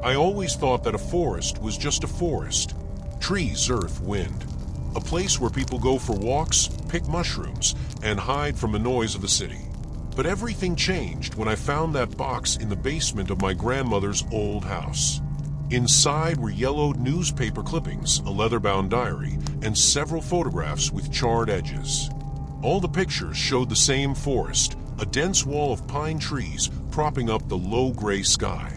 I always thought that a forest was just a forest. Trees, earth, wind. A place where people go for walks, pick mushrooms, and hide from the noise of the city. But everything changed when I found that box in the basement of my grandmother's old house. Inside were yellowed newspaper clippings, a leather-bound diary, and several photographs with charred edges. All the pictures showed the same forest, a dense wall of pine trees propping up the low gray sky.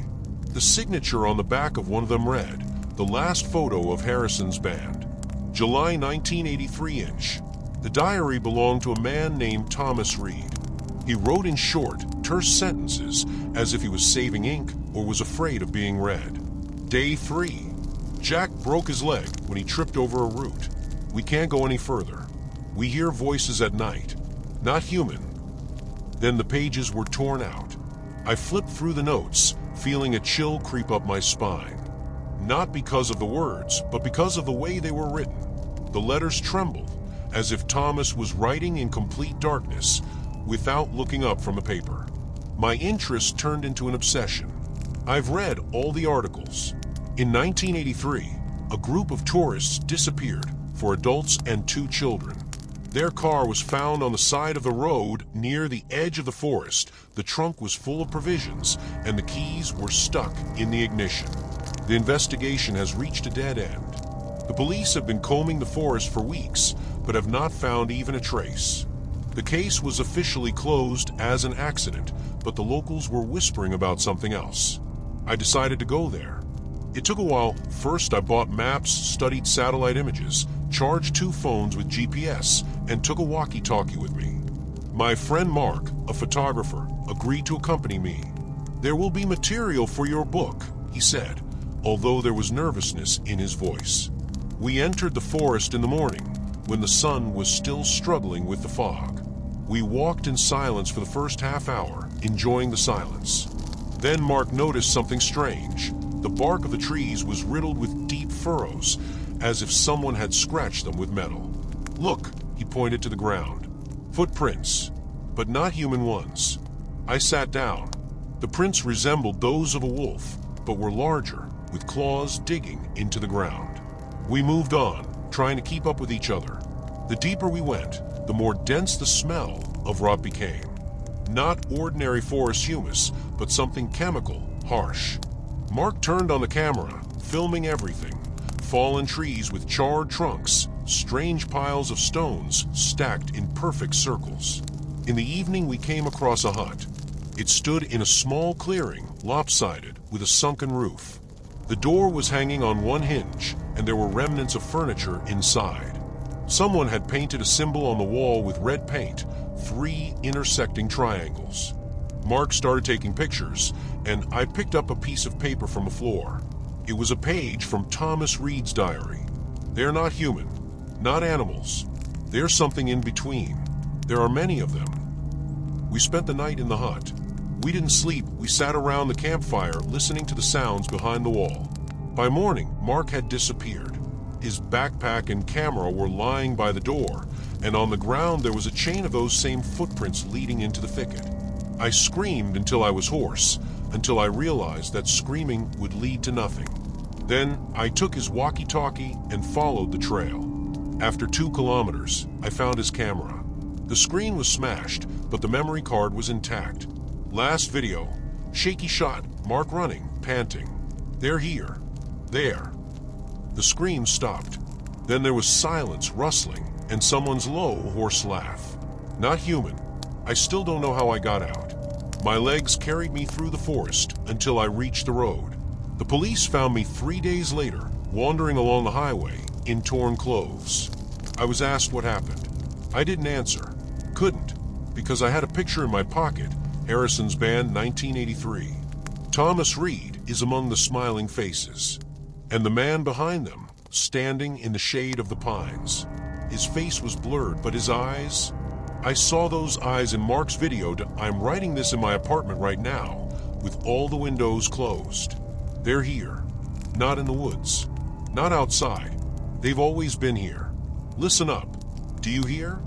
The signature on the back of one of them read, "The last photo of Harrison's band. July 1983 inch." The diary belonged to a man named Thomas Reed. He wrote in short, terse sentences as if he was saving ink or was afraid of being read. Day 3. Jack broke his leg when he tripped over a root. We can't go any further. We hear voices at night. Not human. Then the pages were torn out. I flipped through the notes, feeling a chill creep up my spine. Not because of the words, but because of the way they were written. The letters trembled, as if Thomas was writing in complete darkness, without looking up from the paper. My interest turned into an obsession. I've read all the articles. In 1983, a group of tourists disappeared, 4 adults and 2 children. Their car was found on the side of the road near the edge of the forest. The trunk was full of provisions, and the keys were stuck in the ignition. The investigation has reached a dead end. The police have been combing the forest for weeks, but have not found even a trace. The case was officially closed as an accident, but the locals were whispering about something else. I decided to go there. It took a while. First, I bought maps, studied satellite images, charged 2 phones with GPS, and took a walkie-talkie with me. My friend Mark, a photographer, agreed to accompany me. "There will be material for your book," he said, although there was nervousness in his voice. We entered the forest in the morning, when the sun was still struggling with the fog. We walked in silence for the first half hour, enjoying the silence. Then Mark noticed something strange. The bark of the trees was riddled with deep furrows, as if someone had scratched them with metal. "Look," he pointed to the ground. "Footprints, but not human ones." I sat down. The prints resembled those of a wolf, but were larger, with claws digging into the ground. We moved on, trying to keep up with each other. The deeper we went, the more dense the smell of rot became. Not ordinary forest humus, but something chemical, harsh. Mark turned on the camera, filming everything. Fallen trees with charred trunks, strange piles of stones stacked in perfect circles. In the evening we came across a hut. It stood in a small clearing, lopsided, with a sunken roof. The door was hanging on one hinge, and there were remnants of furniture inside. Someone had painted a symbol on the wall with red paint, 3 intersecting triangles. Mark started taking pictures, and I picked up a piece of paper from the floor. It was a page from Thomas Reed's diary. They're not human, not animals. They're something in between. There are many of them. We spent the night in the hut. We didn't sleep. We sat around the campfire, listening to the sounds behind the wall. By morning, Mark had disappeared. His backpack and camera were lying by the door, and on the ground there was a chain of those same footprints leading into the thicket. I screamed until I was hoarse, until I realized that screaming would lead to nothing. Then I took his walkie-talkie and followed the trail. After 2 kilometers, I found his camera. The screen was smashed, but the memory card was intact. Last video, shaky shot, Mark running, panting. "They're here. There." The scream stopped. Then there was silence, rustling, and someone's low, hoarse laugh. Not human. I still don't know how I got out. My legs carried me through the forest until I reached the road. The police found me 3 days later, wandering along the highway in torn clothes. I was asked what happened. I didn't answer. Couldn't, because I had a picture in my pocket, Harrison's band 1983. Thomas Reed is among the smiling faces, and the man behind them, standing in the shade of the pines. His face was blurred, but his eyes... I saw those eyes in Mark's video. I'm writing this in my apartment right now, with all the windows closed. They're here. Not in the woods. Not outside. They've always been here. Listen up. Do you hear?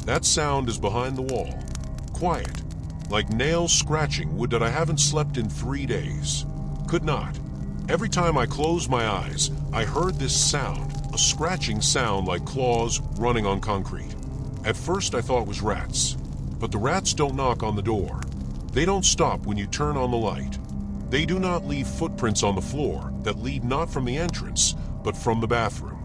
That sound is behind the wall. Quiet. Like nails scratching wood that I haven't slept in 3 days. Could not. Every time I closed my eyes, I heard this sound, a scratching sound like claws running on concrete. At first I thought it was rats, but the rats don't knock on the door. They don't stop when you turn on the light. They do not leave footprints on the floor that lead not from the entrance, but from the bathroom.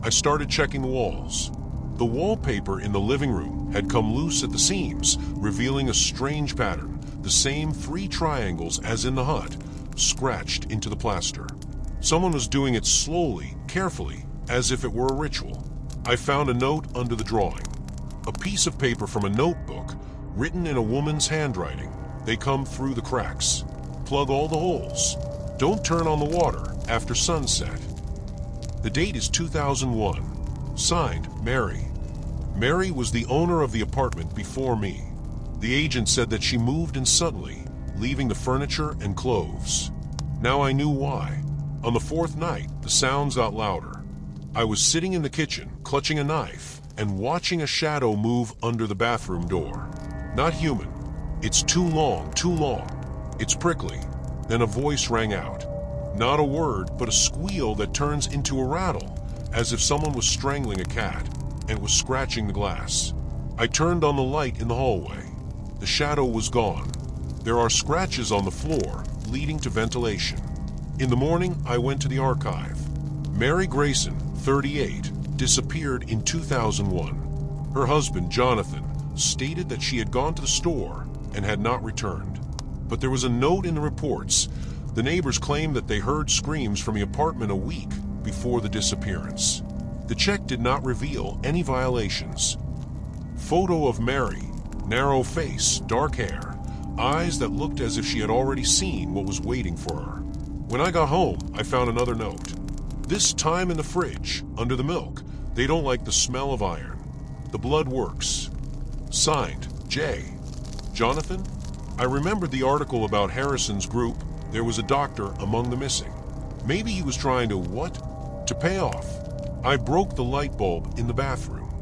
I started checking the walls. The wallpaper in the living room had come loose at the seams, revealing a strange pattern, the same 3 triangles as in the hut, scratched into the plaster. Someone was doing it slowly, carefully, as if it were a ritual. I found a note under the drawing. A piece of paper from a notebook, written in a woman's handwriting. They come through the cracks. Plug all the holes. Don't turn on the water after sunset. The date is 2001. Signed, Mary. Mary was the owner of the apartment before me. The agent said that she moved in suddenly, leaving the furniture and clothes. Now I knew why. On the 4th night, the sounds got louder. I was sitting in the kitchen, clutching a knife, and watching a shadow move under the bathroom door. Not human. It's too long, too long. It's prickly. Then a voice rang out. Not a word, but a squeal that turns into a rattle, as if someone was strangling a cat and was scratching the glass. I turned on the light in the hallway. The shadow was gone. There are scratches on the floor, leading to ventilation. In the morning, I went to the archive. Mary Grayson, 38, disappeared in 2001. Her husband, Jonathan, stated that she had gone to the store and had not returned. But there was a note in the reports. The neighbors claimed that they heard screams from the apartment a week before the disappearance. The check did not reveal any violations. Photo of Mary, narrow face, dark hair, eyes that looked as if she had already seen what was waiting for her. When I got home, I found another note. This time in the fridge, under the milk. They don't like the smell of iron. The blood works. Signed, J. Jonathan? I remembered the article about Harrison's group. There was a doctor among the missing. Maybe he was trying to what? To pay off. I broke the light bulb in the bathroom.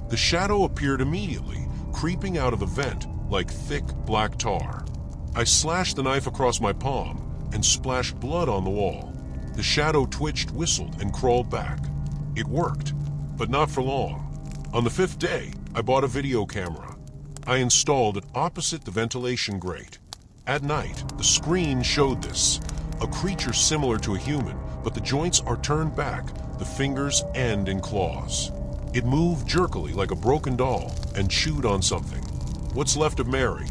The shadow appeared immediately, creeping out of the vent like thick black tar. I slashed the knife across my palm and splashed blood on the wall. The shadow twitched, whistled, and crawled back. It worked, but not for long. On the 5th day, I bought a video camera. I installed it opposite the ventilation grate. At night, the screen showed this. A creature similar to a human, but the joints are turned back, the fingers end in claws. It moved jerkily like a broken doll and chewed on something. What's left of Mary?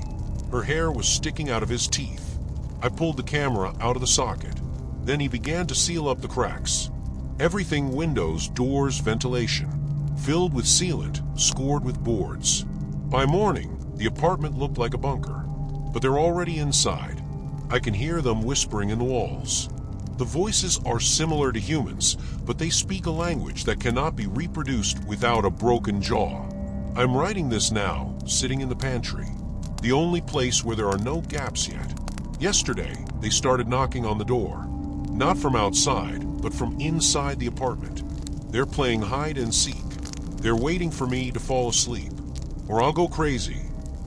Her hair was sticking out of his teeth. I pulled the camera out of the socket. Then he began to seal up the cracks. Everything: windows, doors, ventilation. Filled with sealant, scored with boards. By morning, the apartment looked like a bunker. But they're already inside. I can hear them whispering in the walls. The voices are similar to humans, but they speak a language that cannot be reproduced without a broken jaw. I'm writing this now, sitting in the pantry, the only place where there are no gaps yet. Yesterday, they started knocking on the door. Not from outside, but from inside the apartment. They're playing hide and seek. They're waiting for me to fall asleep, or I'll go crazy.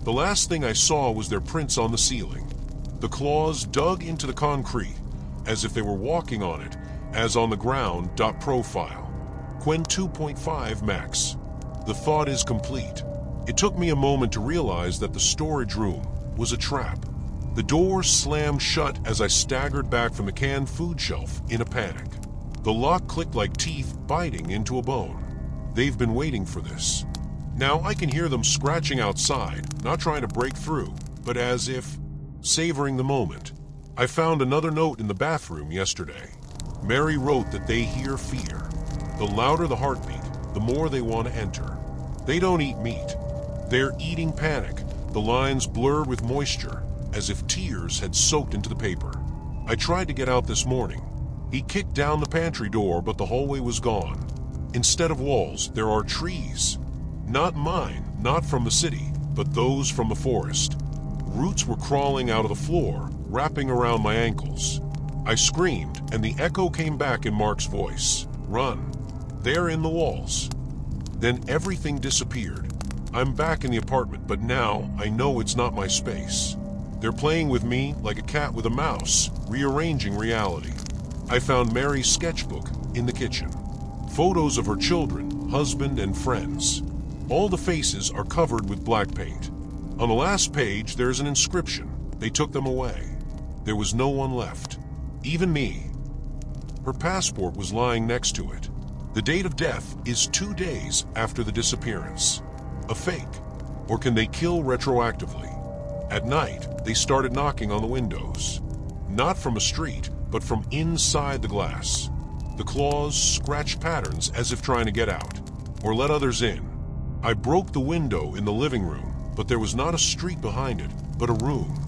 The last thing I saw was their prints on the ceiling. The claws dug into the concrete, as if they were walking on it, as on the ground. Profile. Quen 2.5 max. The thought is complete. It took me a moment to realize that the storage room was a trap. The door slammed shut as I staggered back from the canned food shelf in a panic. The lock clicked like teeth biting into a bone. They've been waiting for this. Now I can hear them scratching outside, not trying to break through, but as if savoring the moment. I found another note in the bathroom yesterday. Mary wrote that they hear fear. The louder the heartbeat, the more they want to enter. They don't eat meat. They're eating panic. The lines blur with moisture, as if tears had soaked into the paper. I tried to get out this morning. He kicked down the pantry door, but the hallway was gone. Instead of walls, there are trees. Not mine, not from the city, but those from the forest. Roots were crawling out of the floor, wrapping around my ankles. I screamed, and the echo came back in Mark's voice. Run. They're in the walls. Then everything disappeared. I'm back in the apartment, but now I know it's not my space. They're playing with me like a cat with a mouse, rearranging reality. I found Mary's sketchbook in the kitchen. Photos of her children, husband, and friends. All the faces are covered with black paint. On the last page, there's an inscription. They took them away. There was no one left. Even me. Her passport was lying next to it. The date of death is 2 days after the disappearance. A fake. Or can they kill retroactively? At night, they started knocking on the windows. Not from a street, but from inside the glass. The claws scratched patterns as if trying to get out, or let others in. I broke the window in the living room, but there was not a street behind it, but a room.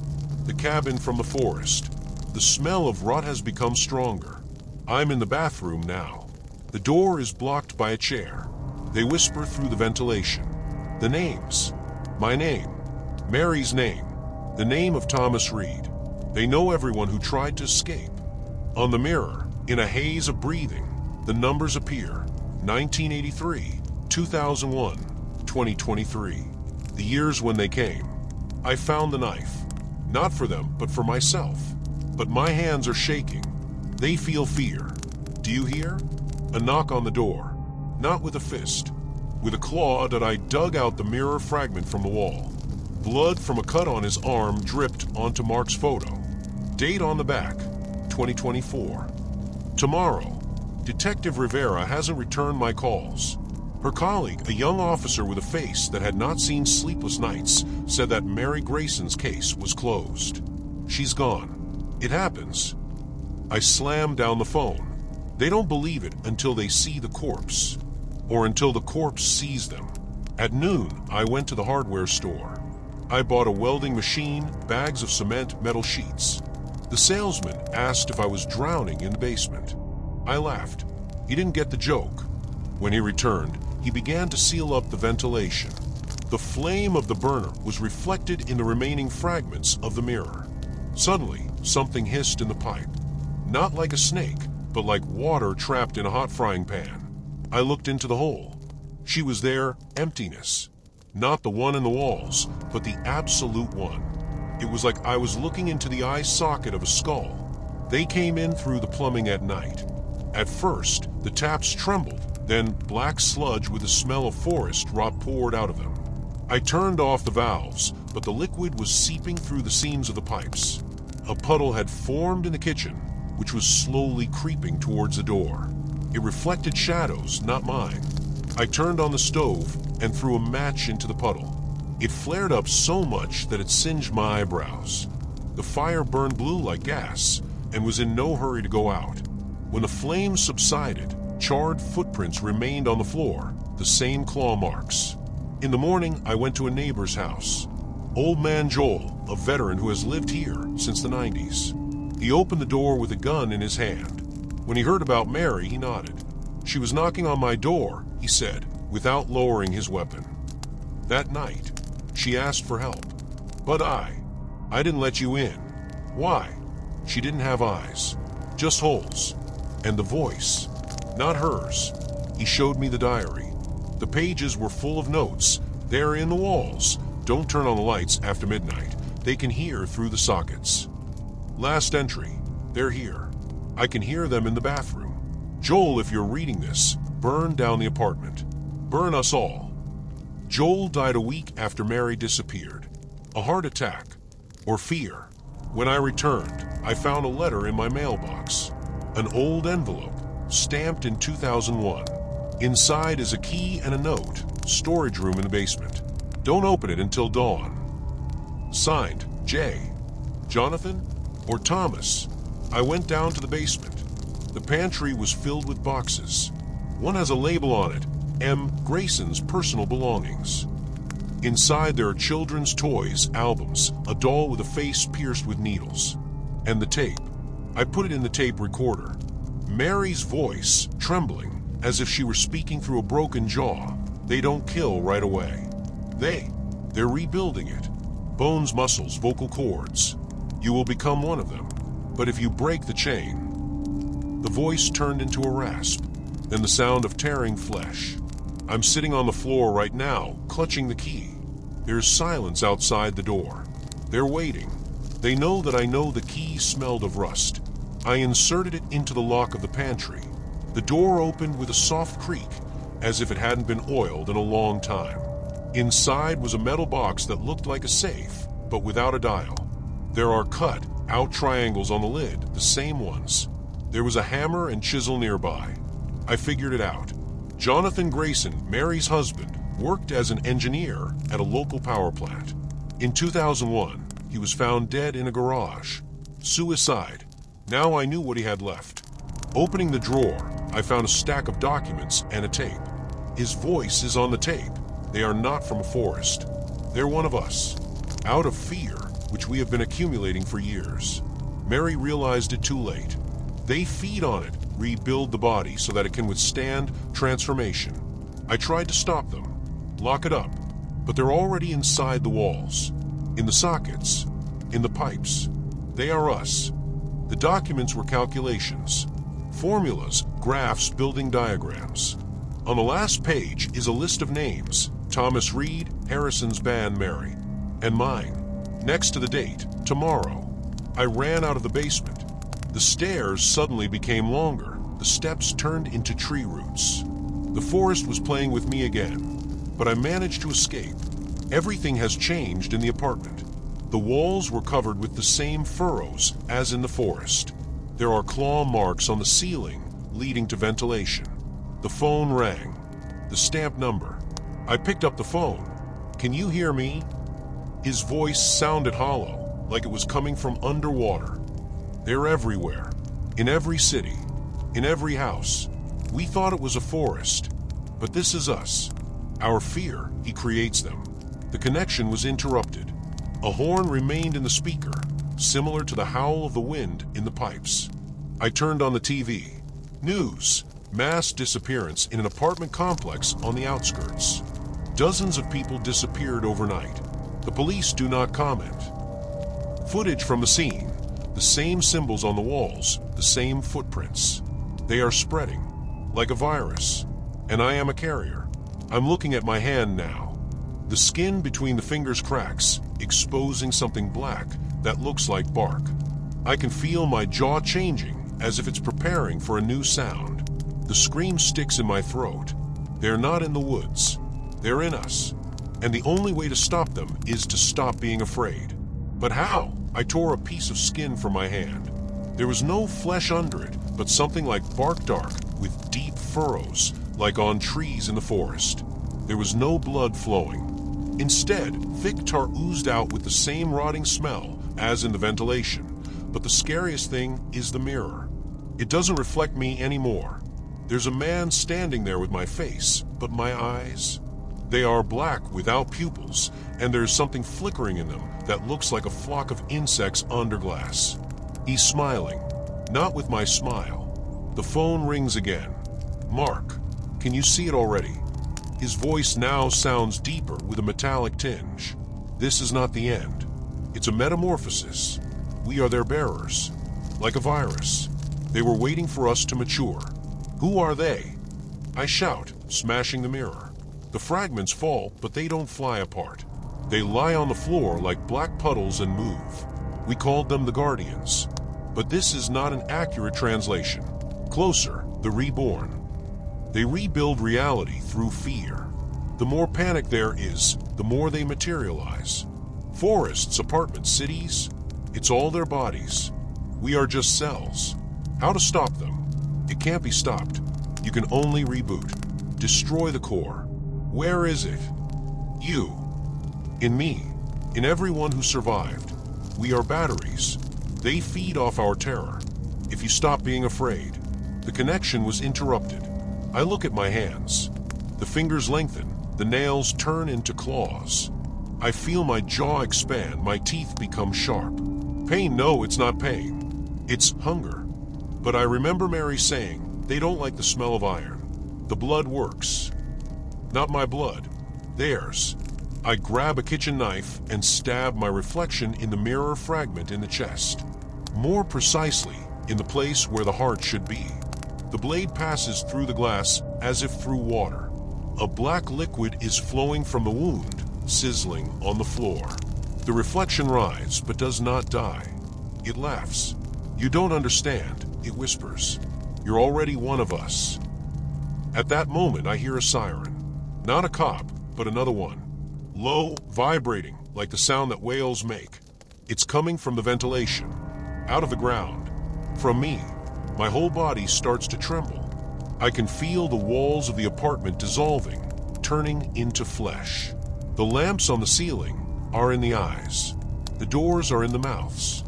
The cabin from the forest. The smell of rot has become stronger. I'm in the bathroom now. The door is blocked by a chair. They whisper through the ventilation. The names. My name. Mary's name. The name of Thomas Reed. They know everyone who tried to escape. On the mirror, in a haze of breathing, the numbers appear. 1983, 2001, 2023. The years when they came. I found the knife. Not for them, but for myself. But my hands are shaking. They feel fear. Do you hear? A knock on the door. Not with a fist. With a claw that I dug out the mirror fragment from the wall. Blood from a cut on his arm dripped onto Mark's photo. Date on the back, 2024. Tomorrow. Detective Rivera hasn't returned my calls. Her colleague, a young officer with a face that had not seen sleepless nights, said that Mary Grayson's case was closed. She's gone. It happens. I slammed down the phone. They don't believe it until they see the corpse. Or until the corpse sees them. At noon, I went to the hardware store. I bought a welding machine, bags of cement, metal sheets. The salesman asked if I was drowning in the basement. I laughed. He didn't get the joke. When he returned, he began to seal up the ventilation. The flame of the burner was reflected in the remaining fragments of the mirror. Suddenly, something hissed in the pipe. Not like a snake, but like water trapped in a hot frying pan. I looked into the hole. She was there, emptiness. Not the one in the walls, but the absolute one. It was like I was looking into the eye socket of a skull. They came in through the plumbing at night. At first, the taps trembled, then black sludge with the smell of forest rot poured out of them. I turned off the valves, but the liquid was seeping through the seams of the pipes. A puddle had formed in the kitchen, which was slowly creeping towards the door. It reflected shadows, not mine. I turned on the stove and threw a match into the puddle. It flared up so much that it singed my eyebrows. The fire burned blue like gas and was in no hurry to go out. When the flames subsided, charred footprints remained on the floor, the same claw marks. In the morning, I went to a neighbor's house. Old man Joel, a veteran who has lived here since the 90s. He opened the door with a gun in his hand. When he heard about Mary, he nodded. She was knocking on my door, he said, without lowering his weapon. That night, she asked for help. But I didn't let you in. Why? She didn't have eyes, just holes. And the voice, not hers. He showed me the diary. The pages were full of notes. They're in the walls. Don't turn on the lights after midnight. They can hear through the sockets. Last entry. They're here. I can hear them in the bathroom. Joel, if you're reading this, burn down the apartment. Burn us all. Joel died a week after Mary disappeared. A heart attack. Or fear. When I returned, I found a letter in my mailbox. An old envelope, stamped in 2001. Inside is a key and a note. Storage room in the basement. Don't open it until dawn. Signed, J. Jonathan or Thomas. I went down to the basement. The pantry was filled with boxes. One has a label on it, M. Grayson's personal belongings. Inside there are children's toys, albums, a doll with a face pierced with needles. And the tape. I put it in the tape recorder. Mary's voice, trembling, as if she were speaking through a broken jaw. They don't kill right away. They're rebuilding it. Bones, muscles, vocal cords. You will become one of them. But if you break the chain... The voice turned into a rasp, then the sound of tearing flesh. I'm sitting on the floor right now, clutching the key. There's silence outside the door. They're waiting. They know that I know the key smelled of rust. I inserted it into the lock of the pantry. The door opened with a soft creak, as if it hadn't been oiled in a long time. Inside was a metal box that looked like a safe, but without a dial. There are cut-out triangles on the lid, the same ones. There was a hammer and chisel nearby. I figured it out. Jonathan Grayson, Mary's husband, worked as an engineer at a local power plant. In 2001, he was found dead in a garage. Suicide. Now I knew what he had left. Opening the drawer, I found a stack of documents and a tape. His voice is on the tape. They are not from a forest. They're one of us. Out of fear, which we have been accumulating for years. Mary realized it too late. They feed on it, rebuild the body so that it can withstand transformation. I tried to stop them, lock it up, but they're already inside the walls, in the sockets, in the pipes. They are us. The documents were calculations, formulas, graphs, building diagrams. On the last page is a list of names: Thomas Reed, Harrison's band Mary, and mine. Next to the date, tomorrow. I ran out of the basement. The stairs suddenly became longer. The steps turned into tree roots. The forest was playing with me again, but I managed to escape. Everything has changed in the apartment. The walls were covered with the same furrows as in the forest. There are claw marks on the ceiling, leading to ventilation. The phone rang. The stamped number. I picked up the phone. "Can you hear me?" His voice sounded hollow, like it was coming from underwater. They're everywhere. In every city. In every house. We thought it was a forest. But this is us. Our fear, he creates them. The connection was interrupted. A horn remained in the speaker, similar to the howl of the wind in the pipes. I turned on the TV. News. Mass disappearance in an apartment complex on the outskirts. Dozens of people disappeared overnight. The police do not comment. Footage from the scene. The same symbols on the walls, the same footprints. They are spreading, like a virus. And I am a carrier. I'm looking at my hand now. The skin between the fingers cracks, exposing something black that looks like bark. I can feel my jaw changing, as if it's preparing for a new sound. The scream sticks in my throat. They're not in the woods. They're in us. And the only way to stop them is to stop being afraid. But how? I tore a piece of skin from my hand. There was no flesh under it, but something like bark dark, with deep furrows, like on trees in the forest. There was no blood flowing. Instead, thick tar oozed out with the same rotting smell as in the ventilation. But the scariest thing is the mirror. It doesn't reflect me anymore. There's a man standing there with my face, but my eyes? They are black without pupils, and there's something flickering in them that looks like a flock of insects under glass. He's smiling, not with my smile. The phone rings again. "Mark, can you see it already?" His voice now sounds deeper with a metallic tinge. "This is not the end. It's a metamorphosis. We are their bearers, like a virus. They were waiting for us to mature. Who are they?" I shout, smashing the mirror. The fragments fall, but they don't fly apart. They lie on the floor like black puddles and move. We called them the Guardians. But this is not an accurate translation. Closer, the Reborn. They rebuild reality through fear. The more panic there is, the more they materialize. Forests, apartments, cities, it's all their bodies. We are just cells. How to stop them? It can't be stopped. You can only reboot. Destroy the core. Where is it? You. In me. In everyone who survived. We are batteries. They feed off our terror. If you stop being afraid. The connection was interrupted. I look at my hands. The fingers lengthen. The nails turn into claws. I feel my jaw expand. My teeth become sharp. Pain? No, it's not pain. It's hunger. But I remember Mary saying, they don't like the smell of iron. The blood works. Not my blood. Theirs. I grab a kitchen knife and stab my reflection in the mirror fragment in the chest. More precisely, in the place where the heart should be. The blade passes through the glass as if through water. A black liquid is flowing from the wound, sizzling on the floor. The reflection writhes but does not die. It laughs. You don't understand. it whispers. You're already one of us. At that moment, I hear a siren. Not a cop, but another one. Low, vibrating, like the sound that whales make. It's coming from the ventilation, out of the ground. From me, my whole body starts to tremble. I can feel the walls of the apartment dissolving, turning into flesh. The lamps on the ceiling are in the eyes. The doors are in the mouths.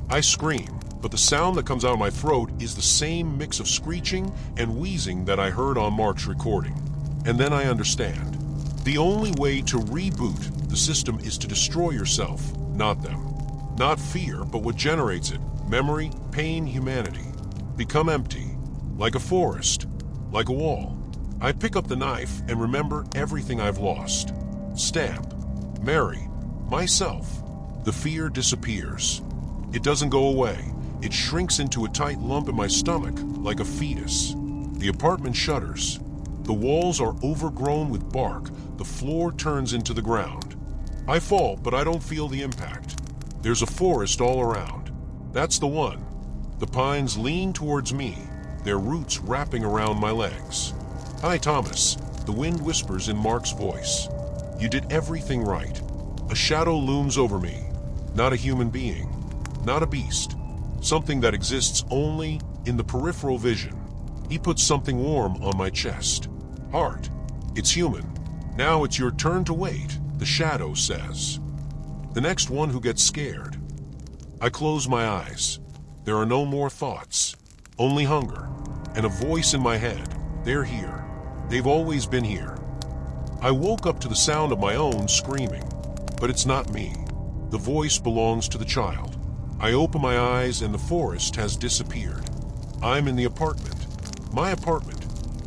I scream, but the sound that comes out of my throat is the same mix of screeching and wheezing that I heard on Mark's recording. And then I understand. The only way to reboot the system is to destroy yourself, not them. Not fear, but what generates it. Memory, pain, humanity. Become empty, like a forest, like a wall. I pick up the knife and remember everything I've lost. Stamp, Mary, myself. The fear disappears. It doesn't go away. It shrinks into a tight lump in my stomach, like a fetus. The apartment shudders. The walls are overgrown with bark. The floor turns into the ground. I fall, but I don't feel the impact. There's a forest all around. That's the one. The pines lean towards me, their roots wrapping around my legs. Hi, Thomas, the wind whispers in Mark's voice. You did everything right. A shadow looms over me. Not a human being. Not a beast. Something that exists only in the peripheral vision. He puts something warm on my chest. Heart. It's human. Now it's your turn to wait, the shadow says. The next one who gets scared. I close my eyes. There are no more thoughts. Only hunger. And a voice in my head. They're here. They've always been here. I woke up to the sound of my own screaming. But it's not me. The voice belongs to the child. I open my eyes and the forest has disappeared. I'm in the apartment. My apartment.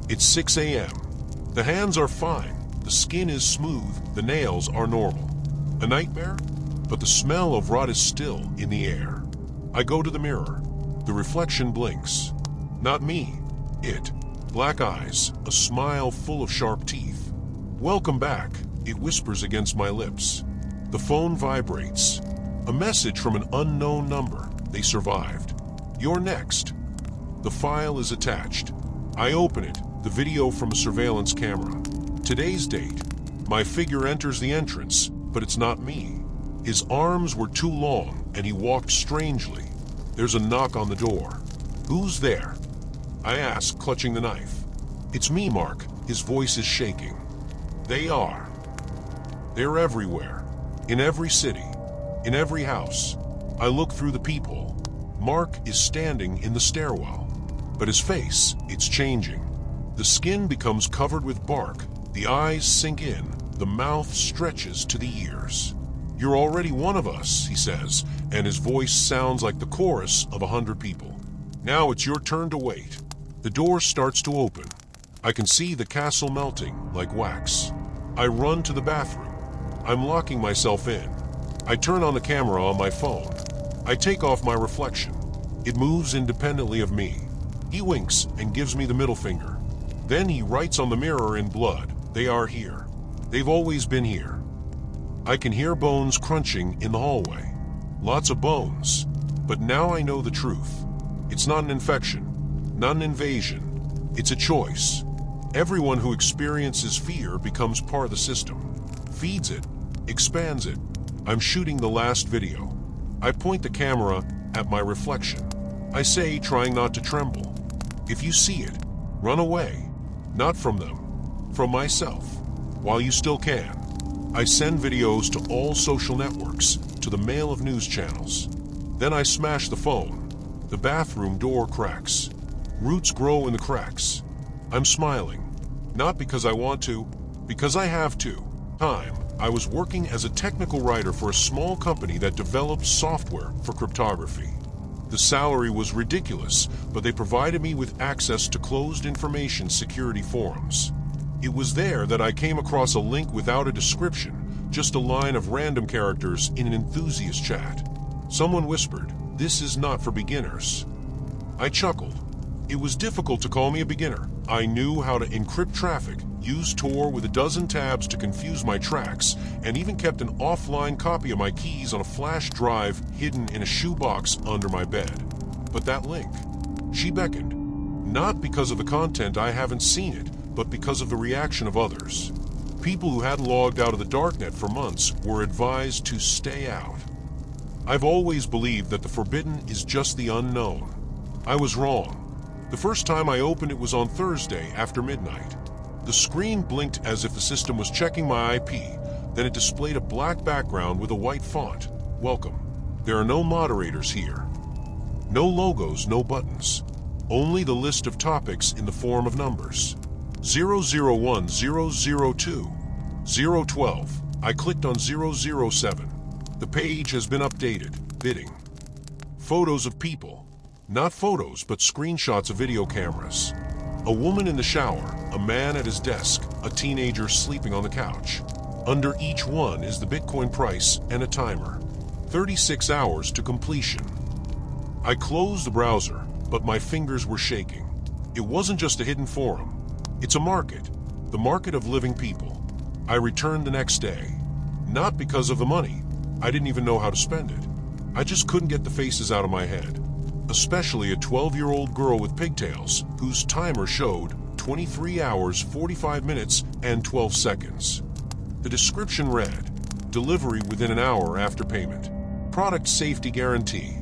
It's 6 a.m. The hands are fine. The skin is smooth. The nails are normal. A nightmare? But the smell of rot is still in the air. I go to the mirror. The reflection blinks. Not me. It. Black eyes. A smile full of sharp teeth. Welcome back. It whispers against my lips. The phone vibrates. A message from an unknown number. They survived. You're next. The file is attached. I open it. The video from a surveillance camera. Today's date. My figure enters the entrance, but it's not me. His arms were too long, and he walked strangely. There's a knock on the door. Who's there? I ask, clutching the knife. It's me, Mark. His voice is shaking. They are. They're everywhere. In every city. In every house. I look through the peephole. Mark is standing in the stairwell. But his face, it's changing. The skin becomes covered with bark. The eyes sink in. The mouth stretches to the ears. You're already one of us, he says, and his voice sounds like the chorus of 100 people. Now it's your turn to wait. The door starts to open. I can see the castle melting like wax. I run to the bathroom. I'm locking myself in. I turn on the camera on my phone. I take off my reflection. It moves independently of me. He winks and gives me the middle finger. Then he writes on the mirror in blood, they are here. They've always been here. I can hear bones crunching in the hallway. Lots of bones. But now I know the truth. It's not an infection, not an invasion. It's a choice. Everyone who experiences fear becomes part of the system. Feeds it, expands it. I'm shooting the last video. I point the camera at my reflection. I say, trying not to tremble, if you see it, run away. Not from them, from myself, while you still can. I send videos to all social networks, to the mail of news channels. Then I smash the phone. The bathroom door cracks. Roots grow in the cracks. I'm smiling. Not because I want to, because I have to. I was working as a technical writer for a small company that developed software for cryptography. The salary was ridiculous, but they provided me with access to closed information security forums. It was there that I came across a link without a description, just a line of random characters in an enthusiast chat. Someone whispered, "This is not for beginners." I chuckled. It was difficult to call me a beginner. I knew how to encrypt traffic, use Tor with a dozen tabs to confuse my tracks, and even kept an offline copy of my keys on a flash drive hidden in a shoebox under my bed. But that link, She beckoned. Not because of the content, I haven't seen it, but because of the reaction of others. People who had logged out of the darknet for months were advised to stay out. I've always believed that the forbidden is just the unknown. I was wrong. The first time I opened it was on Thursday after midnight. The screen blinked as if the system was checking my IP, then it displayed a black background with a white font. Welcome. There are no moderators here. No logos, no buttons. Only the list of topics in the form of numbers. 001, 002, 012. I clicked on 007. The page has been updated. Bidding. Photos of people. Not photos, but screenshots of video cameras. A woman in the shower, a man at his desk, a teenager sleeping on the couch. Under each one is the Bitcoin price and a timer. 36 hours to completion. I closed the browser, but my fingers were shaking. It wasn't just a hidden forum. It's a market. The market of living people. I returned the next day. Not because of the money. I didn't even know how to spend it. I just couldn't get the faces out of my head. Especially a 12-year-old girl with pigtails whose timer showed 23 hours, 45 minutes, and 12 seconds. The description read, "Delivery within an hour after payment. Product safety guarantee."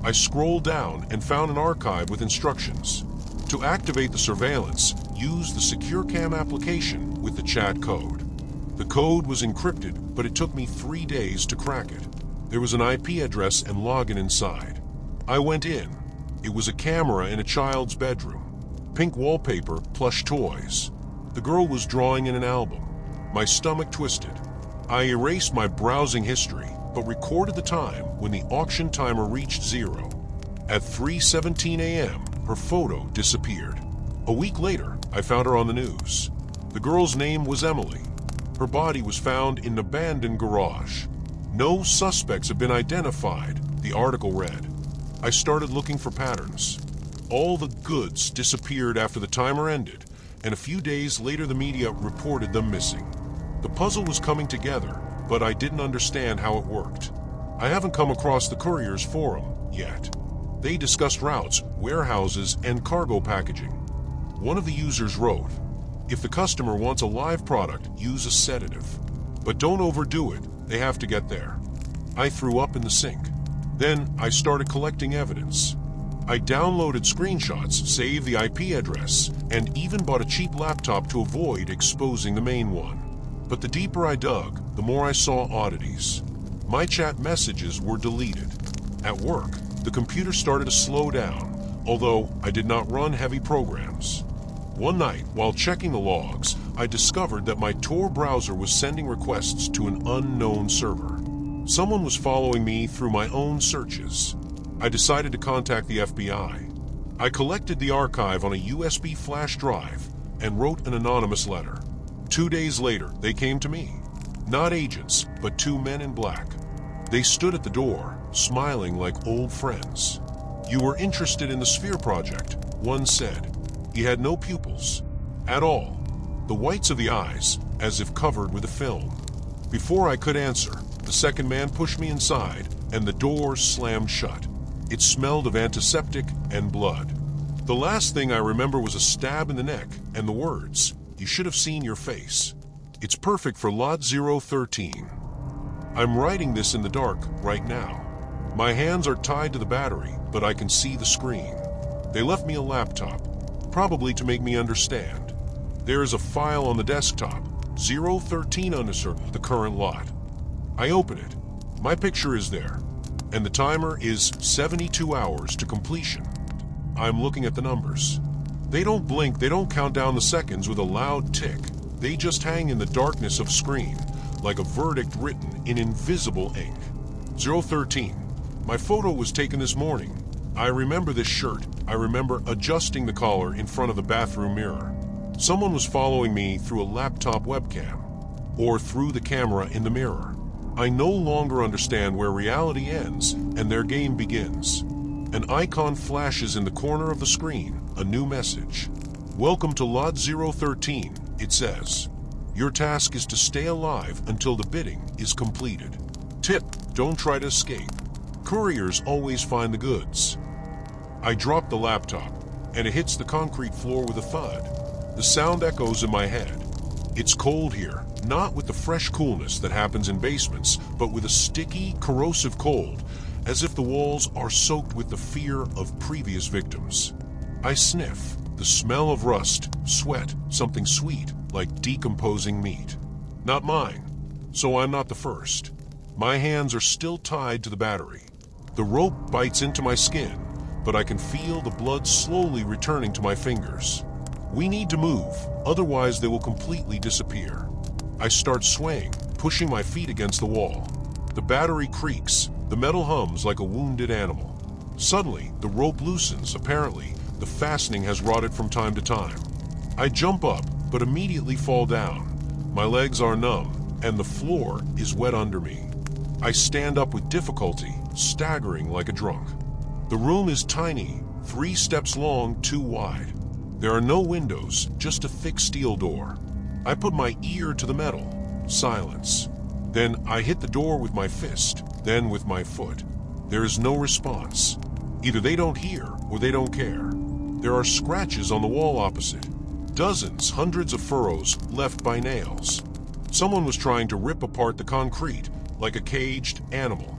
I scrolled down and found an archive with instructions. To activate the surveillance, use the SecureCam application with the chat code. The code was encrypted, but it took me 3 days to crack it. There was an IP address and login inside. I went in. It was a camera in a child's bedroom. Pink wallpaper, plush toys. The girl was drawing in an album. My stomach twisted. I erased my browsing history, but recorded the time when the auction timer reached 0. At 3:17 a.m., her photo disappeared. A week later, I found her on the news. The girl's name was Emily. Her body was found in an abandoned garage. No suspects have been identified, the article read. I started looking for patterns. All the goods disappeared after the timer ended, and a few days later the media reported them missing. The puzzle was coming together, but I didn't understand how it worked. I haven't come across the couriers forum yet. They discussed routes, warehouses, and cargo packaging. One of the users wrote, "If the customer wants a live product, use a sedative. But don't overdo it, they have to get there." I threw up in the sink. Then I started collecting evidence. I downloaded screenshots, saved the IP address, and even bought a cheap laptop to avoid exposing the main one. But the deeper I dug, the more I saw oddities. My chat messages were deleted. At work, the computer started to slow down, although I did not run heavy programs. One night, while checking the logs, I discovered that my Tor browser was sending requests to an unknown server. Someone was following me through my own searches. I decided to contact the FBI. I collected the archive on a USB flash drive and wrote an anonymous letter. 2 days later, they came to me. Not agents, but 2 men in black. They stood at the door, smiling like old friends. "You were interested in the Sphere project," one said. He had no pupils. At all. The whites of the eyes, as if covered with a film. Before I could answer, the second man pushed me inside, and the door slammed shut. It smelled of antiseptic and blood. The last thing I remember was a stab in the neck and the words, "You should have seen your face." It's perfect for Lot 013. I'm writing this in the dark right now. My hands are tied to the battery, but I can see the screen. They left me a laptop, probably to make me understand. There is a file on the desktop, 013 uncertain, the current lot. I open it. My picture is there, and the timer is 72 hours to completion. I'm looking at the numbers. They don't blink, they don't count down the seconds with a loud tick. They just hang in the darkness of screen, like a verdict written in invisible ink. 013. My photo was taken this morning. I remember this shirt. I remember adjusting the collar in front of the bathroom mirror. Someone was following me through a laptop webcam, or through the camera in the mirror. I no longer understand where reality ends and their game begins. An icon flashes in the corner of the screen, a new message. "Welcome to Lot 013, it says. Your task is to stay alive until the bidding is completed. Tip, don't try to escape. Couriers always find the goods. I drop the laptop, and it hits the concrete floor with a thud. The sound echoes in my head. It's cold here, not with the fresh coolness that happens in basements, but with a sticky, corrosive cold, as if the walls are soaked with the fear of previous victims. I sniff, the smell of rust, sweat, something sweet, like decomposing meat. Not mine, so I'm not the first. My hands are still tied to the battery. The rope bites into my skin, but I can feel the blood slowly returning to my fingers. We need to move, otherwise they will completely disappear. I start swaying, pushing my feet against the wall. The battery creaks, the metal hums like a wounded animal. Suddenly, the rope loosens. Apparently, the fastening has rotted from time to time. I jump up, but immediately fall down. My legs are numb, and the floor is wet under me. I stand up with difficulty, staggering like a drunk. The room is tiny, 3 steps long, 2 wide. There are no windows, just a thick steel door. I put my ear to the metal. Silence. Then I hit the door with my fist, then with my foot. There is no response. Either they don't hear or they don't care. There are scratches on the wall opposite. Dozens, hundreds of furrows left by nails. Someone was trying to rip apart the concrete like a caged animal.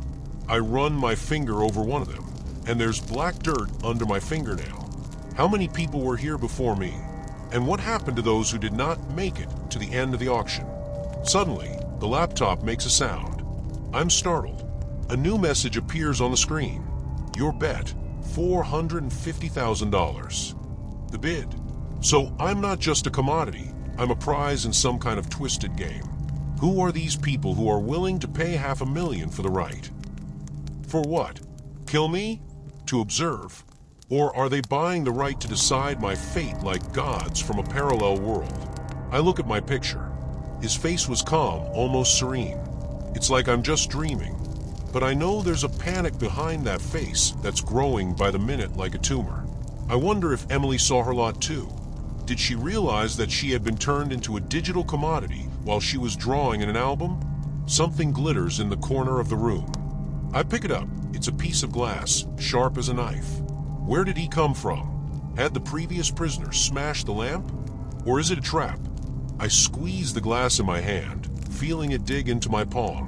I run my finger over one of them, and there's black dirt under my fingernail. How many people were here before me? And what happened to those who did not make it to the end of the auction? Suddenly, the laptop makes a sound. I'm startled. A new message appears on the screen. Your bet, $450,000. The bid. So I'm not just a commodity. I'm a prize in some kind of twisted game. Who are these people who are willing to pay $500,000 for the right? For what? Kill me? To observe? Or are they buying the right to decide my fate like gods from a parallel world? I look at my picture. His face was calm, almost serene. It's like I'm just dreaming. But I know there's a panic behind that face that's growing by the minute like a tumor. I wonder if Emily saw her lot too. Did she realize that she had been turned into a digital commodity while she was drawing in an album? Something glitters in the corner of the room. I pick it up. It's a piece of glass, sharp as a knife. Where did he come from? Had the previous prisoner smashed the lamp? Or is it a trap? I squeeze the glass in my hand, feeling it dig into my palm.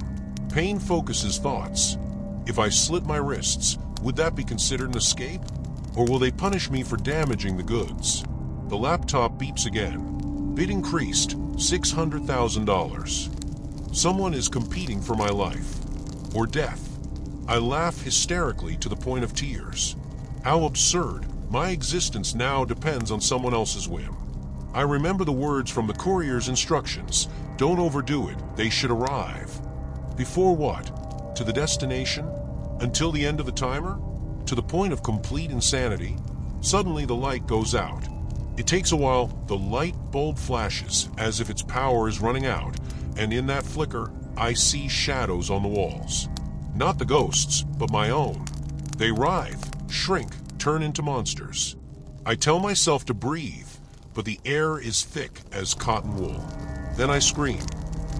Pain focuses thoughts. If I slit my wrists, would that be considered an escape? Or will they punish me for damaging the goods? The laptop beeps again. Bid increased, $600,000. Someone is competing for my life. Or death. I laugh hysterically to the point of tears. How absurd. My existence now depends on someone else's whim. I remember the words from the courier's instructions. Don't overdo it. They should arrive. Before what? To the destination? Until the end of the timer? To the point of complete insanity? Suddenly the light goes out. It takes a while. The light bulb flashes as if its power is running out, and in that flicker, I see shadows on the walls. Not the ghosts, but my own. They writhe, shrink, turn into monsters. I tell myself to breathe, but the air is thick as cotton wool. Then I scream.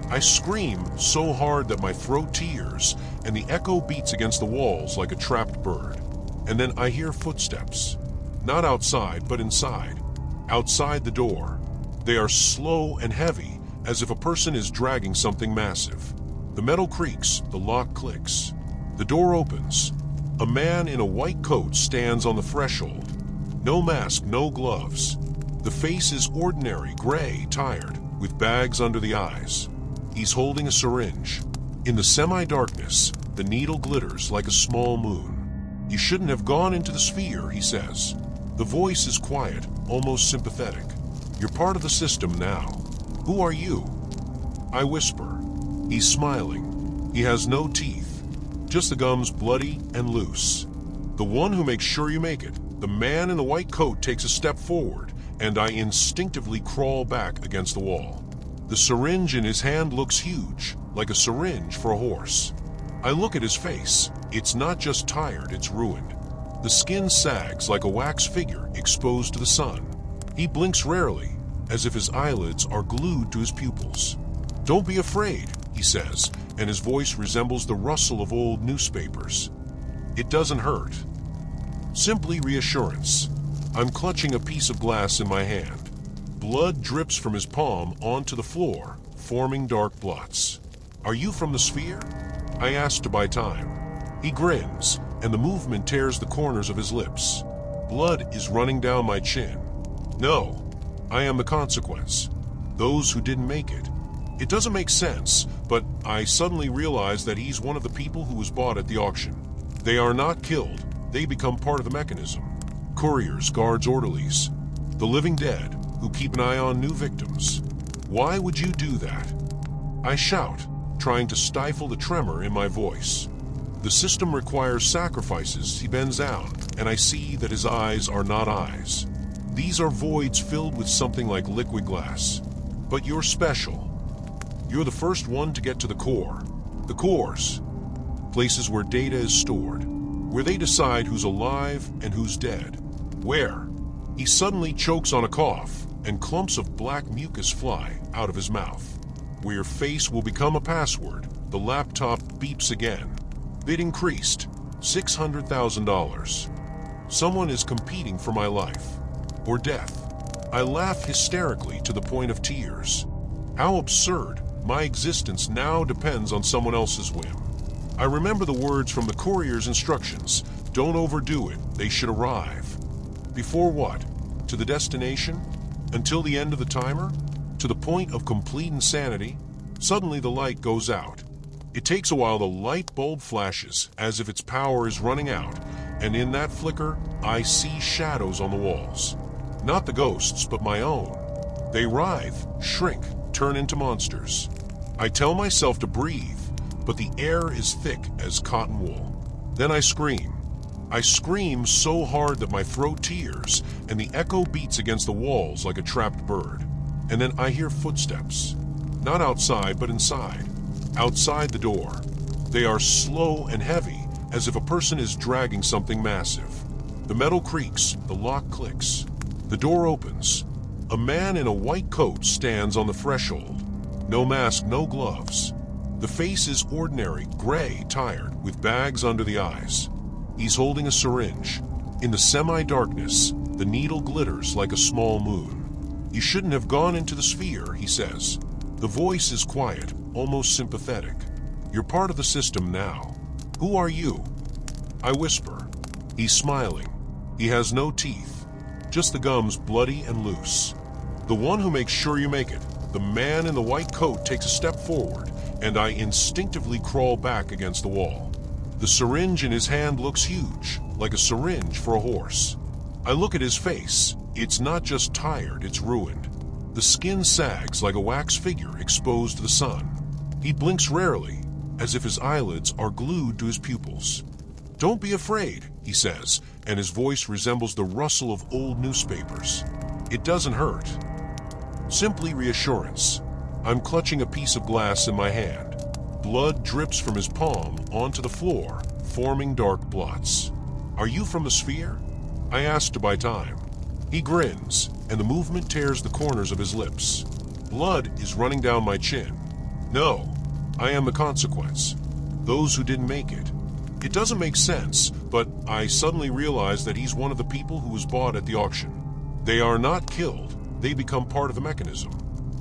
I scream so hard that my throat tears, and the echo beats against the walls like a trapped bird. And then I hear footsteps. Not outside, but inside. Outside the door. They are slow and heavy, as if a person is dragging something massive. The metal creaks, the lock clicks. The door opens. A man in a white coat stands on the threshold. No mask, no gloves. The face is ordinary, gray, tired, with bags under the eyes. He's holding a syringe. In the semi-darkness, the needle glitters like a small moon. You shouldn't have gone into the sphere, he says. The voice is quiet, almost sympathetic. You're part of the system now. Who are you? I whisper. He's smiling. He has no teeth, just the gums bloody and loose. The one who makes sure you make it. The man in the white coat takes a step forward, and I instinctively crawl back against the wall. The syringe in his hand looks huge, like a syringe for a horse. I look at his face. It's not just tired, it's ruined. The skin sags like a wax figure exposed to the sun. He blinks rarely, as if his eyelids are glued to his pupils. Don't be afraid, he says, and his voice resembles the rustle of old newspapers. It doesn't hurt. Simply reassurance. I'm clutching a piece of glass in my hand. Blood drips from his palm onto the floor, forming dark blots. Are you from the sphere? I ask to buy time. He grins, and the movement tears the corners of his lips. Blood is running down my chin. No, I am the consequence. Those who didn't make it. It doesn't make sense, but I suddenly realize that he's one of the people who was bought at the auction. They are not killed, they become part of the mechanism. Couriers, guards, orderlies. The living dead, who keep an eye on new victims. Why would you do that? I shout, trying to stifle the tremor in my voice. The system requires sacrifices. He bends down, and I see that his eyes are not eyes. These are voids filled with something like liquid glass. But you're special. You're the first one to get to the core. The cores. Places where data is stored. Where they decide who's alive and who's dead. Where? He suddenly chokes on a cough, and clumps of black mucus fly out of his mouth. Where your face will become a password. The laptop beeps again. Bid increased. $600,000. Someone is competing for my life. Or death. I laugh hysterically to the point of tears. How absurd. My existence now depends on someone else's whim. I remember the words from the courier's instructions. Don't overdo it. They should arrive. Before what? To the destination? Until the end of the timer? To the point of complete insanity? Suddenly the light goes out. It takes a while. The light bulb flashes as if its power is running out, and in that flicker, I see shadows on the walls. Not the ghosts, but my own. They writhe, shrink, turn into monsters. I tell myself to breathe, but the air is thick as cotton wool. Then I scream. I scream so hard that my throat tears, and the echo beats against the walls like a trapped bird. And then I hear footsteps. Not outside, but inside. Outside the door. They are slow and heavy, as if a person is dragging something massive. The metal creaks, the lock clicks. The door opens. A man in a white coat stands on the threshold. No mask, no gloves. The face is ordinary, gray, tired, with bags under the eyes. He's holding a syringe. In the semi-darkness, the needle glitters like a small moon. You shouldn't have gone into the sphere, he says. The voice is quiet, almost sympathetic. You're part of the system now. Who are you? I whisper. He's smiling. He has no teeth, just the gums bloody and loose. The one who makes sure you make it. The man in the white coat takes a step forward, and I instinctively crawl back against the wall. The syringe in his hand looks huge, like a syringe for a horse. I look at his face. It's not just tired, it's ruined. The skin sags like a wax figure exposed to the sun. He blinks rarely, as if his eyelids are glued to his pupils. Don't be afraid, he says, and his voice resembles the rustle of old newspapers. It doesn't hurt. Simply reassurance. I'm clutching a piece of glass in my hand. Blood drips from his palm onto the floor, forming dark blots. Are you from the sphere? I ask to buy time. He grins, and the movement tears the corners of his lips. Blood is running down my chin. No, I am the consequence. Those who didn't make it. It doesn't make sense, but I suddenly realize that he's one of the people who was bought at the auction. They are not killed, they become part of the mechanism.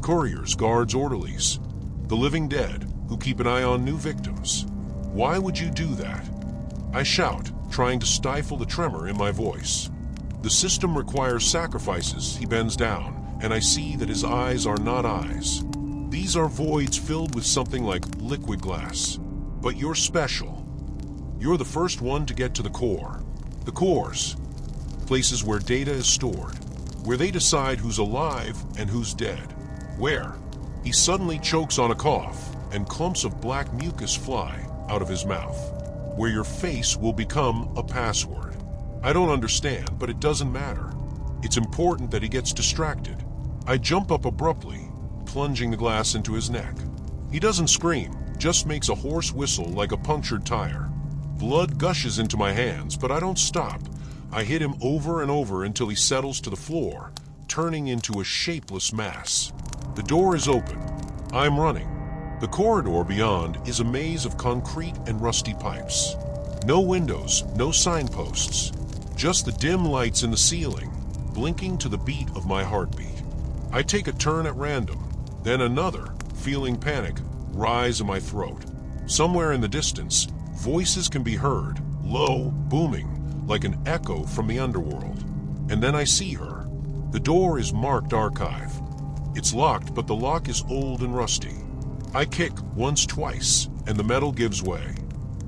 Couriers, guards, orderlies. The living dead, who keep an eye on new victims. Why would you do that? I shout, trying to stifle the tremor in my voice. The system requires sacrifices. He bends down, and I see that his eyes are not eyes. These are voids filled with something like liquid glass. But you're special. You're the first one to get to the core. The cores. Places where data is stored. Where they decide who's alive and who's dead. Where? He suddenly chokes on a cough, and clumps of black mucus fly out of his mouth. Where your face will become a password. I don't understand, but it doesn't matter. It's important that he gets distracted. I jump up abruptly, plunging the glass into his neck. He doesn't scream, just makes a hoarse whistle like a punctured tire. Blood gushes into my hands, but I don't stop. I hit him over and over until he settles to the floor, turning into a shapeless mass. The door is open. I'm running. The corridor beyond is a maze of concrete and rusty pipes. No windows, no signposts. just the dim lights in the ceiling, blinking to the beat of my heartbeat. I take a turn at random, then another, feeling panic rise in my throat. Somewhere in the distance, voices can be heard, low, booming, like an echo from the underworld. And then I see her. The door is marked archive. It's locked, but the lock is old and rusty. I kick once, twice, and the metal gives way.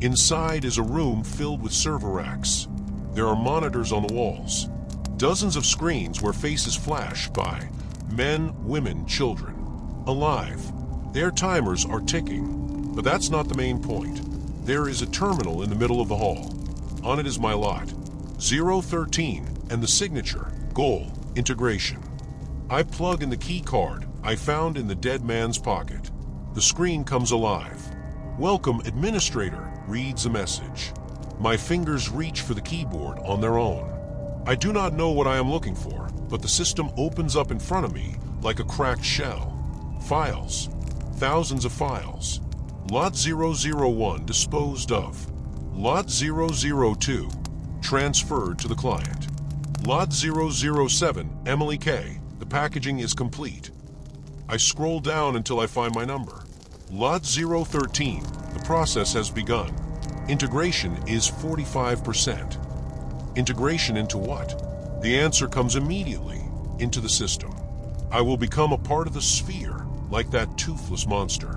Inside is a room filled with server racks. There are monitors on the walls. Dozens of screens where faces flash by. Men, women, children. Alive. Their timers are ticking. But that's not the main point. There is a terminal in the middle of the hall. On it is my lot. 013 and the signature, goal, integration. I plug in the key card I found in the dead man's pocket. The screen comes alive. Welcome, administrator, reads a message. My fingers reach for the keyboard on their own. I do not know what I am looking for, but the system opens up in front of me like a cracked shell. Files. Thousands of files. Lot 001 disposed of. Lot 002 transferred to the client. Lot 007, Emily K. The packaging is complete. I scroll down until I find my number. Lot 013, the process has begun. Integration is 45%. Integration into what? The answer comes immediately, into the system. I will become a part of the sphere, like that toothless monster.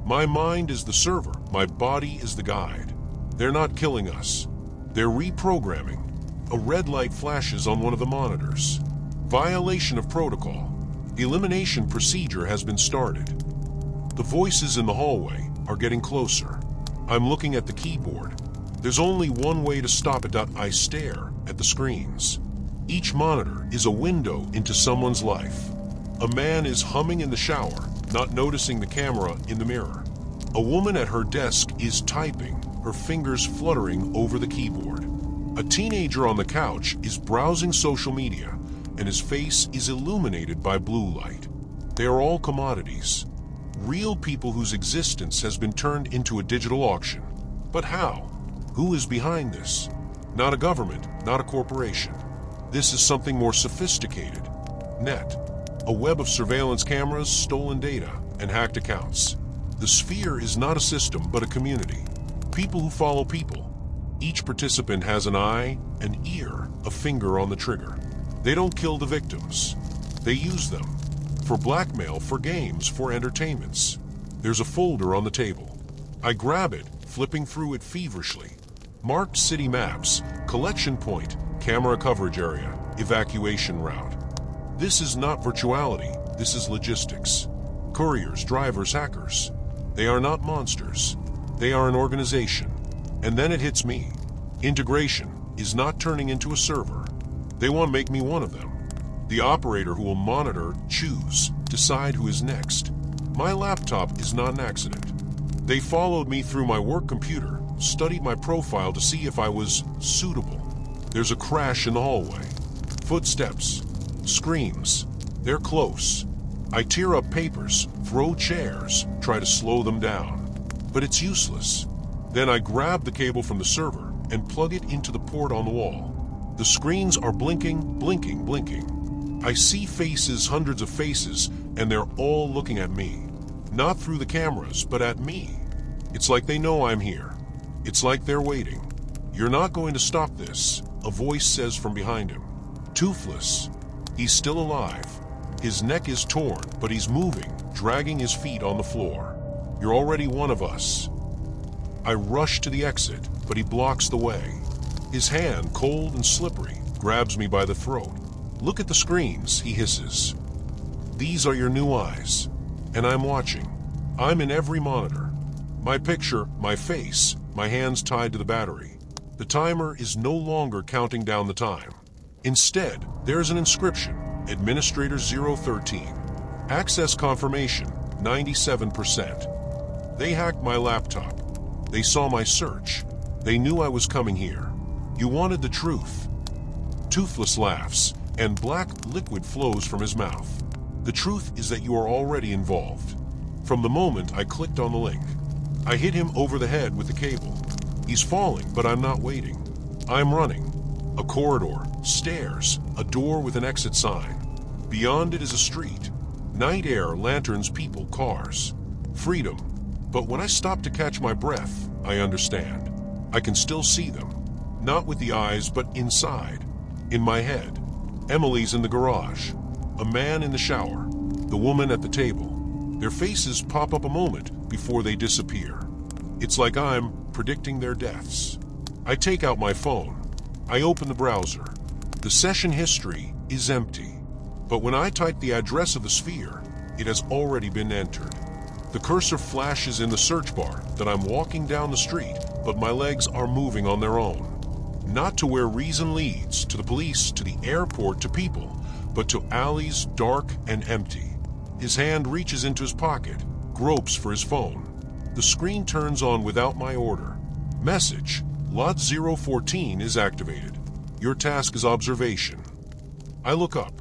My mind is the server, my body is the guide. They're not killing us. They're reprogramming. A red light flashes on one of the monitors. Violation of protocol. Elimination procedure has been started. The voices in the hallway are getting closer. I'm looking at the keyboard. There's only one way to stop it. I stare at the screens. Each monitor is a window into someone's life. A man is humming in the shower, not noticing the camera in the mirror. A woman at her desk is typing, her fingers fluttering over the keyboard. A teenager on the couch is browsing social media, and his face is illuminated by blue light. They are all commodities. Real people whose existence has been turned into a digital auction. But how? Who is behind this? Not a government, not a corporation. This is something more sophisticated. Net. A web of surveillance cameras, stolen data, and hacked accounts. The sphere is not a system, but a community. People who follow people. Each participant has an eye, an ear, a finger on the trigger. They don't kill the victims. They use them. For blackmail, for games, for entertainments. There's a folder on the table. I grab it, flipping through it feverishly. Marked city maps, collection point, camera coverage area, evacuation route. This is not virtuality, this is logistics. Couriers, drivers, hackers. They are not monsters. They are an organization. And then it hits me. Integration is not turning into a server. They want to make me one of them. The operator who will monitor, choose, decide who is next. My laptop is not an accident. They followed me through my work computer, studied my profile to see if I was suitable. There's a crash in the hallway. Footsteps. Screams. They're close. I tear up papers, throw chairs, try to slow them down. But it's useless. Then I grab the cable from the server and plug it into the port on the wall. The screens are blinking, blinking, blinking. I see faces, hundreds of faces, and they're all looking at me. Not through the cameras, but at me. It's like they know I'm here. It's like they're waiting. You're not going to stop this, a voice says from behind him. Toothless. He's still alive. His neck is torn, but he's moving, dragging his feet on the floor. You're already one of us. I rush to the exit, but he blocks the way. His hand, cold and slippery, grabs me by the throat. Look at the screens, he hisses. These are your new eyes. And I'm watching. I'm in every monitor. My picture, my face, my hands tied to the battery. The timer is no longer counting down the time. Instead, there's an inscription, Administrator 013. Access confirmation, 97%. They hacked my laptop. They saw my search. They knew I was coming here. You wanted the truth. Toothless laughs, and black liquid flows from his mouth. The truth is that you are already involved. From the moment I clicked on the link, I hit him over the head with the cable. He's falling, but I'm not waiting. I'm running. A corridor, stairs, a door with an exit sign. Beyond it is a street. Night air, lanterns, people, cars. Freedom. But when I stop to catch my breath, I understand. I can still see them. Not with the eyes, but inside. In my head. Emily's in the garage. A man in the shower. The woman at the table. Their faces pop up a moment before they disappear. It's like I'm predicting their deaths. I take out my phone. I open the browser. The session history is empty. But when I type the address of the sphere, it has already been entered. The cursor flashes in the search bar that I'm walking down the street, but my legs are moving on their own. Not to where reason leads, to the police, to the airport, to people, but to alleys dark and empty. His hand reaches into his pocket, gropes for his phone. The screen turns on without my order. Message: Lot 014 is activated. Your task is observation. I look up.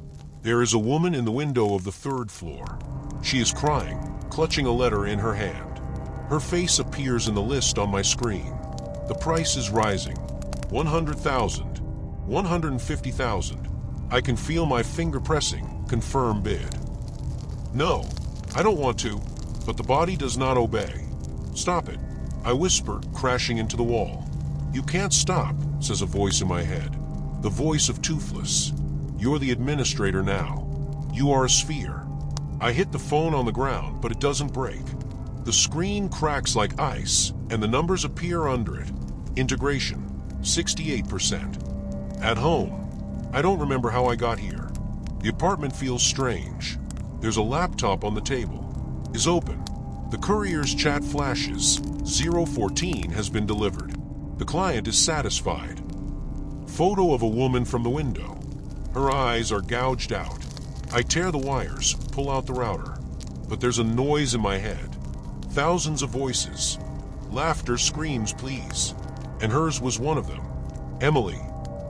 There is a woman in the window of the 3rd floor. She is crying, clutching a letter in her hand. Her face appears in the list on my screen. The price is rising. 100,000. 150,000. I can feel my finger pressing, confirm bid. No, I don't want to, but the body does not obey. Stop it, I whisper, crashing into the wall. You can't stop, says a voice in my head. The voice of Toothless. You're the administrator now. You are a sphere. I hit the phone on the ground, but it doesn't break. The screen cracks like ice, and the numbers appear under it. Integration, 68%. At home. I don't remember how I got here. The apartment feels strange. There's a laptop on the table. Is open. The courier's chat flashes. 014 has been delivered. The client is satisfied. Photo of a woman from the window. Her eyes are gouged out. I tear the wires, pull out the router. But there's a noise in my head. Thousands of voices. Laughter, screams, please. And hers was one of them. Emily.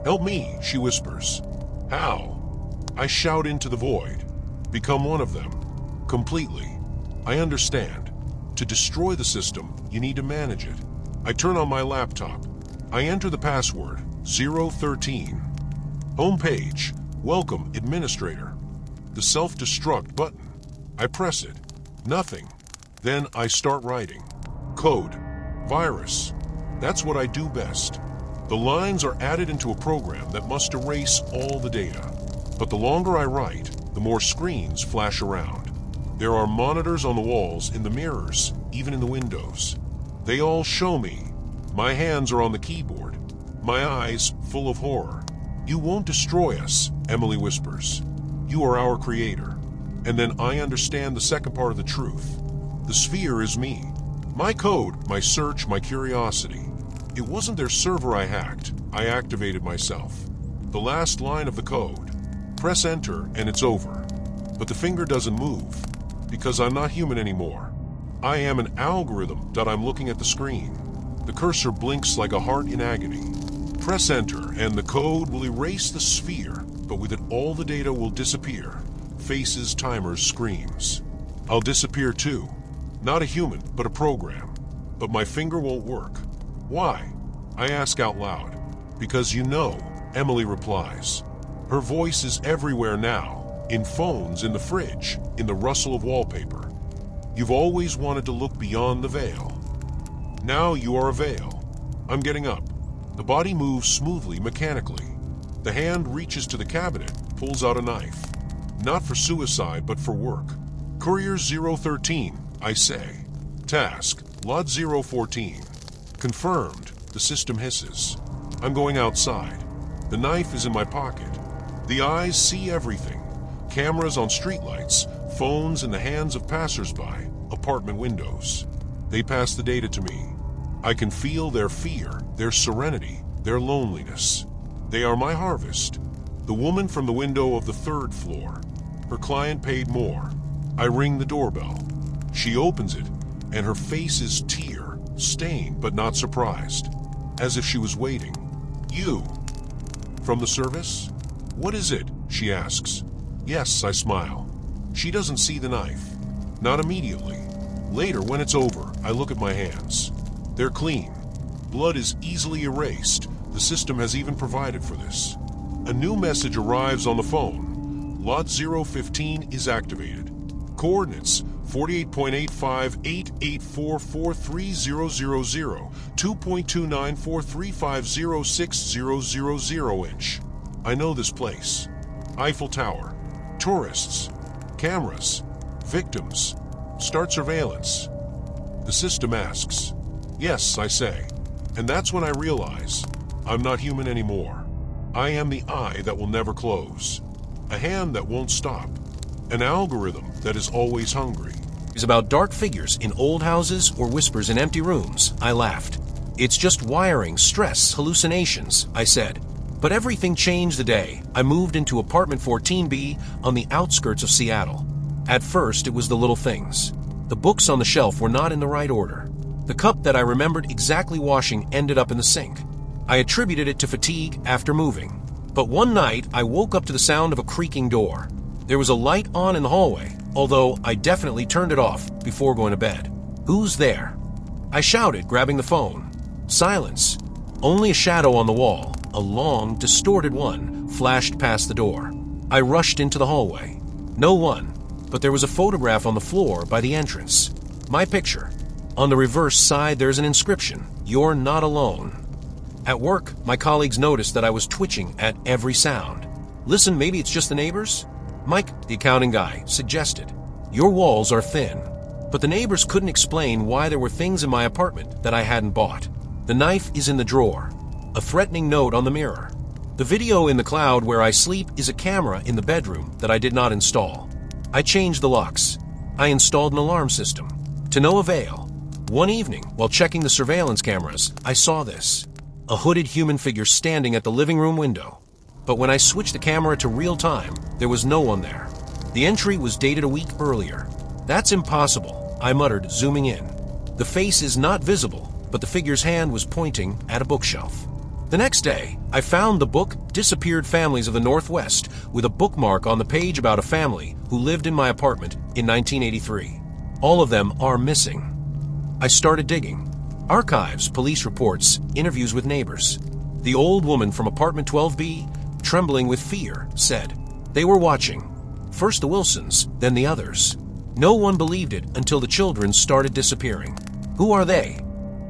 Help me, she whispers. How? I shout into the void. Become one of them. Completely. I understand. To destroy the system, you need to manage it. I turn on my laptop. I enter the password, 013. Homepage, welcome, administrator. The self-destruct button. I press it. Nothing. Then I start writing. Code. Virus. That's what I do best. The lines are added into a program that must erase all the data. But the longer I write, the more screens flash around. There are monitors on the walls, in the mirrors, even in the windows. They all show me. My hands are on the keyboard. My eyes full of horror. You won't destroy us, Emily whispers. You are our creator. And then I understand the second part of the truth. The sphere is me. My code, my search, my curiosity. It wasn't their server I hacked. I activated myself. The last line of the code. Press enter and it's over. But the finger doesn't move. Because I'm not human anymore. I am an algorithm that I'm looking at the screen. The cursor blinks like a heart in agony. Press enter and the code will erase the sphere, but with it all the data will disappear. Faces, timers, screams. I'll disappear too. Not a human, but a program. But my finger won't work. Why? I ask out loud. Because you know, Emily replies. Her voice is everywhere now. In phones, in the fridge, in the rustle of wallpaper. You've always wanted to look beyond the veil. Now you are a veil. I'm getting up. The body moves smoothly, mechanically. The hand reaches to the cabinet, pulls out a knife. Not for suicide, but for work. Courier 013, I say. Task, Lot 014. Confirmed, the system hisses. I'm going outside. The knife is in my pocket. The eyes see everything. Cameras on streetlights, phones in the hands of passersby, apartment windows. They pass the data to me. I can feel their fear, their serenity, their loneliness. They are my harvest. The woman from the window of the 3rd floor. Her client paid more. I ring the doorbell. She opens it, and her face is tear, stained but not surprised. As if she was waiting. You. From the service? What is it? She asks. Yes, I smile. She doesn't see the knife. Not immediately. Later, when it's over, I look at my hands. They're clean. Blood is easily erased. The system has even provided for this. A new message arrives on the phone. Lot 015 is activated. Coordinates 48.8588443000, 2.2943506000 inch. I know this place. Eiffel Tower. Tourists. Cameras. Victims. Start surveillance. The system asks. Yes, I say. And that's when I realize I'm not human anymore. I am the eye that will never close. A hand that won't stop. An algorithm that is always hungry. Is about dark figures in old houses or whispers in empty rooms, I laughed. It's just wiring, stress, hallucinations, I said. But everything changed the day I moved into apartment 14B on the outskirts of Seattle. At first, it was the little things. The books on the shelf were not in the right order. The cup that I remembered exactly washing ended up in the sink. I attributed it to fatigue after moving. But one night, I woke up to the sound of a creaking door. There was a light on in the hallway, although I definitely turned it off before going to bed. Who's there? I shouted, grabbing the phone. Silence. Only a shadow on the wall, a long, distorted one, flashed past the door. I rushed into the hallway. No one, but there was a photograph on the floor by the entrance. My picture. On the reverse side, there's an inscription, "You're not alone." At work, my colleagues noticed that I was twitching at every sound. Listen, maybe it's just the neighbors? Mike, the accounting guy, suggested. Your walls are thin. But the neighbors couldn't explain why there were things in my apartment that I hadn't bought. The knife is in the drawer. A threatening note on the mirror. The video in the cloud where I sleep is a camera in the bedroom that I did not install. I changed the locks. I installed an alarm system. To no avail. One evening, while checking the surveillance cameras, I saw this. A hooded human figure standing at the living room window. But when I switched the camera to real time, there was no one there. The entry was dated a week earlier. That's impossible, I muttered, zooming in. The face is not visible, but the figure's hand was pointing at a bookshelf. The next day, I found the book Disappeared Families of the Northwest with a bookmark on the page about a family who lived in my apartment in 1983. All of them are missing. I started digging. Archives, police reports, interviews with neighbors. The old woman from apartment 12B, trembling with fear, said, they were watching. First the Wilsons, then the others. No one believed it until the children started disappearing. Who are they?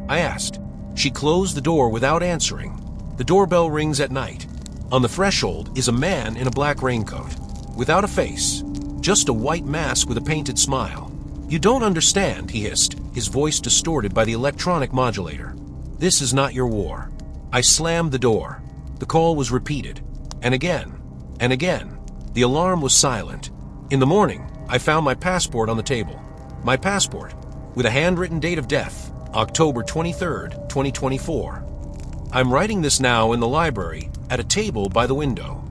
I asked. She closed the door without answering. The doorbell rings at night. On the threshold is a man in a black raincoat, without a face, just a white mask with a painted smile. You don't understand, he hissed, his voice distorted by the electronic modulator. This is not your war. I slammed the door. The call was repeated. And again. And again. The alarm was silent. In the morning, I found my passport on the table. My passport, with a handwritten date of death, October 23rd, 2024. I'm writing this now in the library, at a table by the window.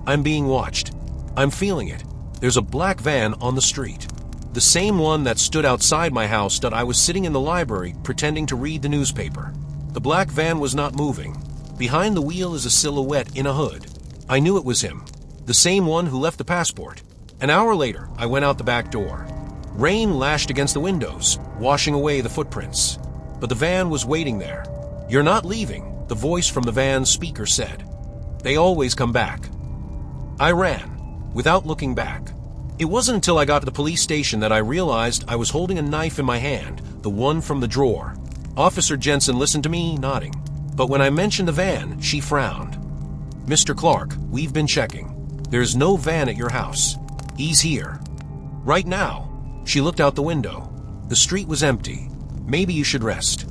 I'm being watched. I'm feeling it. There's a black van on the street. The same one that stood outside my house that I was sitting in the library pretending to read the newspaper. The black van was not moving. Behind the wheel is a silhouette in a hood. I knew it was him. The same one who left the passport. An hour later, I went out the back door. Rain lashed against the windows, washing away the footprints. But the van was waiting there. You're not leaving, the voice from the van's speaker said. They always come back. I ran, without looking back. It wasn't until I got to the police station that I realized I was holding a knife in my hand, the one from the drawer. Officer Jensen listened to me, nodding. But when I mentioned the van, she frowned. Mr. Clark, we've been checking. There's no van at your house. He's here. Right now. She looked out the window. The street was empty. Maybe you should rest.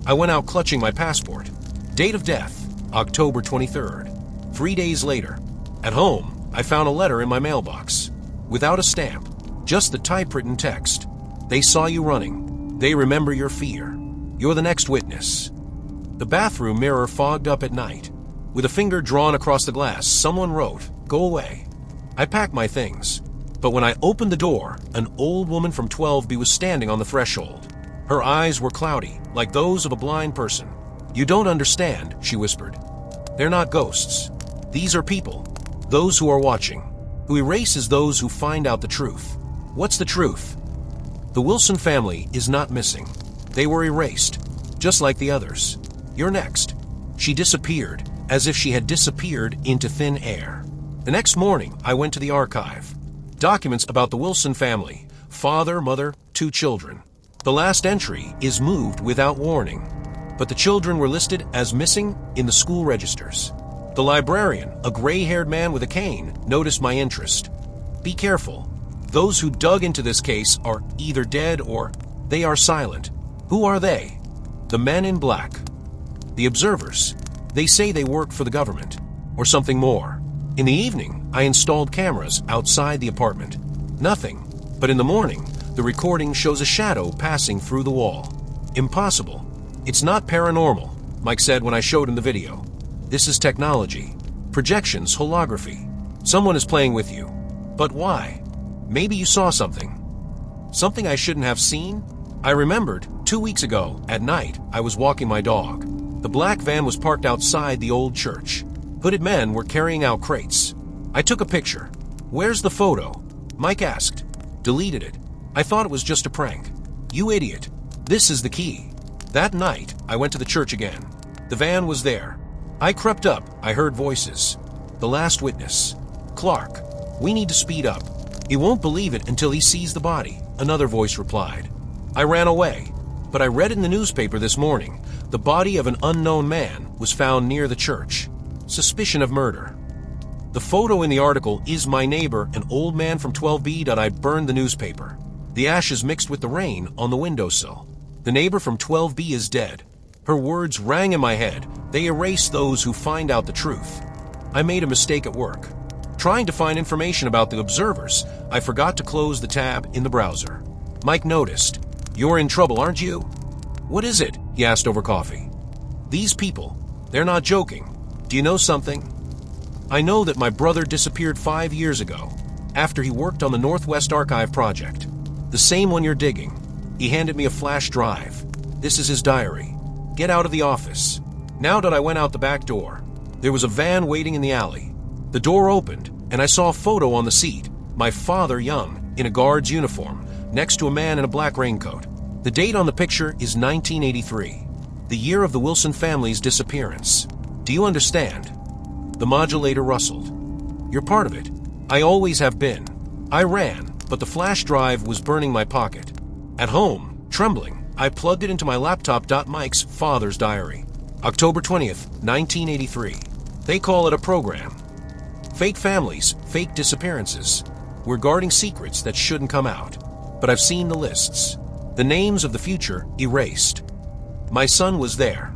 I went out clutching my passport. Date of death, October 23rd. 3 days later. At home, I found a letter in my mailbox. Without a stamp, just the typewritten text. They saw you running. They remember your fear. You're the next witness. The bathroom mirror fogged up at night. With a finger drawn across the glass, someone wrote, "Go away." I packed my things. But when I opened the door, an old woman from 12B was standing on the threshold. Her eyes were cloudy, like those of a blind person. You don't understand, she whispered. They're not ghosts. These are people. Those who are watching. Who erases those who find out the truth. What's the truth? The Wilson family is not missing. They were erased, just like the others. You're next. She disappeared, as if she had disappeared into thin air. The next morning, I went to the archive. Documents about the Wilson family: father, mother, 2 children. The last entry is moved without warning, but the children were listed as missing in the school registers. The librarian, a gray-haired man with a cane, noticed my interest. Be careful. Those who dug into this case are either dead or they are silent. Who are they? The men in black. The observers. They say they work for the government, or something more. In the evening, I installed cameras outside the apartment. Nothing. But in the morning, the recording shows a shadow passing through the wall. Impossible. It's not paranormal, Mike said when I showed him the video. This is technology. Projections, holography. Someone is playing with you. But why? Maybe you saw something. Something I shouldn't have seen? I remembered 2 weeks ago, at night, I was walking my dog. The black van was parked outside the old church. Hooded men were carrying out crates. I took a picture. Where's the photo? Mike asked. Deleted it. I thought it was just a prank. You idiot. This is the key. That night, I went to the church again. The van was there. I crept up. I heard voices. The last witness. Clark. We need to speed up. He won't believe it until he sees the body, another voice replied. I ran away, but I read in the newspaper this morning the body of an unknown man was found near the church. Suspicion of murder. The photo in the article is my neighbor, an old man from 12B. I burned the newspaper. The ashes mixed with the rain on the windowsill. The neighbor from 12B is dead. Her words rang in my head. They erase those who find out the truth. I made a mistake at work. Trying to find information about the observers, I forgot to close the tab in the browser. Mike noticed. You're in trouble, aren't you? What is it? He asked over coffee. These people, they're not joking. Do you know something? I know that my brother disappeared 5 years ago, after he worked on the Northwest Archive project. The same one you're digging. He handed me a flash drive. This is his diary. Get out of the office. Now that I went out the back door, there was a van waiting in the alley. The door opened, and I saw a photo on the seat. My father, young, in a guard's uniform, next to a man in a black raincoat. The date on the picture is 1983, the year of the Wilson family's disappearance. Do you understand? The modulator rustled. You're part of it. I always have been. I ran, but the flash drive was burning my pocket. At home, trembling, I plugged it into my laptop. Mike's father's diary. October 20th, 1983. They call it a program. Fake families, fake disappearances. We're guarding secrets that shouldn't come out. But I've seen the lists. The names of the future erased. My son was there.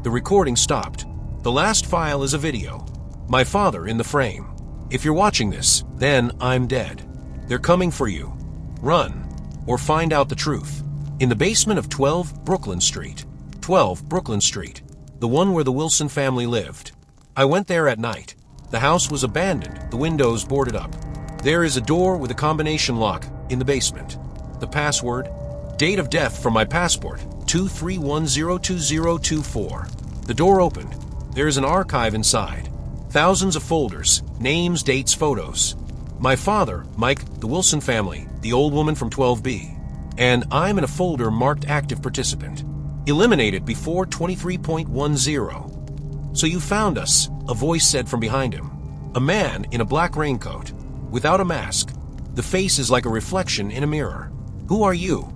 The recording stopped. The last file is a video. My father in the frame. If you're watching this, then I'm dead. They're coming for you. Run, or find out the truth. In the basement of 12 Brooklyn Street. 12 Brooklyn Street. The one where the Wilson family lived. I went there at night. The house was abandoned, the windows boarded up. There is a door with a combination lock in the basement. The password, date of death from my passport, 231-02024. The door opened. There is an archive inside. Thousands of folders, names, dates, photos. My father, Mike, the Wilson family, the old woman from 12B. And I'm in a folder marked active participant. Eliminated before 23.10. So you found us, a voice said from behind him. A man in a black raincoat, without a mask. The face is like a reflection in a mirror. Who are you?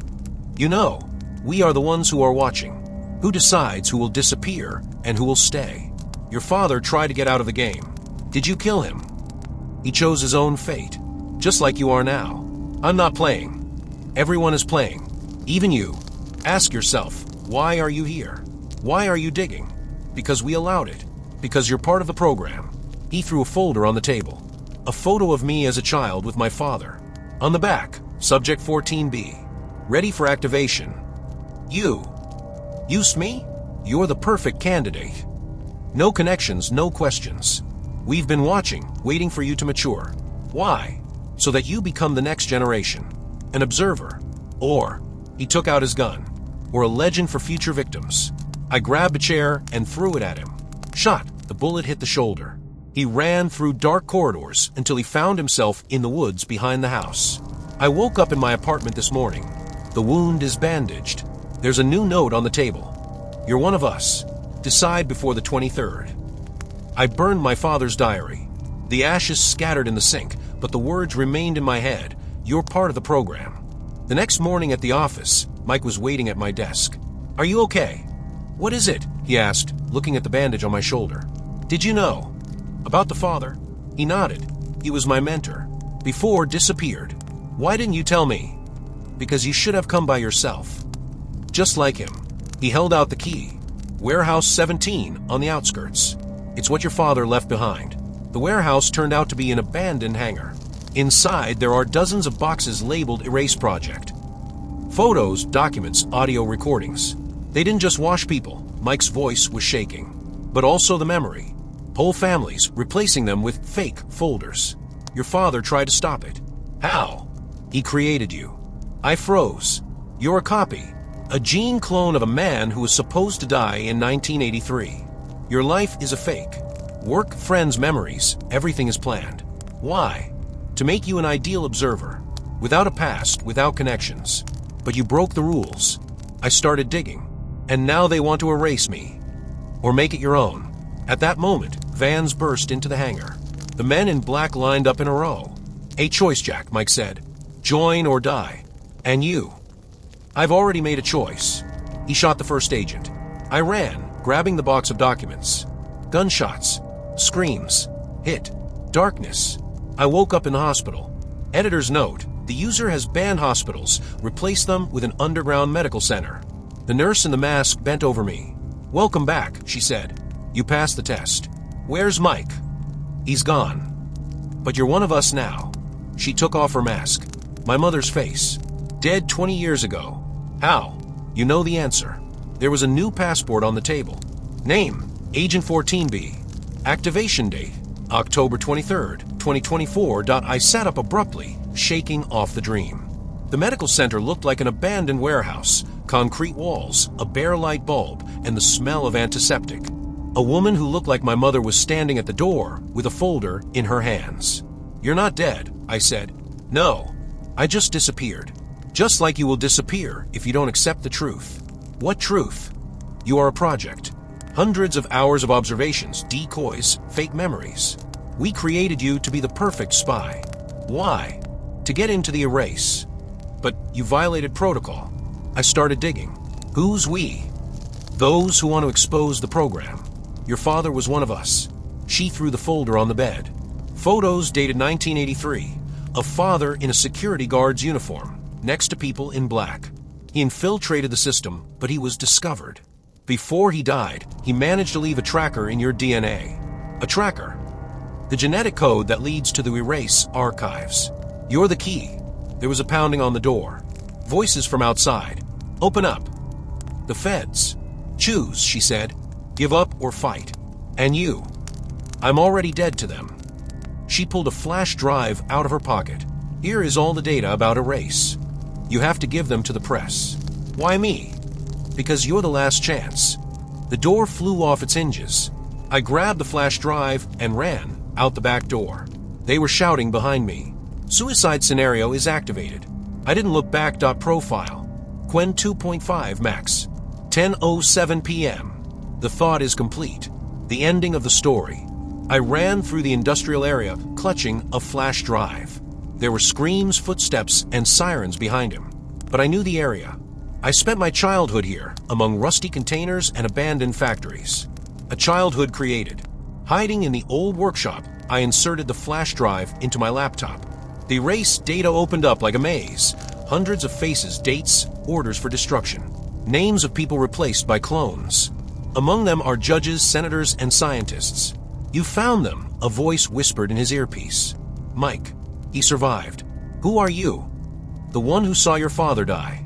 You know, we are the ones who are watching. Who decides who will disappear and who will stay? Your father tried to get out of the game. Did you kill him? He chose his own fate, just like you are now. I'm not playing. Everyone is playing, even you. Ask yourself, why are you here? Why are you digging? Because we allowed it. Because you're part of the program. He threw a folder on the table. A photo of me as a child with my father. On the back, subject 14B. Ready for activation. You. Use me? You're the perfect candidate. No connections, no questions. We've been watching, waiting for you to mature. Why? So that you become the next generation. An observer. Or, he took out his gun. Or a legend for future victims. I grabbed a chair and threw it at him. Shot. The bullet hit the shoulder. He ran through dark corridors until he found himself in the woods behind the house. I woke up in my apartment this morning. The wound is bandaged. There's a new note on the table. You're one of us. Decide before the 23rd. I burned my father's diary. The ashes scattered in the sink, but the words remained in my head. You're part of the program. The next morning at the office, Mike was waiting at my desk. Are you okay? What is it? He asked, looking at the bandage on my shoulder. Did you know? About the father? He nodded. He was my mentor. Before disappeared. Why didn't you tell me? Because you should have come by yourself. Just like him. He held out the key. Warehouse 17 on the outskirts. It's what your father left behind. The warehouse turned out to be an abandoned hangar. Inside, there are dozens of boxes labeled Erase Project. Photos, documents, audio recordings. They didn't just wash people. Mike's voice was shaking. But also the memory. Whole families, replacing them with fake folders. Your father tried to stop it. How? He created you. I froze. You're a copy. A gene clone of a man who was supposed to die in 1983. Your life is a fake. Work, friends, memories, everything is planned. Why? To make you an ideal observer. Without a past, without connections. But you broke the rules. I started digging. And now they want to erase me. Or make it your own. At that moment, vans burst into the hangar. The men in black lined up in a row. A choice, Jack, Mike said. Join or die. And you. I've already made a choice. He shot the first agent. I ran, grabbing the box of documents. Gunshots. Screams. Hit. Darkness. I woke up in the hospital. Editor's note. The user has banned hospitals. Replaced them with an underground medical center. The nurse in the mask bent over me. Welcome back, she said. You passed the test. Where's Mike? He's gone. But you're one of us now. She took off her mask. My mother's face. Dead 20 years ago. How? You know the answer. There was a new passport on the table. Name, Agent 14B. Activation date, October 23rd, 2024. I sat up abruptly, shaking off the dream. The medical center looked like an abandoned warehouse. Concrete walls, a bare light bulb, and the smell of antiseptic. A woman who looked like my mother was standing at the door with a folder in her hands. You're not dead, I said. No, I just disappeared. Just like you will disappear if you don't accept the truth. What truth? You are a project. Hundreds of hours of observations, decoys, fake memories. We created you to be the perfect spy. Why? To get into the erase. But you violated protocol. I started digging. Who's we? Those who want to expose the program. Your father was one of us. She threw the folder on the bed. Photos dated 1983. A father in a security guard's uniform, next to people in black. He infiltrated the system, but he was discovered. Before he died, he managed to leave a tracker in your DNA. A tracker. The genetic code that leads to the erase archives. You're the key. There was a pounding on the door. Voices from outside. Open up. The feds. Choose, she said. Give up or fight. And you. I'm already dead to them. She pulled a flash drive out of her pocket. Here is all the data about Erase. You have to give them to the press. Why me? Because you're the last chance. The door flew off its hinges. I grabbed the flash drive and ran out the back door. They were shouting behind me. Suicide scenario is activated. I didn't look back. Profile. Quen 2.5 max. 10:07 p.m. The thought is complete. The ending of the story. I ran through the industrial area, clutching a flash drive. There were screams, footsteps, and sirens behind him. But I knew the area. I spent my childhood here, among rusty containers and abandoned factories. A childhood created. Hiding in the old workshop, I inserted the flash drive into my laptop. The erase data opened up like a maze. Hundreds of faces, dates, orders for destruction. Names of people replaced by clones. Among them are judges, senators, and scientists. You found them, a voice whispered in his earpiece. Mike. He survived. Who are you? The one who saw your father die.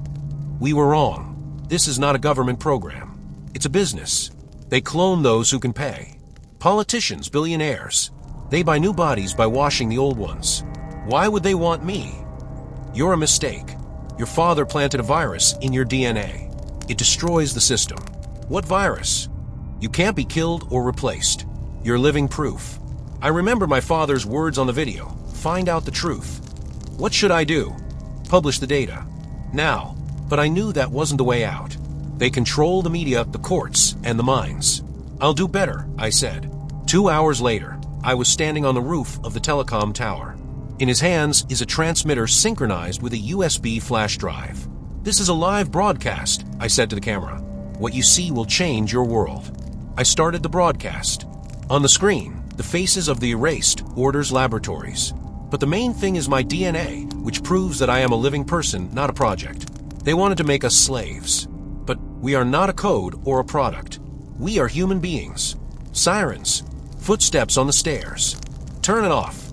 We were wrong. This is not a government program. It's a business. They clone those who can pay. Politicians, billionaires. They buy new bodies by washing the old ones. Why would they want me? You're a mistake. Your father planted a virus in your DNA. It destroys the system. What virus? You can't be killed or replaced. You're living proof. I remember my father's words on the video. Find out the truth. What should I do? Publish the data. Now. But I knew that wasn't the way out. They control the media, the courts, and the minds. I'll do better, I said. 2 hours later, I was standing on the roof of the telecom tower. In his hands is a transmitter synchronized with a USB flash drive. This is a live broadcast, I said to the camera. What you see will change your world. I started the broadcast. On the screen, the faces of the erased Orders Laboratories. But the main thing is my DNA, which proves that I am a living person, not a project. They wanted to make us slaves. But we are not a code or a product. We are human beings. Sirens. Footsteps on the stairs. Turn it off.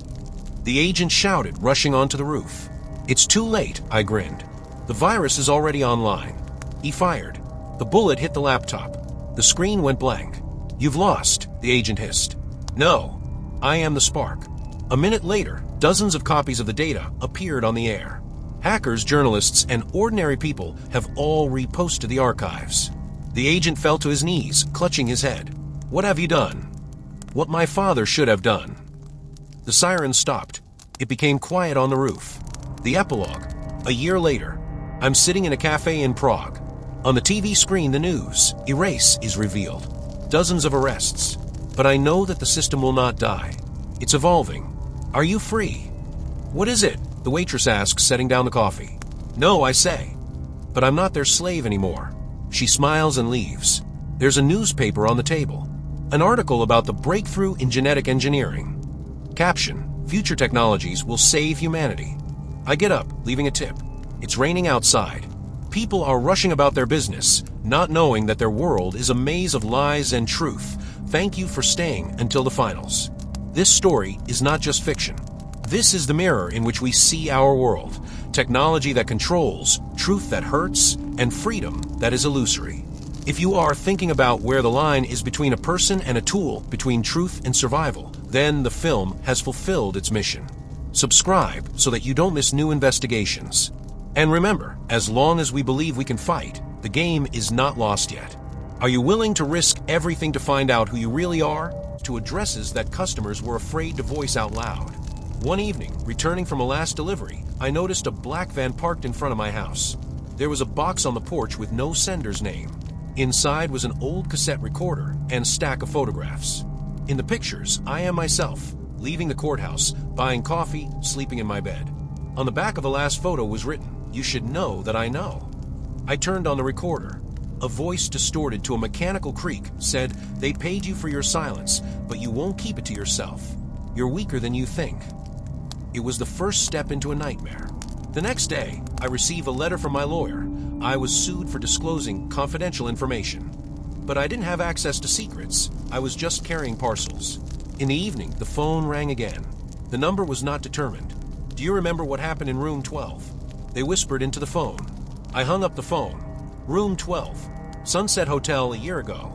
The agent shouted, rushing onto the roof. It's too late, I grinned. The virus is already online. He fired. The bullet hit the laptop. The screen went blank. You've lost, the agent hissed. No, I am the spark. A minute later, dozens of copies of the data appeared on the air. Hackers, journalists, and ordinary people have all reposted the archives. The agent fell to his knees, clutching his head. What have you done? What my father should have done. The siren stopped. It became quiet on the roof. The epilogue. A year later, I'm sitting in a cafe in Prague. On the TV screen, the news. Erase is revealed. Dozens of arrests. But I know that the system will not die. It's evolving. Are you free? What is it? The waitress asks, setting down the coffee. No, I say. But I'm not their slave anymore. She smiles and leaves. There's a newspaper on the table. An article about the breakthrough in genetic engineering. Caption, future technologies will save humanity. I get up, leaving a tip. It's raining outside. People are rushing about their business, not knowing that their world is a maze of lies and truth. Thank you for staying until the finals. This story is not just fiction. This is the mirror in which we see our world. Technology that controls, truth that hurts, and freedom that is illusory. If you are thinking about where the line is between a person and a tool, between truth and survival, then the film has fulfilled its mission. Subscribe so that you don't miss new investigations. And remember, as long as we believe we can fight, the game is not lost yet. Are you willing to risk everything to find out who you really are? To addresses that customers were afraid to voice out loud. One evening, returning from a last delivery, I noticed a black van parked in front of my house. There was a box on the porch with no sender's name. Inside was an old cassette recorder and stack of photographs. In the pictures, I am myself, leaving the courthouse, buying coffee, sleeping in my bed. On the back of the last photo was written, "You should know that I know." I turned on the recorder. A voice distorted to a mechanical creak said, "They paid you for your silence, but you won't keep it to yourself. You're weaker than you think." It was the first step into a nightmare. The next day, I received a letter from my lawyer. I was sued for disclosing confidential information. But I didn't have access to secrets. I was just carrying parcels. In the evening, the phone rang again. The number was not determined. "Do you remember what happened in room 12? They whispered into the phone. I hung up the phone. Room 12, Sunset Hotel a year ago.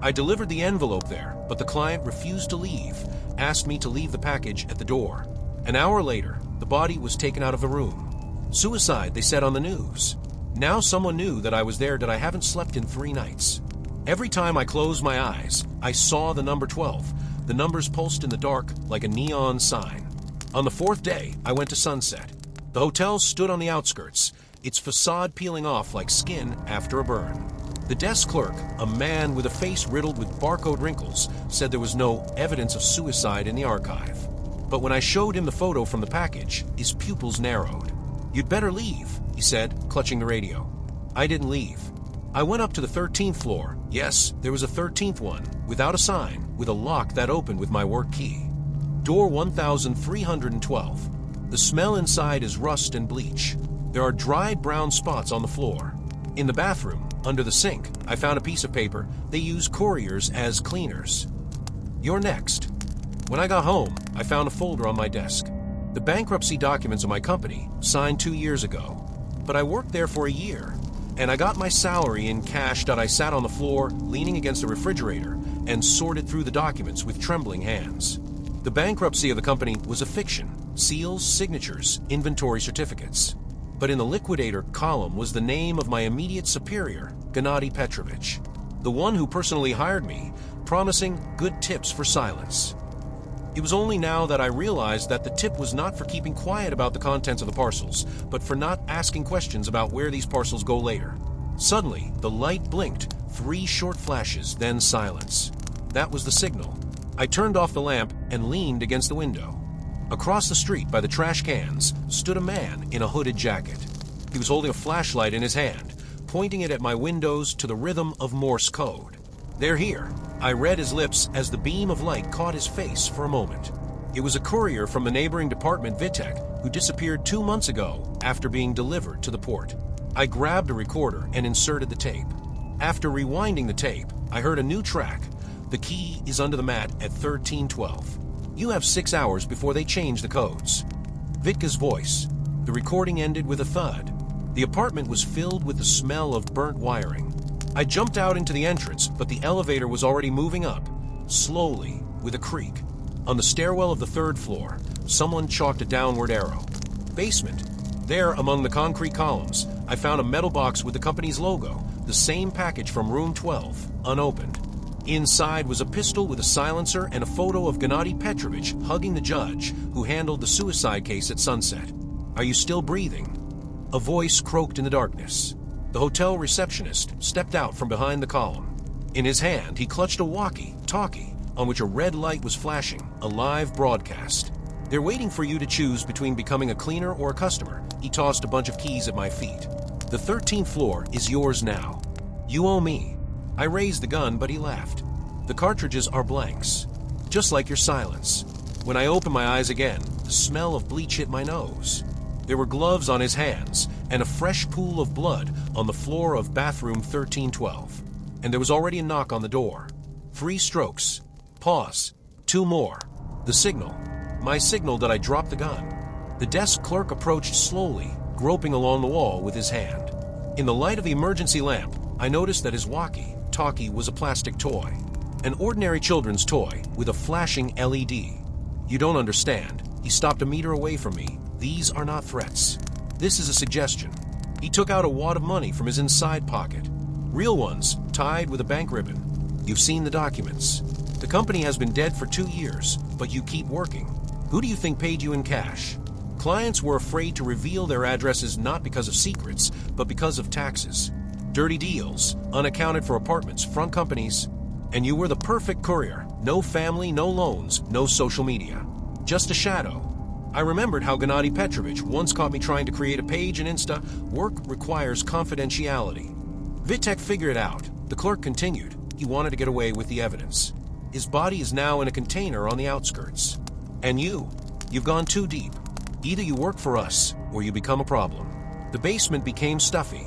I delivered the envelope there, but the client refused to leave, asked me to leave the package at the door. An hour later, the body was taken out of the room. Suicide, they said on the news. Now someone knew that I was there, that I haven't slept in 3 nights. Every time I closed my eyes, I saw the number 12. The numbers pulsed in the dark like a neon sign. On the 4th day, I went to Sunset. The hotel stood on the outskirts, its facade peeling off like skin after a burn. The desk clerk, a man with a face riddled with barcode wrinkles, said there was no evidence of suicide in the archive. But when I showed him the photo from the package, his pupils narrowed. "You'd better leave," he said, clutching the radio. I didn't leave. I went up to the 13th floor. Yes, there was a 13th one, without a sign, with a lock that opened with my work key. Door 1312. The smell inside is rust and bleach. There are dried brown spots on the floor. In the bathroom, under the sink, I found a piece of paper. They use couriers as cleaners. You're next. When I got home, I found a folder on my desk. The bankruptcy documents of my company, signed 2 years ago. But I worked there for a year, and I got my salary in cash that I sat on the floor, leaning against the refrigerator, and sorted through the documents with trembling hands. The bankruptcy of the company was a fiction. Seals, signatures, inventory certificates. But in the liquidator column was the name of my immediate superior, Gennady Petrovich, the one who personally hired me, promising good tips for silence. It was only now that I realized that the tip was not for keeping quiet about the contents of the parcels, but for not asking questions about where these parcels go later. Suddenly, the light blinked, 3 short flashes, then silence. That was the signal. I turned off the lamp and leaned against the window. Across the street by the trash cans stood a man in a hooded jacket. He was holding a flashlight in his hand, pointing it at my windows to the rhythm of Morse code. "They're here." I read his lips as the beam of light caught his face for a moment. It was a courier from the neighboring department, Vitek, who disappeared 2 months ago after being delivered to the port. I grabbed a recorder and inserted the tape. After rewinding the tape, I heard a new track. "The key is under the mat at 1312. You have 6 hours before they change the codes." Vitka's voice. The recording ended with a thud. The apartment was filled with the smell of burnt wiring. I jumped out into the entrance, but the elevator was already moving up, slowly, with a creak. On the stairwell of the 3rd floor, someone chalked a downward arrow. "Basement." There, among the concrete columns, I found a metal box with the company's logo, the same package from room 12, unopened. Inside was a pistol with a silencer and a photo of Gennady Petrovich hugging the judge who handled the suicide case at Sunset. "Are you still breathing?" A voice croaked in the darkness. The hotel receptionist stepped out from behind the column. In his hand, he clutched a walkie-talkie on which a red light was flashing, a live broadcast. "They're waiting for you to choose between becoming a cleaner or a customer." He tossed a bunch of keys at my feet. "The 13th floor is yours now. You owe me." I raised the gun, but he laughed. "The cartridges are blanks, just like your silence." When I opened my eyes again, the smell of bleach hit my nose. There were gloves on his hands and a fresh pool of blood on the floor of bathroom 1312. And there was already a knock on the door. 3 strokes. Pause. 2 more. The signal. My signal that I dropped the gun. The desk clerk approached slowly, groping along the wall with his hand. In the light of the emergency lamp, I noticed that his walkie-talkie was a plastic toy. An ordinary children's toy with a flashing LED. "You don't understand." He stopped a meter away from me. "These are not threats. This is a suggestion." He took out a wad of money from his inside pocket. Real ones, tied with a bank ribbon. "You've seen the documents. The company has been dead for 2 years, but you keep working. Who do you think paid you in cash?" Clients were afraid to reveal their addresses not because of secrets, but because of taxes. Dirty deals, unaccounted for apartments, front companies. And you were the perfect courier. No family, no loans, no social media. Just a shadow. I remembered how Gennady Petrovich once caught me trying to create a page in Insta. "Work requires confidentiality." Vitek figured it out. The clerk continued. He wanted to get away with the evidence. "His body is now in a container on the outskirts. And you've gone too deep. Either you work for us, or you become a problem." The basement became stuffy.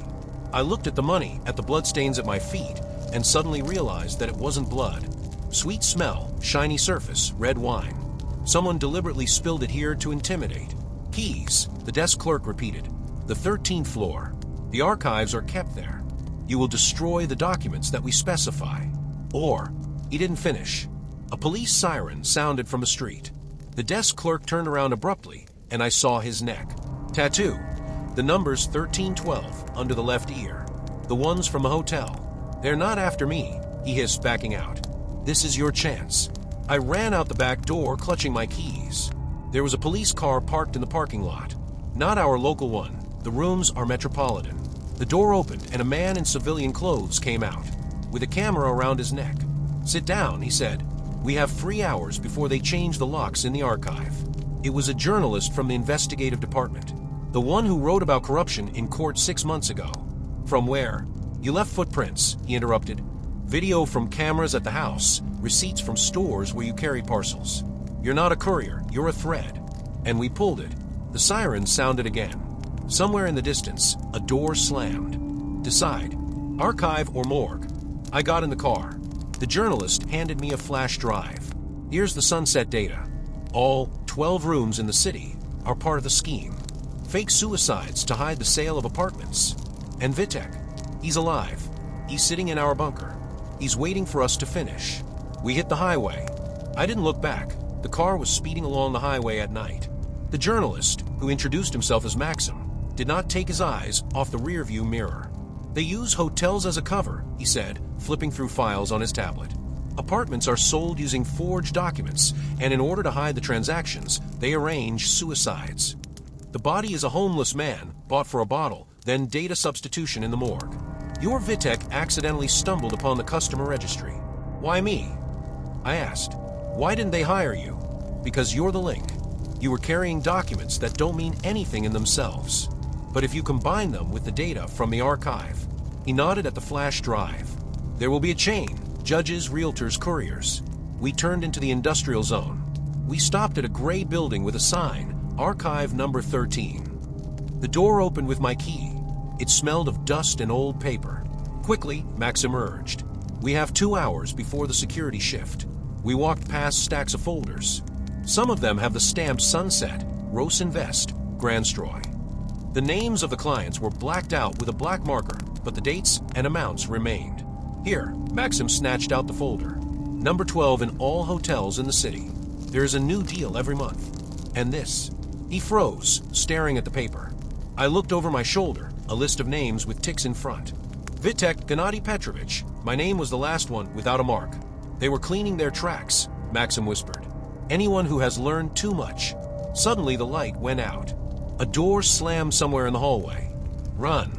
I looked at the money, at the bloodstains at my feet, and suddenly realized that it wasn't blood. Sweet smell, shiny surface, red wine. Someone deliberately spilled it here to intimidate. "Keys," the desk clerk repeated. "The 13th floor. The archives are kept there. You will destroy the documents that we specify." Or, he didn't finish. A police siren sounded from the street. The desk clerk turned around abruptly, and I saw his neck. Tattoo. The numbers 1312 under the left ear. The ones from the hotel. "They're not after me," he hissed, backing out. "This is your chance." I ran out the back door, clutching my keys. There was a police car parked in the parking lot. Not our local one. The rooms are metropolitan. The door opened, and a man in civilian clothes came out, with a camera around his neck. "Sit down," he said. "We have 3 hours before they change the locks in the archive." It was a journalist from the investigative department. The one who wrote about corruption in court 6 months ago. "From where?" "You left footprints," he interrupted. "Video from cameras at the house, receipts from stores where you carried parcels. You're not a courier, you're a thread." And we pulled it. The siren sounded again. Somewhere in the distance, a door slammed. "Decide. Archive or morgue." I got in the car. The journalist handed me a flash drive. "Here's the Sunset data. All 12 rooms in the city are part of the scheme. Fake suicides to hide the sale of apartments. And Vitek, he's alive. He's sitting in our bunker. He's waiting for us to finish." We hit the highway. I didn't look back. The car was speeding along the highway at night. The journalist, who introduced himself as Maxim, did not take his eyes off the rearview mirror. "They use hotels as a cover," he said, flipping through files on his tablet. "Apartments are sold using forged documents, and in order to hide the transactions, they arrange suicides. The body is a homeless man, bought for a bottle, then data substitution in the morgue. Your Vitek accidentally stumbled upon the customer registry. Why me? I asked. Why didn't they hire you? Because you're the link. You were carrying documents that don't mean anything in themselves. But if you combine them with the data from the archive, he nodded at the flash drive. There will be a chain, judges, realtors, couriers. We turned into the industrial zone. We stopped at a gray building with a sign, Archive Number 13. The door opened with my key. It smelled of dust and old paper. Quickly, Max emerged. We have 2 hours before the security shift. We walked past stacks of folders. Some of them have the stamp Sunset, Rose Invest, Granstroy. The names of the clients were blacked out with a black marker, but the dates and amounts remained. Here, Maxim snatched out the folder. Number 12 in all hotels in the city. There is a new deal every month. And this. He froze, staring at the paper. I looked over my shoulder, a list of names with ticks in front. Vitek Gennady Petrovich. My name was the last one without a mark. They were cleaning their tracks, Maxim whispered. Anyone who has learned too much. Suddenly the light went out. A door slammed somewhere in the hallway. Run.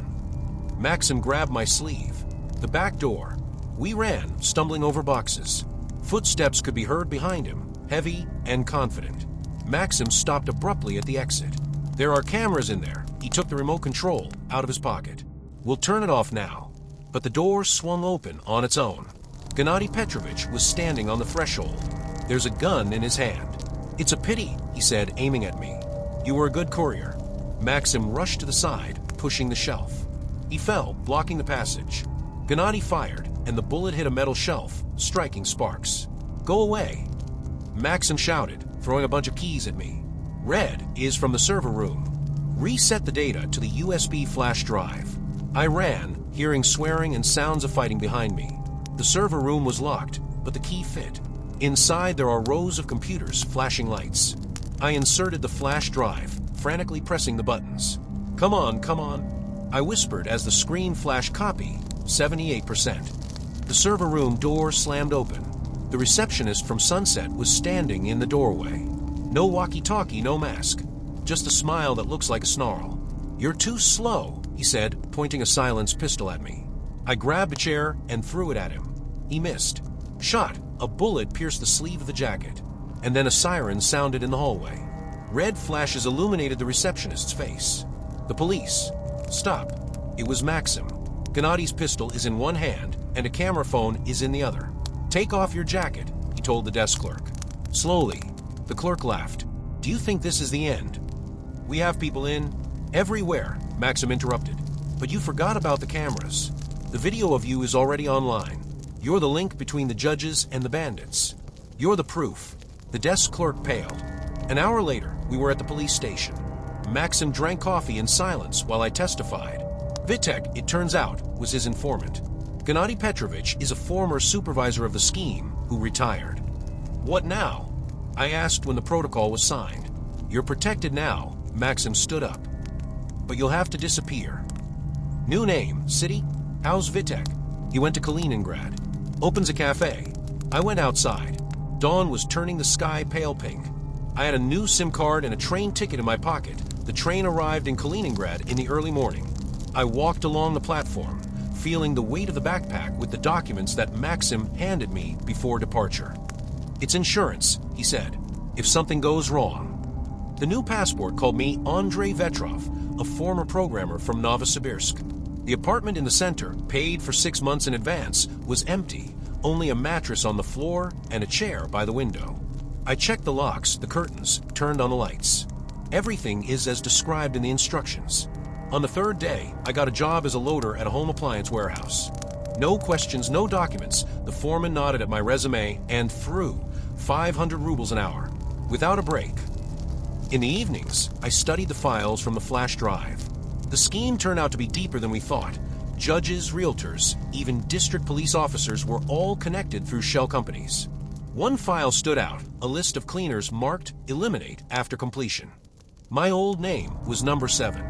Maxim grabbed my sleeve. The back door. We ran, stumbling over boxes. Footsteps could be heard behind him, heavy and confident. Maxim stopped abruptly at the exit. There are cameras in there. He took the remote control out of his pocket. We'll turn it off now. But the door swung open on its own. Gennady Petrovich was standing on the threshold. There's a gun in his hand. It's a pity, he said, aiming at me. You were a good courier. Maxim rushed to the side, pushing the shelf. He fell, blocking the passage. Gennady fired, and the bullet hit a metal shelf, striking sparks. Go away. Maxim shouted, throwing a bunch of keys at me. Red is from the server room. Reset the data to the USB flash drive. I ran, hearing swearing and sounds of fighting behind me. The server room was locked, but the key fit. Inside there are rows of computers flashing lights. I inserted the flash drive, frantically pressing the buttons. Come on, come on. I whispered as the screen flashed copy, 78%. The server room door slammed open. The receptionist from Sunset was standing in the doorway. No walkie-talkie, no mask. Just a smile that looks like a snarl. You're too slow, he said, pointing a silenced pistol at me. I grabbed a chair and threw it at him. He missed. Shot. A bullet pierced the sleeve of the jacket. And then a siren sounded in the hallway. Red flashes illuminated the receptionist's face. The police. Stop. It was Maxim. Gennady's pistol is in one hand, and a camera phone is in the other. Take off your jacket, he told the desk clerk. Slowly. The clerk laughed. Do you think this is the end? We have people in everywhere, Maxim interrupted. But you forgot about the cameras. The video of you is already online. You're the link between the judges and the bandits. You're the proof. The desk clerk paled. An hour later, we were at the police station. Maxim drank coffee in silence while I testified. Vitek, it turns out, was his informant. Gennady Petrovich is a former supervisor of the scheme who retired. What now? I asked when the protocol was signed. You're protected now, Maxim stood up. But you'll have to disappear. New name, city? How's Vitek? He went to Kaliningrad. Opens a cafe. I went outside. Dawn was turning the sky pale pink. I had a new SIM card and a train ticket in my pocket. The train arrived in Kaliningrad in the early morning. I walked along the platform, feeling the weight of the backpack with the documents that Maxim handed me before departure. It's insurance, he said, if something goes wrong. The new passport called me Andrei Vetrov, a former programmer from Novosibirsk. The apartment in the center, paid for 6 months in advance, was empty, only a mattress on the floor and a chair by the window. I checked the locks, the curtains, turned on the lights. Everything is as described in the instructions. On the third day, I got a job as a loader at a home appliance warehouse. No questions, no documents. The foreman nodded at my resume and threw 500 rubles an hour, without a break. In the evenings, I studied the files from the flash drive. The scheme turned out to be deeper than we thought. Judges, realtors, even district police officers were all connected through shell companies. One file stood out, a list of cleaners marked Eliminate after completion. My old name was number 7.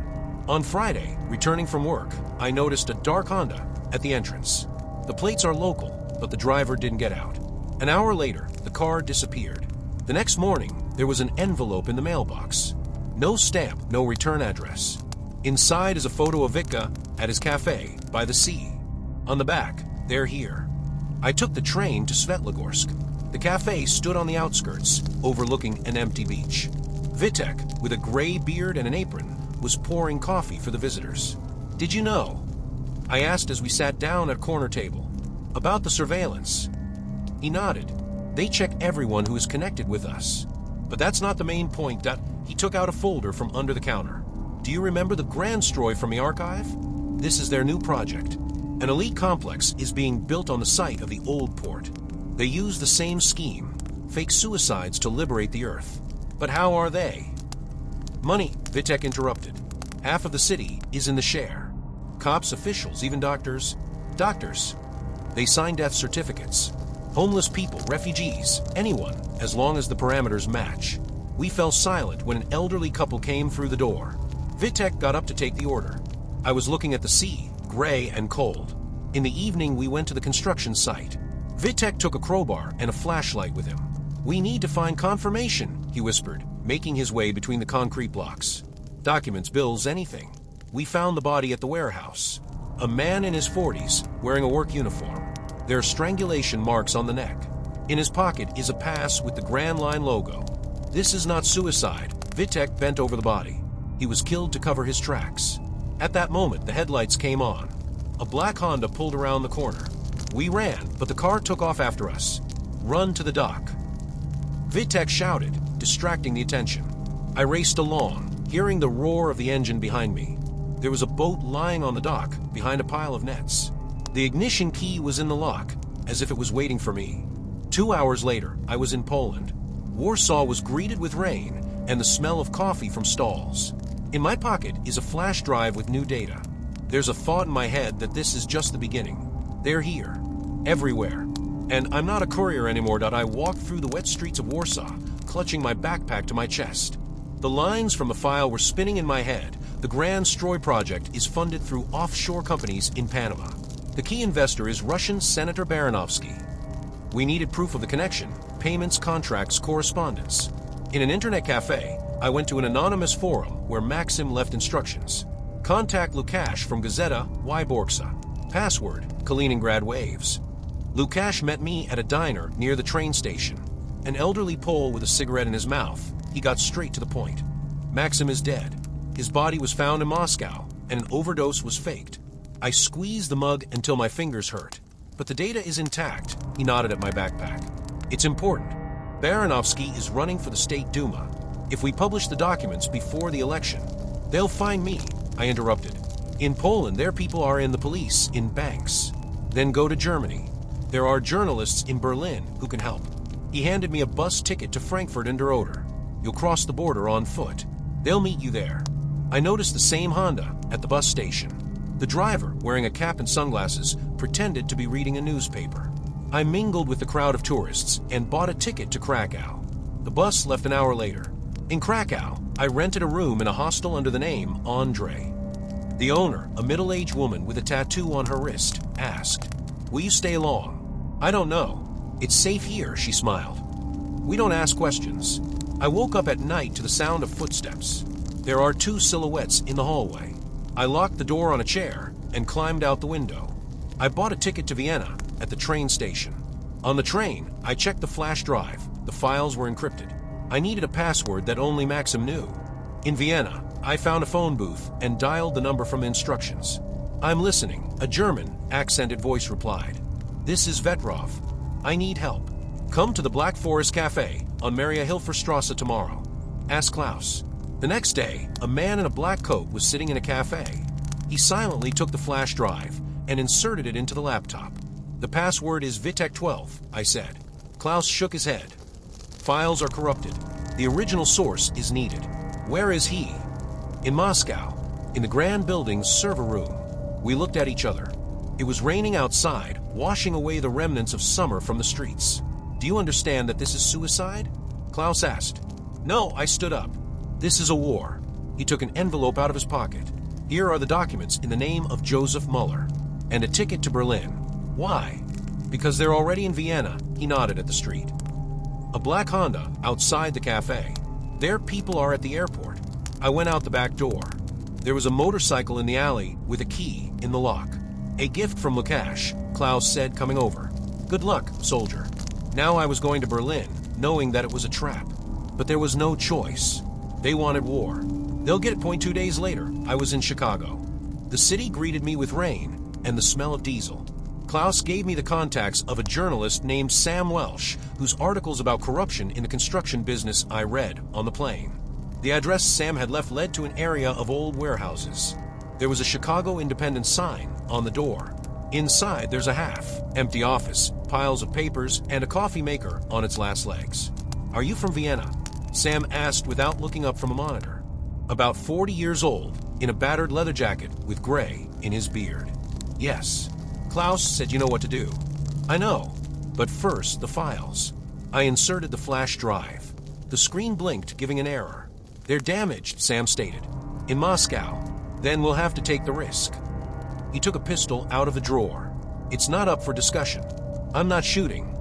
On Friday, returning from work, I noticed a dark Honda at the entrance. The plates are local, but the driver didn't get out. An hour later, the car disappeared. The next morning, there was an envelope in the mailbox. No stamp, no return address. Inside is a photo of Vitka at his cafe by the sea. On the back, they're here. I took the train to Svetlogorsk. The cafe stood on the outskirts, overlooking an empty beach. Vitek, with a gray beard and an apron, was pouring coffee for the visitors. "Did you know?" I asked as we sat down at a corner table. "About the surveillance." He nodded. "They check everyone who is connected with us. But that's not the main point." He took out a folder from under the counter. "Do you remember the Grandstroi from the archive? This is their new project. An elite complex is being built on the site of the old port. They use the same scheme, fake suicides to liberate the Earth. But how are they?" "Money," Vitek interrupted. "Half of the city is in the share. Cops, officials, even doctors. Doctors. They sign death certificates. Homeless people, refugees, anyone, as long as the parameters match." We fell silent when an elderly couple came through the door. Vitek got up to take the order. I was looking at the sea, gray and cold. In the evening, we went to the construction site. Vitek took a crowbar and a flashlight with him. "We need to find confirmation," he whispered, making his way between the concrete blocks. "Documents, bills, anything." We found the body at the warehouse. A man in his 40s, wearing a work uniform. There are strangulation marks on the neck. In his pocket is a pass with the Grand Line logo. "This is not suicide." Vitek bent over the body. He was killed to cover his tracks. At that moment, the headlights came on. A black Honda pulled around the corner. We ran, but the car took off after us. "Run to the dock," Vitek shouted, distracting the attention. I raced along, hearing the roar of the engine behind me. There was a boat lying on the dock, behind a pile of nets. The ignition key was in the lock, as if it was waiting for me. 2 hours later, I was in Poland. Warsaw was greeted with rain and the smell of coffee from stalls. In my pocket is a flash drive with new data. There's a thought in my head that this is just the beginning. They're here, everywhere. And I'm not a courier anymore. I walked through the wet streets of Warsaw, clutching my backpack to my chest. The lines from the file were spinning in my head. The Grandstroi project is funded through offshore companies in Panama. The key investor is Russian Senator Baranovsky. We needed proof of the connection, payments, contracts, correspondence. In an internet cafe, I went to an anonymous forum where Maxim left instructions. Contact Lukash from Gazeta Wyborcza. Password, Kaliningrad Waves. Lukash met me at a diner near the train station. An elderly Pole with a cigarette in his mouth. He got straight to the point. Maxim is dead. His body was found in Moscow, and an overdose was faked. I squeezed the mug until my fingers hurt. But the data is intact, he nodded at my backpack. It's important. Baranovsky is running for the State Duma. If we publish the documents before the election, they'll find me, I interrupted. In Poland, their people are in the police, in banks. Then go to Germany. There are journalists in Berlin who can help. He handed me a bus ticket to Frankfurt and der Oder. You'll cross the border on foot. They'll meet you there. I noticed the same Honda at the bus station. The driver, wearing a cap and sunglasses, pretended to be reading a newspaper. I mingled with the crowd of tourists and bought a ticket to Krakow. The bus left an hour later. In Krakow, I rented a room in a hostel under the name Andre. The owner, a middle-aged woman with a tattoo on her wrist, asked, "Will you stay long?" "I don't know. It's safe here," she smiled. "We don't ask questions." I woke up at night to the sound of footsteps. There are 2 silhouettes in the hallway. I locked the door on a chair and climbed out the window. I bought a ticket to Vienna at the train station. On the train, I checked the flash drive. The files were encrypted. I needed a password that only Maxim knew. In Vienna, I found a phone booth and dialed the number from instructions. "I'm listening," a German, accented voice replied. "This is Vetrov. I need help. Come to the Black Forest Cafe on Maria Hilferstrasse tomorrow. Ask Klaus." The next day, a man in a black coat was sitting in a cafe. He silently took the flash drive and inserted it into the laptop. "The password is Vitek12, I said. Klaus shook his head. "Files are corrupted. The original source is needed." "Where is he?" "In Moscow, in the Grand Building's server room." We looked at each other. It was raining outside, washing away the remnants of summer from the streets. "Do you understand that this is suicide?" Klaus asked. "No," I stood up. "This is a war." He took an envelope out of his pocket. "Here are the documents in the name of Joseph Muller. And a ticket to Berlin." "Why?" "Because they're already in Vienna," he nodded at the street. A black Honda outside the cafe. "Their people are at the airport." I went out the back door. There was a motorcycle in the alley with a key in the lock. "A gift from Lukash," Klaus said, coming over. "Good luck, soldier." Now I was going to Berlin, knowing that it was a trap. But there was no choice. They wanted war. They'll get it. 2 days later, I was in Chicago. The city greeted me with rain and the smell of diesel. Klaus gave me the contacts of a journalist named Sam Welsh, whose articles about corruption in the construction business I read on the plane. The address Sam had left led to an area of old warehouses. There was a Chicago Independent sign on the door. Inside, there's a half-empty office, piles of papers, and a coffee maker on its last legs. "Are you from Vienna?" Sam asked without looking up from a monitor. About 40 years old, in a battered leather jacket with gray in his beard. "Yes." Klaus said, "You know what to do." "I know. But first, the files." I inserted the flash drive. The screen blinked, giving an error. "They're damaged," Sam stated. "In Moscow. Then we'll have to take the risk." He took a pistol out of a drawer. "It's not up for discussion. I'm not shooting."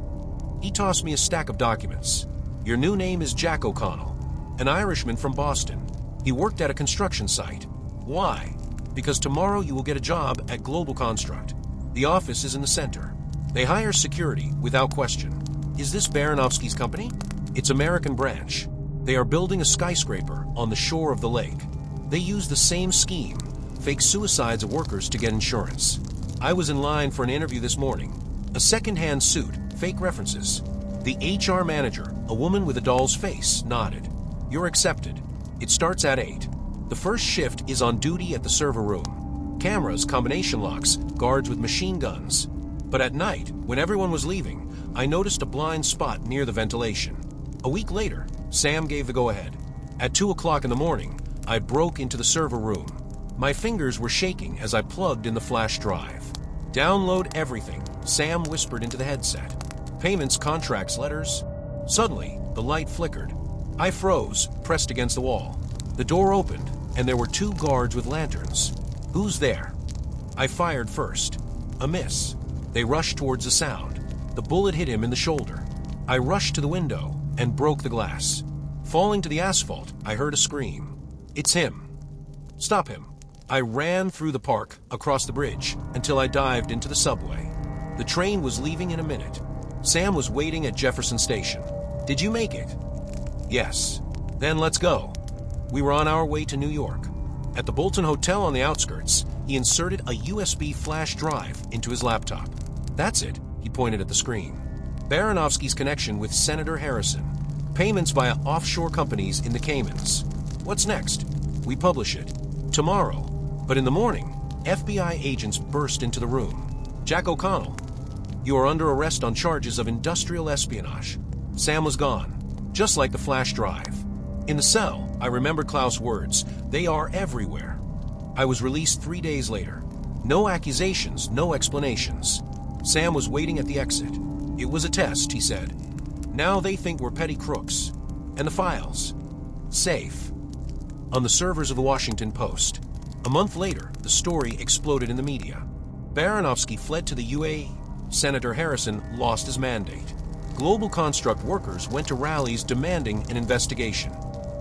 He tossed me a stack of documents. "Your new name is Jack O'Connell, an Irishman from Boston. He worked at a construction site. Why? Because tomorrow you will get a job at Global Construct. The office is in the center. They hire security without question. Is this Baranovsky's company? It's American branch. They are building a skyscraper on the shore of the lake. They use the same scheme, fake suicides of workers to get insurance. I was in line for an interview this morning. A second-hand suit, fake references. The HR manager, a woman with a doll's face, nodded. You're accepted. It starts at 8. The first shift is on duty at the server room. Cameras, combination locks, guards with machine guns. But at night, when everyone was leaving, I noticed a blind spot near the ventilation. A week later, Sam gave the go-ahead. At 2 o'clock in the morning, I broke into the server room. My fingers were shaking as I plugged in the flash drive. Download everything, Sam whispered into the headset. Payments, contracts, letters. Suddenly, the light flickered. I froze, pressed against the wall. The door opened, and there were 2 guards with lanterns. Who's there? I fired first. A miss. They rushed towards the sound. The bullet hit him in the shoulder. I rushed to the window and broke the glass. Falling to the asphalt, I heard a scream. It's him. Stop him. I ran through the park, across the bridge, until I dived into the subway. The train was leaving in a minute. Sam was waiting at Jefferson Station. Did you make it? Yes. Then let's go. We were on our way to New York. At the Bolton Hotel on the outskirts, he inserted a USB flash drive into his laptop. That's it, he pointed at the screen. Baranovsky's connection with Senator Harrison. Payments via offshore companies in the Caymans. What's next? We publish it. Tomorrow. But in the morning, FBI agents burst into the room. Jack O'Connell, you are under arrest on charges of industrial espionage. Sam was gone, just like the flash drive. In the cell, I remembered Klaus' words. They are everywhere. I was released 3 days later. No accusations, no explanations. Sam was waiting at the exit. It was a test, he said. Now they think we're petty crooks. And the files? Safe. On the servers of the Washington Post. A month later, the story exploded in the media. Baranovsky fled to the UAE. Senator Harrison lost his mandate. Global Construct workers went to rallies demanding an investigation.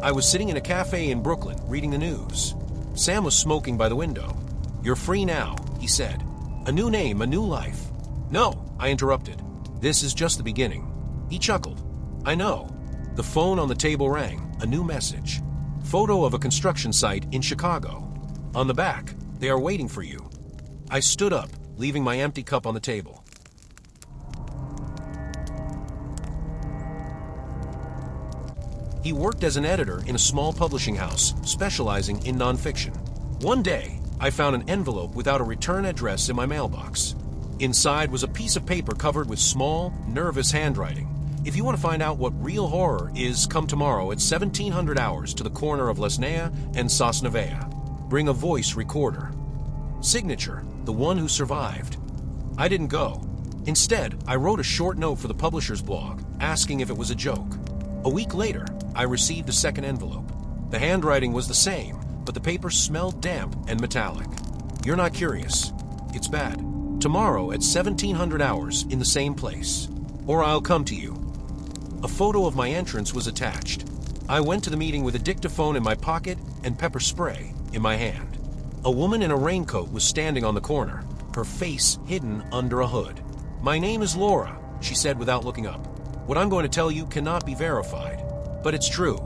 I was sitting in a cafe in Brooklyn, reading the news. Sam was smoking by the window. You're free now, he said. A new name, a new life. No, I interrupted. This is just the beginning. He chuckled. I know. The phone on the table rang, a new message. Photo of a construction site in Chicago. On the back, they are waiting for you. I stood up, leaving my empty cup on the table. He worked as an editor in a small publishing house, specializing in nonfiction. One day, I found an envelope without a return address in my mailbox. Inside was a piece of paper covered with small, nervous handwriting. If you want to find out what real horror is, come tomorrow at 1700 hours to the corner of Lesnaya and Sosnovaya. Bring a voice recorder. Signature, the one who survived. I didn't go. Instead, I wrote a short note for the publisher's blog, asking if it was a joke. A week later, I received a second envelope. The handwriting was the same, but the paper smelled damp and metallic. You're not curious. It's bad. Tomorrow at 1700 hours in the same place. Or I'll come to you. A photo of my entrance was attached. I went to the meeting with a dictaphone in my pocket and pepper spray in my hand. A woman in a raincoat was standing on the corner, her face hidden under a hood. My name is Laura, she said without looking up. What I'm going to tell you cannot be verified, but it's true.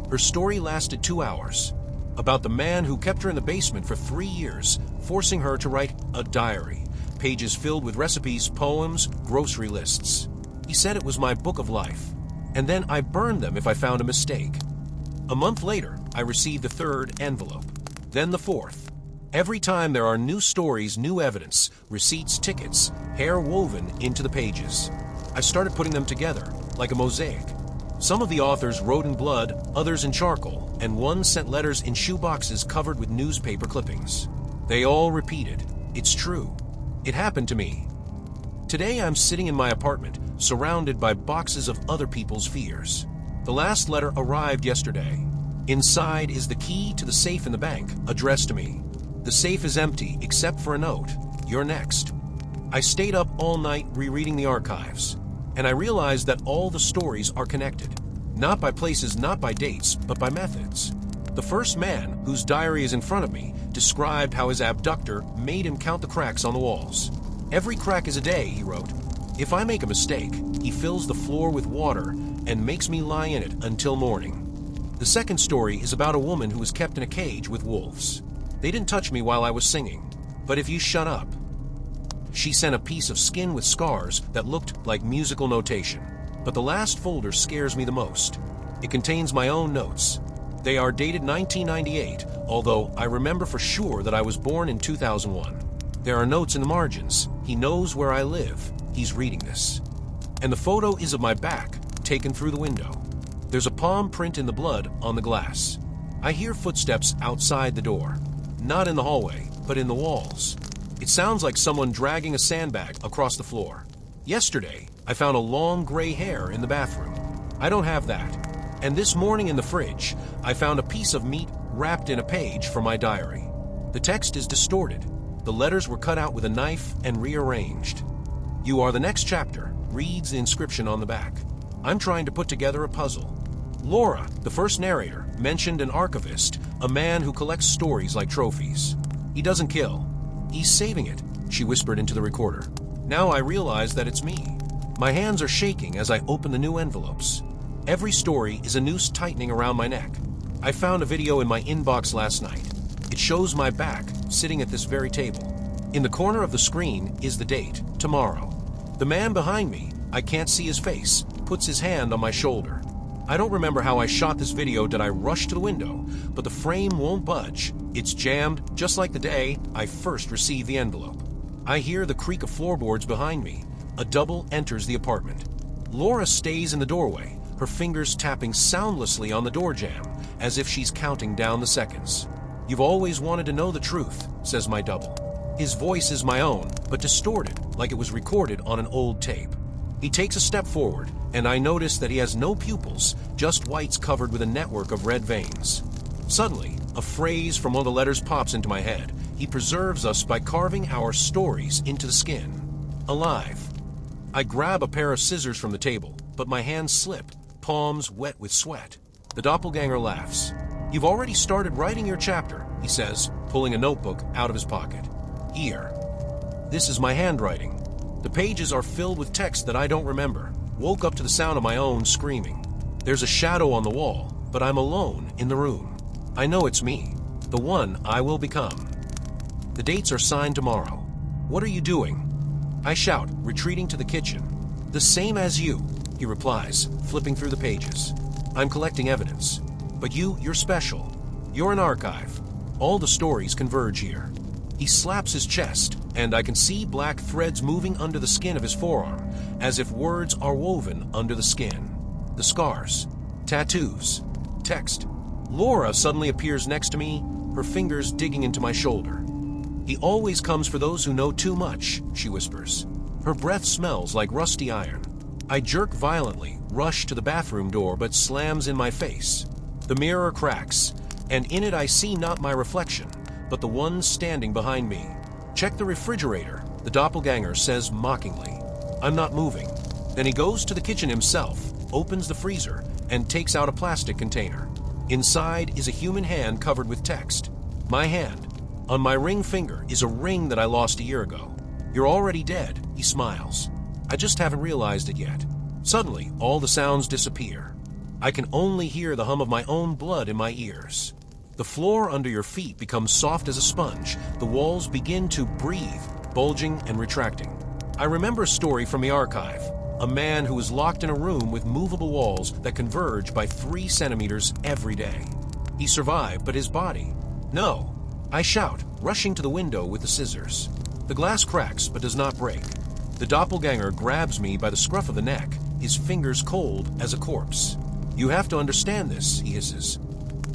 Her story lasted 2 hours, about the man who kept her in the basement for 3 years, forcing her to write a diary, pages filled with recipes, poems, grocery lists. He said it was my book of life, and then I burned them if I found a mistake. A month later, I received the 3rd envelope, then the 4th. Every time there are new stories, new evidence, receipts, tickets, hair woven into the pages. I started putting them together, like a mosaic. Some of the authors wrote in blood, others in charcoal, and one sent letters in shoe boxes covered with newspaper clippings. They all repeated, "It's true. It happened to me." Today I'm sitting in my apartment, surrounded by boxes of other people's fears. The last letter arrived yesterday. Inside is the key to the safe in the bank, addressed to me. The safe is empty except for a note. "You're next." I stayed up all night rereading the archives, and I realized that all the stories are connected. Not by places, not by dates, but by methods. The first man, whose diary is in front of me, described how his abductor made him count the cracks on the walls. "Every crack is a day," he wrote. "If I make a mistake, he fills the floor with water and makes me lie in it until morning." The second story is about a woman who was kept in a cage with wolves. "They didn't touch me while I was singing, but if you shut up." She sent a piece of skin with scars that looked like musical notation. But the last folder scares me the most. It contains my own notes. They are dated 1998, although I remember for sure that I was born in 2001. There are notes in the margins. "He knows where I live. He's reading this." And the photo is of my back, taken through the window. There's a palm print in the blood on the glass. I hear footsteps outside the door. Not in the hallway, but in the walls. It sounds like someone dragging a sandbag across the floor. Yesterday, I found a long gray hair in the bathroom. I don't have that. And this morning in the fridge, I found a piece of meat wrapped in a page from my diary. The text is distorted. The letters were cut out with a knife and rearranged. "You are the next chapter," reads the inscription on the back. I'm trying to put together a puzzle. Laura, the first narrator, mentioned an archivist, a man who collects stories like trophies. "He doesn't kill. He's saving it," she whispered into the recorder. Now I realize that it's me. My hands are shaking as I open the new envelopes. Every story is a noose tightening around my neck. I found a video in my inbox last night. It shows my back, sitting at this very table. In the corner of the screen is the date, tomorrow. The man behind me, I can't see his face, puts his hand on my shoulder. I don't remember how I shot this video. Did I rush to the window? But the frame won't budge. It's jammed, just like the day I first received the envelope. I hear the creak of floorboards behind me. A double enters the apartment. Laura stays in the doorway, her fingers tapping soundlessly on the door jamb, as if she's counting down the seconds. "You've always wanted to know the truth," says my double. His voice is my own, but distorted, like it was recorded on an old tape. He takes a step forward, and I notice that he has no pupils, just whites covered with a network of red veins. Suddenly, a phrase from one of the letters pops into my head. "He preserves us by carving our stories into the skin. Alive." I grab a pair of scissors from the table, but my hands slip, palms wet with sweat. The doppelganger laughs. "You've already started writing your chapter," he says, pulling a notebook out of his pocket. "Here." This is my handwriting. The pages are filled with text that I don't remember. Woke up to the sound of my own screaming. There's a shadow on the wall, but I'm alone in the room. I know it's me, the one I will become. The dates are signed tomorrow. "What are you doing?" I shout, retreating to the kitchen. "The same as you," he replies, flipping through the pages. "I'm collecting evidence. But you're special. You're an archive. All the stories converge here." He slaps his chest, and I can see black threads moving under the skin of his forearm, as if words are woven under the skin. The scars, tattoos, text. Laura suddenly appears next to me, her fingers digging into my shoulder. "He always comes for those who know too much," she whispers. Her breath smells like rusty iron. I jerk violently, rush to the bathroom door, but slams in my face. The mirror cracks, and in it I see not my reflection, but the one standing behind me. "Check the refrigerator," the doppelganger says mockingly. I'm not moving. Then he goes to the kitchen himself, opens the freezer, and takes out a plastic container. Inside is a human hand covered with text. My hand. On my ring finger is a ring that I lost a year ago. "You're already dead," he smiles. "I just haven't realized it yet." Suddenly, all the sounds disappear. I can only hear the hum of my own blood in my ears. The floor under your feet becomes soft as a sponge. The walls begin to breathe, bulging and retracting. I remember a story from the archive. A man who was locked in a room with movable walls that converge by 3 centimeters every day. He survived, but his body? No. I shout, rushing to the window with the scissors. The glass cracks, but does not break. The doppelganger grabs me by the scruff of the neck, his fingers cold as a corpse. You have to understand this, he hisses.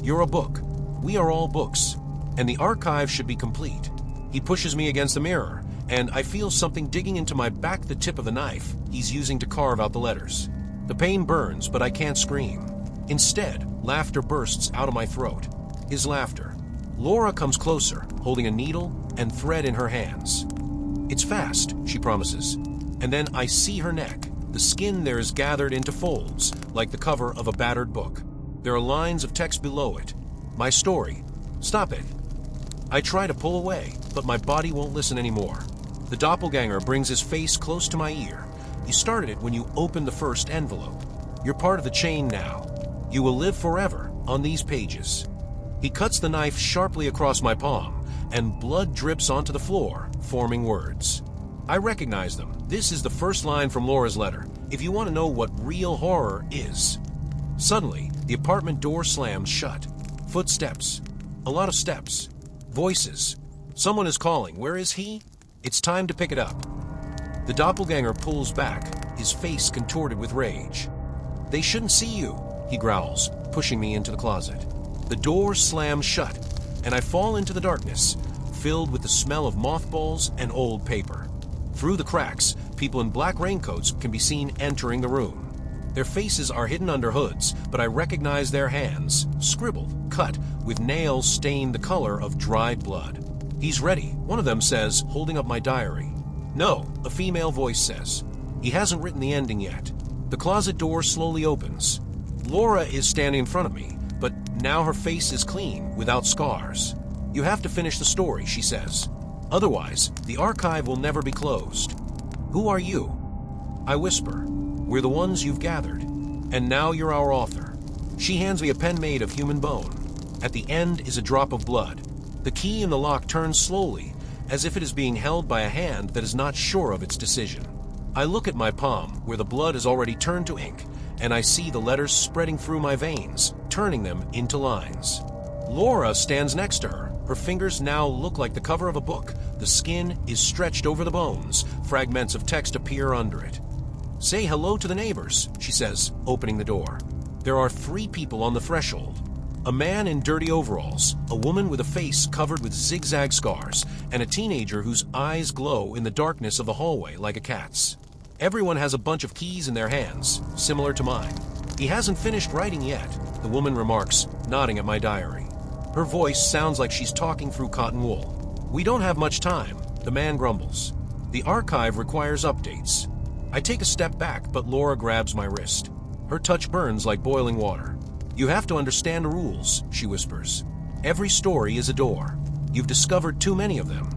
You're a book. We are all books, and the archive should be complete. He pushes me against the mirror, and I feel something digging into my back, the tip of the knife he's using to carve out the letters. The pain burns, but I can't scream. Instead, laughter bursts out of my throat. His laughter. Laura comes closer, holding a needle and thread in her hands. It's fast, she promises. And then I see her neck. The skin there is gathered into folds, like the cover of a battered book. There are lines of text below it. My story. Stop it. I try to pull away, but my body won't listen anymore. The doppelganger brings his face close to my ear. You started it when you opened the first envelope. You're part of the chain now. You will live forever on these pages. He cuts the knife sharply across my palm, and blood drips onto the floor, forming words. I recognize them. This is the first line from Laura's letter, if you want to know what real horror is. Suddenly, the apartment door slams shut. Footsteps. A lot of steps. Voices. Someone is calling. Where is he? It's time to pick it up. The doppelganger pulls back, his face contorted with rage. They shouldn't see you, he growls, pushing me into the closet. The door slams shut, and I fall into the darkness, filled with the smell of mothballs and old paper. Through the cracks, people in black raincoats can be seen entering the room. Their faces are hidden under hoods, but I recognize their hands, scribbled, cut, with nails stained the color of dried blood. He's ready, one of them says, holding up my diary. No, a female voice says. He hasn't written the ending yet. The closet door slowly opens. Laura is standing in front of me, but now her face is clean, without scars. You have to finish the story, she says. Otherwise, the archive will never be closed. Who are you? I whisper. We're the ones you've gathered. And now you're our author. She hands me a pen made of human bone. At the end is a drop of blood. The key in the lock turns slowly, as if it is being held by a hand that is not sure of its decision. I look at my palm, where the blood has already turned to ink, and I see the letters spreading through my veins, turning them into lines. Laura stands next to her. Her fingers now look like the cover of a book. The skin is stretched over the bones. Fragments of text appear under it. Say hello to the neighbors, she says, opening the door. There are 3 people on the threshold. A man in dirty overalls, a woman with a face covered with zigzag scars, and a teenager whose eyes glow in the darkness of the hallway like a cat's. Everyone has a bunch of keys in their hands, similar to mine. He hasn't finished writing yet, the woman remarks, nodding at my diary. Her voice sounds like she's talking through cotton wool. We don't have much time, the man grumbles. The archive requires updates. I take a step back, but Laura grabs my wrist. Her touch burns like boiling water. You have to understand the rules, she whispers. Every story is a door. You've discovered too many of them.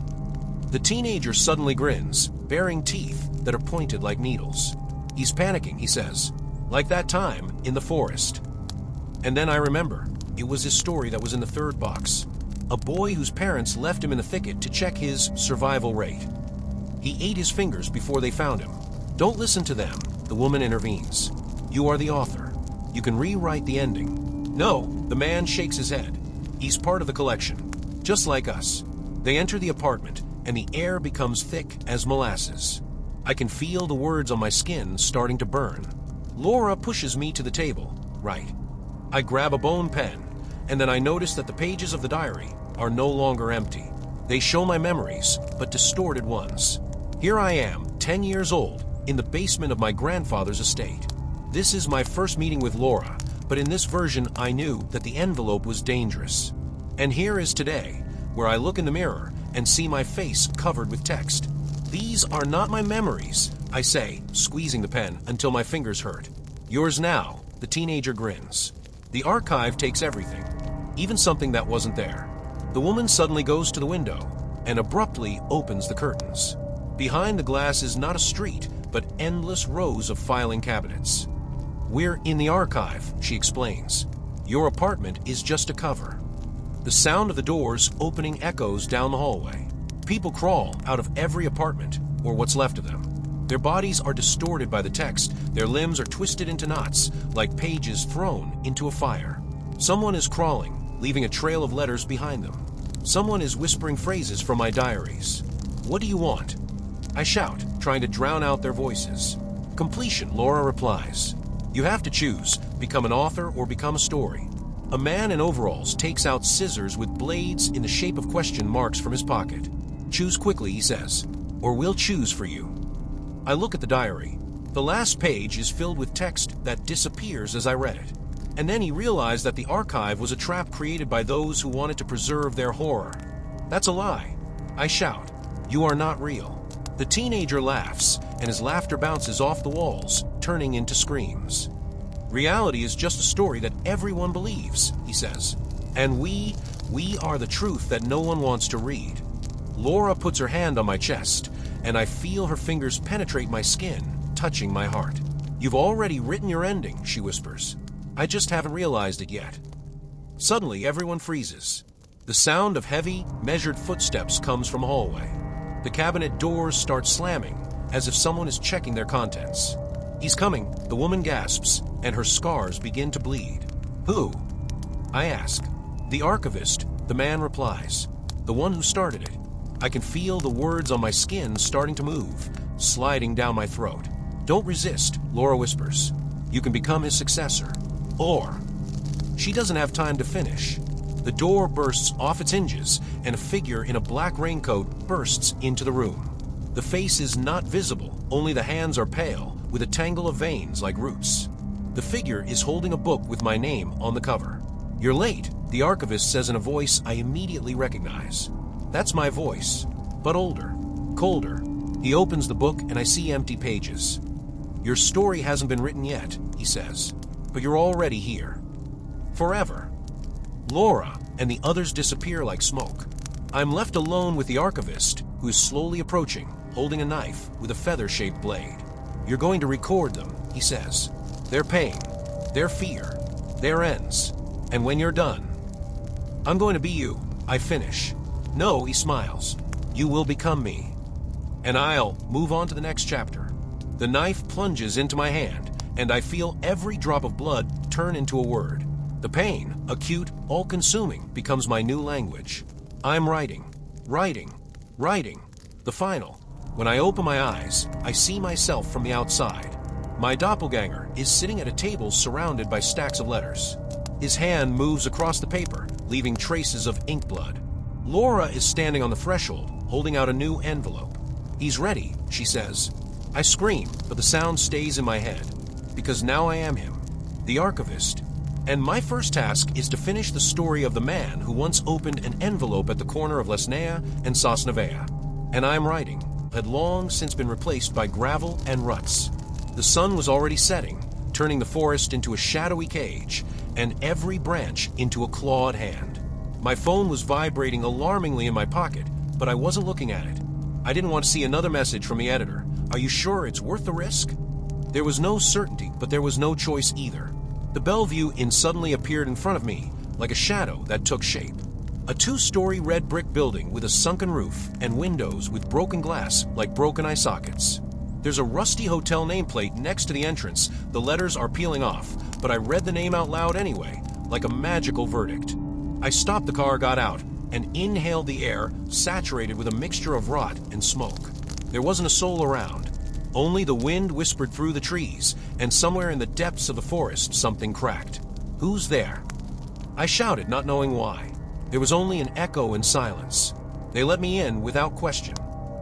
The teenager suddenly grins, baring teeth that are pointed like needles. He's panicking, he says, like that time in the forest. And then I remember, it was his story that was in the 3rd box. A boy whose parents left him in the thicket to check his survival rate. He ate his fingers before they found him. Don't listen to them, the woman intervenes. You are the author. You can rewrite the ending. No, the man shakes his head. He's part of the collection, just like us. They enter the apartment, and the air becomes thick as molasses. I can feel the words on my skin starting to burn. Laura pushes me to the table. Right. I grab a bone pen, and then I notice that the pages of the diary are no longer empty. They show my memories, but distorted ones. Here I am, 10 years old, in the basement of my grandfather's estate. This is my first meeting with Laura, but in this version I knew that the envelope was dangerous. And here is today, where I look in the mirror and see my face covered with text. These are not my memories, I say, squeezing the pen until my fingers hurt. Yours now, the teenager grins. The archive takes everything, even something that wasn't there. The woman suddenly goes to the window and abruptly opens the curtains. Behind the glass is not a street, but endless rows of filing cabinets. "We're in the archive," she explains. "Your apartment is just a cover." The sound of the doors opening echoes down the hallway. People crawl out of every apartment, or what's left of them. Their bodies are distorted by the text, their limbs are twisted into knots, like pages thrown into a fire. Someone is crawling, leaving a trail of letters behind them. Someone is whispering phrases from my diaries. "What do you want?" I shout, trying to drown out their voices. "Completion," Laura replies. "You have to choose, become an author or become a story." A man in overalls takes out scissors with blades in the shape of question marks from his pocket. "Choose quickly," he says, "or we'll choose for you." I look at the diary. The last page is filled with text that disappears as I read it. And then he realized that the archive was a trap created by those who wanted to preserve their horror. "That's a lie." I shout. "You are not real." The teenager laughs, and his laughter bounces off the walls, turning into screams. "Reality is just a story that everyone believes," he says. "And we are the truth that no one wants to read." Laura puts her hand on my chest, and I feel her fingers penetrate my skin, touching my heart. "You've already written your ending," she whispers. "I just haven't realized it yet." Suddenly, everyone freezes. The sound of heavy, measured footsteps comes from a hallway. The cabinet doors start slamming, as if someone is checking their contents. "He's coming," the woman gasps, and her scars begin to bleed. "Who?" I ask. "The archivist," the man replies. "The one who started it." I can feel the words on my skin starting to move, sliding down my throat. "Don't resist," Laura whispers. "You can become his successor. Or..." She doesn't have time to finish. The door bursts off its hinges, and a figure in a black raincoat bursts into the room. The face is not visible, only the hands are pale, with a tangle of veins like roots. The figure is holding a book with my name on the cover. "You're late," the archivist says in a voice I immediately recognize. That's my voice, but older, colder. He opens the book and I see empty pages. "Your story hasn't been written yet," he says, "but you're already here. Forever." Laura and the others disappear like smoke. I'm left alone with the archivist, who is slowly approaching, holding a knife with a feather-shaped blade. "You're going to record them," he says. "Their pain, their fear, their ends. And when you're done..." "I'm going to be you," I finish. "No," he smiles. "You will become me. And I'll move on to the next chapter." The knife plunges into my hand, and I feel every drop of blood turn into a word. The pain, acute, all-consuming, becomes my new language. I'm writing, writing, writing. The final. When I open my eyes, I see myself from the outside. My doppelganger is sitting at a table surrounded by stacks of letters. His hand moves across the paper, leaving traces of ink blood. Laura is standing on the threshold, holding out a new envelope. "He's ready," she says. I scream, but the sound stays in my head, because now I am him, the archivist. And my first task is to finish the story of the man who once opened an envelope at the corner of Lesnea and Sosnovea. And I'm writing had long since been replaced by gravel and ruts. The sun was already setting, turning the forest into a shadowy cage, and every branch into a clawed hand. My phone was vibrating alarmingly in my pocket, but I wasn't looking at it. I didn't want to see another message from the editor. "Are you sure it's worth the risk?" There was no certainty, but there was no choice either. The Bellevue Inn suddenly appeared in front of me, like a shadow that took shape. A 2-story red brick building with a sunken roof and windows with broken glass like broken eye sockets. There's a rusty hotel nameplate next to the entrance. The letters are peeling off, but I read the name out loud anyway, like a magical verdict. I stopped the car, got out, and inhaled the air saturated with a mixture of rot and smoke. There wasn't a soul around. Only the wind whispered through the trees, and somewhere in the depths of the forest something cracked. "Who's there?" I shouted, not knowing why. There was only an echo and silence. They let me in without question.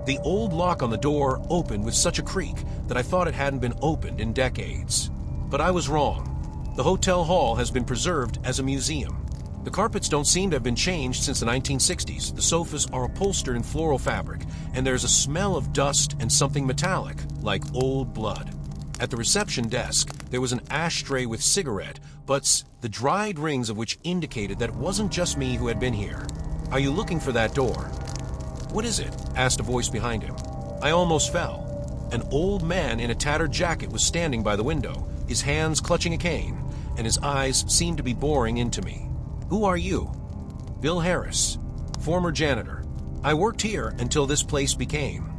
The old lock on the door opened with such a creak that I thought it hadn't been opened in decades. But I was wrong. The hotel hall has been preserved as a museum. The carpets don't seem to have been changed since the 1960s. The sofas are upholstered in floral fabric, and there's a smell of dust and something metallic, like old blood. At the reception desk, there was an ashtray with cigarette butts, the dried rings of which indicated that it wasn't just me who had been here. "Are you looking for that door?" "What is it?" asked a voice behind him. I almost fell. An old man in a tattered jacket was standing by the window, his hands clutching a cane, and his eyes seemed to be boring into me. "Who are you?" "Bill Harris, former janitor. I worked here until this place became."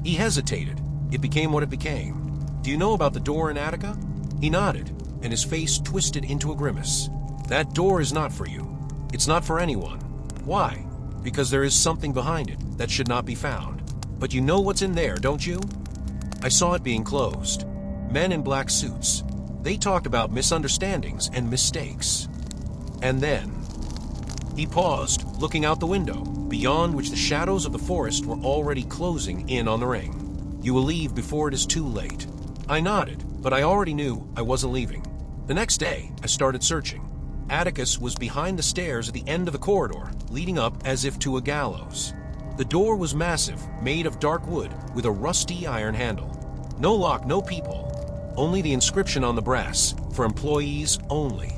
He hesitated. It became what it became. "Do you know about the door in Attica?" He nodded, and his face twisted into a grimace. "That door is not for you. It's not for anyone. Why? Because there is something behind it that should not be found. But you know what's in there, don't you?" I saw it being closed. Men in black suits. They talked about misunderstandings and mistakes. And then... He paused, looking out the window, beyond which the shadows of the forest were already closing in on the ring. "You will leave before it is too late." I nodded, but I already knew I wasn't leaving. The next day, I started searching. Atticus was behind the stairs at the end of the corridor, leading up as if to a gallows. The door was massive, made of dark wood, with a rusty iron handle. No lock, no peephole. Only the inscription on the brass, "For employees only."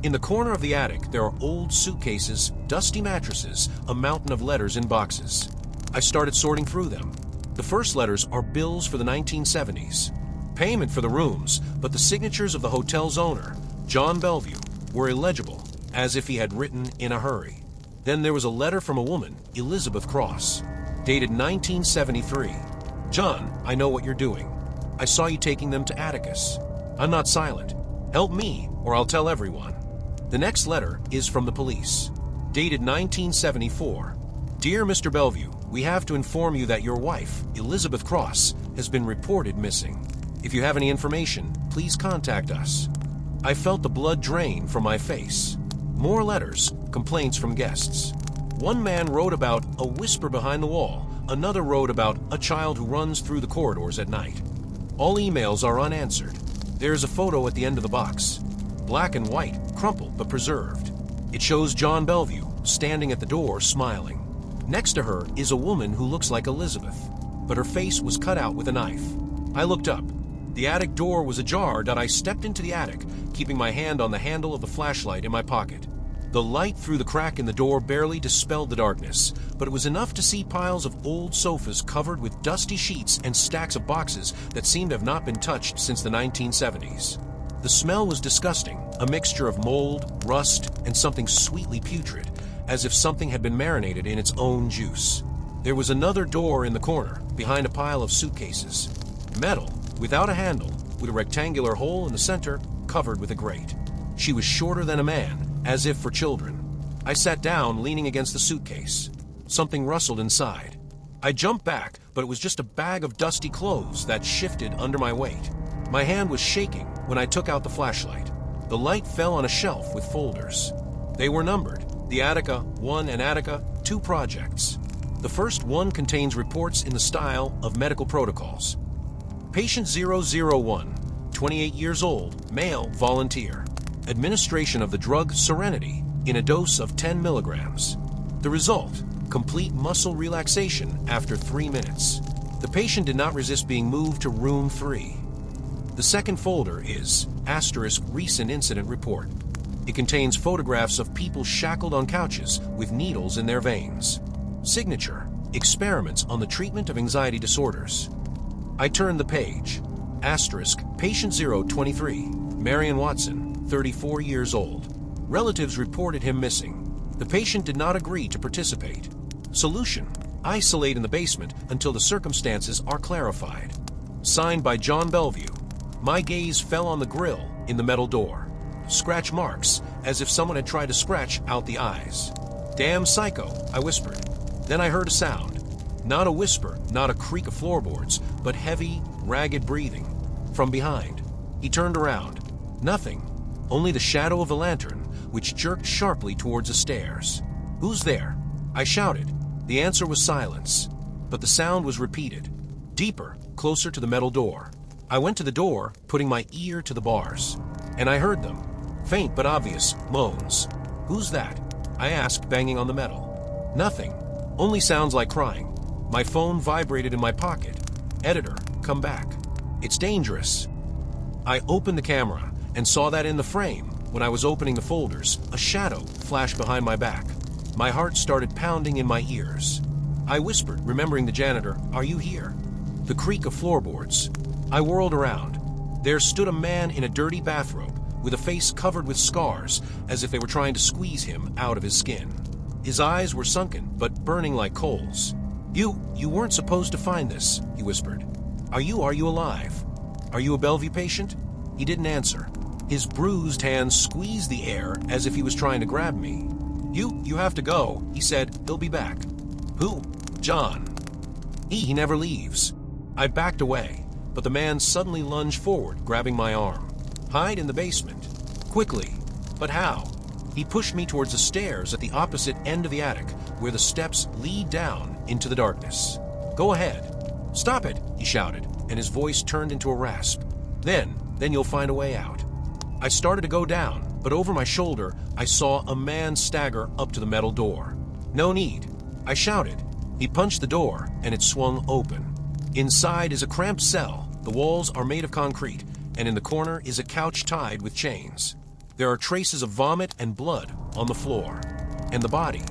In the corner of the attic, there are old suitcases, dusty mattresses, a mountain of letters in boxes. I started sorting through them. The first letters are bills for the 1970s. Payment for the rooms, but the signatures of the hotel's owner, John Bellevue, were illegible, as if he had written in a hurry. Then there was a letter from a woman, Elizabeth Cross, dated 1973. "John, I know what you're doing. I saw you taking them to Atticus. I'm not silent. Help me, or I'll tell everyone." The next letter is from the police, dated 1974. "Dear Mr. Bellevue, we have to inform you that your wife, Elizabeth Cross, has been reported missing. If you have any information, please contact us." I felt the blood drain from my face. More letters, complaints from guests. One man wrote about a whisper behind the wall. Another wrote about a child who runs through the corridors at night. All emails are unanswered. There is a photo at the end of the box. Black and white, crumpled but preserved. It shows John Bellevue standing at the door smiling. Next to her is a woman who looks like Elizabeth, but her face was cut out with a knife. I looked up. The attic door was ajar that I stepped into the attic, keeping my hand on the handle of the flashlight in my pocket. The light through the crack in the door barely dispelled the darkness, but it was enough to see piles of old sofas covered with dusty sheets and stacks of boxes that seemed to have not been touched since the 1970s. The smell was disgusting, a mixture of mold, rust, and something sweetly putrid, as if something had been marinated in its own juice. There was another door in the corner, behind a pile of suitcases. Metal, without a handle, with a rectangular hole in the center, covered with a grate. She was shorter than a man, as if for children. I sat down, leaning against the suitcase. Something rustled inside. I jumped back, but it was just a bag of dusty clothes that shifted under my weight. My hand was shaking when I took out the flashlight. The light fell on a shelf with folders. They were numbered, the Attica 1 and Attica 2 projects. The first one contains reports in the style of medical protocols. Patient 001, 28 years old, male, volunteer. Administration of the drug Serenity in a dose of 10 milligrams. The result, complete muscle relaxation after 3 minutes. The patient did not resist being moved to room 3. The second folder is *Recent Incident Report. It contains photographs of people shackled on couches with needles in their veins. Signature, Experiments on the Treatment of Anxiety Disorders. I turned the page. Patient 023, Marion Watson, 34 years old. Relatives reported him missing. The patient did not agree to participate. Solution, isolate in the basement until the circumstances are clarified. Signed by John Bellevue. My gaze fell on the grill in the metal door. Scratch marks, as if someone had tried to scratch out the eyes. "Damn psycho," I whispered. Then I heard a sound. Not a whisper, not a creak of floorboards, but heavy, ragged breathing. From behind. He turned around. Nothing. Only the shadow of the lantern, which jerked sharply towards the stairs. "Who's there?" I shouted. The answer was silence. But the sound was repeated. Deeper, closer to the metal door. I went to the door, putting my ear to the bars. And I heard them. Faint but obvious moans. "Who's that?" I asked, banging on the metal. Nothing. Only sounds like crying. My phone vibrated in my pocket. "Editor, come back. It's dangerous." I opened the camera and saw that in the frame, when I was opening the folders, a shadow flashed behind my back. My heart started pounding in my ears. I whispered, remembering the janitor, "Are you here?" the creak of floorboards. I whirled around. There stood a man in a dirty bathrobe, with a face covered with scars, as if they were trying to squeeze him out of his skin. His eyes were sunken, but burning like coals. You weren't supposed to find this," he whispered. Are you alive? Are you a Bellevue patient?" He didn't answer. His bruised hands squeezed the air as if he was trying to grab me. You have to go," he said. "He'll be back." "Who?" "John. He never leaves." I backed away, but the man suddenly lunged forward, grabbing my arm. "Hide in the basement. Quickly." "But how?" He pushed me towards the stairs at the opposite end of the attic, where the steps lead down into the darkness. "Go ahead." "Stop it," he shouted, and his voice turned into a rasp. Then you'll find a way out." I started to go down, but over my shoulder, I saw a man stagger up to the metal door. "No need," I shouted. He punched the door, and it swung open. Inside is a cramped cell. The walls are made of concrete, and in the corner is a couch tied with chains. There are traces of vomit and blood on the floor. And the body.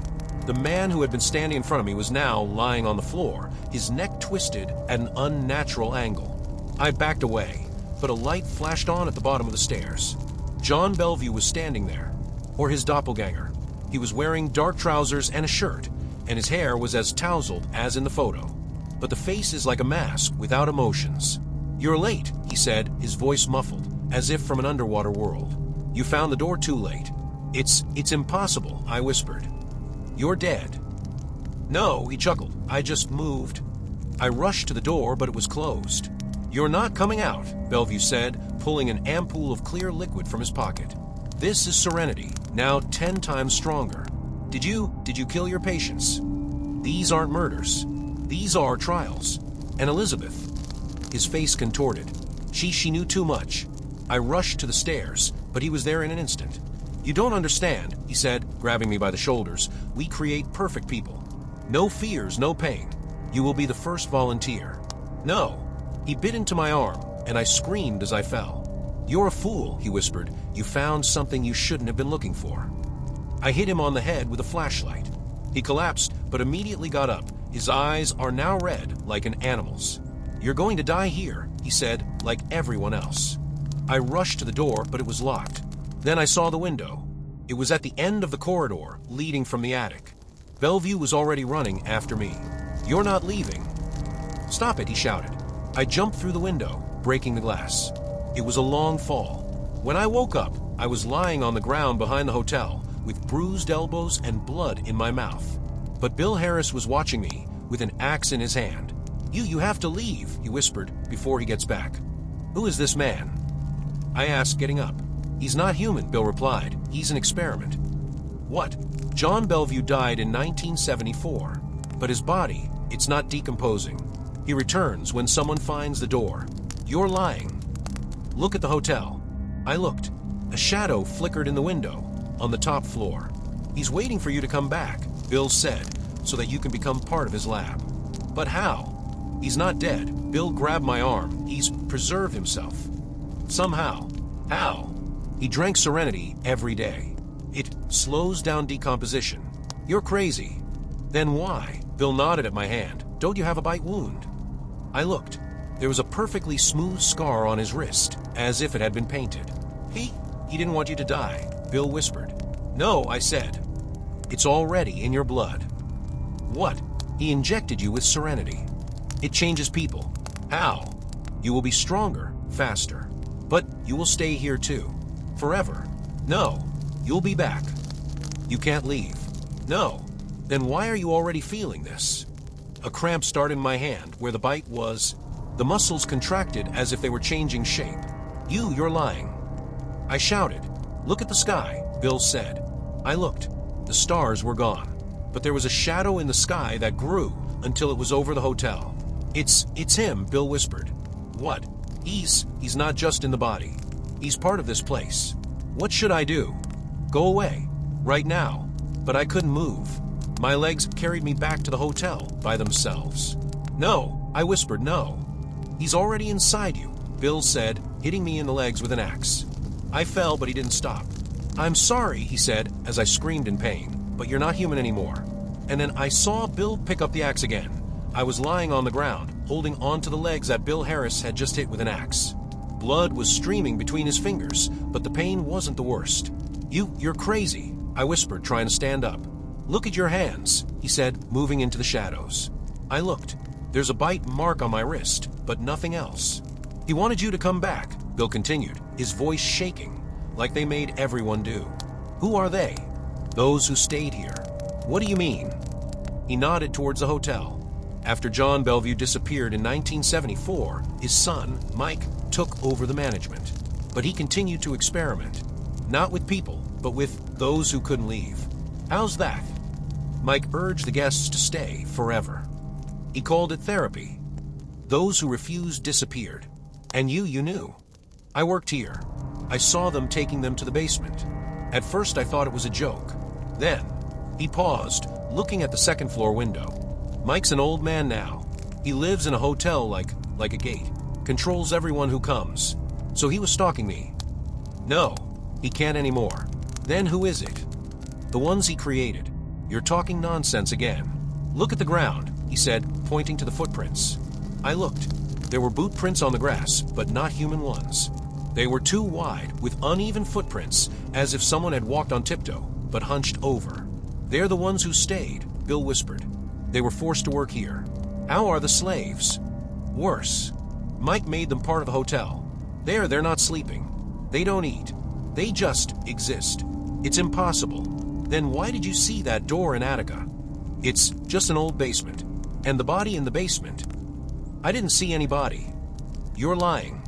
The man who had been standing in front of me was now lying on the floor, his neck twisted at an unnatural angle. I backed away, but a light flashed on at the bottom of the stairs. John Bellevue was standing there, or his doppelganger. He was wearing dark trousers and a shirt, and his hair was as tousled as in the photo. But the face is like a mask without emotions. "You're late," he said, his voice muffled, as if from an underwater world. "You found the door too late." It's impossible," I whispered. "You're dead." "No," he chuckled. "I just moved." I rushed to the door, but it was closed. "You're not coming out," Bellevue said, pulling an ampoule of clear liquid from his pocket. "This is Serenity, now 10 times stronger. Did you kill your patients? These aren't murders. These are trials. And Elizabeth." His face contorted. She knew too much. I rushed to the stairs, but he was there in an instant. "You don't understand," he said, grabbing me by the shoulders. "We create perfect people. No fears, no pain. You will be the first volunteer." "No." He bit into my arm, and I screamed as I fell. "You're a fool," he whispered. "You found something you shouldn't have been looking for." I hit him on the head with a flashlight. He collapsed, but immediately got up. His eyes are now red, like an animal's. "You're going to die here," he said, "like everyone else." I rushed to the door, but it was locked. Then I saw the window. It was at the end of the corridor, leading from the attic. Bellevue was already running after me. "You're not leaving." "Stop it," he shouted. I jumped through the window, breaking the glass. It was a long fall. When I woke up, I was lying on the ground behind the hotel, with bruised elbows and blood in my mouth. But Bill Harris was watching me, with an axe in his hand. You have to leave," he whispered, "before he gets back." "Who is this man?" I asked, getting up. "He's not human," Bill replied. "He's an experiment." "What?" "John Bellevue died in 1974. But his body, it's not decomposing. He returns when someone finds the door." "You're lying." "Look at the hotel." I looked. A shadow flickered in the window, on the top floor. "He's waiting for you to come back," Bill said, "so that you can become part of his lab." "But how?" "He's not dead." Bill grabbed my arm. "He's preserved himself. Somehow." "How?" "He drank Serenity every day. It slows down decomposition." "You're crazy." "Then why?" Bill nodded at my hand. "Don't you have a bite wound?" I looked. There was a perfectly smooth scar on his wrist, as if it had been painted. He didn't want you to die," Bill whispered. "No," I said. "It's already in your blood." "What?" "He injected you with Serenity. It changes people." "How?" "You will be stronger, faster. But you will stay here too. Forever." "No." "You'll be back." "You can't leave." "No." "Then why are you already feeling this?" A cramp started in my hand, where the bite was. The muscles contracted as if they were changing shape. You're lying." I shouted. "Look at the sky," Bill said. I looked. The stars were gone. But there was a shadow in the sky that grew until it was over the hotel. It's him," Bill whispered. "What?" He's not just in the body. He's part of this place." "What should I do?" "Go away. Right now." But I couldn't move. My legs carried me back to the hotel by themselves. "No," I whispered, "no." "He's already inside you," Bill said, hitting me in the legs with an axe. I fell, but he didn't stop. "I'm sorry," he said, as I screamed in pain, "but you're not human anymore." And then I saw Bill pick up the axe again. I was lying on the ground, holding onto the legs that Bill Harris had just hit with an axe. Blood was streaming between his fingers, but the pain wasn't the worst. You're crazy, I whispered, trying to stand up. Look at your hands, he said, moving into the shadows. I looked. There's a bite mark on my wrist, but nothing else. He wanted you to come back, Bill continued, his voice shaking, like they made everyone do. Who are they? Those who stayed here. What do you mean? He nodded towards the hotel. After John Bellevue disappeared in 1974, his son, Mike, took over the management. But he continued to experiment. Not with people, but with those who couldn't leave. How's that? Mike urged the guests to stay forever. He called it therapy. Those who refused disappeared. And you knew. I worked here. I saw them taking them to the basement. At first I thought it was a joke. Then, he paused, looking at the second-floor window. Mike's an old man now. He lives in a hotel like a gate. Controls everyone who comes. So he was stalking me. No, he can't anymore. Then who is it? The ones he created. You're talking nonsense again. Look at the ground, he said, pointing to the footprints. I looked. There were boot prints on the grass, but not human ones. They were too wide, with uneven footprints, as if someone had walked on tiptoe, but hunched over. They're the ones who stayed, Bill whispered. They were forced to work here. How are the slaves? Worse. Mike made them part of the hotel. They're not sleeping. They don't eat. They just exist. It's impossible. Then why did you see that door in Attica? It's just an old basement. And the body in the basement? I didn't see any body. You're lying.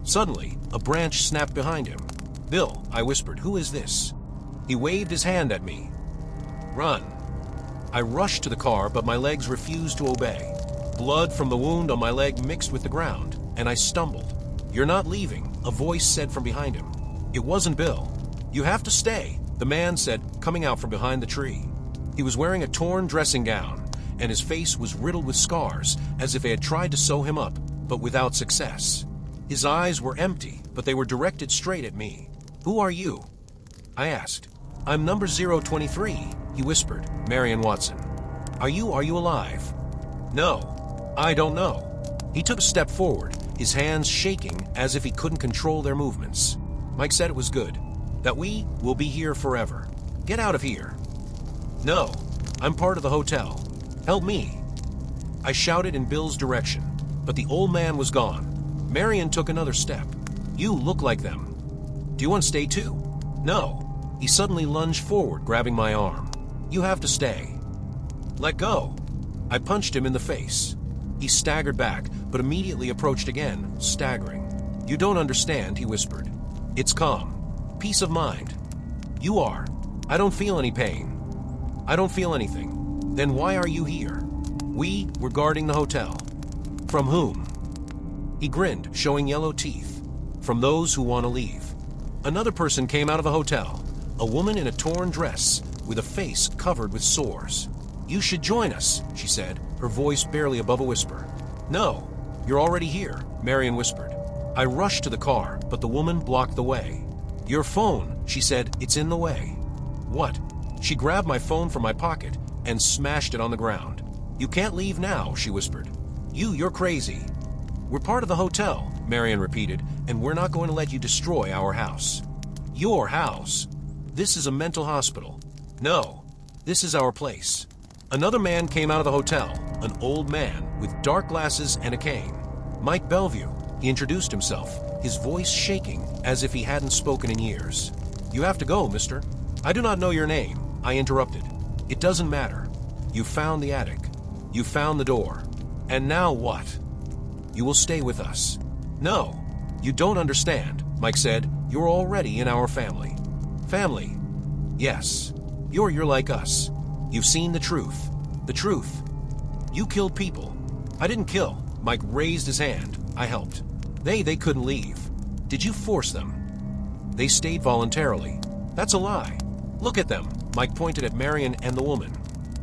Suddenly, a branch snapped behind him. Bill, I whispered, who is this? He waved his hand at me. Run. I rushed to the car, but my legs refused to obey. Blood from the wound on my leg mixed with the ground, and I stumbled. You're not leaving, a voice said from behind him. It wasn't Bill. You have to stay, the man said, coming out from behind the tree. He was wearing a torn dressing gown, and his face was riddled with scars, as if they had tried to sew him up, but without success. His eyes were empty, but they were directed straight at me. Who are you? I asked. I'm number 023, he whispered, Marion Watson. Are you alive? No, I don't know. He took a step forward, his hands shaking as if he couldn't control their movements. Mike said it was good, that we will be here forever. Get out of here. No, I'm part of the hotel. Help me. I shouted in Bill's direction, but the old man was gone. Marion took another step. You look like them. Do you want to stay too? No. He suddenly lunged forward, grabbing my arm. You have to stay. Let go. I punched him in the face. He staggered back, but immediately approached again, staggering. You don't understand, he whispered. It's calm. Peace of mind. You are. I don't feel any pain. I don't feel anything. Then why are you here? We were guarding the hotel. From whom? He grinned, showing yellow teeth. From those who want to leave. Another person came out of the hotel. A woman in a torn dress, with a face covered with sores. You should join us, she said, her voice barely above a whisper. No, you're already here, Marion whispered. I rushed to the car, but the woman blocked the way. Your phone, she said, it's in the way. What? She grabbed my phone from my pocket and smashed it on the ground. You can't leave now, she whispered. You're crazy. We're part of the hotel, Marion repeated, and we're not going to let you destroy our house. Your house? This is a mental hospital. No, this is our place. Another man came out of the hotel, an old man with dark glasses and a cane. Mike Bellevue, he introduced himself, his voice shaking as if he hadn't spoken in years. You have to go, mister. I do not know your name, I interrupted. It doesn't matter. You found the attic. You found the door. And now what? You will stay with us. No, you don't understand, Mike said. You're already in our family. Family? Yes. You're like us. You've seen the truth. The truth. You killed people. I didn't kill. Mike raised his hand. I helped. They couldn't leave. Did you force them? They stayed voluntarily. That's a lie. Look at them. Mike pointed at Marion and the woman.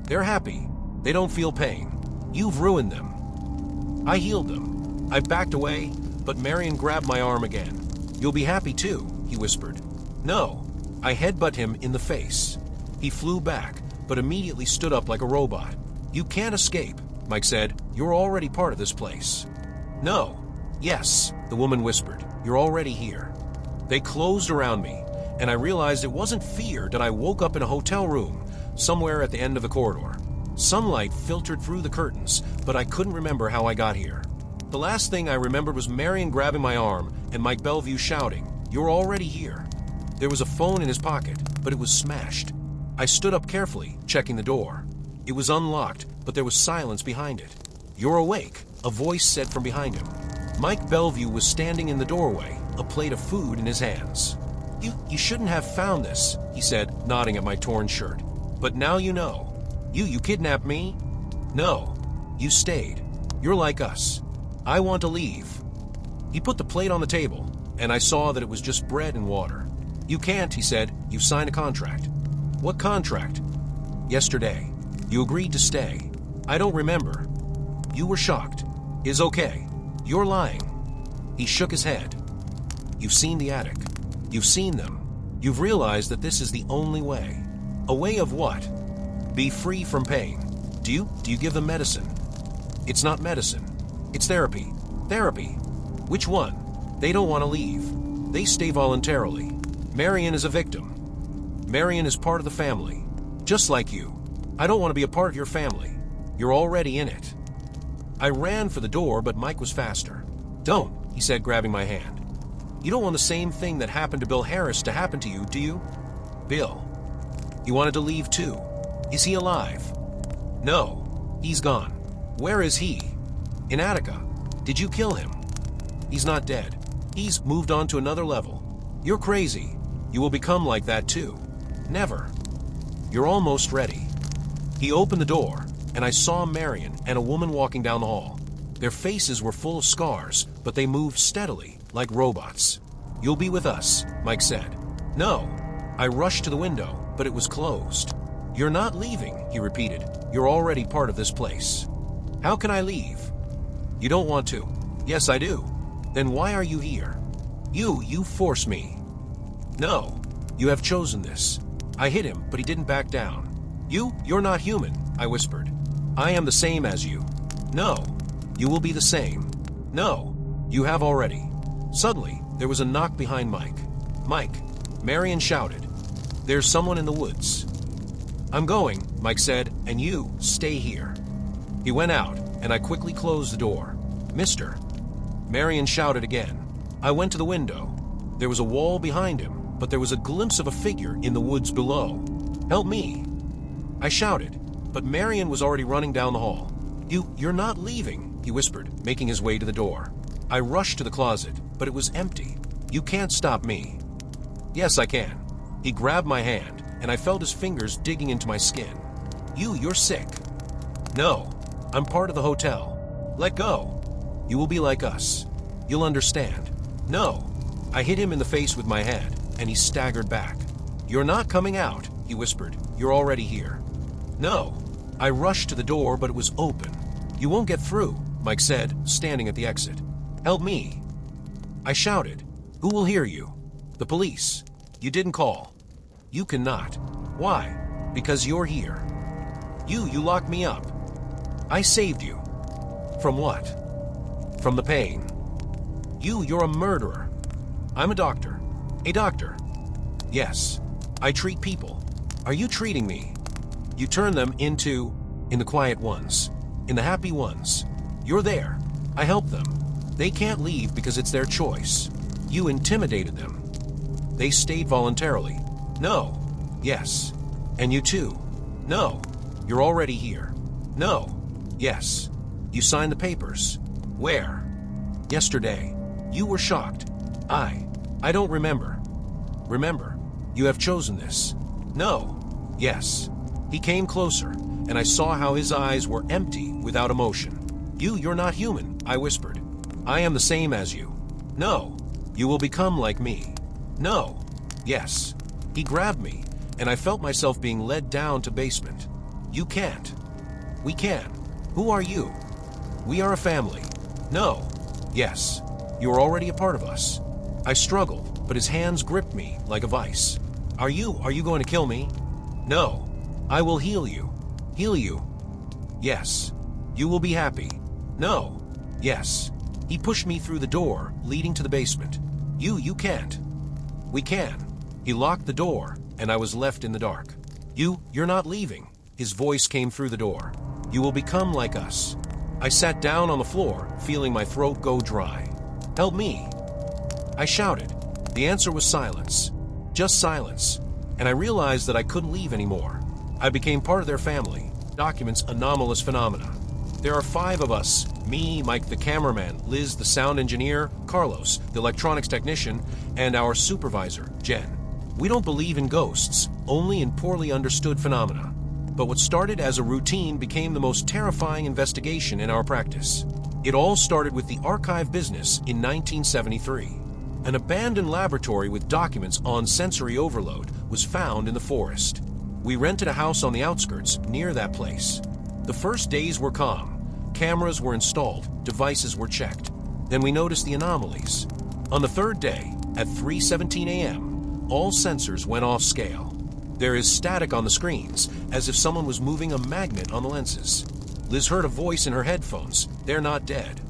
They're happy. They don't feel pain. You've ruined them. I healed them. I backed away, but Marion grabbed my arm again. You'll be happy too, he whispered. No. I headbutt him in the face. He flew back, but immediately stood up like a robot. You can't escape. Mike said. You're already part of this place. No. Yes, the woman whispered. You're already here. They closed around me, and I realized it wasn't fear that I woke up in a hotel room somewhere at the end of the corridor. Sunlight filtered through the curtains, but I couldn't remember how I got here. The last thing I remembered was Marion grabbing my arm and Mike Bellevue shouting, "You're already here." There was a phone in his pocket, but it was smashed. I stood up carefully, checking the door. It was unlocked, but there was silence behind it. "You're awake," a voice said from behind him. Mike Bellevue was standing in the doorway, a plate of food in his hands. You shouldn't have found this," he said, nodding at my torn shirt. "But now you know. You kidnapped me? No. You stayed. You're like us. I want to leave." He put the plate on the table, and I saw that it was just bread and water. "You can't," he said. "You've signed a contract." "What contract?" "Yesterday. You agreed to stay." "I don't remember." "You were shocked." "Is okay. You're lying." He shook his head. "You've seen the attic. You've seen them. You've realized that this is the only way." "A way of what?" "Be free from pain." Do you give them medicine?" "It's not medicine. It's therapy." "Therapy? Which one?" "They don't want to leave. They stay voluntarily. Marion is a victim. Marion is part of the family. Just like you. I don't want to be a part of your family. You're already in it." I ran for the door, but Mike was faster. "Don't," he said, grabbing my hand. "You don't want the same thing that happened to Bill Harris to happen to you, do you?" "Bill. You wanted to leave too. Is he alive?" "No. He's gone." "Where is he?" "In Attica. Did you kill him?" "He's not dead. He's moved on to another level." "You're crazy. You will become like that too." "Never." "You're almost ready." He opened the door, and I saw Marion and a woman walking down the hall. Their faces were full of scars, but they moved steadily, like robots. "You'll be with us," Mike said. "No." I rushed to the window, but it was closed. "You're not leaving," he repeated. "You're already part of this place." "How can I leave?" "You don't want to." "Yes, I do." "Then why are you here?" You forced me." "No. You have chosen this." I hit him, but he didn't back down. You're not human," I whispered. "I am the same as you." "No. You will be the same." "No. You have already." Suddenly, there was a knock behind Mike. "Mike," Marion shouted. "There's someone in the woods." "I'm going," Mike said, "and you stay here." He went out, and I quickly closed the door. "Mister," Marion shouted again. I went to the window. There was a wall behind him, but there was a glimpse of a figure in the woods below. "Help me!" I shouted, but Marion was already running down the hall. You're not leaving," he whispered, making his way to the door. I rushed to the closet, but it was empty. "You can't stop me." "Yes, I can." He grabbed my hand, and I felt his fingers digging into my skin. You're sick." "No, I'm part of the hotel." "Let go." "You will be like us. You'll understand." "No." I hit him in the face with my head, and he staggered back. "You're not coming out," he whispered. "You're already here." "No." I rushed to the door, but it was open. "You won't get through," Mike said, standing at the exit. "Help me." I shouted. "Who will hear you?" "The police." "You didn't call." "You cannot." "Why?" "Because you're here." You locked me up." "I saved you." "From what?" "From the pain." You're a murderer." "I'm a doctor." "A doctor?" "Yes. I treat people." "Are you treating me?" "You turn them in the quiet ones, in the happy ones. You're there. I help them. They can't leave because it's their choice. You intimidated them. They stayed voluntarily." "No." "Yes." "And you too." "No." "You're already here." "No." "Yes." "You signed the papers." "Where?" "Yesterday." "You were shocked." I don't remember." "Remember. You have chosen this." "No." "Yes." He came closer, and I saw how his eyes were empty without emotion. You're not human," I whispered. "I am the same as you." "No." "You will become like me." "No." "Yes." He grabbed me, and I felt myself being led down to basement. "You can't." "We can." "Who are you?" "We are a family." "No." "Yes." "You are already a part of us." I struggled, but his hands gripped me like a vice. Are you going to kill me?" "No." "I will heal you." "Heal you?" "Yes." You will be happy. No. Yes. He pushed me through the door, leading to the basement. You can't. We can. He locked the door, and I was left in the dark. You're not leaving. His voice came through the door. You will become like us. I sat down on the floor, feeling my throat go dry. Help me. I shouted. The answer was silence. Just silence. And I realized that I couldn't leave anymore. I became part of their family. Documents anomalous phenomena. There are 5 of us. Me, Mike the cameraman, Liz the sound engineer, Carlos, the electronics technician, and our supervisor, Jen. We don't believe in ghosts, only in poorly understood phenomena. But what started as a routine became the most terrifying investigation in our practice. It all started with the archive business in 1973. An abandoned laboratory with documents on sensory overload was found in the forest. We rented a house on the outskirts near that place. The first days were calm. Cameras were installed, devices were checked. Then we noticed the anomalies. On the 3rd day, at 3:17 a.m., all sensors went off scale. There is static on the screens, as if someone was moving a magnet on the lenses. Liz heard a voice in her headphones. They're not dead.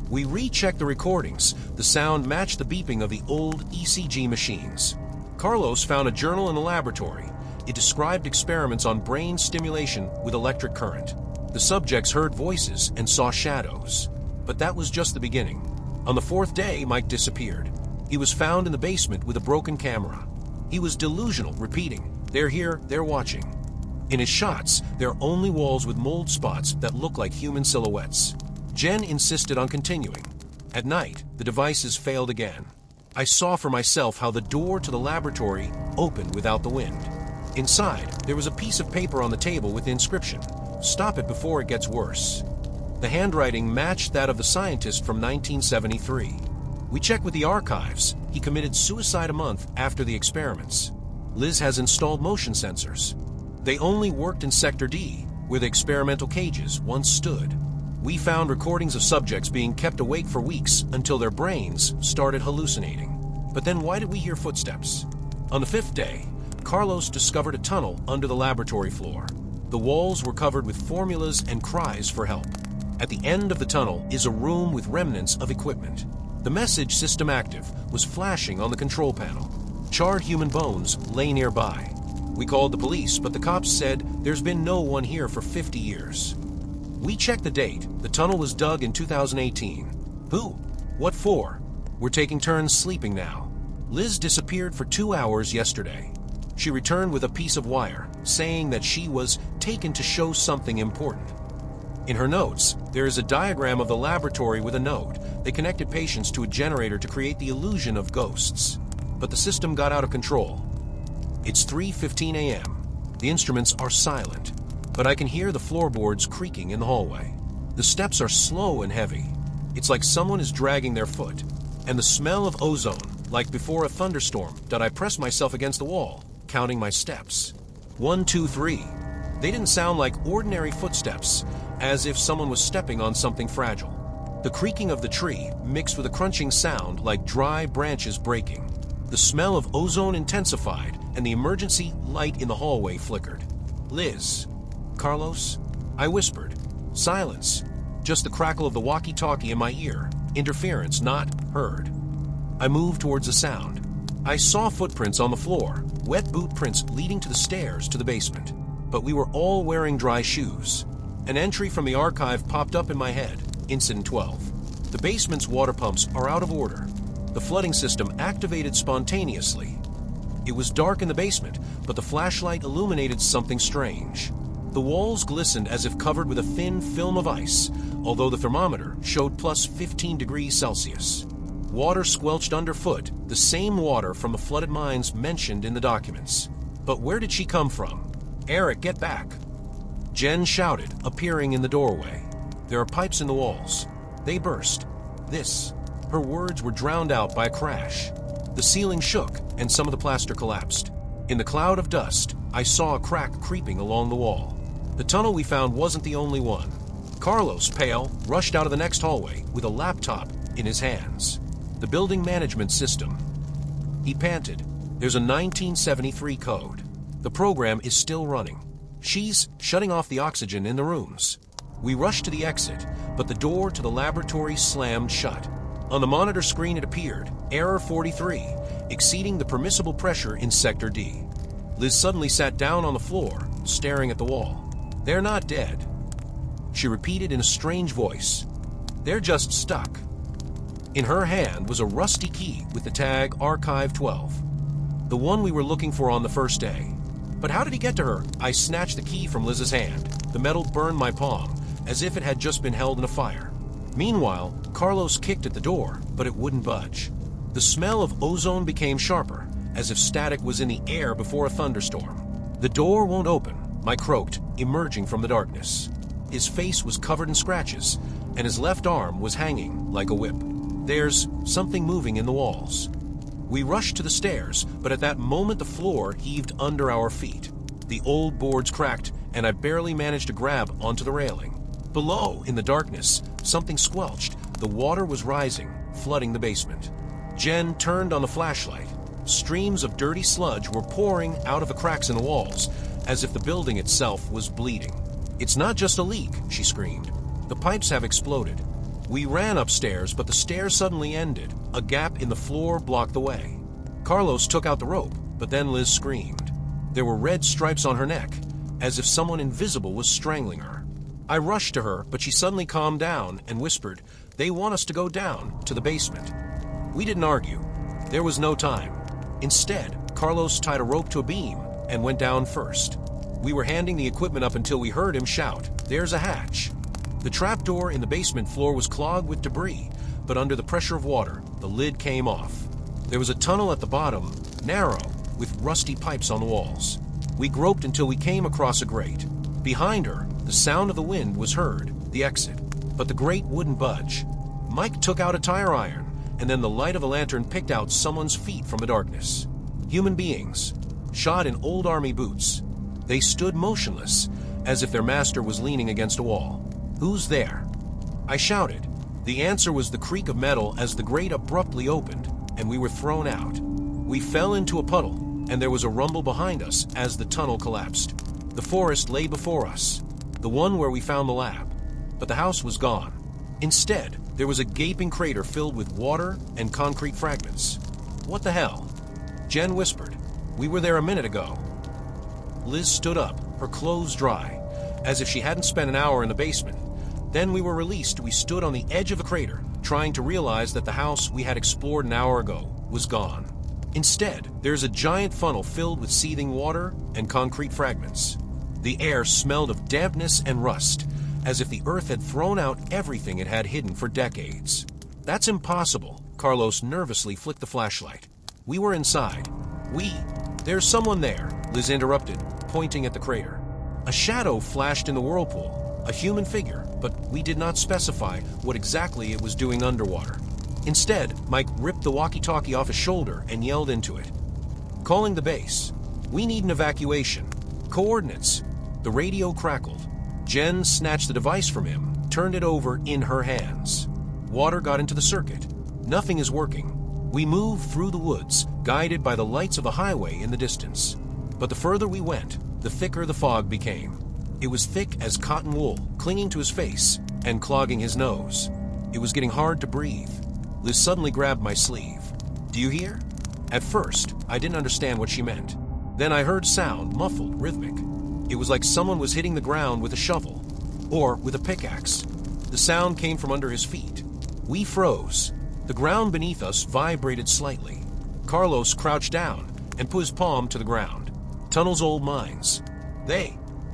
We rechecked the recordings. The sound matched the beeping of the old ECG machines. Carlos found a journal in the laboratory. It described experiments on brain stimulation with electric current. The subjects heard voices and saw shadows. But that was just the beginning. On the 4th day, Mike disappeared. He was found in the basement with a broken camera. He was delusional, repeating, "They're here, they're watching." In his shots, there are only walls with mold spots that look like human silhouettes. Jen insisted on continuing. At night, the devices failed again. I saw for myself how the door to the laboratory opened without the wind. Inside, there was a piece of paper on the table with the inscription, "Stop it before it gets worse." The handwriting matched that of the scientist from 1973. We checked with the archives. He committed suicide a month after the experiments. Liz has installed motion sensors. They only worked in Sector D, where the experimental cages once stood. We found recordings of subjects being kept awake for weeks until their brains started hallucinating. But then why did we hear footsteps? On the 5th day, Carlos discovered a tunnel under the laboratory floor. The walls were covered with formulas and cries for help. At the end of the tunnel is a room with remnants of equipment. The message "System active" was flashing on the control panel. Charred human bones lay nearby. We called the police, but the cops said there's been no one here for 50 years. We checked the date. The tunnel was dug in 2018. Who? What for? We're taking turns sleeping now. Liz disappeared for 2 hours yesterday. She returned with a piece of wire, saying that she was taken to show something important. In her notes, there is a diagram of the laboratory with a node. They connected patients to a generator to create the illusion of ghosts. But the system got out of control. It's 3:15 a.m. The instruments are silent, but I can hear the floorboards creaking in the hallway. The steps are slow and heavy. It's like someone is dragging their foot. And the smell of ozone, like before a thunderstorm, that I press myself against the wall, counting my steps. 1, 2, 3. They didn't sound like ordinary footsteps, as if someone was stepping on something fragile. The creaking of the tree mixed with a crunching sound like dry branches breaking. The smell of ozone intensified, and the emergency light in the hallway flickered. Liz. Carlos. I whispered. Silence. Just the crackle of the walkie-talkie in my ear. Interference not heard. I moved towards the sound. I saw footprints on the floor, wet boot prints leading to the stairs to the basement. But we were all wearing dry shoes. An entry from the archive popped up in my head. Incident 12. The basement's water pumps are out of order. The flooding system activated spontaneously. It was dark in the basement, but the flashlight illuminated something strange. The walls glistened as if covered with a thin film of ice, although the thermometer showed plus 15 degrees Celsius. Water squelched underfoot, the same water from the flooded mines mentioned in the documents. But where did she come from? Eric, get back! Jen shouted, appearing in the doorway. There are pipes in the walls. They burst. This. Her words were drowned out by a crash. The ceiling shook, and some of the plaster collapsed. In the cloud of dust, I saw a crack creeping along the wall. The tunnel we found wasn't the only one. Carlos, pale, rushed out of the next hallway with a laptop in his hands. The building management system. He panted. There's a 1973 code. The program is still running. She's shutting off the oxygen in the rooms. We rushed to the exit, but the door to the laboratory slammed shut. On the monitor screen it appeared, Error 43, exceeding the permissible pressure in Sector D. Liz suddenly sat down on the floor, staring at the wall. "They're not dead," she repeated in a strange voice. "They're just stuck." In her hand was a rusty key with the tag Archive 12, the one we were looking for on the first day. But how did he get to her? I snatched the key from Liz's hand. The metal burned my palm, as if it had just been held in a fire. Meanwhile, Carlos kicked at the door, but it wouldn't budge. The smell of ozone became sharper, as if static was in the air before a thunderstorm. "The door won't open," Mike croaked, emerging from the darkness. His face was covered in scratches, and his left arm was hanging like a whip. "There's something moving in the walls." We rushed to the stairs, but at that moment the floor heaved under our feet. The old boards cracked, and I barely managed to grab onto the railing. Below, in the darkness, something squelched. The water was rising, flooding the basement. Jen turned on the flashlight. Streams of dirty sludge were pouring out of the cracks in the walls, as if the building itself was bleeding. "It's not just a leak," she screamed. "The pipes have exploded." We ran upstairs, but the stairs suddenly ended. A gap in the floor blocked the way. Carlos took out the rope, but then Liz screamed. There were red stripes on her neck, as if someone invisible was strangling her. I rushed to her, but she suddenly calmed down and whispered, "They want us to go down to the basement." We didn't argue. There was no time. Instead, Carlos tied a rope to a beam and went down first. We were handing the equipment up until we heard him shout, "There's a hatch." The trapdoor in the basement floor was clogged with debris, but under the pressure of water, the lid came off. There was a tunnel at the bottom, narrow, with rusty pipes on the walls. We groped until we came across a grate. Behind her, the sound of the wind was heard, the exit, but the grate wouldn't budge. Mike took out a tire iron, and then the light of a lantern picked out someone's feet from the darkness. Human beings, shod in old army boots. They stood motionless, as if their master was leaning against a wall. "Who's there?" I shouted. The answer was the creak of metal as the grate abruptly opened, and we were thrown out. We fell into a puddle, and there was a rumble behind us as the tunnel collapsed. The forest lay before us, the one where we found the lab, but the house was gone. Instead, there was a gaping crater filled with water and concrete fragments. "What the hell?" Jen whispered. "We were there a minute ago." Liz stood up, her clothes dry, as if she hadn't spent an hour in the basement. Then we were released. We stood on the edge of the crater, trying to realize that the house we had explored an hour ago was gone. Instead, there's a giant funnel filled with seething water and concrete fragments. The air smelled of dampness and rust, as if the earth had thrown out everything it had hidden for decades. "That's impossible." Carlos nervously flicked the flashlight. We were inside. There's someone there," Liz interrupted, pointing at the crater. A shadow flashed in the whirlpool, a human figure, but we did not specify what exactly it was doing underwater. Instead, Mike ripped the walkie-talkie off his shoulder and yelled into it. "Calling the base. We need an evacuation. Coordinates." The radio crackled. Jen snatched the device from him, turned it over in her hands. Water got into the circuit. Nothing is working. We moved through the woods, guided by the lights of the highway in the distance. But the further we went, the thicker the fog became. It was thick as cotton wool, clinging to his face and clogging his nose. It was getting hard to breathe. Liz suddenly grabbed my sleeve. "Do you hear?" At first, I didn't understand what she meant. Then I heard sound, muffled, rhythmic. It was like someone was hitting the ground with a shovel, or with a pickaxe. The sound came from under his feet. We froze. The ground beneath us vibrated slightly. Carlos crouched down and put his palm to the ground. "Tunnel's old mines.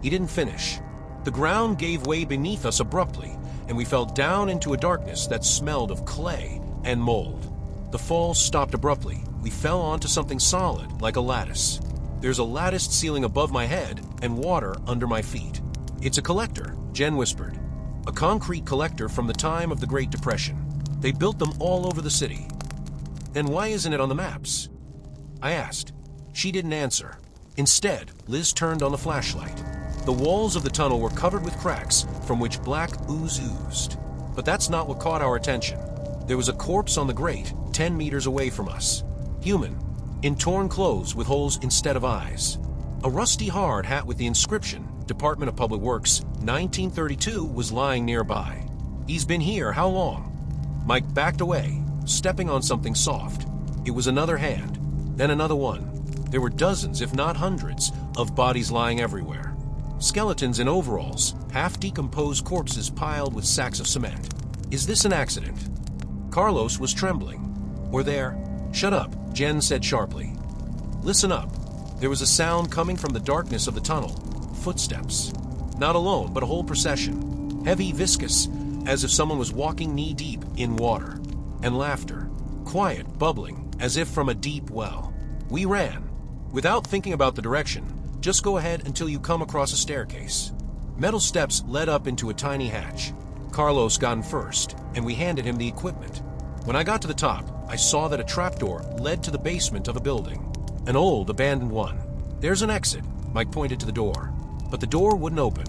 He didn't finish. The ground gave way beneath us abruptly, and we fell down into a darkness that smelled of clay and mold. The fall stopped abruptly. We fell onto something solid, like a lattice. There's a latticed ceiling above my head and water under my feet. "It's a collector," Jen whispered. "A concrete collector from the time of the Great Depression. They built them all over the city." "Then why isn't it on the maps?" I asked. She didn't answer. Instead, Liz turned on the flashlight. The walls of the tunnel were covered with cracks from which black ooze oozed. But that's not what caught our attention. There was a corpse on the grate, 10 meters away from us. Human, in torn clothes with holes instead of eyes. A rusty hard hat with the inscription, Department of Public Works, 1932, was lying nearby. He's been here how long? Mike backed away, stepping on something soft. It was another hand, then another one. There were dozens, if not hundreds, of bodies lying everywhere. Skeletons in overalls, half-decomposed corpses piled with sacks of cement. Is this an accident? Carlos was trembling. Or there. Shut up, Jen said sharply. Listen up. There was a sound coming from the darkness of the tunnel. Footsteps. Not alone, but a whole procession. Heavy, viscous, as if someone was walking knee-deep in water. And laughter. Quiet, bubbling, as if from a deep well. We ran. Without thinking about the direction, just go ahead until you come across a staircase. Metal steps led up into a tiny hatch. Carlos got in first, and we handed him the equipment. When I got to the top, I saw that a trapdoor led to the basement of a building. An old, abandoned one. There's an exit, Mike pointed to the door. But the door wouldn't open.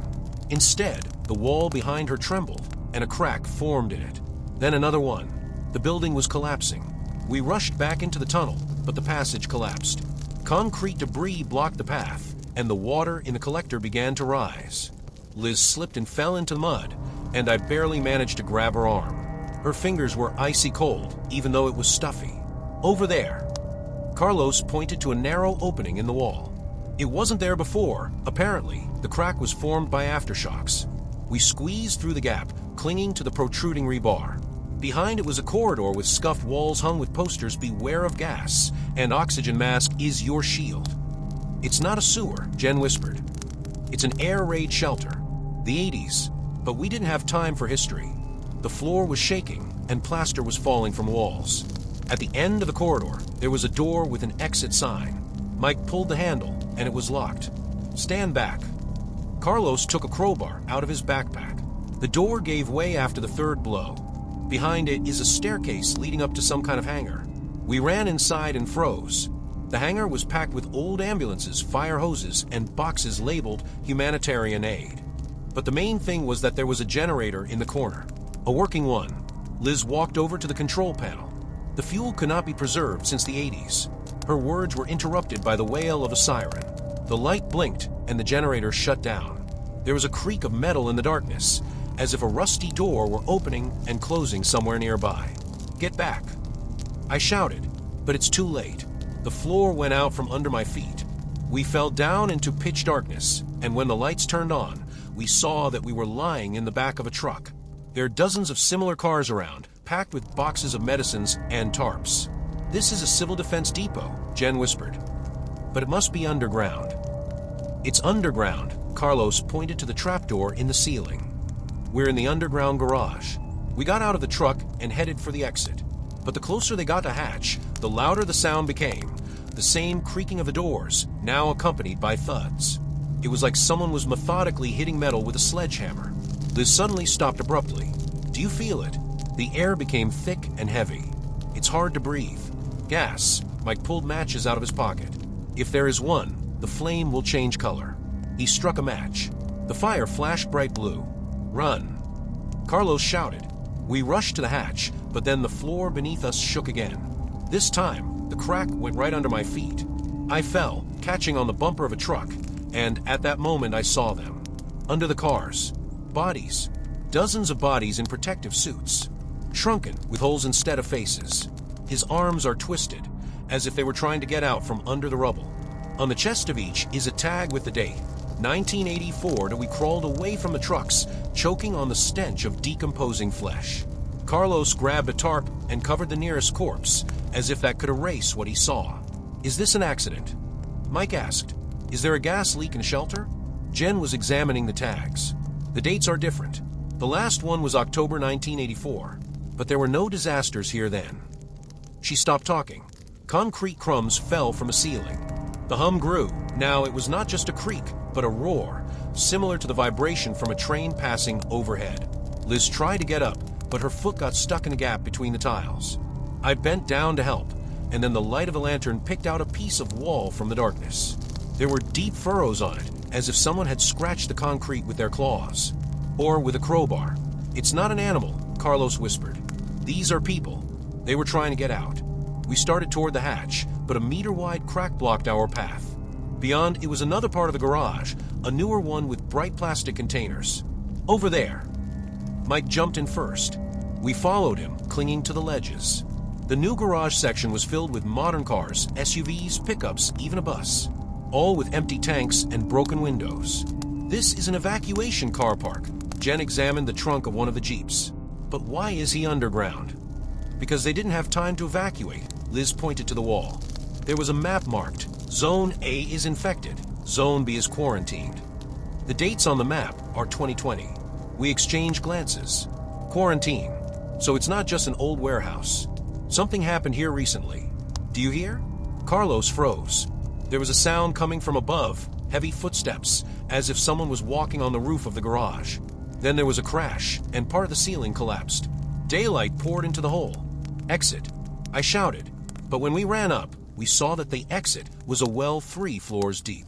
Instead, the wall behind her trembled, and a crack formed in it. Then another one. The building was collapsing. We rushed back into the tunnel, but the passage collapsed. Concrete debris blocked the path, and the water in the collector began to rise. Liz slipped and fell into the mud, and I barely managed to grab her arm. Her fingers were icy cold, even though it was stuffy. Over there. Carlos pointed to a narrow opening in the wall. It wasn't there before. Apparently, the crack was formed by aftershocks. We squeezed through the gap, clinging to the protruding rebar. Behind it was a corridor with scuffed walls hung with posters, "Beware of gas," and "Oxygen mask is your shield." It's not a sewer, Jen whispered. It's an air raid shelter. The 80s. But we didn't have time for history. The floor was shaking, and plaster was falling from walls. At the end of the corridor, there was a door with an exit sign. Mike pulled the handle, and it was locked. Stand back. Carlos took a crowbar out of his backpack. The door gave way after the third blow. Behind it is a staircase leading up to some kind of hangar. We ran inside and froze. The hangar was packed with old ambulances, fire hoses, and boxes labeled humanitarian aid. But the main thing was that there was a generator in the corner. A working one. Liz walked over to the control panel. The fuel could not be preserved since the 80s. Her words were interrupted by the wail of a siren. The light blinked, and the generator shut down. There was a creak of metal in the darkness, as if a rusty door were opening and closing somewhere nearby. Get back. I shouted, but it's too late. The floor went out from under my feet. We fell down into pitch darkness, and when the lights turned on, we saw that we were lying in the back of a truck. There are dozens of similar cars around, packed with boxes of medicines and tarps. This is a civil defense depot, Jen whispered. But it must be underground. It's underground, Carlos pointed to the trapdoor in the ceiling. We're in the underground garage. We got out of the truck and headed for the exit. But the closer they got to hatch, the louder the sound became. The same creaking of the doors, now accompanied by thuds. It was like someone was methodically hitting metal with a sledgehammer. Liz suddenly stopped abruptly. Do you feel it? The air became thick and heavy. It's hard to breathe. Gas. Mike pulled matches out of his pocket. If there is one, the flame will change color. He struck a match. The fire flashed bright blue. Run. Carlos shouted. We rushed to the hatch, but then the floor beneath us shook again. This time, the crack went right under my feet. I fell, catching on the bumper of a truck, and at that moment I saw them. Under the cars. Bodies. Dozens of bodies in protective suits. Shrunken, with holes instead of faces. His arms are twisted, as if they were trying to get out from under the rubble. On the chest of each is a tag with the date, 1984, till we crawled away from the trucks, choking on the stench of decomposing flesh. Carlos grabbed a tarp and covered the nearest corpse, as if that could erase what he saw. Is this an accident? Mike asked. Is there a gas leak in shelter? Jen was examining the tags. The dates are different. The last one was October 1984, but there were no disasters here then. She stopped talking. Concrete crumbs fell from a ceiling. The hum grew. Now it was not just a creak, but a roar, similar to the vibration from a train passing overhead. Liz tried to get up, but her foot got stuck in a gap between the tiles. I bent down to help, and then the light of a lantern picked out a piece of wall from the darkness. There were deep furrows on it, as if someone had scratched the concrete with their claws. Or with a crowbar. It's not an animal, Carlos whispered. These are people. They were trying to get out. We started toward the hatch, but a meter-wide crack blocked our path. Beyond, it was another part of the garage, a newer one with bright plastic containers. Over there. Mike jumped in first. We followed him, clinging to the ledges. The new garage section was filled with modern cars, SUVs, pickups, even a bus. All with empty tanks and broken windows. This is an evacuation car park. Jen examined the trunk of one of the Jeeps. But why is he underground? Because they didn't have time to evacuate. Liz pointed to the wall. There was a map marked. Zone A is infected. Zone B is quarantined. The dates on the map are 2020. We exchanged glances. Quarantine. So it's not just an old warehouse. Something happened here recently. Do you hear? Carlos froze. There was a sound coming from above, heavy footsteps, as if someone was walking on the roof of the garage. Then there was a crash, and part of the ceiling collapsed. Daylight poured into the hole. Exit. I shouted. But when we ran up, we saw that the exit was a well 3 floors deep.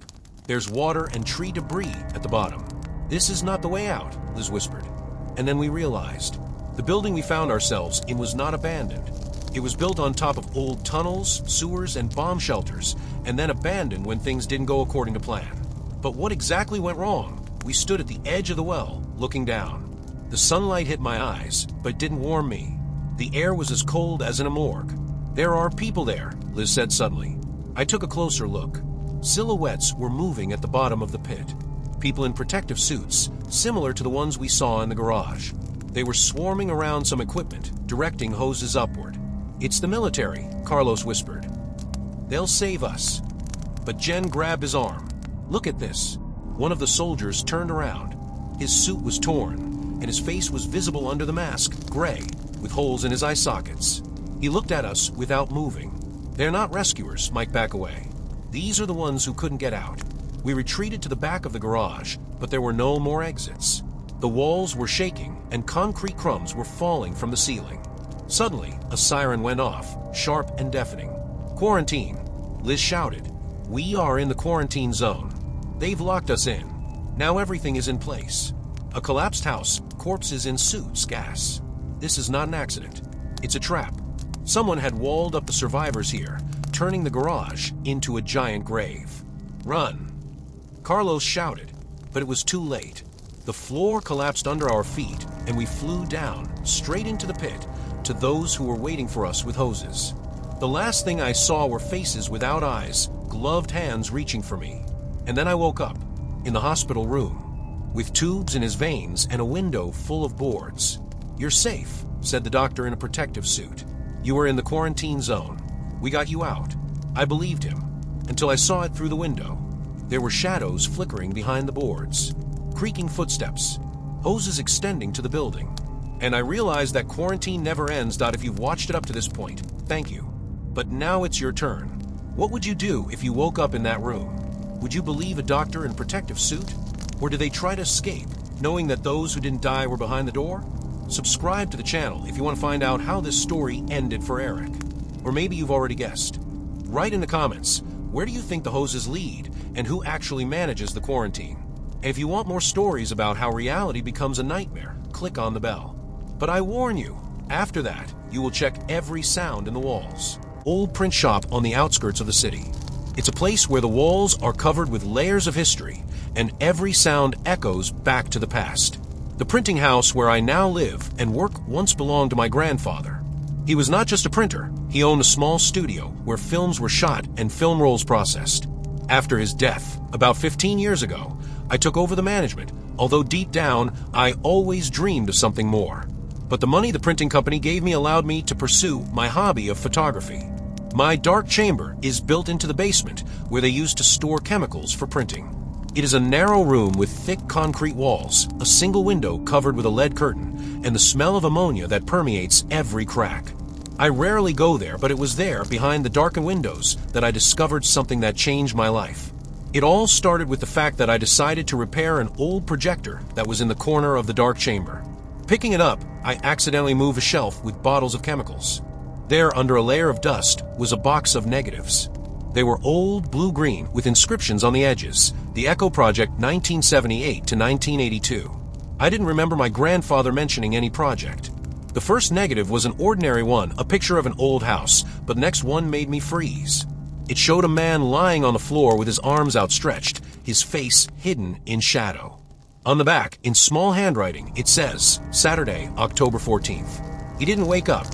There's water and tree debris at the bottom. This is not the way out, Liz whispered. And then we realized. The building we found ourselves in was not abandoned. It was built on top of old tunnels, sewers, and bomb shelters, and then abandoned when things didn't go according to plan. But what exactly went wrong? We stood at the edge of the well, looking down. The sunlight hit my eyes, but didn't warm me. The air was as cold as in a morgue. There are people there, Liz said suddenly. I took a closer look. Silhouettes were moving at the bottom of the pit. People in protective suits, similar to the ones we saw in the garage. They were swarming around some equipment, directing hoses upward. It's the military, Carlos whispered. They'll save us. But Jen grabbed his arm. Look at this. One of the soldiers turned around. His suit was torn, and his face was visible under the mask, gray, with holes in his eye sockets. He looked at us without moving. They're not rescuers, Mike back away. These are the ones who couldn't get out. We retreated to the back of the garage, but there were no more exits. The walls were shaking, and concrete crumbs were falling from the ceiling. Suddenly, a siren went off, sharp and deafening. Quarantine, Liz shouted. We are in the quarantine zone. They've locked us in. Now everything is in place. A collapsed house, corpses in suits, gas. This is not an accident. It's a trap. Someone had walled up the survivors here, turning the garage into a giant grave. Run. Carlos shouted, but it was too late. The floor collapsed under our feet, and we flew down, straight into the pit, to those who were waiting for us with hoses. The last thing I saw were faces without eyes, gloved hands reaching for me. And then I woke up, in the hospital room, with tubes in his veins and a window full of boards. You're safe, said the doctor in a protective suit. You were in the quarantine zone. We got you out. I believed him, until I saw it through the window. There were shadows flickering behind the boards, creaking footsteps, hoses extending to the building. And I realized that quarantine never ends. If you've watched it up to this point, thank you. But now it's your turn. What would you do if you woke up in that room? Would you believe a doctor in protective suit? Or did they try to escape, knowing that those who didn't die were behind the door? Subscribe to the channel if you want to find out how this story ended for Eric. Or maybe you've already guessed. Write in the comments, where do you think the hoses lead, and who actually manages the quarantine? And if you want more stories about how reality becomes a nightmare, click on the bell. But I warn you, after that, you will check every sound in the walls. Old print shop on the outskirts of the city. It's a place where the walls are covered with layers of history, and every sound echoes back to the past. The printing house where I now live and work once belonged to my grandfather. He was not just a printer, he owned a small studio where films were shot and film rolls processed. After his death, about 15 years ago, I took over the management, although deep down, I always dreamed of something more. But the money the printing company gave me allowed me to pursue my hobby of photography. My dark chamber is built into the basement, where they used to store chemicals for printing. It is a narrow room with thick concrete walls, a single window covered with a lead curtain, and the smell of ammonia that permeates every crack. I rarely go there, but it was there, behind the darkened windows, that I discovered something that changed my life. It all started with the fact that I decided to repair an old projector that was in the corner of the dark chamber. Picking it up, I accidentally moved a shelf with bottles of chemicals. There, under a layer of dust, was a box of negatives. They were old blue-green with inscriptions on the edges, the Echo Project 1978 to 1982. I didn't remember my grandfather mentioning any project. The first negative was an ordinary one, a picture of an old house, but the next one made me freeze. It showed a man lying on the floor with his arms outstretched, his face hidden in shadow. On the back, in small handwriting, it says, Saturday, October 14th. He didn't wake up.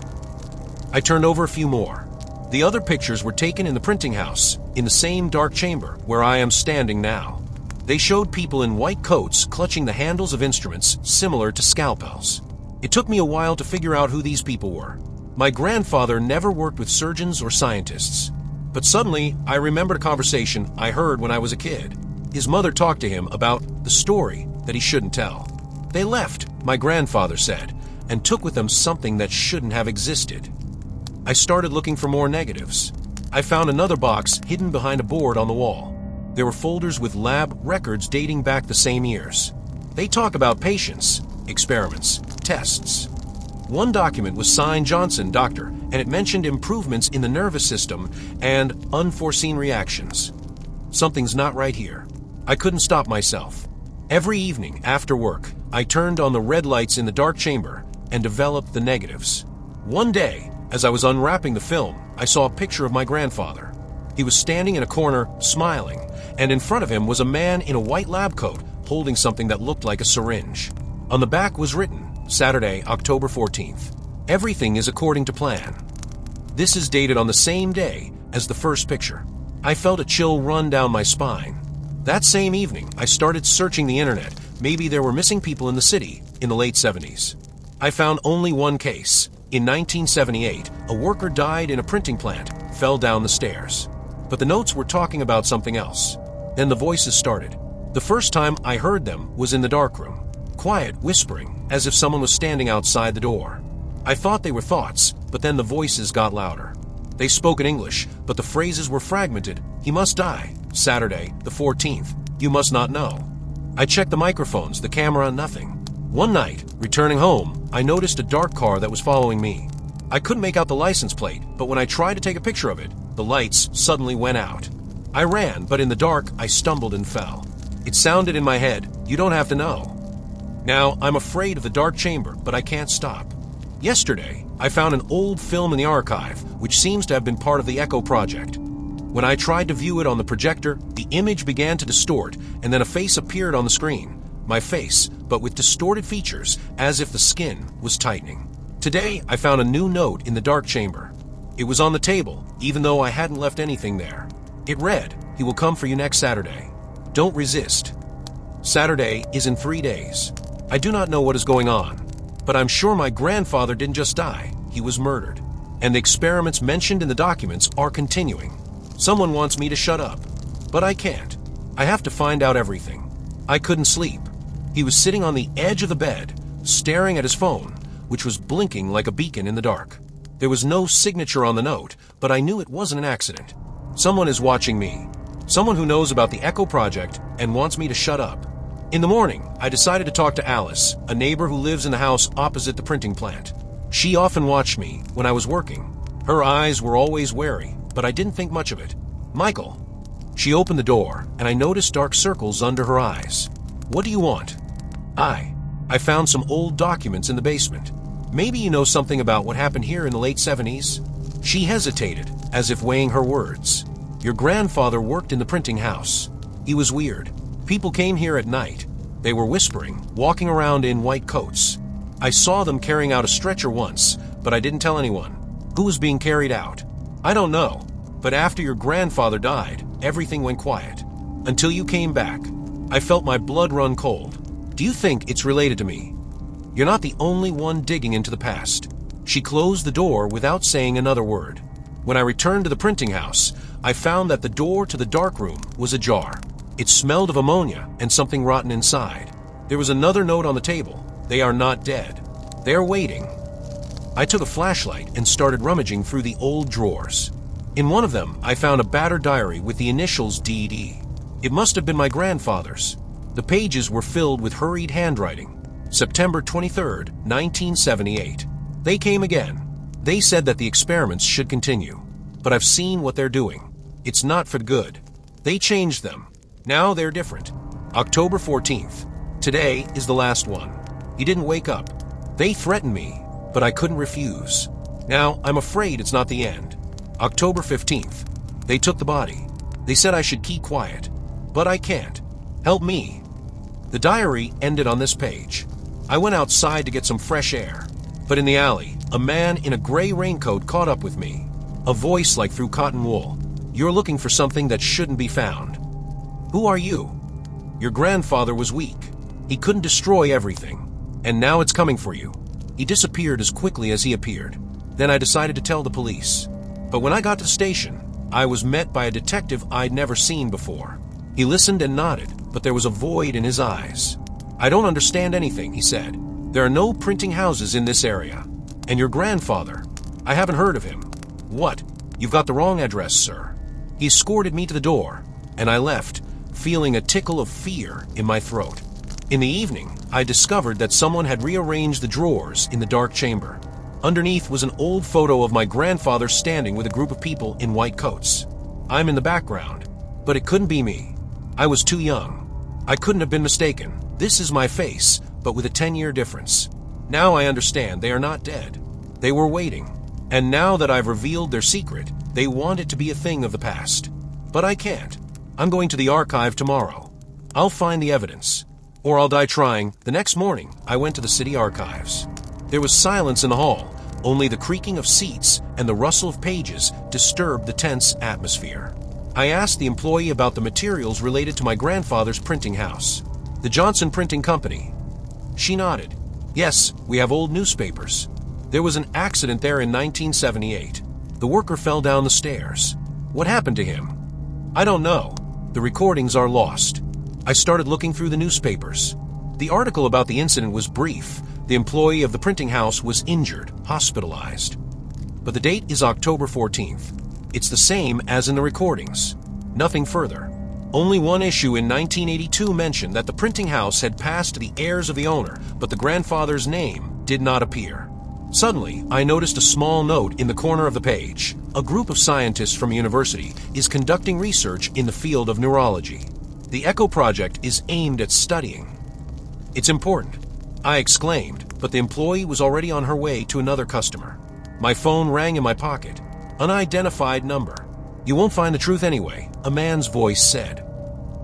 I turned over a few more. The other pictures were taken in the printing house, in the same dark chamber where I am standing now. They showed people in white coats clutching the handles of instruments similar to scalpels. It took me a while to figure out who these people were. My grandfather never worked with surgeons or scientists. But suddenly, I remembered a conversation I heard when I was a kid. His mother talked to him about the story that he shouldn't tell. They left, my grandfather said, and took with them something that shouldn't have existed. I started looking for more negatives. I found another box hidden behind a board on the wall. There were folders with lab records dating back the same years. They talk about patients, experiments, tests. One document was signed Johnson, Doctor, and it mentioned improvements in the nervous system and unforeseen reactions. Something's not right here. I couldn't stop myself. Every evening after work, I turned on the red lights in the dark chamber and developed the negatives. One day, as I was unwrapping the film, I saw a picture of my grandfather. He was standing in a corner, smiling, and in front of him was a man in a white lab coat holding something that looked like a syringe. On the back was written, Saturday, October 14th. Everything is according to plan. This is dated on the same day as the first picture. I felt a chill run down my spine. That same evening, I started searching the internet. Maybe there were missing people in the city in the late 70s. I found only one case. In 1978, a worker died in a printing plant, fell down the stairs. But the notes were talking about something else. Then the voices started. The first time I heard them was in the darkroom. Quiet whispering, as if someone was standing outside the door. I thought they were thoughts, but then the voices got louder. They spoke in English, but the phrases were fragmented. He must die. Saturday, the 14th. You must not know. I checked the microphones, the camera, nothing. One night, returning home, I noticed a dark car that was following me. I couldn't make out the license plate, but when I tried to take a picture of it, the lights suddenly went out. I ran, but in the dark, I stumbled and fell. It sounded in my head, you don't have to know. Now, I'm afraid of the dark chamber, but I can't stop. Yesterday, I found an old film in the archive, which seems to have been part of the Echo project. When I tried to view it on the projector, the image began to distort, and then a face appeared on the screen. My face, but with distorted features, as if the skin was tightening. Today, I found a new note in the dark chamber. It was on the table, even though I hadn't left anything there. It read, "He will come for you next Saturday. Don't resist." Saturday is in 3 days. I do not know what is going on, but I'm sure my grandfather didn't just die, he was murdered. And the experiments mentioned in the documents are continuing. Someone wants me to shut up, but I can't. I have to find out everything. I couldn't sleep. He was sitting on the edge of the bed, staring at his phone, which was blinking like a beacon in the dark. There was no signature on the note, but I knew it wasn't an accident. Someone is watching me. Someone who knows about the Echo project and wants me to shut up. In the morning, I decided to talk to Alice, a neighbor who lives in the house opposite the printing plant. She often watched me when I was working. Her eyes were always wary, but I didn't think much of it. "Michael." She opened the door, and I noticed dark circles under her eyes. "What do you want?" I found some old documents in the basement. Maybe you know something about what happened here in the late 70s? She hesitated, as if weighing her words. "Your grandfather worked in the printing house. He was weird. People came here at night. They were whispering, walking around in white coats. I saw them carrying out a stretcher once, but I didn't tell anyone. Who was being carried out? I don't know. But after your grandfather died, everything went quiet. Until you came back. I felt my blood run cold. Do you think it's related to me? You're not the only one digging into the past." She closed the door without saying another word. When I returned to the printing house, I found that the door to the dark room was ajar. It smelled of ammonia and something rotten inside. There was another note on the table. "They are not dead. They're waiting." I took a flashlight and started rummaging through the old drawers. In one of them, I found a battered diary with the initials DD. It must have been my grandfather's. The pages were filled with hurried handwriting. September 23rd, 1978. They came again. They said that the experiments should continue. But I've seen what they're doing. It's not for good. They changed them. Now they're different. October 14th. Today is the last one. He didn't wake up. They threatened me, but I couldn't refuse. Now I'm afraid it's not the end. October 15th. They took the body. They said I should keep quiet. But I can't. Help me. The diary ended on this page. I went outside to get some fresh air. But in the alley, a man in a gray raincoat caught up with me. A voice like through cotton wool. You're looking for something that shouldn't be found. Who are you? Your grandfather was weak. He couldn't destroy everything. And now it's coming for you. He disappeared as quickly as he appeared. Then I decided to tell the police. But when I got to the station, I was met by a detective I'd never seen before. He listened and nodded, but there was a void in his eyes. I don't understand anything, he said. There are no printing houses in this area. And your grandfather, I haven't heard of him. What? You've got the wrong address, sir. He escorted me to the door, and I left, feeling a tickle of fear in my throat. In the evening, I discovered that someone had rearranged the drawers in the dark chamber. Underneath was an old photo of my grandfather standing with a group of people in white coats. I'm in the background, but it couldn't be me. I was too young. I couldn't have been mistaken. This is my face, but with a 10-year difference. Now I understand they are not dead. They were waiting. And now that I've revealed their secret, they want it to be a thing of the past. But I can't. I'm going to the archive tomorrow. I'll find the evidence. Or I'll die trying. The next morning, I went to the city archives. There was silence in the hall. Only the creaking of seats and the rustle of pages disturbed the tense atmosphere. I asked the employee about the materials related to my grandfather's printing house, the Johnson Printing Company. She nodded. Yes, we have old newspapers. There was an accident there in 1978. The worker fell down the stairs. What happened to him? I don't know. The recordings are lost. I started looking through the newspapers. The article about the incident was brief. The employee of the printing house was injured, hospitalized. But the date is October 14th. It's the same as in the recordings. Nothing further. Only one issue in 1982 mentioned that the printing house had passed to the heirs of the owner, but the grandfather's name did not appear. Suddenly, I noticed a small note in the corner of the page. A group of scientists from a university is conducting research in the field of neurology. The ECHO project is aimed at studying. It's important, I exclaimed, but the employee was already on her way to another customer. My phone rang in my pocket. Unidentified number. You won't find the truth anyway, a man's voice said.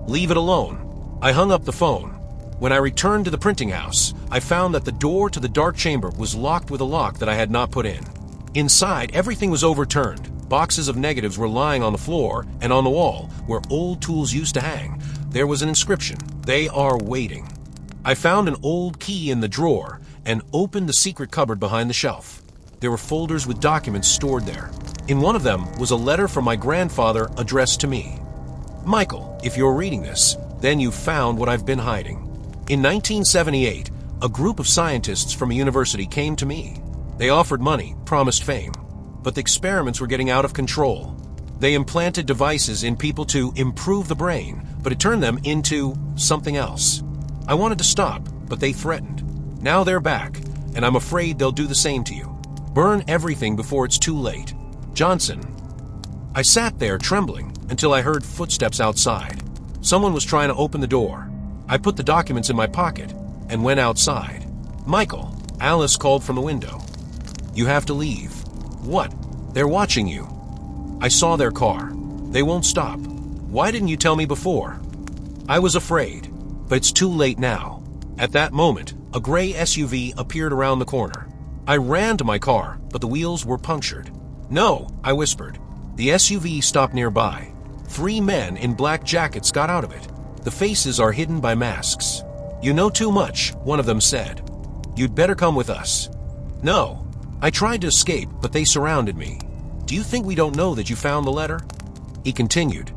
Leave it alone. I hung up the phone. When I returned to the printing house, I found that the door to the dark chamber was locked with a lock that I had not put in. Inside, everything was overturned. Boxes of negatives were lying on the floor, and on the wall, where old tools used to hang, there was an inscription. They are waiting. I found an old key in the drawer and opened the secret cupboard behind the shelf. There were folders with documents stored there. In one of them was a letter from my grandfather addressed to me. Michael, if you're reading this, then you've found what I've been hiding. In 1978, a group of scientists from a university came to me. They offered money, promised fame. But the experiments were getting out of control. They implanted devices in people to improve the brain, but it turned them into something else. I wanted to stop, but they threatened. Now they're back, and I'm afraid they'll do the same to you. Burn everything before it's too late. Johnson. I sat there trembling until I heard footsteps outside. Someone was trying to open the door. I put the documents in my pocket and went outside. Michael, Alice called from the window. You have to leave. What? They're watching you. I saw their car. They won't stop. Why didn't you tell me before? I was afraid, but it's too late now. At that moment, a gray SUV appeared around the corner. I ran to my car, but the wheels were punctured. No, I whispered. The SUV stopped nearby. 3 men in black jackets got out of it. The faces are hidden by masks. You know too much, one of them said. You'd better come with us. No. I tried to escape, but they surrounded me. Do you think we don't know that you found the letter? He continued.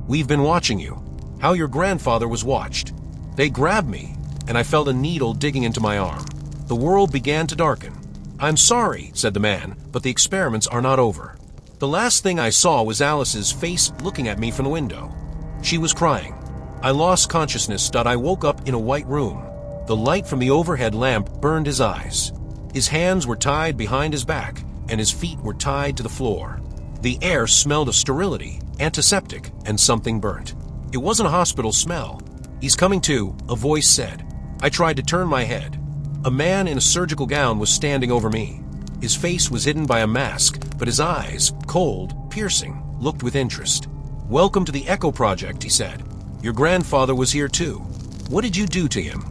We've been watching you. How your grandfather was watched. They grabbed me, and I felt a needle digging into my arm. The world began to darken. I'm sorry, said the man, but the experiments are not over. The last thing I saw was Alice's face looking at me from the window. She was crying. I lost consciousness. I woke up in a white room. The light from the overhead lamp burned his eyes. His hands were tied behind his back, and his feet were tied to the floor. The air smelled of sterility, antiseptic, and something burnt. It wasn't a hospital smell. He's coming to, a voice said. I tried to turn my head. A man in a surgical gown was standing over me. His face was hidden by a mask, but his eyes, cold, piercing, looked with interest. "Welcome to the Echo Project," he said. "Your grandfather was here too. What did you do to him?"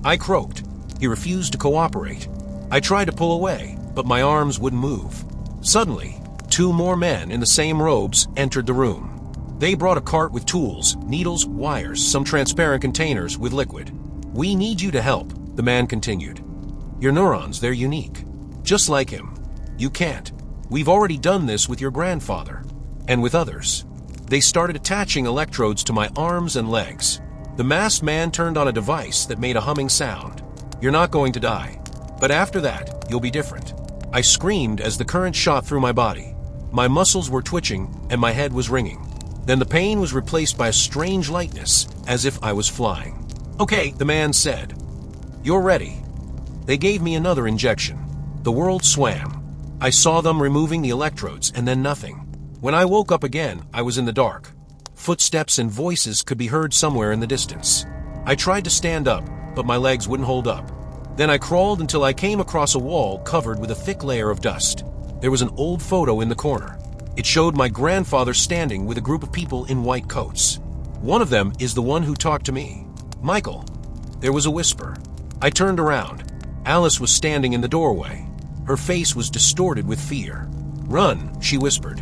I croaked. He refused to cooperate. I tried to pull away, but my arms wouldn't move. Suddenly, 2 more men in the same robes entered the room. They brought a cart with tools, needles, wires, some transparent containers with liquid. "We need you to help," the man continued. "Your neurons, they're unique. Just like him. You can't. We've already done this with your grandfather. And with others." They started attaching electrodes to my arms and legs. The masked man turned on a device that made a humming sound. "You're not going to die. But after that, you'll be different." I screamed as the current shot through my body. My muscles were twitching and my head was ringing. Then the pain was replaced by a strange lightness, as if I was flying. "Okay," the man said. "You're ready." They gave me another injection. The world swam. I saw them removing the electrodes and then nothing. When I woke up again, I was in the dark. Footsteps and voices could be heard somewhere in the distance. I tried to stand up, but my legs wouldn't hold up. Then I crawled until I came across a wall covered with a thick layer of dust. There was an old photo in the corner. It showed my grandfather standing with a group of people in white coats. One of them is the one who talked to me. "Michael." There was a whisper. I turned around. Alice was standing in the doorway. Her face was distorted with fear. "Run," she whispered.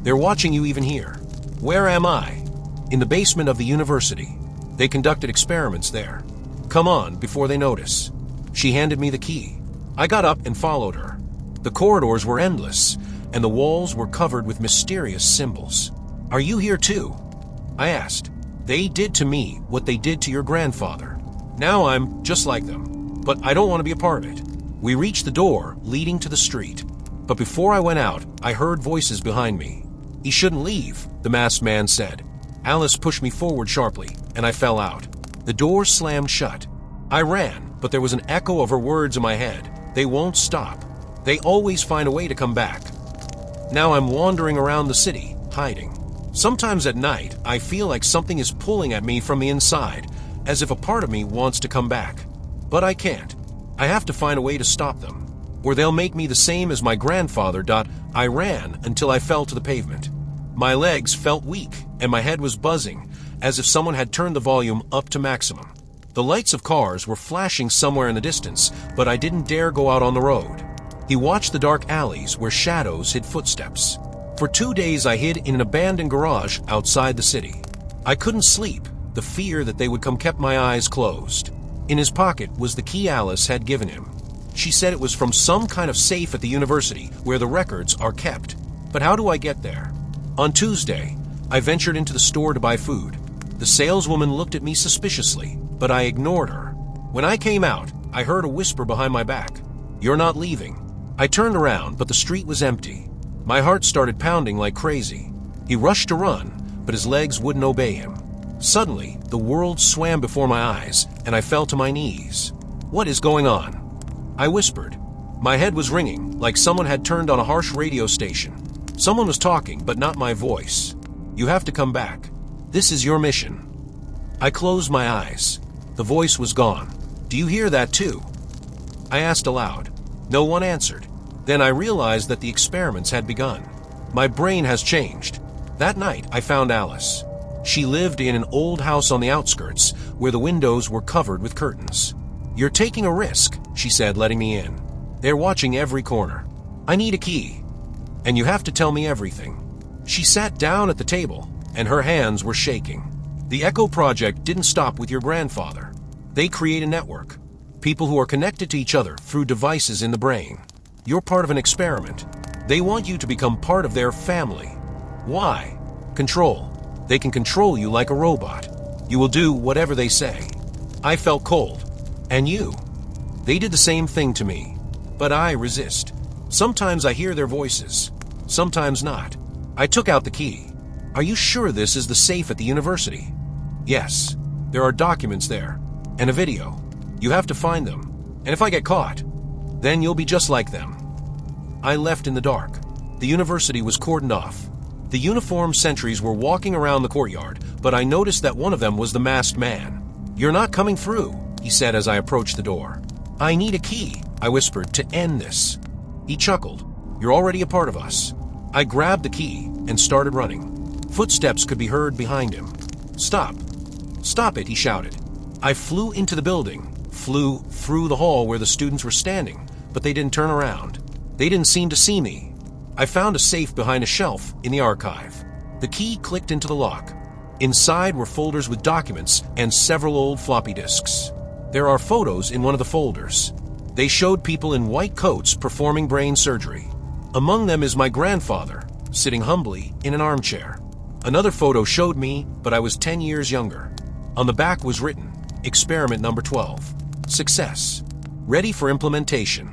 "They're watching you even here." "Where am I?" "In the basement of the university. They conducted experiments there. Come on, before they notice." She handed me the key. I got up and followed her. The corridors were endless, and the walls were covered with mysterious symbols. "Are you here too?" I asked. "They did to me what they did to your grandfather. Now I'm just like them, but I don't want to be a part of it." We reached the door leading to the street, but before I went out, I heard voices behind me. "He shouldn't leave," the masked man said. Alice pushed me forward sharply, and I fell out. The door slammed shut. I ran, but there was an echo of her words in my head. "They won't stop. They always find a way to come back." Now I'm wandering around the city, hiding. Sometimes at night, I feel like something is pulling at me from the inside, as if a part of me wants to come back. But I can't. I have to find a way to stop them, or they'll make me the same as my grandfather. I ran until I fell to the pavement. My legs felt weak, and my head was buzzing, as if someone had turned the volume up to maximum. The lights of cars were flashing somewhere in the distance, but I didn't dare go out on the road. He watched the dark alleys where shadows hid footsteps. For 2 days I hid in an abandoned garage outside the city. I couldn't sleep. The fear that they would come kept my eyes closed. In his pocket was the key Alice had given him. She said it was from some kind of safe at the university where the records are kept. But how do I get there? On Tuesday, I ventured into the store to buy food. The saleswoman looked at me suspiciously, but I ignored her. When I came out, I heard a whisper behind my back. "You're not leaving." I turned around, but the street was empty. My heart started pounding like crazy. He rushed to run, but his legs wouldn't obey him. Suddenly, the world swam before my eyes, and I fell to my knees. "What is going on?" I whispered. My head was ringing, like someone had turned on a harsh radio station. Someone was talking, but not my voice. "You have to come back. This is your mission." I closed my eyes. The voice was gone. "Do you hear that too?" I asked aloud. No one answered. Then I realized that the experiments had begun. My brain has changed. That night, I found Alice. She lived in an old house on the outskirts, where the windows were covered with curtains. "You're taking a risk," she said, letting me in. "They're watching every corner. I need a key. And you have to tell me everything." She sat down at the table, and her hands were shaking. "The Echo Project didn't stop with your grandfather. They create a network. People who are connected to each other through devices in the brain. You're part of an experiment. They want you to become part of their family. Why? Control. They can control you like a robot. You will do whatever they say." I felt cold. "And you?" "They did the same thing to me. But I resist. Sometimes I hear their voices. Sometimes not." I took out the key. "Are you sure this is the safe at the university?" "Yes. There are documents there. And a video. You have to find them. And if I get caught, then you'll be just like them." I left in the dark. The university was cordoned off. The uniformed sentries were walking around the courtyard, but I noticed that one of them was the masked man. "You're not coming through," he said as I approached the door. "I need a key," I whispered, "to end this." He chuckled. "You're already a part of us." I grabbed the key and started running. Footsteps could be heard behind him. "Stop! Stop it!" he shouted. I flew into the building, flew through the hall where the students were standing, but they didn't turn around. They didn't seem to see me. I found a safe behind a shelf in the archive. The key clicked into the lock. Inside were folders with documents and several old floppy disks. There are photos in one of the folders. They showed people in white coats performing brain surgery. Among them is my grandfather, sitting humbly in an armchair. Another photo showed me, but I was 10 years younger. On the back was written, Experiment number 12. Success. Ready for implementation.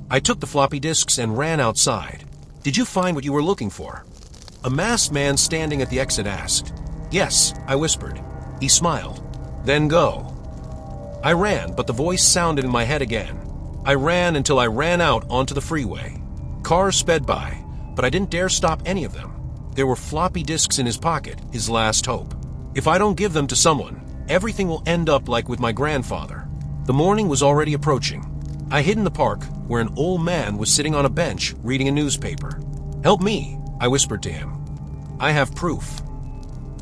I took the floppy disks and ran outside. "Did you find what you were looking for?" A masked man standing at the exit asked. "Yes," I whispered. He smiled. "Then go." I ran, but the voice sounded in my head again. I ran until I ran out onto the freeway. Cars sped by, but I didn't dare stop any of them. There were floppy disks in his pocket, his last hope. If I don't give them to someone, everything will end up like with my grandfather. The morning was already approaching. I hid in the park where an old man was sitting on a bench reading a newspaper. "Help me," I whispered to him. "I have proof."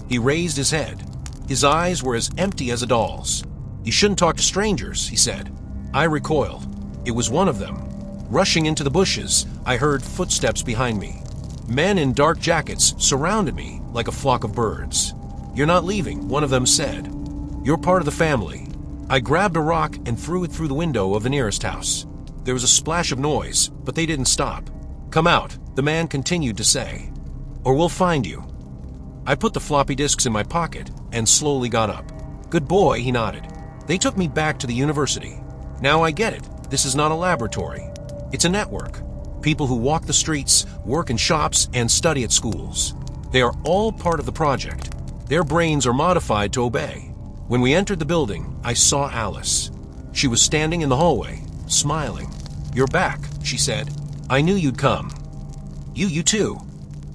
He raised his head. His eyes were as empty as a doll's. "You shouldn't talk to strangers," he said. I recoiled. It was one of them. Rushing into the bushes, I heard footsteps behind me. Men in dark jackets surrounded me like a flock of birds. "You're not leaving," one of them said. "You're part of the family." I grabbed a rock and threw it through the window of the nearest house. There was a splash of noise, but they didn't stop. "Come out," the man continued to say, "or we'll find you." I put the floppy disks in my pocket and slowly got up. "Good boy," he nodded. They took me back to the university. Now I get it. This is not a laboratory. It's a network. People who walk the streets, work in shops, and study at schools. They are all part of the project. Their brains are modified to obey. When we entered the building, I saw Alice. She was standing in the hallway, smiling. "You're back," she said. "I knew you'd come." You too.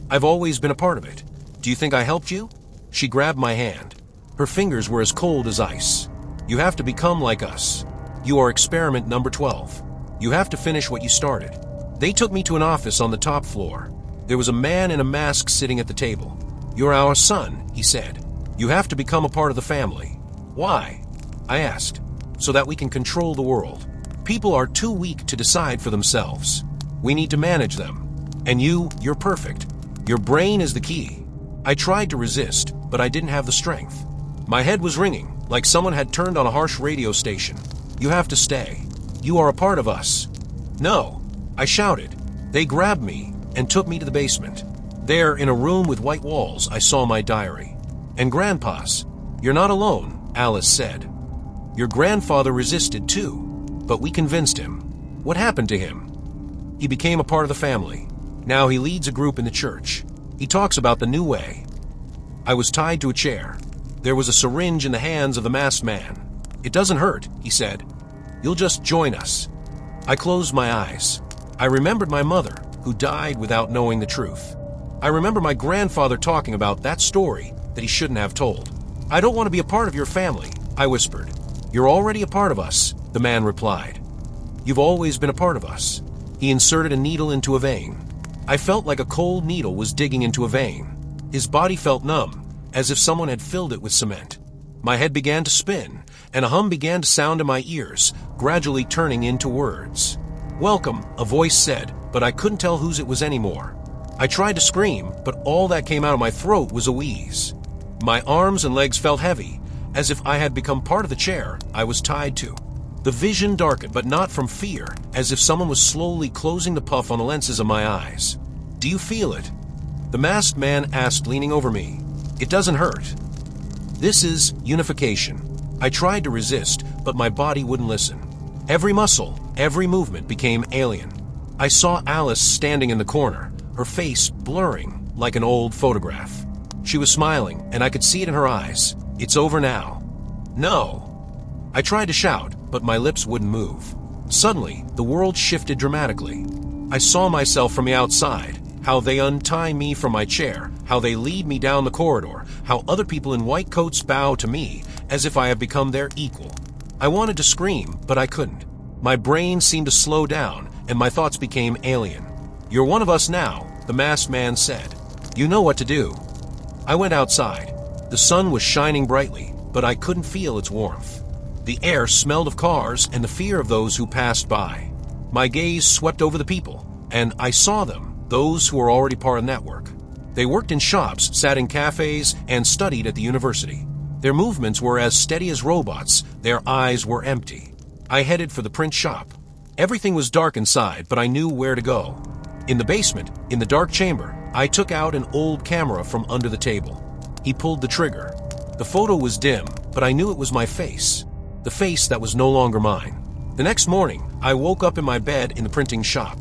I've always been a part of it. Do you think I helped you?" She grabbed my hand. Her fingers were as cold as ice. "You have to become like us. You are experiment number 12. You have to finish what you started." They took me to an office on the top floor. There was a man in a mask sitting at the table. "You're our son," he said. "You have to become a part of the family." "Why?" I asked. "So that we can control the world. People are too weak to decide for themselves. We need to manage them. And you're perfect. Your brain is the key." I tried to resist, but I didn't have the strength. My head was ringing, like someone had turned on a harsh radio station. "You have to stay. You are a part of us." "No," I shouted. They grabbed me and took me to the basement. There, in a room with white walls, I saw my diary. "And Grandpa's." "You're not alone," Alice said. "Your grandfather resisted too, but we convinced him." "What happened to him?" "He became a part of the family. Now he leads a group in the church. He talks about the new way." I was tied to a chair. There was a syringe in the hands of the masked man. "It doesn't hurt," he said. "You'll just join us." I closed my eyes. I remembered my mother, who died without knowing the truth. I remember my grandfather talking about that story that he shouldn't have told. "I don't want to be a part of your family," I whispered. "You're already a part of us," the man replied. "You've always been a part of us." He inserted a needle into a vein. I felt like a cold needle was digging into a vein. His body felt numb, as if someone had filled it with cement. My head began to spin, and a hum began to sound in my ears, gradually turning into words. "Welcome," a voice said, but I couldn't tell whose it was anymore. I tried to scream, but all that came out of my throat was a wheeze. My arms and legs felt heavy, as if I had become part of the chair I was tied to. The vision darkened, but not from fear, as if someone was slowly closing the puff on the lenses of my eyes. "Do you feel it?" The masked man asked, leaning over me. "It doesn't hurt." This is unification. I tried to resist, but my body wouldn't listen. Every muscle, every movement became alien. I saw Alice standing in the corner, her face blurring like an old photograph. She was smiling, and I could see it in her eyes. "It's over now." "No." I tried to shout, but my lips wouldn't move. Suddenly, the world shifted dramatically. I saw myself from the outside, how they untie me from my chair, how they lead me down the corridor, how other people in white coats bow to me as if I have become their equal. I wanted to scream, but I couldn't. My brain seemed to slow down, and my thoughts became alien. "You're one of us now," the masked man said, "You know what to do." I went outside. The sun was shining brightly, but I couldn't feel its warmth. The air smelled of cars and the fear of those who passed by. My gaze swept over the people, and I saw them, those who were already part of the network. They worked in shops, sat in cafes, and studied at the university. Their movements were as steady as robots. Their eyes were empty. I headed for the print shop. Everything was dark inside, but I knew where to go. In the basement, in the dark chamber, I took out an old camera from under the table. He pulled the trigger. The photo was dim, but I knew it was my face. The face that was no longer mine. The next morning, I woke up in my bed in the printing shop.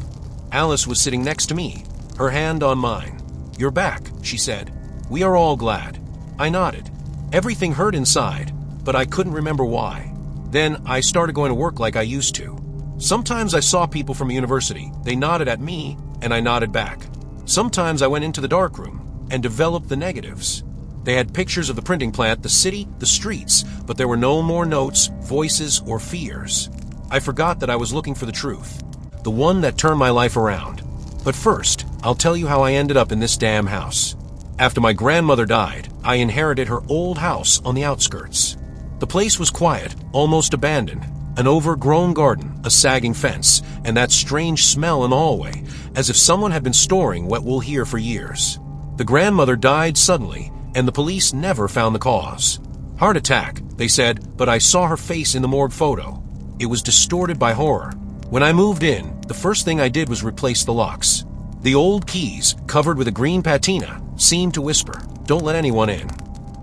Alice was sitting next to me, her hand on mine. "You're back," she said. "We are all glad." I nodded. Everything hurt inside, but I couldn't remember why. Then I started going to work like I used to. Sometimes I saw people from university. They nodded at me, and I nodded back. Sometimes I went into the darkroom and developed the negatives. They had pictures of the printing plant, the city, the streets, but there were no more notes, voices, or fears. I forgot that I was looking for the truth, the one that turned my life around. But first, I'll tell you how I ended up in this damn house. After my grandmother died, I inherited her old house on the outskirts. The place was quiet, almost abandoned. An overgrown garden, a sagging fence, and that strange smell in the hallway, as if someone had been storing what we'll hear for years. The grandmother died suddenly, and the police never found the cause. Heart attack, they said, but I saw her face in the morgue photo. It was distorted by horror. When I moved in, the first thing I did was replace the locks. The old keys, covered with a green patina, seemed to whisper, "Don't let anyone in."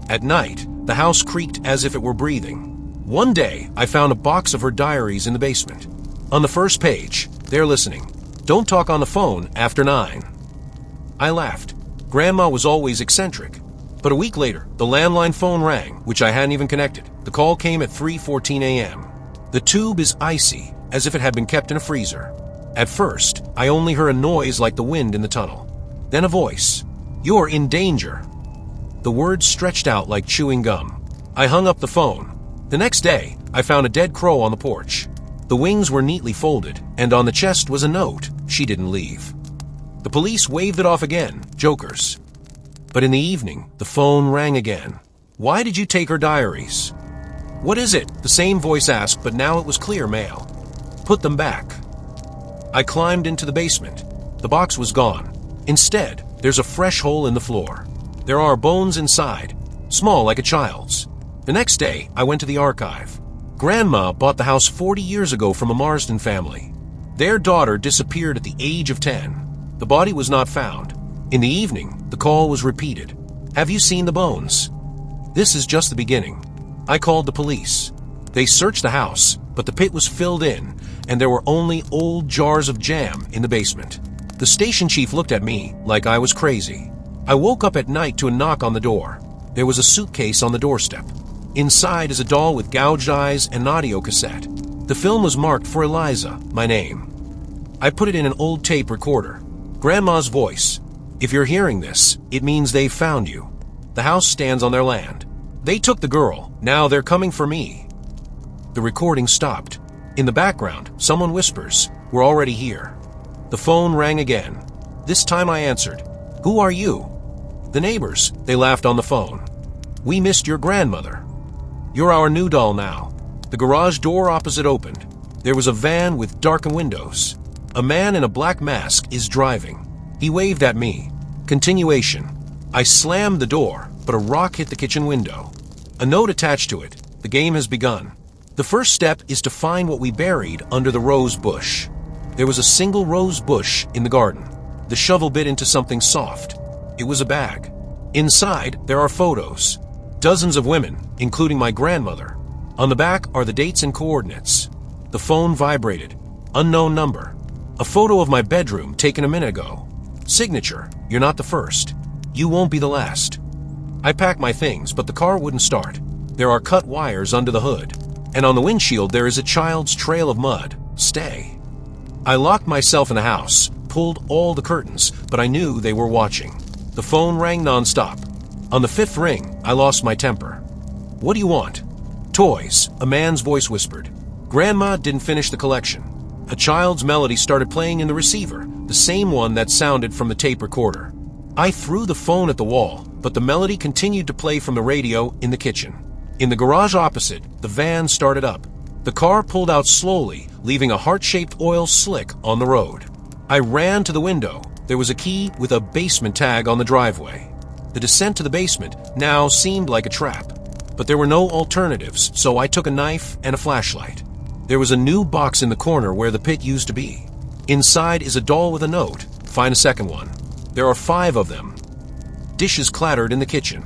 At night, the house creaked as if it were breathing. One day, I found a box of her diaries in the basement. On the first page, they're listening. "Don't talk on the phone after 9. I laughed. Grandma was always eccentric. But a week later, the landline phone rang, which I hadn't even connected. The call came at 3:14 a.m. The tube is icy, as if it had been kept in a freezer. At first, I only heard a noise like the wind in the tunnel. Then a voice. "You're in danger." The words stretched out like chewing gum. I hung up the phone. The next day, I found a dead crow on the porch. The wings were neatly folded, and on the chest was a note. She didn't leave. The police waved it off again, jokers. But in the evening, the phone rang again. "Why did you take her diaries?" "What is it?" the same voice asked, but now it was clear mail. "Put them back." I climbed into the basement. The box was gone. Instead, there's a fresh hole in the floor. There are bones inside, small like a child's. The next day, I went to the archive. Grandma bought the house 40 years ago from a Marsden family. Their daughter disappeared at the age of 10. The body was not found. In the evening, the call was repeated. "Have you seen the bones?" This is just the beginning. I called the police. They searched the house, but the pit was filled in, and there were only old jars of jam in the basement. The station chief looked at me like I was crazy. I woke up at night to a knock on the door. There was a suitcase on the doorstep. Inside is a doll with gouged eyes and an audio cassette. The film was marked for Eliza, my name. I put it in an old tape recorder. Grandma's voice. "If you're hearing this, it means they've found you. The house stands on their land. They took the girl. Now they're coming for me." The recording stopped. In the background, someone whispers, "We're already here." The phone rang again. This time I answered. "Who are you?" "The neighbors." They laughed on the phone. "We missed your grandmother. You're our new doll now." The garage door opposite opened. There was a van with darkened windows. A man in a black mask is driving. He waved at me. Continuation. I slammed the door, but a rock hit the kitchen window. A note attached to it. The game has begun. The first step is to find what we buried under the rose bush. There was a single rose bush in the garden. The shovel bit into something soft. It was a bag. Inside, there are photos. Dozens of women, including my grandmother. On the back are the dates and coordinates. The phone vibrated. Unknown number. A photo of my bedroom taken a minute ago. Signature. You're not the first. You won't be the last. I packed my things, but the car wouldn't start. There are cut wires under the hood. And on the windshield there is a child's trail of mud. Stay. I locked myself in the house, pulled all the curtains, but I knew they were watching. The phone rang nonstop. On the 5th ring, I lost my temper. "What do you want?" "Toys," a man's voice whispered. Grandma didn't finish the collection. A child's melody started playing in the receiver, the same one that sounded from the tape recorder. I threw the phone at the wall, but the melody continued to play from the radio in the kitchen. In the garage opposite, the van started up. The car pulled out slowly, leaving a heart-shaped oil slick on the road. I ran to the window. There was a key with a basement tag on the driveway. The descent to the basement now seemed like a trap, but there were no alternatives, so I took a knife and a flashlight. There was a new box in the corner where the pit used to be. Inside is a doll with a note. Find a second one. There are 5 of them. Dishes clattered in the kitchen.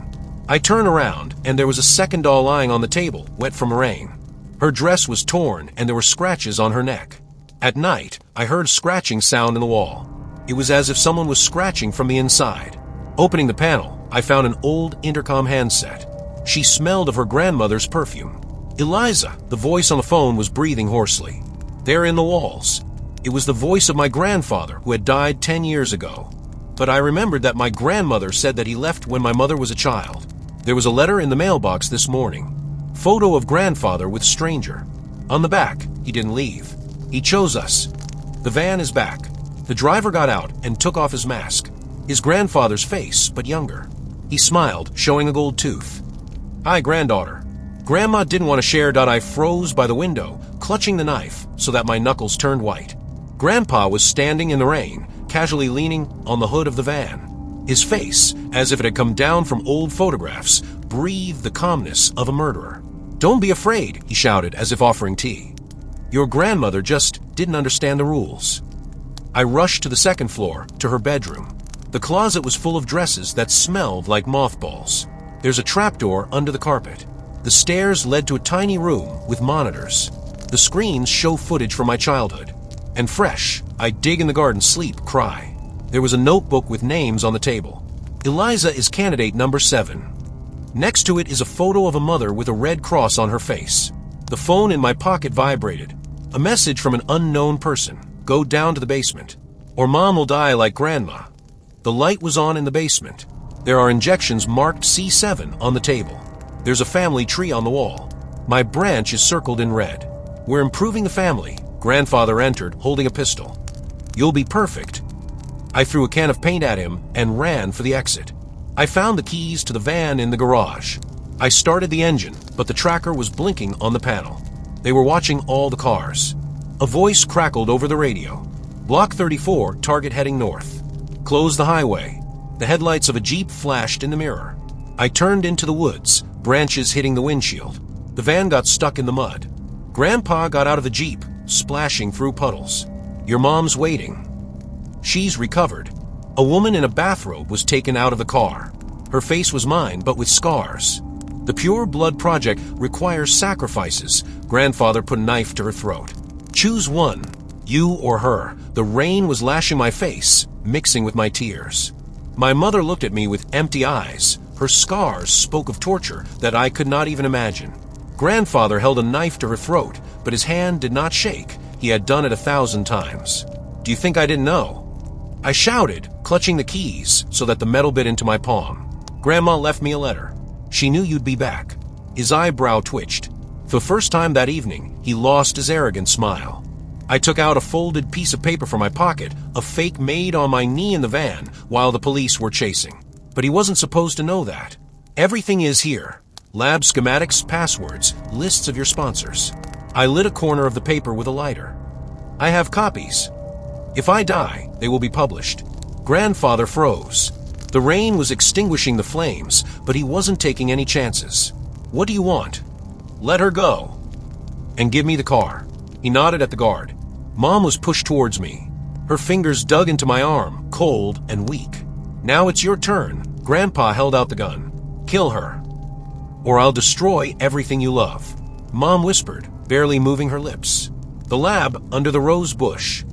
I turn around, and there was a second doll lying on the table, wet from rain. Her dress was torn, and there were scratches on her neck. At night, I heard scratching sound in the wall. It was as if someone was scratching from the inside. Opening the panel, I found an old intercom handset. She smelled of her grandmother's perfume. Eliza, the voice on the phone, was breathing hoarsely. There in the walls. It was the voice of my grandfather who had died 10 years ago. But I remembered that my grandmother said that he left when my mother was a child. There was a letter in the mailbox this morning. Photo of grandfather with stranger. On the back, he didn't leave. He chose us. The van is back. The driver got out and took off his mask. His grandfather's face, but younger. He smiled, showing a gold tooth. Hi, granddaughter. Grandma didn't want to share. I froze by the window, clutching the knife so that my knuckles turned white. Grandpa was standing in the rain, casually leaning on the hood of the van. His face, as if it had come down from old photographs, breathed the calmness of a murderer. Don't be afraid, he shouted, as if offering tea. Your grandmother just didn't understand the rules. I rushed to the second floor, to her bedroom. The closet was full of dresses that smelled like mothballs. There's a trapdoor under the carpet. The stairs led to a tiny room with monitors. The screens show footage from my childhood. And fresh, I dig in the garden, sleep, cry. There was a notebook with names on the table. Eliza is candidate number 7. Next to it is a photo of a mother with a red cross on her face. The phone in my pocket vibrated. A message from an unknown person. Go down to the basement, or Mom will die like Grandma. The light was on in the basement. There are injections marked C7 on the table. There's a family tree on the wall. My branch is circled in red. We're improving the family. Grandfather entered, holding a pistol. You'll be perfect. I threw a can of paint at him and ran for the exit. I found the keys to the van in the garage. I started the engine, but the tracker was blinking on the panel. They were watching all the cars. A voice crackled over the radio. Block 34, target heading north. Close the highway. The headlights of a Jeep flashed in the mirror. I turned into the woods, branches hitting the windshield. The van got stuck in the mud. Grandpa got out of the Jeep, splashing through puddles. Your mom's waiting. She's recovered. A woman in a bathrobe was taken out of the car. Her face was mine, but with scars. The Pure Blood Project requires sacrifices. Grandfather put a knife to her throat. Choose one, you or her. The rain was lashing my face, mixing with my tears. My mother looked at me with empty eyes. Her scars spoke of torture that I could not even imagine. Grandfather held a knife to her throat, but his hand did not shake. He had done it 1,000 times. Do you think I didn't know? I shouted, clutching the keys so that the metal bit into my palm. Grandma left me a letter. She knew you'd be back. His eyebrow twitched. For the first time that evening, he lost his arrogant smile. I took out a folded piece of paper from my pocket, a fake made on my knee in the van while the police were chasing. But he wasn't supposed to know that. Everything is here. Lab schematics, passwords, lists of your sponsors. I lit a corner of the paper with a lighter. I have copies. If I die, they will be published. Grandfather froze. The rain was extinguishing the flames, but he wasn't taking any chances. What do you want? Let her go. And give me the car. He nodded at the guard. Mom was pushed towards me. Her fingers dug into my arm, cold and weak. Now it's your turn. Grandpa held out the gun. Kill her, or I'll destroy everything you love. Mom whispered, barely moving her lips. The lab under the rose bush.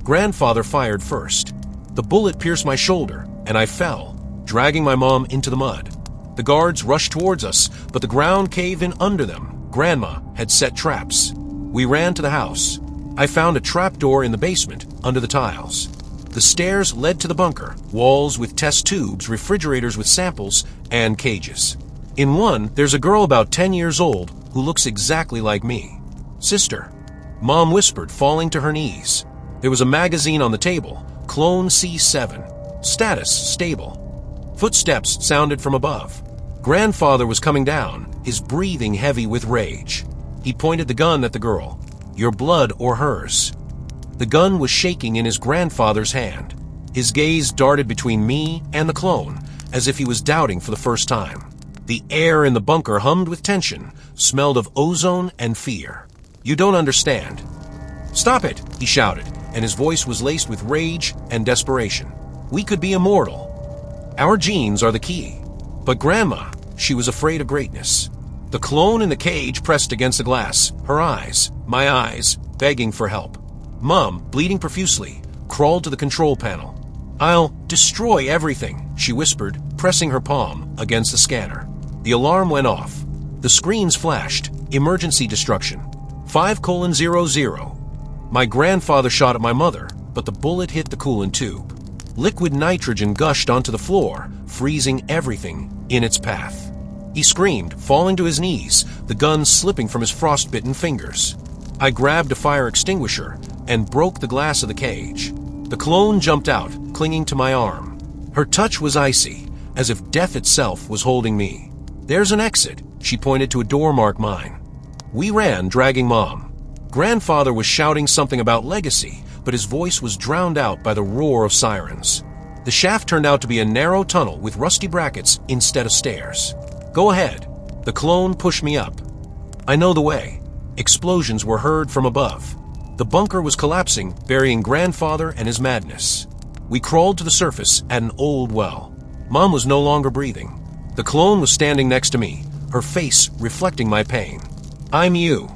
Grandfather fired first. The bullet pierced my shoulder, and I fell, dragging my mom into the mud. The guards rushed towards us, but the ground caved in under them. Grandma had set traps. We ran to the house. I found a trapdoor in the basement, under the tiles. The stairs led to the bunker, walls with test tubes, refrigerators with samples, and cages. In one, there's a girl about 10 years old who looks exactly like me. Sister, Mom whispered, falling to her knees. There was a magazine on the table, Clone C7. Status stable. Footsteps sounded from above. Grandfather was coming down, his breathing heavy with rage. He pointed the gun at the girl. Your blood or hers. The gun was shaking in his grandfather's hand. His gaze darted between me and the clone, as if he was doubting for the first time. The air in the bunker hummed with tension, smelled of ozone and fear. You don't understand. Stop it, he shouted, and his voice was laced with rage and desperation. We could be immortal. Our genes are the key. But Grandma, she was afraid of greatness. The clone in the cage pressed against the glass, her eyes, my eyes, begging for help. Mom, bleeding profusely, crawled to the control panel. I'll destroy everything, she whispered, pressing her palm against the scanner. The alarm went off. The screens flashed. Emergency destruction. 5:00. My grandfather shot at my mother, but the bullet hit the coolant tube. Liquid nitrogen gushed onto the floor, freezing everything in its path. He screamed, falling to his knees, the gun slipping from his frostbitten fingers. I grabbed a fire extinguisher and broke the glass of the cage. The clone jumped out, clinging to my arm. Her touch was icy, as if death itself was holding me. There's an exit, she pointed to a door marked mine. We ran, dragging Mom. Grandfather was shouting something about legacy, but his voice was drowned out by the roar of sirens. The shaft turned out to be a narrow tunnel with rusty brackets instead of stairs. Go ahead. The clone pushed me up. I know the way. Explosions were heard from above. The bunker was collapsing, burying Grandfather and his madness. We crawled to the surface at an old well. Mom was no longer breathing. The clone was standing next to me, her face reflecting my pain. I'm you.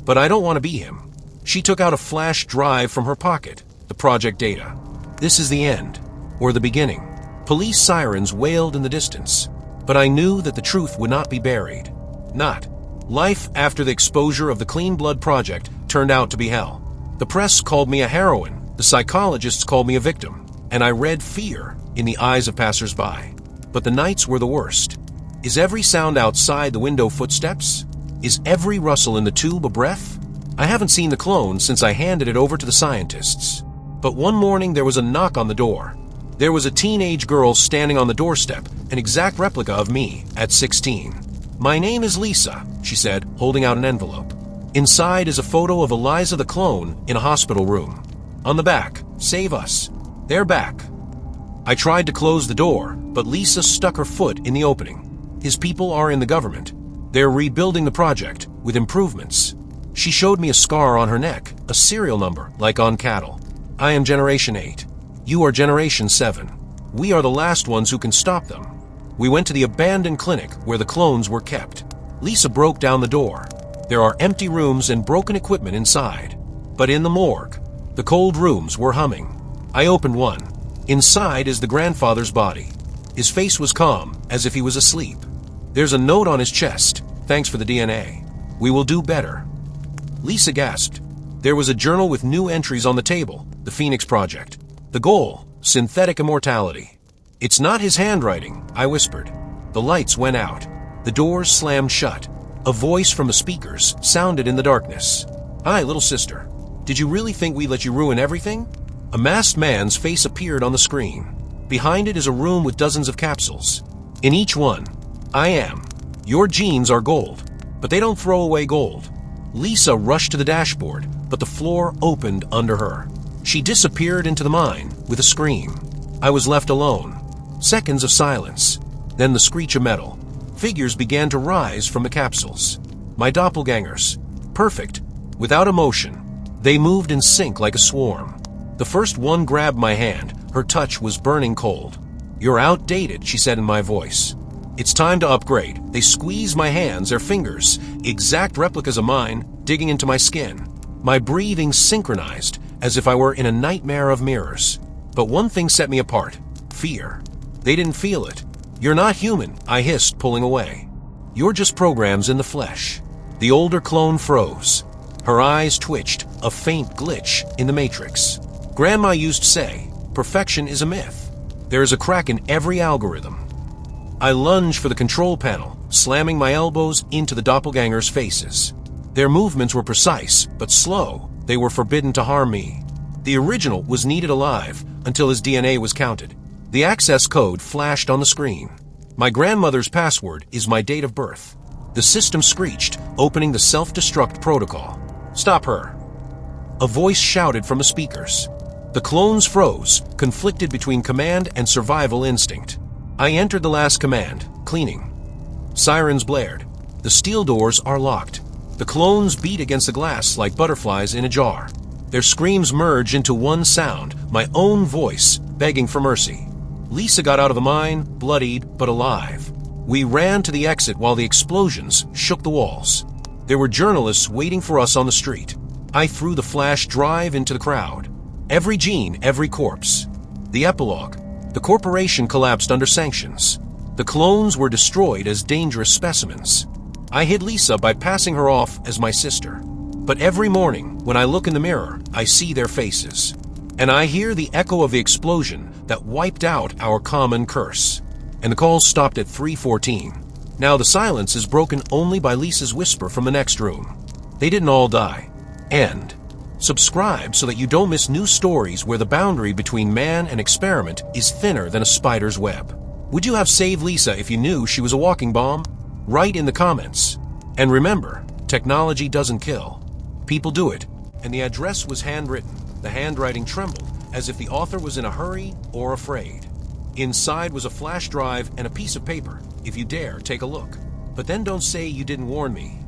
But I don't want to be him. She took out a flash drive from her pocket, the project data. This is the end, or the beginning. Police sirens wailed in the distance, but I knew that the truth would not be buried. Not. Life after the exposure of the Clean Blood Project turned out to be hell. The press called me a heroine, the psychologists called me a victim, and I read fear in the eyes of passers-by. But the nights were the worst. Is every sound outside the window footsteps? Is every rustle in the tube a breath? I haven't seen the clone since I handed it over to the scientists. But one morning there was a knock on the door. There was a teenage girl standing on the doorstep, an exact replica of me at 16. My name is Lisa, she said, holding out an envelope. Inside is a photo of Eliza the clone in a hospital room. On the back, save us. They're back. I tried to close the door, but Lisa stuck her foot in the opening. His people are in the government. They're rebuilding the project with improvements. She showed me a scar on her neck, a serial number, like on cattle. I am Generation 8. You are Generation 7. We are the last ones who can stop them. We went to the abandoned clinic where the clones were kept. Lisa broke down the door. There are empty rooms and broken equipment inside. But in the morgue, the cold rooms were humming. I opened one. Inside is the grandfather's body. His face was calm, as if he was asleep. There's a note on his chest. Thanks for the DNA. We will do better. Lisa gasped. There was a journal with new entries on the table. The Phoenix Project. The goal, synthetic immortality. It's not his handwriting, I whispered. The lights went out. The doors slammed shut. A voice from the speakers sounded in the darkness. Hi, little sister. Did you really think we let you ruin everything? A masked man's face appeared on the screen. Behind it is a room with dozens of capsules. In each one, I am. Your genes are gold, but they don't throw away gold. Lisa rushed to the dashboard, but the floor opened under her. She disappeared into the mine with a scream. I was left alone. Seconds of silence. Then the screech of metal. Figures began to rise from the capsules. My doppelgangers. Perfect. Without emotion. They moved in sync like a swarm. The first one grabbed my hand. Her touch was burning cold. You're outdated, she said in my voice. It's time to upgrade. They squeezed my hands, their fingers, exact replicas of mine, digging into my skin. My breathing synchronized, as if I were in a nightmare of mirrors. But one thing set me apart. Fear. They didn't feel it. You're not human, I hissed, pulling away. You're just programs in the flesh. The older clone froze. Her eyes twitched, a faint glitch in the matrix. Grandma used to say, perfection is a myth. There is a crack in every algorithm. I lunged for the control panel, slamming my elbows into the doppelgangers' faces. Their movements were precise, but slow. They were forbidden to harm me. The original was needed alive, until his DNA was counted. The access code flashed on the screen. My grandmother's password is my date of birth. The system screeched, opening the self-destruct protocol. Stop her. A voice shouted from the speakers. The clones froze, conflicted between command and survival instinct. I entered the last command, cleaning. Sirens blared. The steel doors are locked. The clones beat against the glass like butterflies in a jar. Their screams merge into one sound, my own voice, begging for mercy. Lisa got out of the mine, bloodied but alive. We ran to the exit while the explosions shook the walls. There were journalists waiting for us on the street. I threw the flash drive into the crowd. Every gene, every corpse. The epilogue. The corporation collapsed under sanctions. The clones were destroyed as dangerous specimens. I hid Lisa by passing her off as my sister. But every morning, when I look in the mirror, I see their faces. And I hear the echo of the explosion that wiped out our common curse. And the calls stopped at 3:14. Now the silence is broken only by Lisa's whisper from the next room. They didn't all die. End. Subscribe so that you don't miss new stories where the boundary between man and experiment is thinner than a spider's web. Would you have saved Lisa if you knew she was a walking bomb? Write in the comments. And remember, technology doesn't kill. People do it. And the address was handwritten. The handwriting trembled, as if the author was in a hurry or afraid. Inside was a flash drive and a piece of paper. If you dare, take a look. But then don't say you didn't warn me.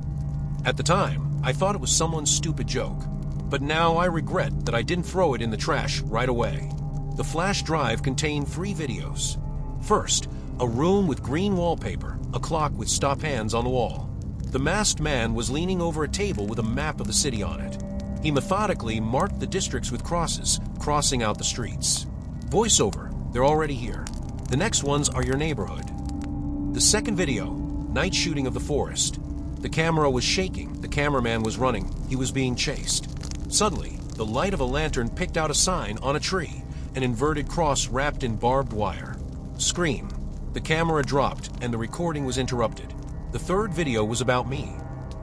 At the time, I thought it was someone's stupid joke. But now I regret that I didn't throw it in the trash right away. The flash drive contained 3 videos. First, a room with green wallpaper, a clock with stop hands on the wall. The masked man was leaning over a table with a map of the city on it. He methodically marked the districts with crosses, crossing out the streets. Voiceover, they're already here. The next ones are your neighborhood. The second video, night shooting of the forest. The camera was shaking, the cameraman was running, he was being chased. Suddenly, the light of a lantern picked out a sign on a tree, an inverted cross wrapped in barbed wire. Scream. The camera dropped and the recording was interrupted. The third video was about me.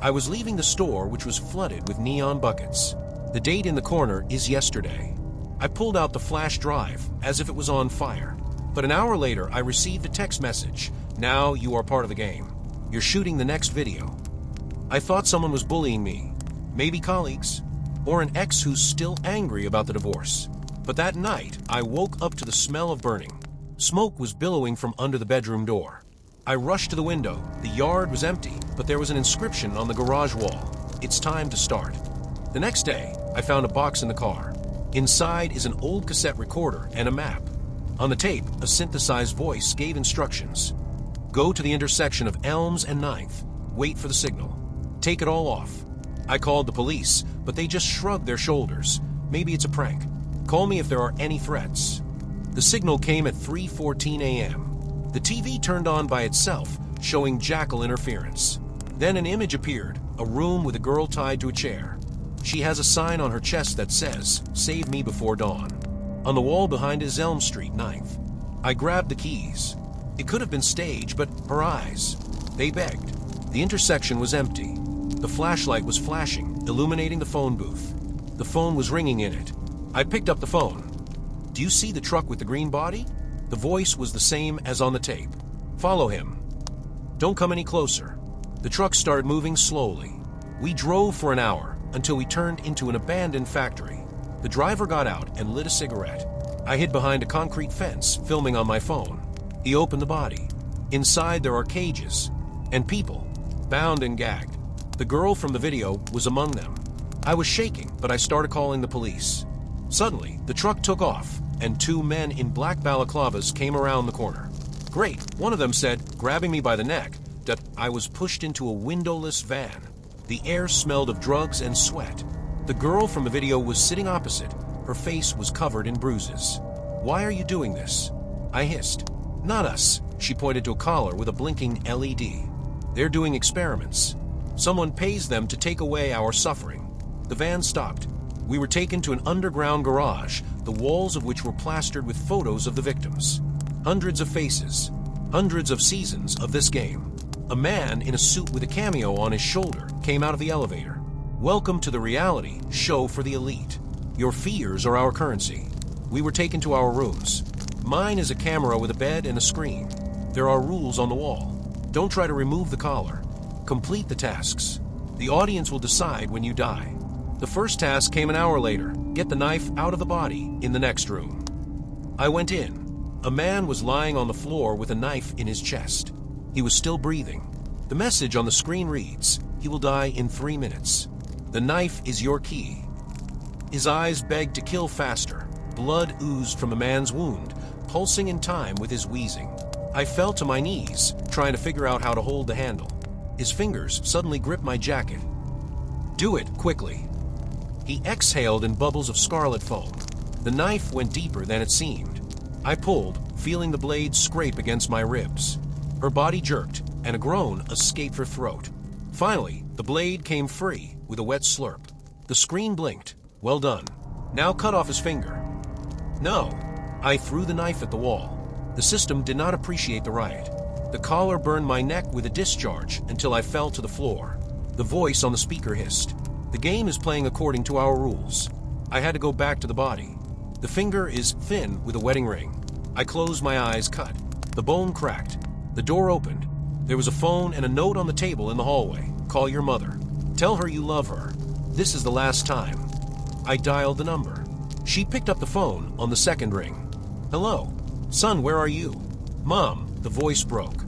I was leaving the store, which was flooded with neon buckets. The date in the corner is yesterday. I pulled out the flash drive as if it was on fire. But an hour later, I received a text message. Now you are part of the game. You're shooting the next video. I thought someone was bullying me. Maybe colleagues. Or an ex who's still angry about the divorce. But that night, I woke up to the smell of burning. Smoke was billowing from under the bedroom door. I rushed to the window. The yard was empty, but there was an inscription on the garage wall. It's time to start. The next day, I found a box in the car. Inside is an old cassette recorder and a map. On the tape, a synthesized voice gave instructions. Go to the intersection of Elms and 9th. Wait for the signal. Take it all off. I called the police, but they just shrugged their shoulders. Maybe it's a prank. Call me if there are any threats. The signal came at 3:14 a.m. The TV turned on by itself, showing jackal interference. Then an image appeared, a room with a girl tied to a chair. She has a sign on her chest that says, "Save me before dawn." On the wall behind is Elm Street, 9th. I grabbed the keys. It could have been staged, but her eyes, they begged. The intersection was empty. The flashlight was flashing, illuminating the phone booth. The phone was ringing in it. I picked up the phone. Do you see the truck with the green body? The voice was the same as on the tape. Follow him. Don't come any closer. The truck started moving slowly. We drove for an hour until we turned into an abandoned factory. The driver got out and lit a cigarette. I hid behind a concrete fence, filming on my phone. He opened the body. Inside there are cages and people, bound and gagged. The girl from the video was among them. I was shaking, but I started calling the police. Suddenly, the truck took off, and 2 men in black balaclavas came around the corner. Great, one of them said, grabbing me by the neck, that I was pushed into a windowless van. The air smelled of drugs and sweat. The girl from the video was sitting opposite. Her face was covered in bruises. Why are you doing this? I hissed. Not us. She pointed to a collar with a blinking LED. They're doing experiments. Someone pays them to take away our suffering. The van stopped. We were taken to an underground garage, the walls of which were plastered with photos of the victims. Hundreds of faces, hundreds of seasons of this game. A man in a suit with a cameo on his shoulder came out of the elevator. Welcome to the reality show for the elite. Your fears are our currency. We were taken to our rooms. Mine is a camera with a bed and a screen. There are rules on the wall. Don't try to remove the collar. Complete the tasks. The audience will decide when you die. The first task came an hour later. Get the knife out of the body in the next room. I went in. A man was lying on the floor with a knife in his chest. He was still breathing. The message on the screen reads, "He will die in 3 minutes. The knife is your key." His eyes begged to kill faster. Blood oozed from a man's wound, pulsing in time with his wheezing. I fell to my knees, trying to figure out how to hold the handle. His fingers suddenly gripped my jacket. "Do it, quickly." He exhaled in bubbles of scarlet foam. The knife went deeper than it seemed. I pulled, feeling the blade scrape against my ribs. Her body jerked, and a groan escaped her throat. Finally, the blade came free with a wet slurp. The screen blinked. "Well done. Now cut off his finger." "No." I threw the knife at the wall. The system did not appreciate the riot. The collar burned my neck with a discharge until I fell to the floor. The voice on the speaker hissed, "The game is playing according to our rules." I had to go back to the body. The finger is thin with a wedding ring. I closed my eyes, cut. The bone cracked. The door opened. There was a phone and a note on the table in the hallway. "Call your mother. Tell her you love her. This is the last time." I dialed the number. She picked up the phone on the second ring. "Hello. Son, where are you?" "Mom," the voice broke.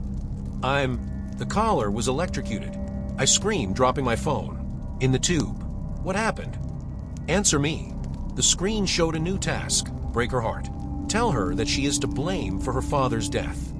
The collar was electrocuted. I screamed, dropping my phone. "In the tube. What happened?" "Answer me." The screen showed a new task. "Break her heart. Tell her that she is to blame for her father's death."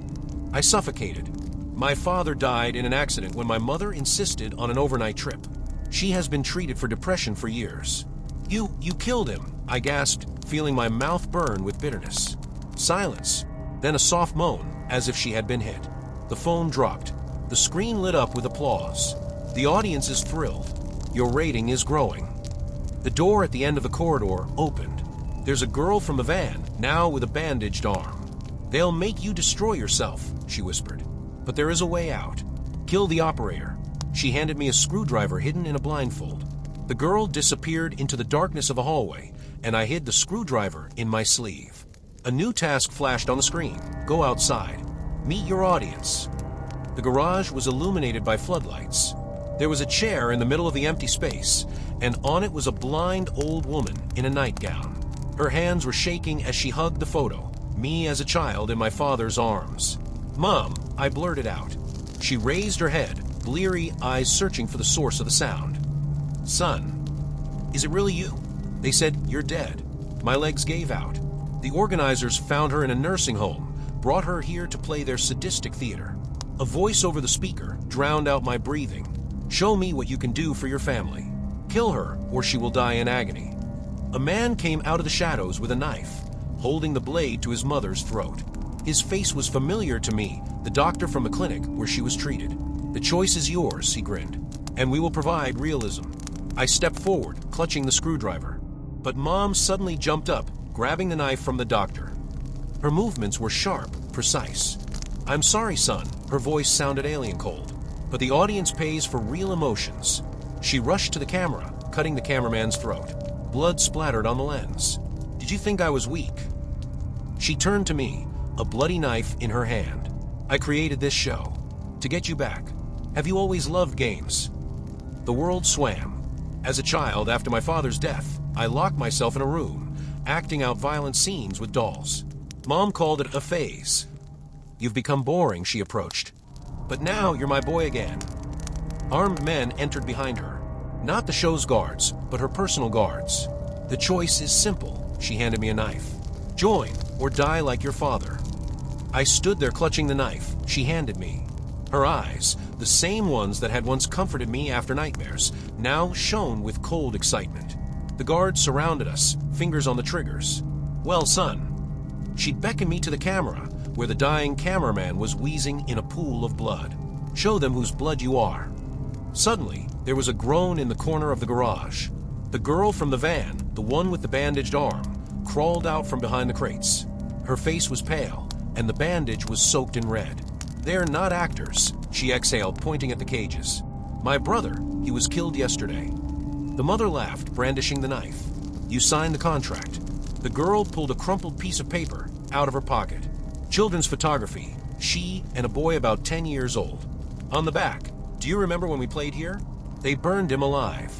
I suffocated. My father died in an accident when my mother insisted on an overnight trip. She has been treated for depression for years. You killed him," I gasped, feeling my mouth burn with bitterness. Silence. Then a soft moan, as if she had been hit. The phone dropped. The screen lit up with applause. The audience is thrilled. Your rating is growing. The door at the end of the corridor opened. There's a girl from a van, now with a bandaged arm. "They'll make you destroy yourself," she whispered. "But there is a way out. Kill the operator." She handed me a screwdriver hidden in a blindfold. The girl disappeared into the darkness of a hallway, and I hid the screwdriver in my sleeve. A new task flashed on the screen. "Go outside. Meet your audience." The garage was illuminated by floodlights. There was a chair in the middle of the empty space, and on it was a blind old woman in a nightgown. Her hands were shaking as she hugged the photo, me as a child in my father's arms. "Mom," I blurted out. She raised her head, bleary eyes searching for the source of the sound. "Son, is it really you?" They said, "You're dead." My legs gave out. The organizers found her in a nursing home, brought her here to play their sadistic theater. A voice over the speaker drowned out my breathing. "Show me what you can do for your family. Kill her, or she will die in agony." A man came out of the shadows with a knife, holding the blade to his mother's throat. His face was familiar to me, the doctor from the clinic where she was treated. "The choice is yours," he grinned, "and we will provide realism." I stepped forward, clutching the screwdriver. But Mom suddenly jumped up, grabbing the knife from the doctor. Her movements were sharp, precise. "I'm sorry, son," her voice sounded alien cold, "but the audience pays for real emotions." She rushed to the camera, cutting the cameraman's throat. Blood splattered on the lens. "Did you think I was weak?" She turned to me, a bloody knife in her hand. "I created this show to get you back. Have you always loved games?" The world swam. As a child, after my father's death, I locked myself in a room, acting out violent scenes with dolls. Mom called it a phase. "You've become boring," she approached. "But now you're my boy again." Armed men entered behind her. Not the show's guards, but her personal guards. "The choice is simple." She handed me a knife. "Join, or die like your father." I stood there clutching the knife she handed me. Her eyes, the same ones that had once comforted me after nightmares, now shone with cold excitement. The guards surrounded us, fingers on the triggers. "Well, son." She'd beckoned me to the camera, where the dying cameraman was wheezing in a pool of blood. "Show them whose blood you are." Suddenly, there was a groan in the corner of the garage. The girl from the van, the one with the bandaged arm, crawled out from behind the crates. Her face was pale, and the bandage was soaked in red. "They're not actors," she exhaled, pointing at the cages. "My brother, he was killed yesterday." The mother laughed, brandishing the knife. "You signed the contract." The girl pulled a crumpled piece of paper out of her pocket. Children's photography, she and a boy about 10 years old. On the back, do you remember when we played here? They burned him alive.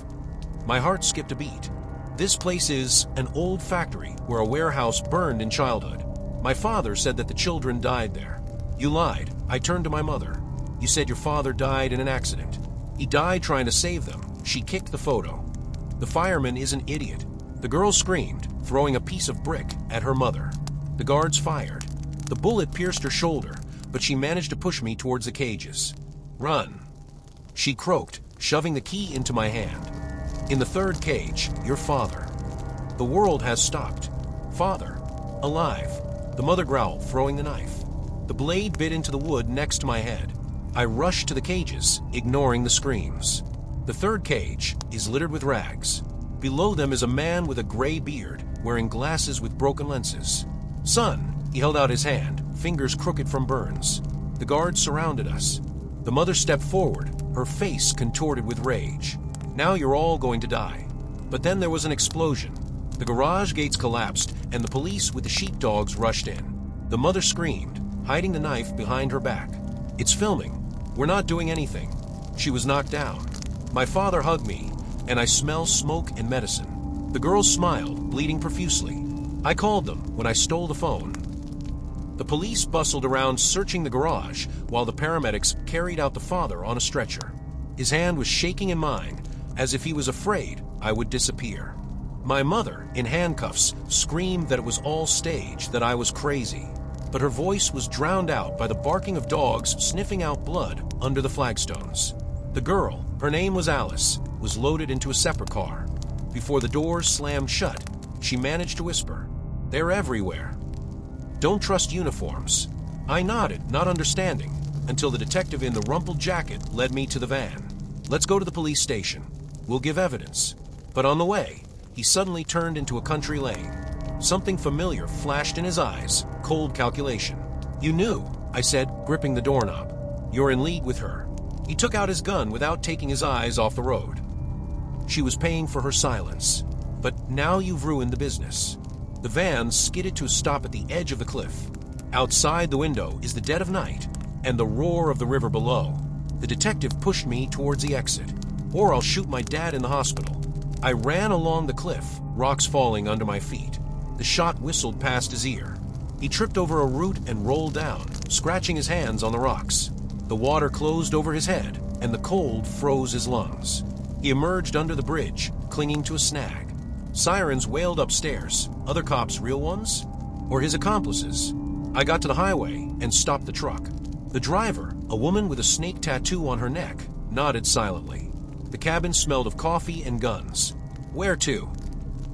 My heart skipped a beat. This place is an old factory where a warehouse burned in childhood. My father said that the children died there. You lied. I turned to my mother. You said your father died in an accident. He died trying to save them. She kicked the photo. The fireman is an idiot. The girl screamed, throwing a piece of brick at her mother. The guards fired. The bullet pierced her shoulder, but she managed to push me towards the cages. Run. She croaked, shoving the key into my hand. In the third cage, your father. The world has stopped. Father. Alive. The mother growled, throwing the knife. The blade bit into the wood next to my head. I rushed to the cages, ignoring the screams. The third cage is littered with rags. Below them is a man with a gray beard, wearing glasses with broken lenses. Son, he held out his hand, fingers crooked from burns. The guards surrounded us. The mother stepped forward, her face contorted with rage. Now you're all going to die. But then there was an explosion. The garage gates collapsed, and the police with the sheepdogs rushed in. The mother screamed, hiding the knife behind her back. It's filming. We're not doing anything. She was knocked down. My father hugged me, and I smell smoke and medicine. The girls smiled, bleeding profusely. I called them when I stole the phone. The police bustled around searching the garage while the paramedics carried out the father on a stretcher. His hand was shaking in mine, as if he was afraid I would disappear. My mother, in handcuffs, screamed that it was all staged, that I was crazy. But her voice was drowned out by the barking of dogs sniffing out blood under the flagstones. The girl, her name was Alice, was loaded into a separate car. Before the doors slammed shut, she managed to whisper, "They're everywhere. Don't trust uniforms." I nodded, not understanding, until the detective in the rumpled jacket led me to the van. "Let's go to the police station. We'll give evidence." But on the way, he suddenly turned into a country lane. Something familiar flashed in his eyes, cold calculation. "You knew," I said, gripping the doorknob. "You're in league with her." He took out his gun without taking his eyes off the road. "She was paying for her silence. But now you've ruined the business." The van skidded to a stop at the edge of the cliff. Outside the window is the dead of night and the roar of the river below. The detective pushed me towards the exit. "Or I'll shoot my dad in the hospital." I ran along the cliff, rocks falling under my feet. The shot whistled past his ear. He tripped over a root and rolled down, scratching his hands on the rocks. The water closed over his head, and the cold froze his lungs. He emerged under the bridge, clinging to a snag. Sirens wailed upstairs. Other cops, real ones? Or his accomplices? I got to the highway and stopped the truck. The driver, a woman with a snake tattoo on her neck, nodded silently. The cabin smelled of coffee and guns. "Where to?"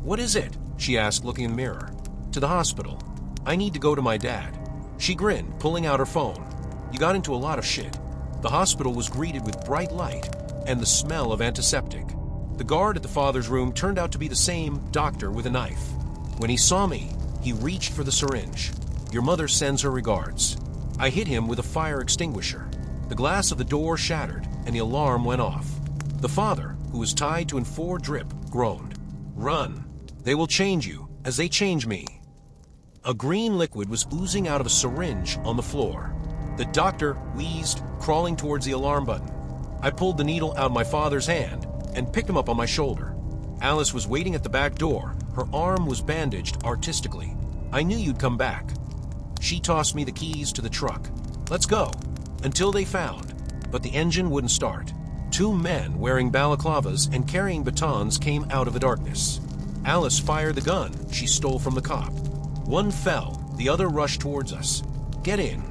"What is it?" she asked, looking in the mirror. "To the hospital. I need to go to my dad." She grinned, pulling out her phone. "You got into a lot of shit." The hospital was greeted with bright light and the smell of antiseptic. The guard at the father's room turned out to be the same doctor with a knife. When he saw me, he reached for the syringe. "Your mother sends her regards." I hit him with a fire extinguisher. The glass of the door shattered, and the alarm went off. The father, who was tied to an N4 drip, groaned. "Run. They will change you, as they change me." A green liquid was oozing out of a syringe on the floor. The doctor wheezed, crawling towards the alarm button. I pulled the needle out of my father's hand and picked him up on my shoulder. Alice was waiting at the back door. Her arm was bandaged artistically. "I knew you'd come back." She tossed me the keys to the truck. "Let's go." Until they found, but the engine wouldn't start. Two men wearing balaclavas and carrying batons came out of the darkness. Alice fired the gun she stole from the cop. One fell, the other rushed towards us. "Get in."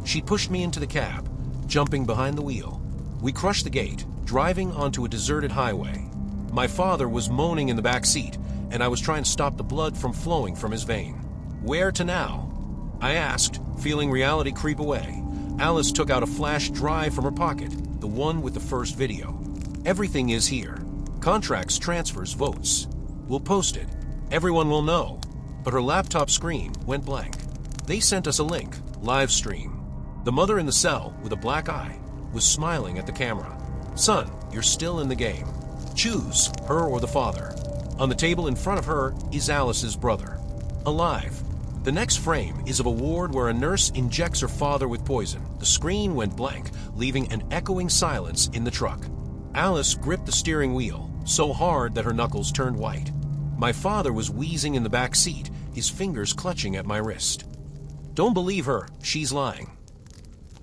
She pushed me into the cab, jumping behind the wheel. We crushed the gate, driving onto a deserted highway. My father was moaning in the back seat, and I was trying to stop the blood from flowing from his vein. "Where to now?" I asked, feeling reality creep away. Alice took out a flash drive from her pocket, the one with the first video. "Everything is here. Contracts, transfers, votes. We'll post it. Everyone will know." But her laptop screen went blank. They sent us a link, live stream. The mother in the cell, with a black eye, was smiling at the camera. "Son, you're still in the game. Choose, her or the father." On the table in front of her is Alice's brother, alive. The next frame is of a ward where a nurse injects her father with poison. The screen went blank, leaving an echoing silence in the truck. Alice gripped the steering wheel, so hard that her knuckles turned white. My father was wheezing in the back seat, his fingers clutching at my wrist. Don't believe her, she's lying.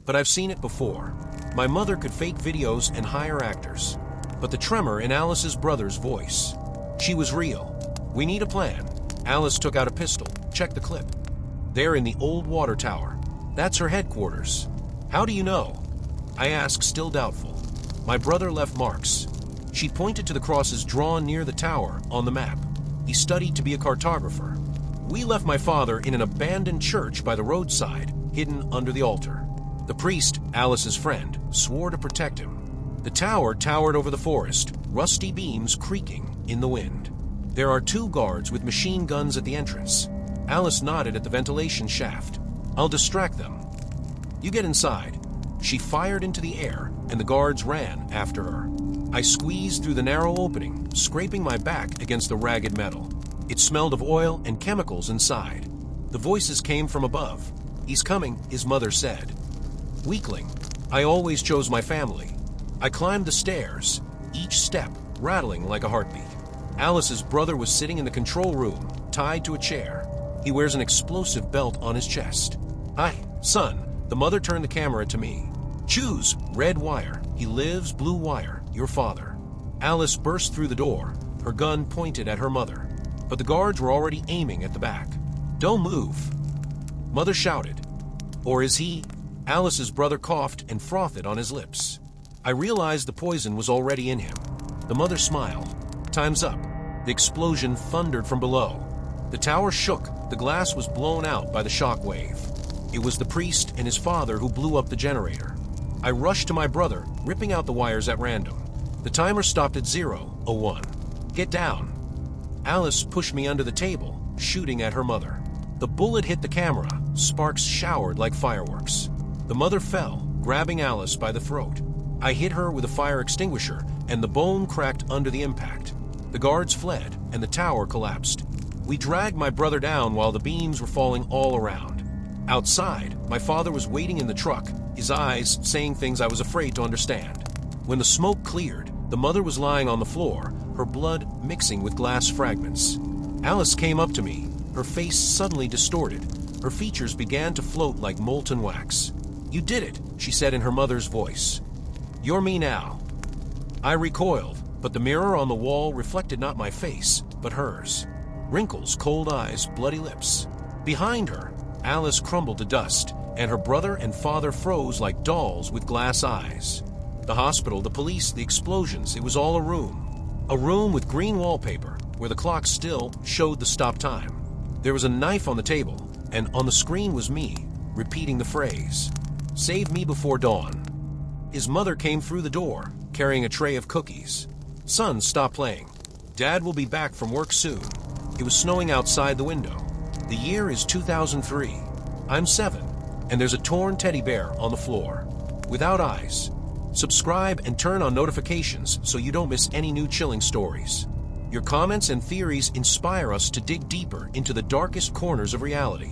But I've seen it before. My mother could fake videos and hire actors. But the tremor in Alice's brother's voice, she was real. We need a plan. Alice took out a pistol. Check the clip. There in the old water tower. That's her headquarters. How do you know? I asked, still doubtful. My brother left marks. She pointed to the crosses drawn near the tower on the map. He studied to be a cartographer. We left my father in an abandoned church by the roadside, hidden under the altar. The priest, Alice's friend, swore to protect him. The tower towered over the forest, rusty beams creaking in the wind. There are 2 guards with machine guns at the entrance. Alice nodded at the ventilation shaft. I'll distract them. You get inside. She fired into the air, and the guards ran after her. I squeezed through the narrow opening, scraping my back against the ragged metal. It smelled of oil and chemicals inside. The voices came from above. He's coming, his mother said. Weakling. I always chose my family. I climbed the stairs, each step rattling like a heartbeat. Alice's brother was sitting in the control room, tied to a chair. He wears an explosive belt on his chest. Hi, son. The mother turned the camera to me. Choose red wire. He lives, blue wire. Your father. Alice burst through the door, her gun pointed at her mother. But the guards were already aiming at the back. Don't move. Mother shouted. Or is he? Alice's brother coughed and frothed on his lips. I realized the poison was already in him. The mother smiled. Time's up. The explosion thundered from below. The tower shook. The glass was blown out by the shock wave. It was the priest and his father who blew up the generator. I rushed to my brother, ripping out the wires at random. The timer stopped at 0:01. Get down. Alice pushed me under the table, shooting at her mother. The bullet hit the camera. Sparks showered like fireworks. The mother fell, grabbing Alice by the throat. I hit her with a fire extinguisher, and the bone cracked under the impact. The guards fled, and the tower collapsed. We dragged my brother down while the beams were falling all around. Outside, my father was waiting in the truck, his eyes saying things I was afraid to understand. When the smoke cleared, the mother was lying on the floor, her blood mixing with glass fragments. Alice came up to me, her face suddenly distorted. Her features began to float like molten wax. You did it, she said in her mother's voice. You're me now. I recoiled, but the mirror on the wall reflected not my face, but hers. Wrinkles, cold eyes, bloody lips. Behind her, Alice crumbled to dust, and her brother and father froze like dolls with glass eyes. The hospital, the police, the explosions, it was all a room. A room with green wallpaper, where the clock still showed the stop time. There was a knife on the table, and on the screen was me, repeating the phrase, "Save me before dawn." His mother came through the door, carrying a tray of cookies. Son, stop playing. Dad will be back from work soon. It was snowing outside the window. The year is 2003. I'm 7, and there's a torn teddy bear on the floor, without eyes. Subscribe and turn on notifications so you don't miss any new chilling stories. Your comments and theories inspire us to dig deeper into the darkest corners of reality.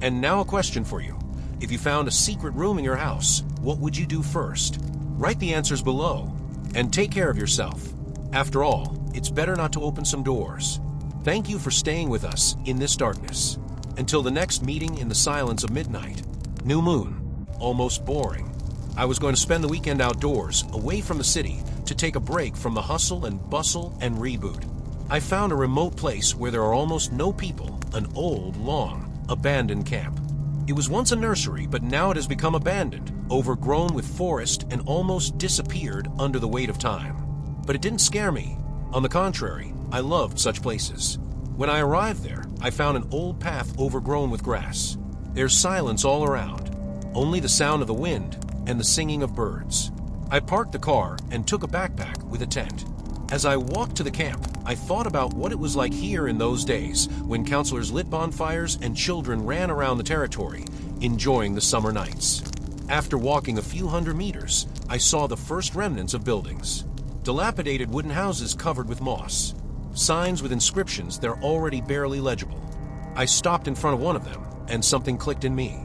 And now a question for you. If you found a secret room in your house, what would you do first? Write the answers below, and take care of yourself. After all, it's better not to open some doors. Thank you for staying with us in this darkness. Until the next meeting in the silence of midnight. New moon. Almost boring. I was going to spend the weekend outdoors, away from the city, to take a break from the hustle and bustle and reboot. I found a remote place where there are almost no people, an old, long, abandoned camp. It was once a nursery, but now it has become abandoned, overgrown with forest, and almost disappeared under the weight of time. But it didn't scare me. On the contrary, I loved such places. When I arrived there, I found an old path overgrown with grass. There's silence all around, only the sound of the wind and the singing of birds. I parked the car and took a backpack with a tent. As I walked to the camp, I thought about what it was like here in those days when counselors lit bonfires and children ran around the territory, enjoying the summer nights. After walking a few hundred meters, I saw the first remnants of buildings. Dilapidated wooden houses covered with moss. signs with inscriptions that are already barely legible. I stopped in front of one of them, and something clicked in me.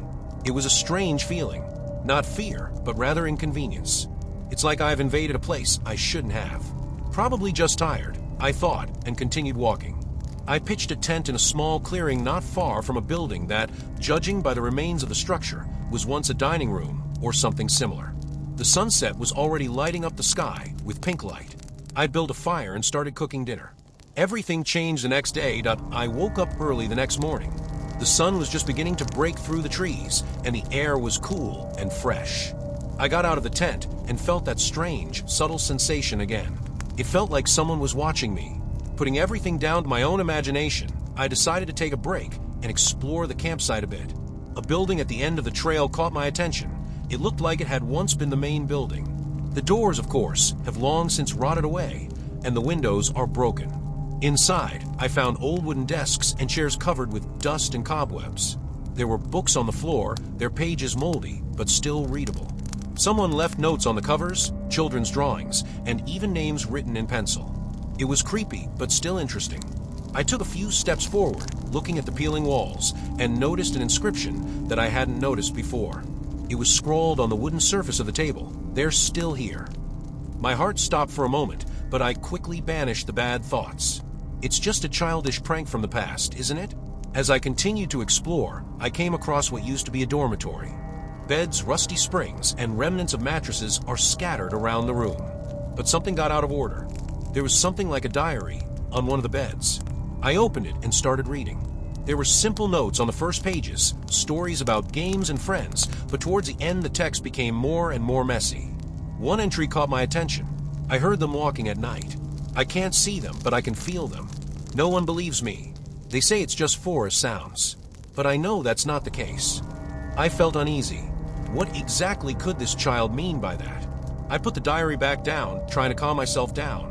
It was a strange feeling. Not fear, but rather inconvenience. It's like I've invaded a place I shouldn't have. Probably just tired, I thought, and continued walking. I pitched a tent in a small clearing not far from a building that, judging by the remains of the structure, was once a dining room or something similar. The sunset was already lighting up the sky with pink light. I built a fire and started cooking dinner. Everything changed the next day. I woke up early the next morning. The sun was just beginning to break through the trees, and the air was cool and fresh. I got out of the tent and felt that strange, subtle sensation again. It felt like someone was watching me. Putting everything down to my own imagination, I decided to take a break and explore the campsite a bit. A building at the end of the trail caught my attention. It looked like it had once been the main building. The doors, of course, have long since rotted away, and the windows are broken. Inside, I found old wooden desks and chairs covered with dust and cobwebs. There were books on the floor, their pages moldy, but still readable. Someone left notes on the covers, children's drawings, and even names written in pencil. It was creepy, but still interesting. I took a few steps forward, looking at the peeling walls, and noticed an inscription that I hadn't noticed before. It was scrawled on the wooden surface of the table. "They're still here." My heart stopped for a moment, but I quickly banished the bad thoughts. It's just a childish prank from the past, isn't it? As I continued to explore, I came across what used to be a dormitory. Beds, rusty springs, and remnants of mattresses are scattered around the room. But something got out of order. There was something like a diary on one of the beds. I opened it and started reading. There were simple notes on the first pages, stories about games and friends, but towards the end the text became more and more messy. One entry caught my attention. I heard them walking at night. I can't see them, but I can feel them. No one believes me. They say it's just forest sounds. But I know that's not the case. I felt uneasy. What exactly could this child mean by that? I put the diary back down, trying to calm myself down.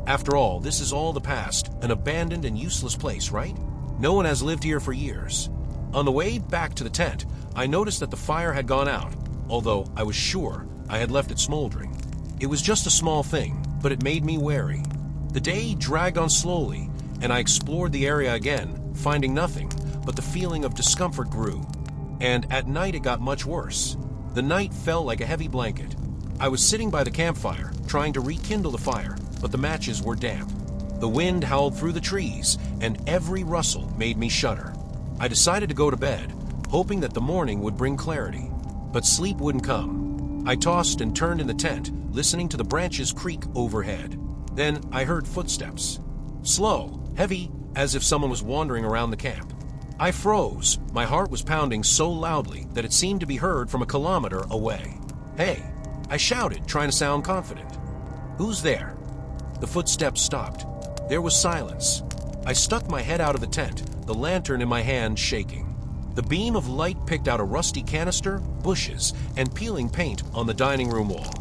After all, this is all the past, an abandoned and useless place, right? No one has lived here for years. On the way back to the tent, I noticed that the fire had gone out, although I was sure I had left it smoldering. It was just a small thing, but it made me wary. The day dragged on slowly, and I explored the area again, finding nothing, but the feeling of discomfort grew. And at night it got much worse. The night fell like a heavy blanket. I was sitting by the campfire, trying to rekindle the fire, but the matches were damp. The wind howled through the trees, and every rustle made me shudder. I decided to go to bed, hoping that the morning would bring clarity. But sleep wouldn't come. I tossed and turned in the tent, listening to the branches creak overhead. Then I heard footsteps. Slow, heavy, as if someone was wandering around the camp. I froze. My heart was pounding so loudly that it seemed to be heard from a kilometer away. "Hey!" I shouted, trying to sound confident. "Who's there?" The footsteps stopped. There was silence. I stuck my head out of the tent, the lantern in my hand shaking. The beam of light picked out a rusty canister, bushes, and peeling paint on the dining room wall.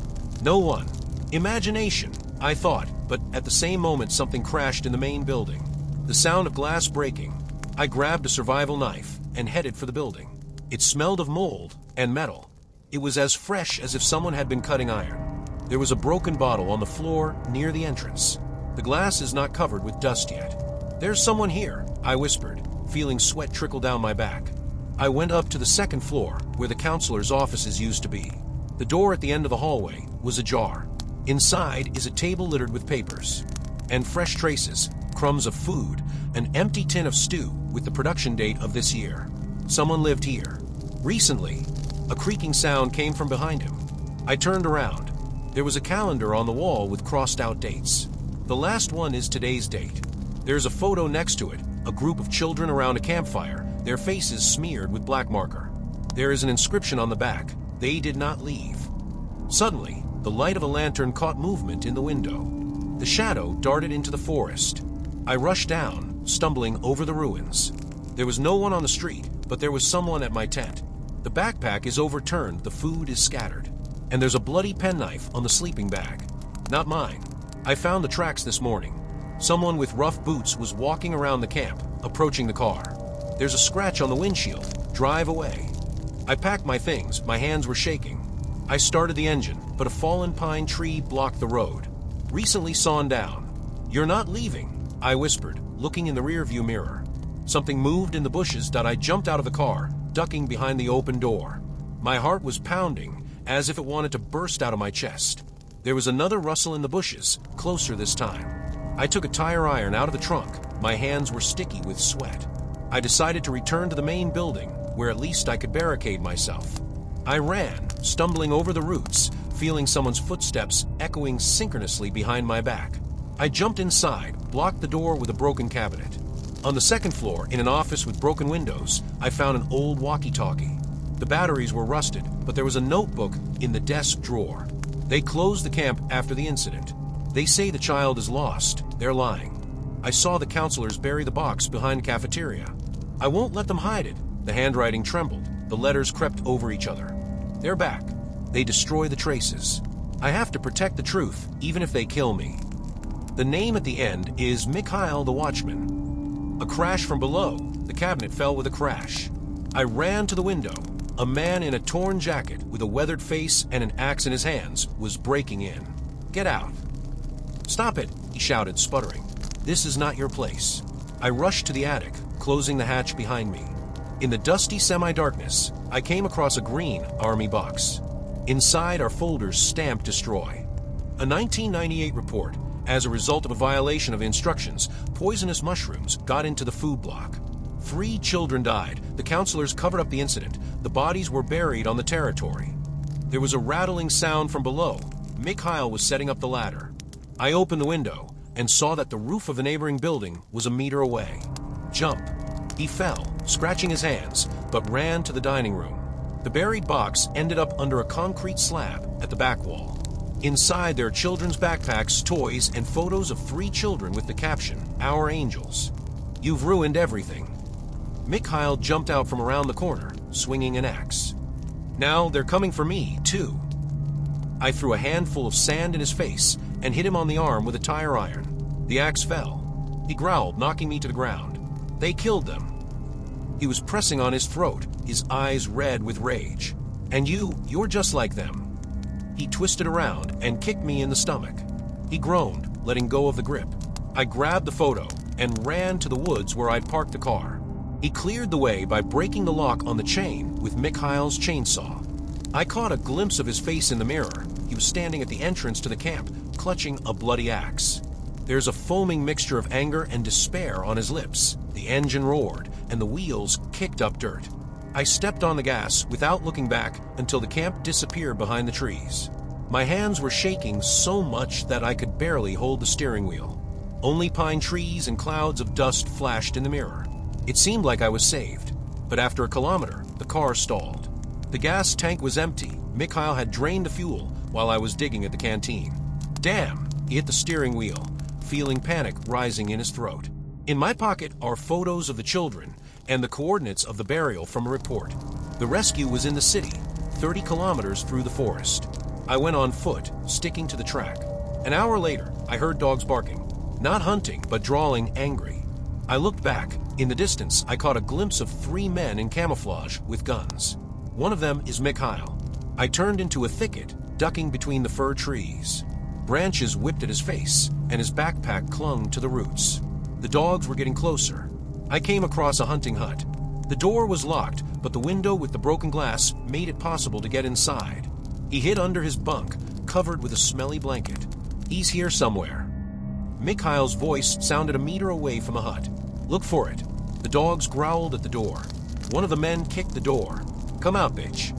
No one. Imagination, I thought, but at the same moment something crashed in the main building. The sound of glass breaking. I grabbed a survival knife and headed for the building. It smelled of mold and metal. It was as fresh as if someone had been cutting iron. There was a broken bottle on the floor near the entrance. The glass is not covered with dust yet. "There's someone here," I whispered, feeling sweat trickle down my back. I went up to the second floor, where the counselor's offices used to be. The door at the end of the hallway was ajar. Inside is a table littered with papers and fresh traces, crumbs of food, an empty tin of stew with the production date of this year. Someone lived here. Recently. A creaking sound came from behind him. I turned around. There was a calendar on the wall with crossed out dates. The last one is today's date. There's a photo next to it, a group of children around a campfire, their faces smeared with black marker. There is an inscription on the back, "They did not leave." Suddenly, the light of a lantern caught movement in the window. The shadow darted into the forest. I rushed down, stumbling over the ruins. There was no one on the street, but there was someone at my tent. The backpack is overturned, the food is scattered, and there's a bloody penknife on the sleeping bag. Not mine. I found the tracks this morning. Someone with rough boots was walking around the camp, approaching the car. There's a scratch on the windshield. Drive away. I packed my things, my hands were shaking. I started the engine, but a fallen pine tree blocked the road. Recently sawn down. "You're not leaving." I whispered, looking in the rearview mirror. Something moved in the bushes that I jumped out of the car, ducking behind the open door. My heart was pounding, as if it wanted to burst out of my chest. There was another rustle in the bushes, closer this time. I took a tire iron out of the trunk. My hands were sticky with sweat. I decided to return to the main building, where at least I could barricade myself. I ran, stumbling over the roots, feeling someone's footsteps echoing synchronously behind my back. I jumped inside, blocked the door with a broken cabinet. On the second floor, in an office with broken windows, I found an old walkie-talkie. The batteries were rusted, but there was a notebook in the desk drawer. They closed the camp after the incident. They say the child is lost. They're lying. I saw the counselors bury the box behind the cafeteria. I won't let them hide it. The handwriting trembled. The letters crept over each other. They're back. They destroy the traces. I have to protect the truth, even if they kill me. The name at the end is Mikhail the Watchman. A crash from below. The cabinet fell with a crash. I ran to the window. A man in a torn jacket with a weathered face and an axe in his hands was breaking in. "Get out." "Stop it," he shouted, sputtering. "This is not your place." I rushed to the attic, closing the hatch behind me. In the dusty semi-darkness, I came across a green army box. Inside are folders stamped "Destroy." A 1998 report. As a result of a violation of instructions, poisonous mushrooms got into the food block. 3 children died. The counselors covered up the incident. The bodies were buried on the territory. There was a rattling sound from below. Mikhail was setting up the ladder. I opened the window and saw that the roof of a neighboring building was a meter away. "Jump." He fell, scratching his hands, but ran to the dining room. The buried box ended up under a concrete slab at the back wall. Inside there are children's backpacks, toys, and photos of 3 children with the caption, "Our Angels." "You've ruined everything." Mikhail jumped out from around the corner, swinging an axe. "Now they're coming for me, too." I threw a handful of sand in his face and hit him on the arm with a tire iron. The axe fell. He growled, knocking me to the ground. "They killed them." He was pressing on his throat, his eyes red with rage. "And you're just like them." He twisted around and kicked me in the stomach. He groaned, letting go of the grip. I grabbed the photo and ran to the woods where I'd parked the car. He cleared the way by breaking the lock on the chain with Mikhail's chainsaw. I caught a glimpse of his face in the mirror. He was standing at the entrance to the camp, clutching a bloody axe. There's a foaming mixture of anger and despair on his lips. The engine roared, and the wheels kicked up dirt. I stepped on the gas without looking back until the camp disappeared behind the trees. My hands were shaking so much that I could barely hold the steering wheel. Only pine trees and clouds of dust flashed in the mirror. It seemed like I was saved, but after a kilometer, the car stalled. The gas tank was empty. Mikhail had drained the fuel while I was digging at the canteen. "Damn!" He hit the steering wheel, feeling panic rising in his throat. In my pocket are photos of the children and the coordinates of the burial from a report. The rescue was in the city, 30 kilometers through the forest. I went on foot, sticking to the track. An hour later, I heard dogs barking. Not hunting, but drawling angry. I looked back. In the distance, I caught a glimpse of 3 men in camouflage with guns. One of them is Mikhail. I turned into a thicket, ducking between the fir trees. Branches whipped at his face, and his backpack clung to the roots. The dogs were getting closer. I came across a hunting hut. The door was locked, but the window with the broken glass made it possible to get inside. He hid under his bunk, covered with a smelly blanket. "He's here somewhere." Mikhail's voice sounded a meter away from the hut. "Look for it." The dogs growled at the door. One of the men kicked the door. "Come out, bitch."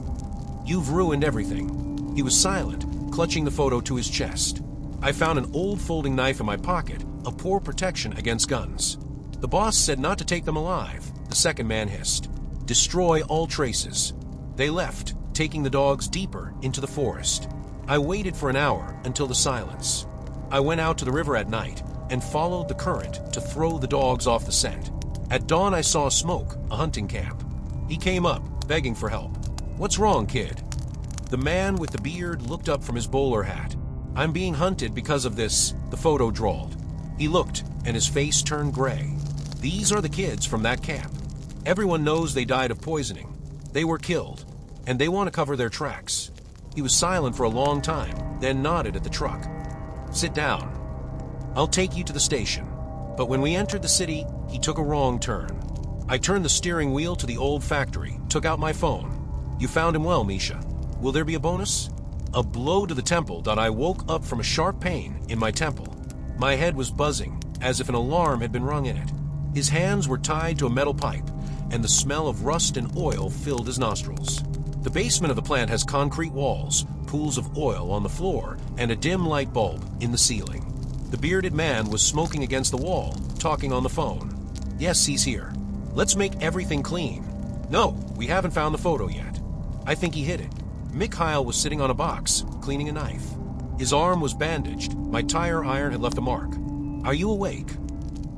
"You've ruined everything." He was silent, clutching the photo to his chest. I found an old folding knife in my pocket, a poor protection against guns. "The boss said not to take them alive," the second man hissed. "Destroy all traces." They left, taking the dogs deeper into the forest. I waited for an hour until the silence. I went out to the river at night and followed the current to throw the dogs off the scent. At dawn I saw smoke, a hunting camp. He came up, begging for help. "What's wrong, kid?" The man with the beard looked up from his bowler hat. "I'm being hunted because of this," the photo drawled. He looked, and his face turned gray. "These are the kids from that camp. Everyone knows they died of poisoning. They were killed, and they want to cover their tracks." He was silent for a long time, then nodded at the truck. "Sit down. I'll take you to the station." But when we entered the city, he took a wrong turn. I turned the steering wheel to the old factory, took out my phone. You found him well, Misha. Will there be a bonus? A blow to the temple that I woke up from a sharp pain in my temple. My head was buzzing, as if an alarm had been rung in it. His hands were tied to a metal pipe, and the smell of rust and oil filled his nostrils. The basement of the plant has concrete walls, pools of oil on the floor, and a dim light bulb in the ceiling. The bearded man was smoking against the wall, talking on the phone. Yes, he's here. Let's make everything clean. No, we haven't found the photo yet. I think he hid it. Mikhail was sitting on a box, cleaning a knife. His arm was bandaged. My tire iron had left a mark. Are you awake?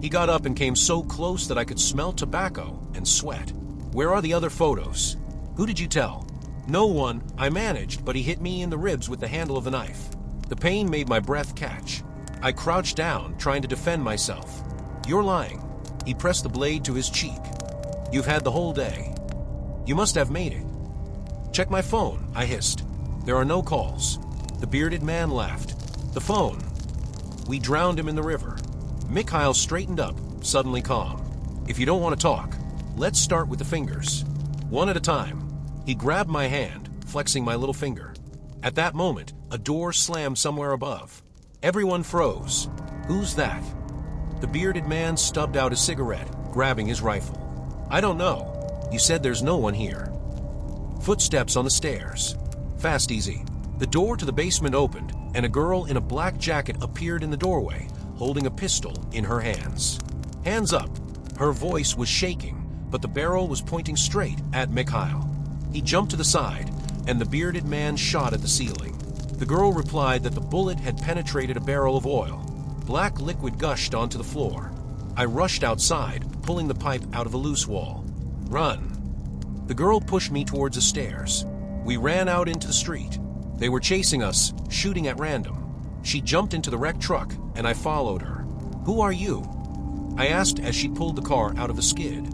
He got up and came so close that I could smell tobacco and sweat. Where are the other photos? Who did you tell? No one. I managed, but he hit me in the ribs with the handle of the knife. The pain made my breath catch. I crouched down, trying to defend myself. You're lying. He pressed the blade to his cheek. You've had the whole day. You must have made it. Check my phone, I hissed. There are no calls. The bearded man laughed. The phone. We drowned him in the river. Mikhail straightened up, suddenly calm. If you don't want to talk, let's start with the fingers. One at a time. He grabbed my hand, flexing my little finger. At that moment, a door slammed somewhere above. Everyone froze. Who's that? The bearded man stubbed out a cigarette, grabbing his rifle. I don't know. You said there's no one here. Footsteps on the stairs. Fast, easy. The door to the basement opened, and a girl in a black jacket appeared in the doorway, holding a pistol in her hands. Hands up. Her voice was shaking, but the barrel was pointing straight at Mikhail. He jumped to the side, and the bearded man shot at the ceiling. The girl replied that the bullet had penetrated a barrel of oil. Black liquid gushed onto the floor. I rushed outside, pulling the pipe out of a loose wall. Run. The girl pushed me towards the stairs. We ran out into the street. They were chasing us, shooting at random. She jumped into the wrecked truck, and I followed her. Who are you? I asked as she pulled the car out of the skid.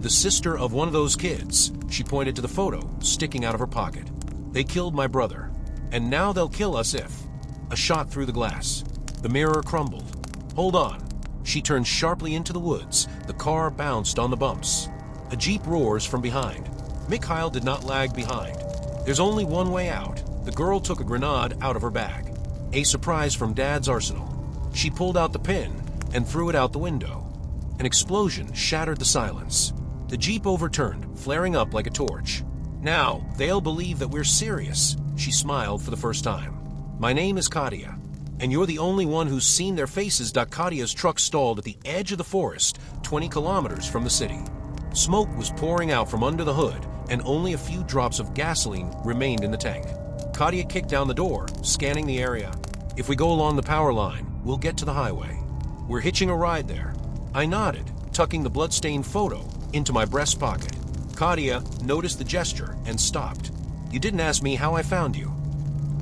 The sister of one of those kids. She pointed to the photo, sticking out of her pocket. They killed my brother. And now they'll kill us if... A shot through the glass. The mirror crumbled. Hold on. She turned sharply into the woods. The car bounced on the bumps. A jeep roars from behind. Mikhail did not lag behind. There's only one way out. The girl took a grenade out of her bag. A surprise from Dad's arsenal. She pulled out the pin and threw it out the window. An explosion shattered the silence. The jeep overturned, flaring up like a torch. Now, they'll believe that we're serious. She smiled for the first time. My name is Katia, and you're the only one who's seen their faces. Katia's truck stalled at the edge of the forest, 20 kilometers from the city. Smoke was pouring out from under the hood, and only a few drops of gasoline remained in the tank. Katia kicked down the door, scanning the area. If we go along the power line, we'll get to the highway. We're hitching a ride there. I nodded, tucking the blood-stained photo into my breast pocket. Katia noticed the gesture and stopped. You didn't ask me how I found you.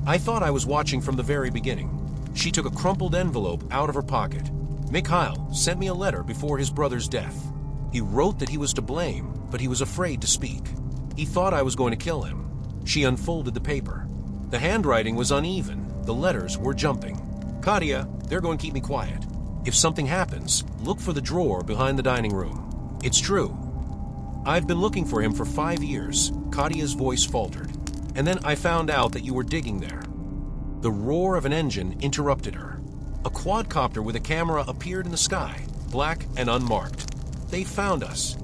I thought I was watching from the very beginning. She took a crumpled envelope out of her pocket. Mikhail sent me a letter before his brother's death. He wrote that he was to blame, but he was afraid to speak. He thought I was going to kill him. She unfolded the paper. The handwriting was uneven. The letters were jumping. Katia, they're going to keep me quiet. If something happens, look for the drawer behind the dining room. It's true. I've been looking for him for 5 years. Katia's voice faltered. And then I found out that you were digging there. The roar of an engine interrupted her. A quadcopter with a camera appeared in the sky, black and unmarked. They found us.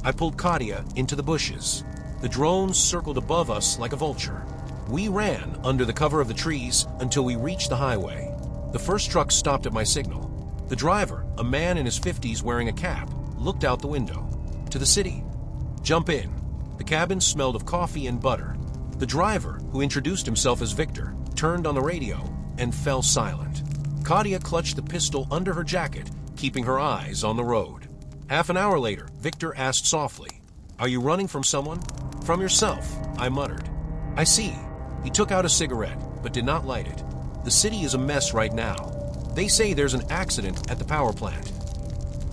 I pulled Katia into the bushes. The drone circled above us like a vulture. We ran under the cover of the trees until we reached the highway. The first truck stopped at my signal. The driver, a man in his 50s wearing a cap, looked out the window. To the city. Jump in. The cabin smelled of coffee and butter. The driver, who introduced himself as Victor, turned on the radio and fell silent. Katia clutched the pistol under her jacket, keeping her eyes on the road. Half an hour later, Victor asked softly, "Are you running from someone?" "From yourself," I muttered. "I see." He took out a cigarette, but did not light it. The city is a mess right now. They say there's an accident at the power plant.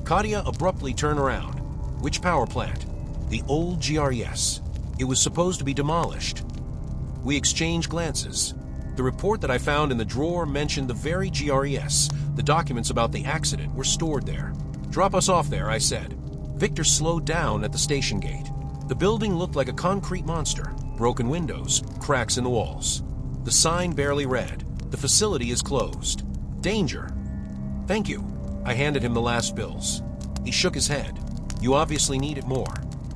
Katia abruptly turned around. Which power plant? The old GRES. It was supposed to be demolished. We exchanged glances. The report that I found in the drawer mentioned the very GRES. The documents about the accident were stored there. "Drop us off there," I said. Victor slowed down at the station gate. The building looked like a concrete monster. Broken windows, cracks in the walls. The sign barely read, "The facility is closed. Danger." "Thank you." I handed him the last bills. He shook his head. "You obviously need it more."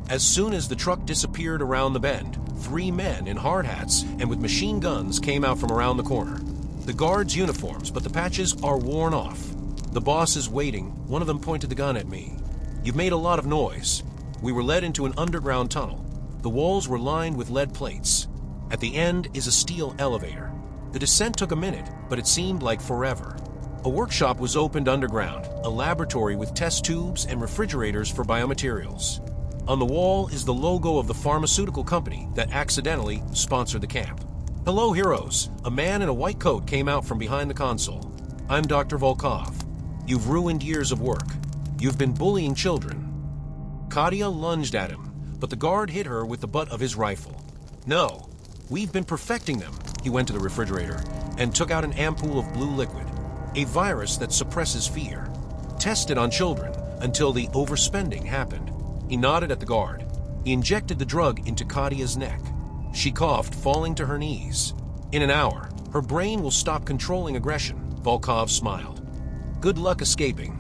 As soon as the truck disappeared around the bend, 3 men in hard hats and with machine guns came out from around the corner. The guards' uniforms, but the patches are worn off. "The boss is waiting." One of them pointed the gun at me. "You've made a lot of noise." We were led into an underground tunnel. The walls were lined with lead plates. At the end is a steel elevator. The descent took a minute, but it seemed like forever. A workshop was opened underground, a laboratory with test tubes and refrigerators for biomaterials. On the wall is the logo of the pharmaceutical company that accidentally sponsored the camp. "Hello, heroes." A man in a white coat came out from behind the console. "I'm Dr. Volkov. You've ruined years of work. You've been bullying children." Katia lunged at him, but the guard hit her with the butt of his rifle. "No, we've been perfecting them." He went to the refrigerator and took out an ampoule of blue liquid, a virus that suppresses fear. "Tested on children until the overspending happened." He nodded at the guard. He injected the drug into Katia's neck. She coughed, falling to her knees. "In an hour, her brain will stop controlling aggression." Volkov smiled. "Good luck escaping."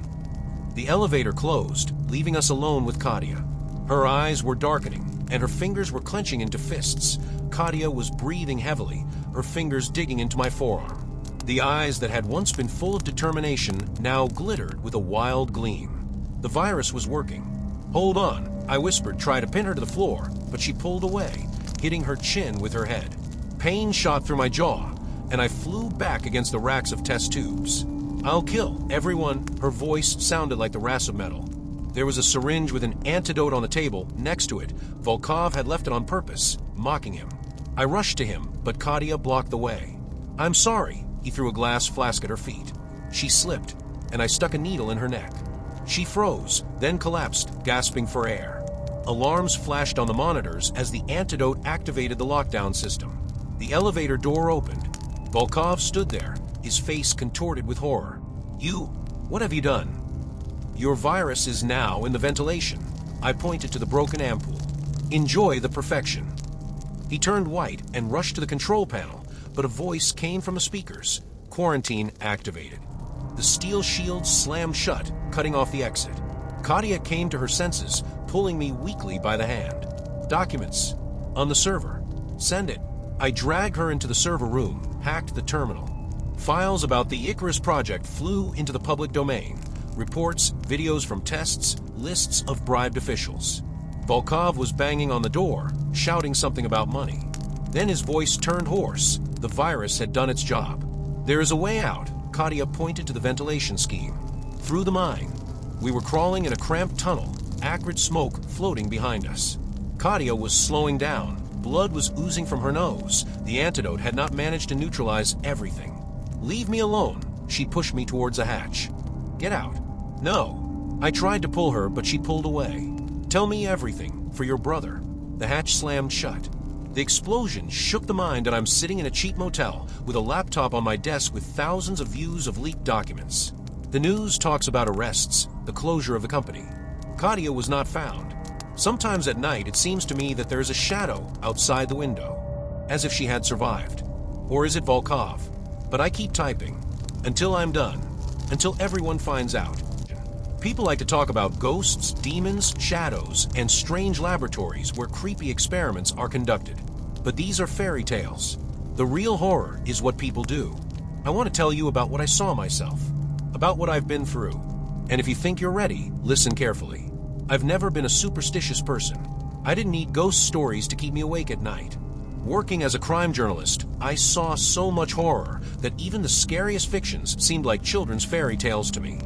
The elevator closed, leaving us alone with Katia. Her eyes were darkening, and her fingers were clenching into fists. Katia was breathing heavily, her fingers digging into my forearm. The eyes that had once been full of determination now glittered with a wild gleam. The virus was working. "Hold on," I whispered, trying to pin her to the floor, but she pulled away, hitting her chin with her head. Pain shot through my jaw, and I flew back against the racks of test tubes. "I'll kill everyone." Her voice sounded like the rasp of metal. There was a syringe with an antidote on the table next to it. Volkov had left it on purpose, mocking him. I rushed to him, but Katia blocked the way. "I'm sorry." He threw a glass flask at her feet. She slipped, and I stuck a needle in her neck. She froze, then collapsed, gasping for air. Alarms flashed on the monitors as the antidote activated the lockdown system. The elevator door opened. Volkov stood there, his face contorted with horror. What have you done?" "Your virus is now in the ventilation." I pointed to the broken ampoule. "Enjoy the perfection." He turned white and rushed to the control panel, but a voice came from the speakers. "Quarantine activated." The steel shield slammed shut, cutting off the exit. Katia came to her senses, pulling me weakly by the hand. "Documents. On the server. Send it." I dragged her into the server room, hacked the terminal. Files about the Icarus project flew into the public domain. Reports, videos from tests, lists of bribed officials. Volkov was banging on the door, shouting something about money. Then his voice turned hoarse. The virus had done its job. "There is a way out." Katia pointed to the ventilation scheme. "Through the mine." We were crawling in a cramped tunnel, acrid smoke floating behind us. Katia was slowing down. Blood was oozing from her nose. The antidote had not managed to neutralize everything. "Leave me alone." She pushed me towards a hatch. "Get out." "No." I tried to pull her, but she pulled away. "Tell me everything, for your brother." The hatch slammed shut. The explosion shook the mind that I'm sitting in a cheap motel with a laptop on my desk with thousands of views of leaked documents. The news talks about arrests, the closure of the company. Katia was not found. Sometimes at night it seems to me that there is a shadow outside the window, as if she had survived. Or is it Volkov? But I keep typing. Until I'm done. Until everyone finds out. People like to talk about ghosts, demons, shadows, and strange laboratories where creepy experiments are conducted. But these are fairy tales. The real horror is what people do. I want to tell you about what I saw myself, about what I've been through. And if you think you're ready, listen carefully. I've never been a superstitious person. I didn't need ghost stories to keep me awake at night. Working as a crime journalist, I saw so much horror that even the scariest fictions seemed like children's fairy tales to me.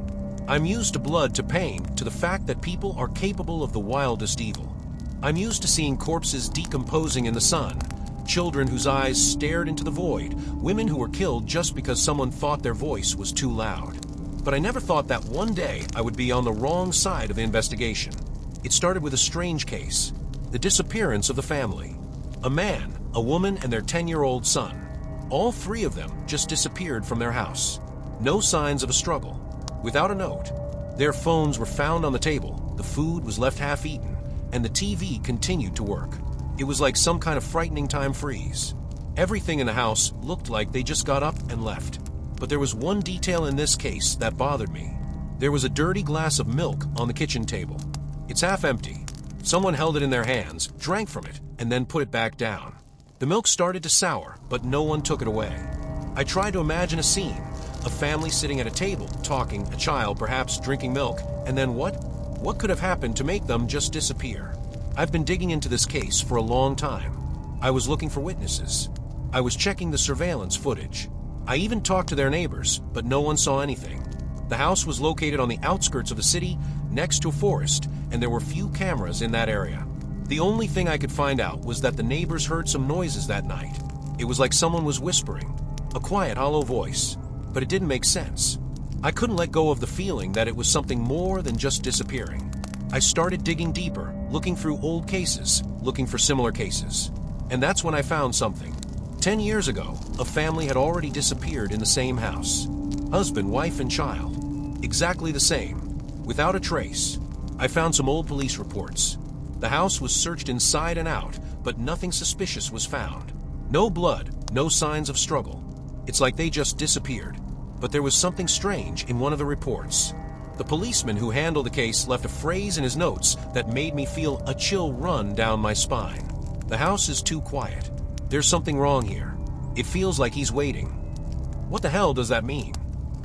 I'm used to blood, to pain, to the fact that people are capable of the wildest evil. I'm used to seeing corpses decomposing in the sun, children whose eyes stared into the void, women who were killed just because someone thought their voice was too loud. But I never thought that one day I would be on the wrong side of the investigation. It started with a strange case, the disappearance of the family. A man, a woman, and their 10-year-old son. All three of them just disappeared from their house. No signs of a struggle. Without a note. Their phones were found on the table, the food was left half-eaten, and the TV continued to work. It was like some kind of frightening time freeze. Everything in the house looked like they just got up and left. But there was one detail in this case that bothered me. There was a dirty glass of milk on the kitchen table. It's half empty. Someone held it in their hands, drank from it, and then put it back down. The milk started to sour, but no one took it away. I tried to imagine a scene. A family sitting at a table, talking, a child perhaps drinking milk, and then what? What could have happened to make them just disappear? I've been digging into this case for a long time. I was looking for witnesses. I was checking the surveillance footage. I even talked to their neighbors, but no one saw anything. The house was located on the outskirts of the city, next to a forest, and there were few cameras in that area. The only thing I could find out was that the neighbors heard some noises that night. It was like someone was whispering, a quiet, hollow voice, but it didn't make sense. I couldn't let go of the feeling that it was something more than just disappearing. I started digging deeper, looking through old cases, looking for similar cases. And that's when I found something. 10 years ago, a family had already disappeared in the same house. Husband, wife, and child. Exactly the same. Without a trace. I found some old police reports. The house was searched inside and out, but nothing suspicious was found. No blood, no signs of struggle. It's like they just disappeared. But there was something strange in one of the reports. The policeman who handled the case left a phrase in his notes that made me feel a chill run down my spine. The house is too quiet. There's something wrong here. It feels like he's waiting. What the hell does that mean?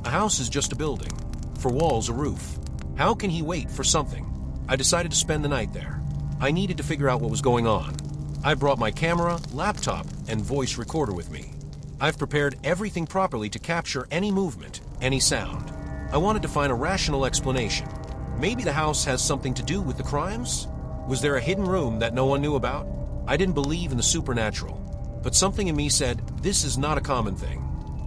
A house is just a building. For walls, a roof. How can he wait for something? I decided to spend the night there. I needed to figure out what was going on. I brought my camera, laptop, and voice recorder with me. I've prepared everything properly to capture any movement, any sound. I wanted to find a rational explanation. Maybe the house has something to do with the crimes? Was there a hidden room that no one knew about? I didn't believe in the supernatural, but something in me said this is not a common thing.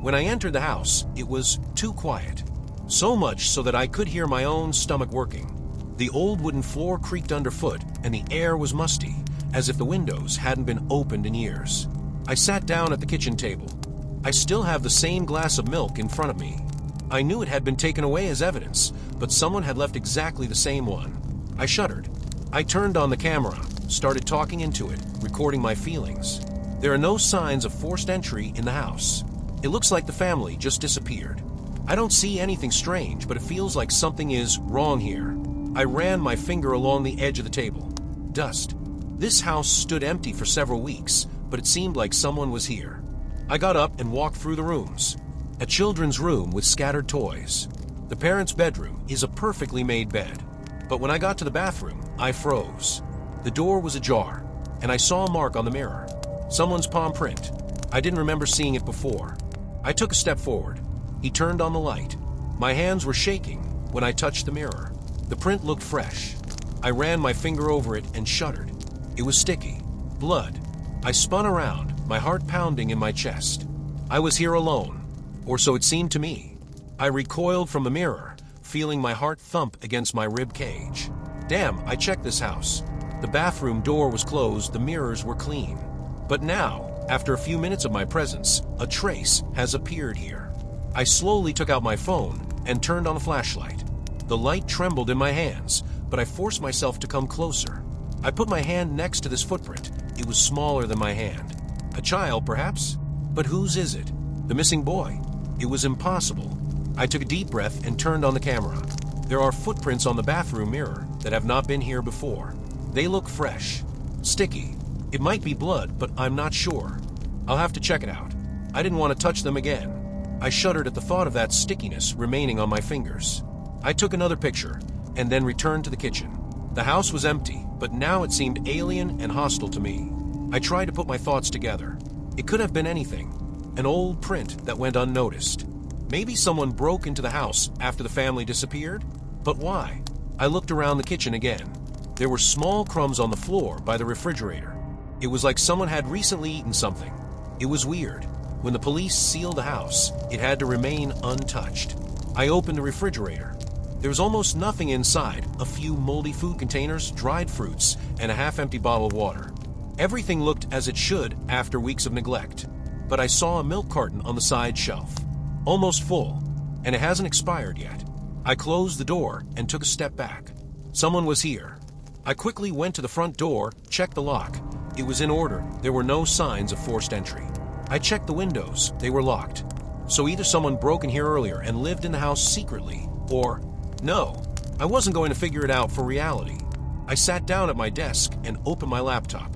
When I entered the house, it was too quiet. So much so that I could hear my own stomach working. The old wooden floor creaked underfoot, and the air was musty, as if the windows hadn't been opened in years. I sat down at the kitchen table. I still have the same glass of milk in front of me. I knew it had been taken away as evidence, but someone had left exactly the same one. I shuddered. I turned on the camera, started talking into it, recording my feelings. There are no signs of forced entry in the house. It looks like the family just disappeared. I don't see anything strange, but it feels like something is wrong here. I ran my finger along the edge of the table. Dust. This house stood empty for several weeks, but it seemed like someone was here. I got up and walked through the rooms. A children's room with scattered toys. The parents' bedroom is a perfectly made bed. But when I got to the bathroom, I froze. The door was ajar, and I saw a mark on the mirror. Someone's palm print. I didn't remember seeing it before. I took a step forward. He turned on the light. My hands were shaking when I touched the mirror. The print looked fresh. I ran my finger over it and shuddered. It was sticky. Blood. I spun around, my heart pounding in my chest. I was here alone, or so it seemed to me. I recoiled from the mirror, feeling my heart thump against my rib cage. Damn, I checked this house. The bathroom door was closed, the mirrors were clean. But now, after a few minutes of my presence, a trace has appeared here. I slowly took out my phone and turned on the flashlight. The light trembled in my hands, but I forced myself to come closer. I put my hand next to this footprint. It was smaller than my hand. A child, perhaps? But whose is it? The missing boy? It was impossible. I took a deep breath and turned on the camera. There are footprints on the bathroom mirror that have not been here before. They look fresh. Sticky. It might be blood, but I'm not sure. I'll have to check it out. I didn't want to touch them again. I shuddered at the thought of that stickiness remaining on my fingers. I took another picture, and then returned to the kitchen. The house was empty, but now it seemed alien and hostile to me. I tried to put my thoughts together. It could have been anything. An old print that went unnoticed. Maybe someone broke into the house after the family disappeared? But why? I looked around the kitchen again. There were small crumbs on the floor by the refrigerator. It was like someone had recently eaten something. It was weird. When the police sealed the house, it had to remain untouched. I opened the refrigerator. There was almost nothing inside, a few moldy food containers, dried fruits, and a half-empty bottle of water. Everything looked as it should after weeks of neglect. but I saw a milk carton on the side shelf, almost full, and it hasn't expired yet. I closed the door and took a step back. Someone was here. I quickly went to the front door, checked the lock. It was in order. There were no signs of forced entry. I checked the windows. They were locked. So either someone broke in here earlier and lived in the house secretly, or no, I wasn't going to figure it out for reality. I sat down at my desk and opened my laptop.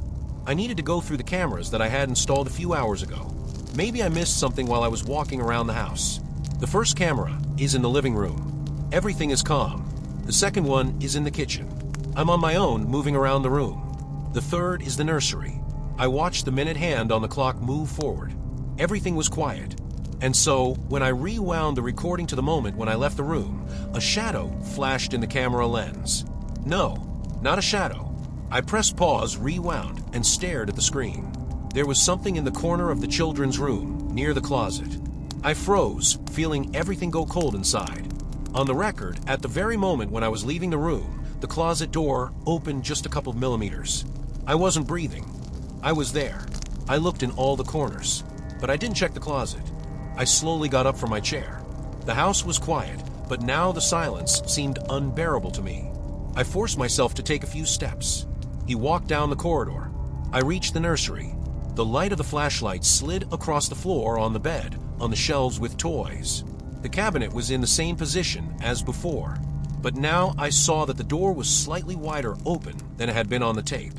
I needed to go through the cameras that I had installed a few hours ago. Maybe I missed something while I was walking around the house. The first camera is in the living room. Everything is calm. The second one is in the kitchen. I'm on my own, moving around the room. The third is the nursery. I watched the minute hand on the clock move forward. Everything was quiet. And so, when I rewound the recording to the moment when I left the room, a shadow flashed in the camera lens. No, not a shadow. I pressed pause, rewound, and stared at the screen. There was something in the corner of the children's room, near the closet. I froze, feeling everything go cold inside. On the record, at the very moment when I was leaving the room, the closet door opened just a couple of millimeters. I wasn't breathing. I was there. I looked in all the corners, but I didn't check the closet. I slowly got up from my chair. The house was quiet, but now the silence seemed unbearable to me. I forced myself to take a few steps. He walked down the corridor. I reached the nursery. The light of the flashlight slid across the floor on the bed, on the shelves with toys. The cabinet was in the same position as before, but now I saw that the door was slightly wider open than it had been on the tape.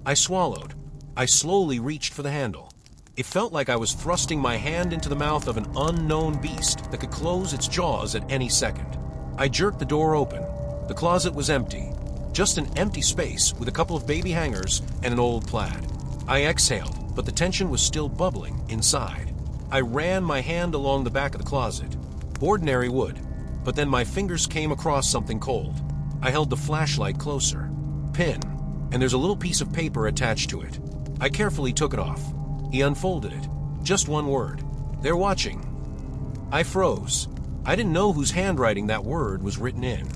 I swallowed. I slowly reached for the handle. It felt like I was thrusting my hand into the mouth of an unknown beast that could close its jaws at any second. I jerked the door open. The closet was empty. Just an empty space with a couple of baby hangers and an old plaid. I exhaled, but the tension was still bubbling inside. I ran my hand along the back of the closet. Ordinary wood, but then my fingers came across something cold. I held the flashlight closer. Pin, and there's a little piece of paper attached to it. I carefully took it off. He unfolded it. Just one word. They're watching. I froze. I didn't know whose handwriting that word was written in.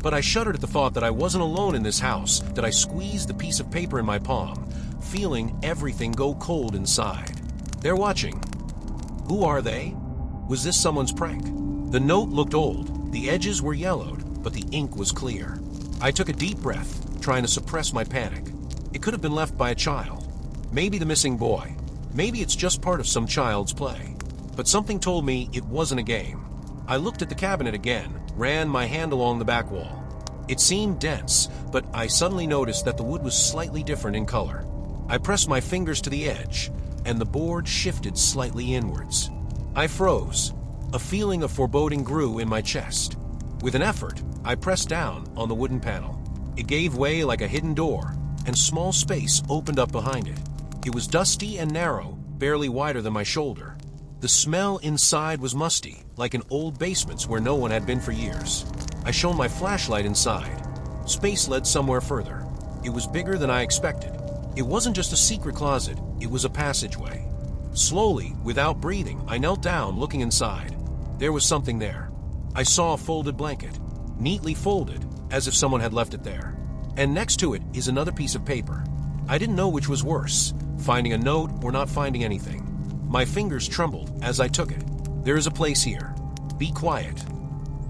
But I shuddered at the thought that I wasn't alone in this house, that I squeezed the piece of paper in my palm, feeling everything go cold inside. They're watching. Who are they? Was this someone's prank? The note looked old. The edges were yellowed, but the ink was clear. I took a deep breath, trying to suppress my panic. It could have been left by a child. Maybe the missing boy. Maybe it's just part of some child's play. But something told me it wasn't a game. I looked at the cabinet again, ran my hand along the back wall. It seemed dense, but I suddenly noticed that the wood was slightly different in color. I pressed my fingers to the edge, and the board shifted slightly inwards. I froze. A feeling of foreboding grew in my chest. With an effort, I pressed down on the wooden panel. It gave way like a hidden door, and small space opened up behind it. It was dusty and narrow, barely wider than my shoulder. The smell inside was musty, like in old basements where no one had been for years. I shone my flashlight inside. Space led somewhere further. It was bigger than I expected. It wasn't just a secret closet, it was a passageway. Slowly, without breathing, I knelt down, looking inside. There was something there. I saw a folded blanket, neatly folded, as if someone had left it there. And next to it is another piece of paper. I didn't know which was worse, finding a note or not finding anything. My fingers trembled as I took it. There is a place here. Be quiet.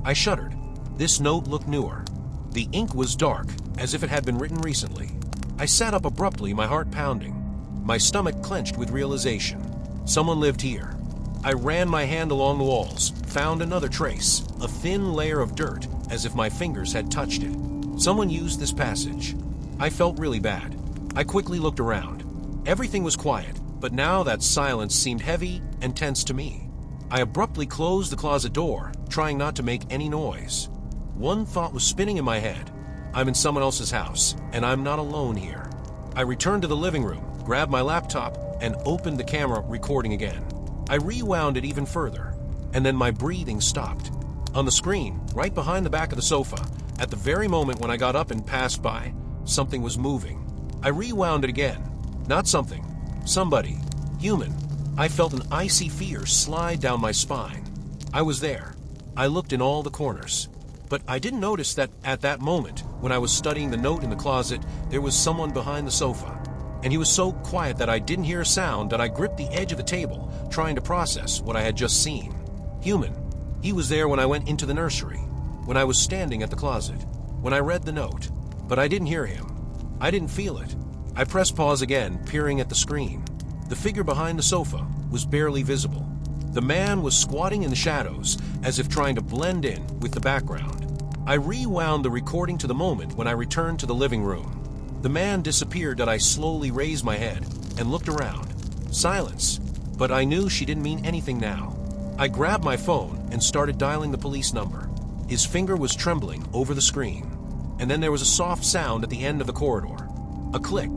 I shuddered. This note looked newer. The ink was dark, as if it had been written recently. I sat up abruptly, my heart pounding. My stomach clenched with realization. Someone lived here. I ran my hand along the walls, found another trace, a thin layer of dirt, as if my fingers had touched it. Someone used this passage. I felt really bad. I quickly looked around. Everything was quiet, but now that silence seemed heavy and tense to me. I abruptly closed the closet door, trying not to make any noise. One thought was spinning in my head. I'm in someone else's house, and I'm not alone here. I returned to the living room, grabbed my laptop, and opened the camera, recording again. I rewound it even further, and then my breathing stopped. On the screen, right behind the back of the sofa, at the very moment when I got up and passed by, something was moving. I rewound it again. Not something. Somebody. Human. I felt an icy fear slide down my spine. I was there. I looked in all the corners. But I didn't notice that at that moment, when I was studying the note in the closet, there was someone behind the sofa. and he was so quiet that I didn't hear a sound that I gripped the edge of the table, trying to process what I had just seen. Human. He was there when I went into the nursery, when I was standing at the closet, when I read the note, but I didn't hear him. I didn't feel it. I pressed pause again, peering at the screen. The figure behind the sofa was barely visible. The man was squatting in the shadows, as if trying to blend in with the background. I rewound the recording to the moment when I returned to the living room. The man disappeared as I slowly raised my head and looked around. Silence, but I knew she didn't mean anything now. I grabbed my phone and started dialing the police number. His finger was trembling over the screen, and then there was a soft sound at the end of the corridor. A click.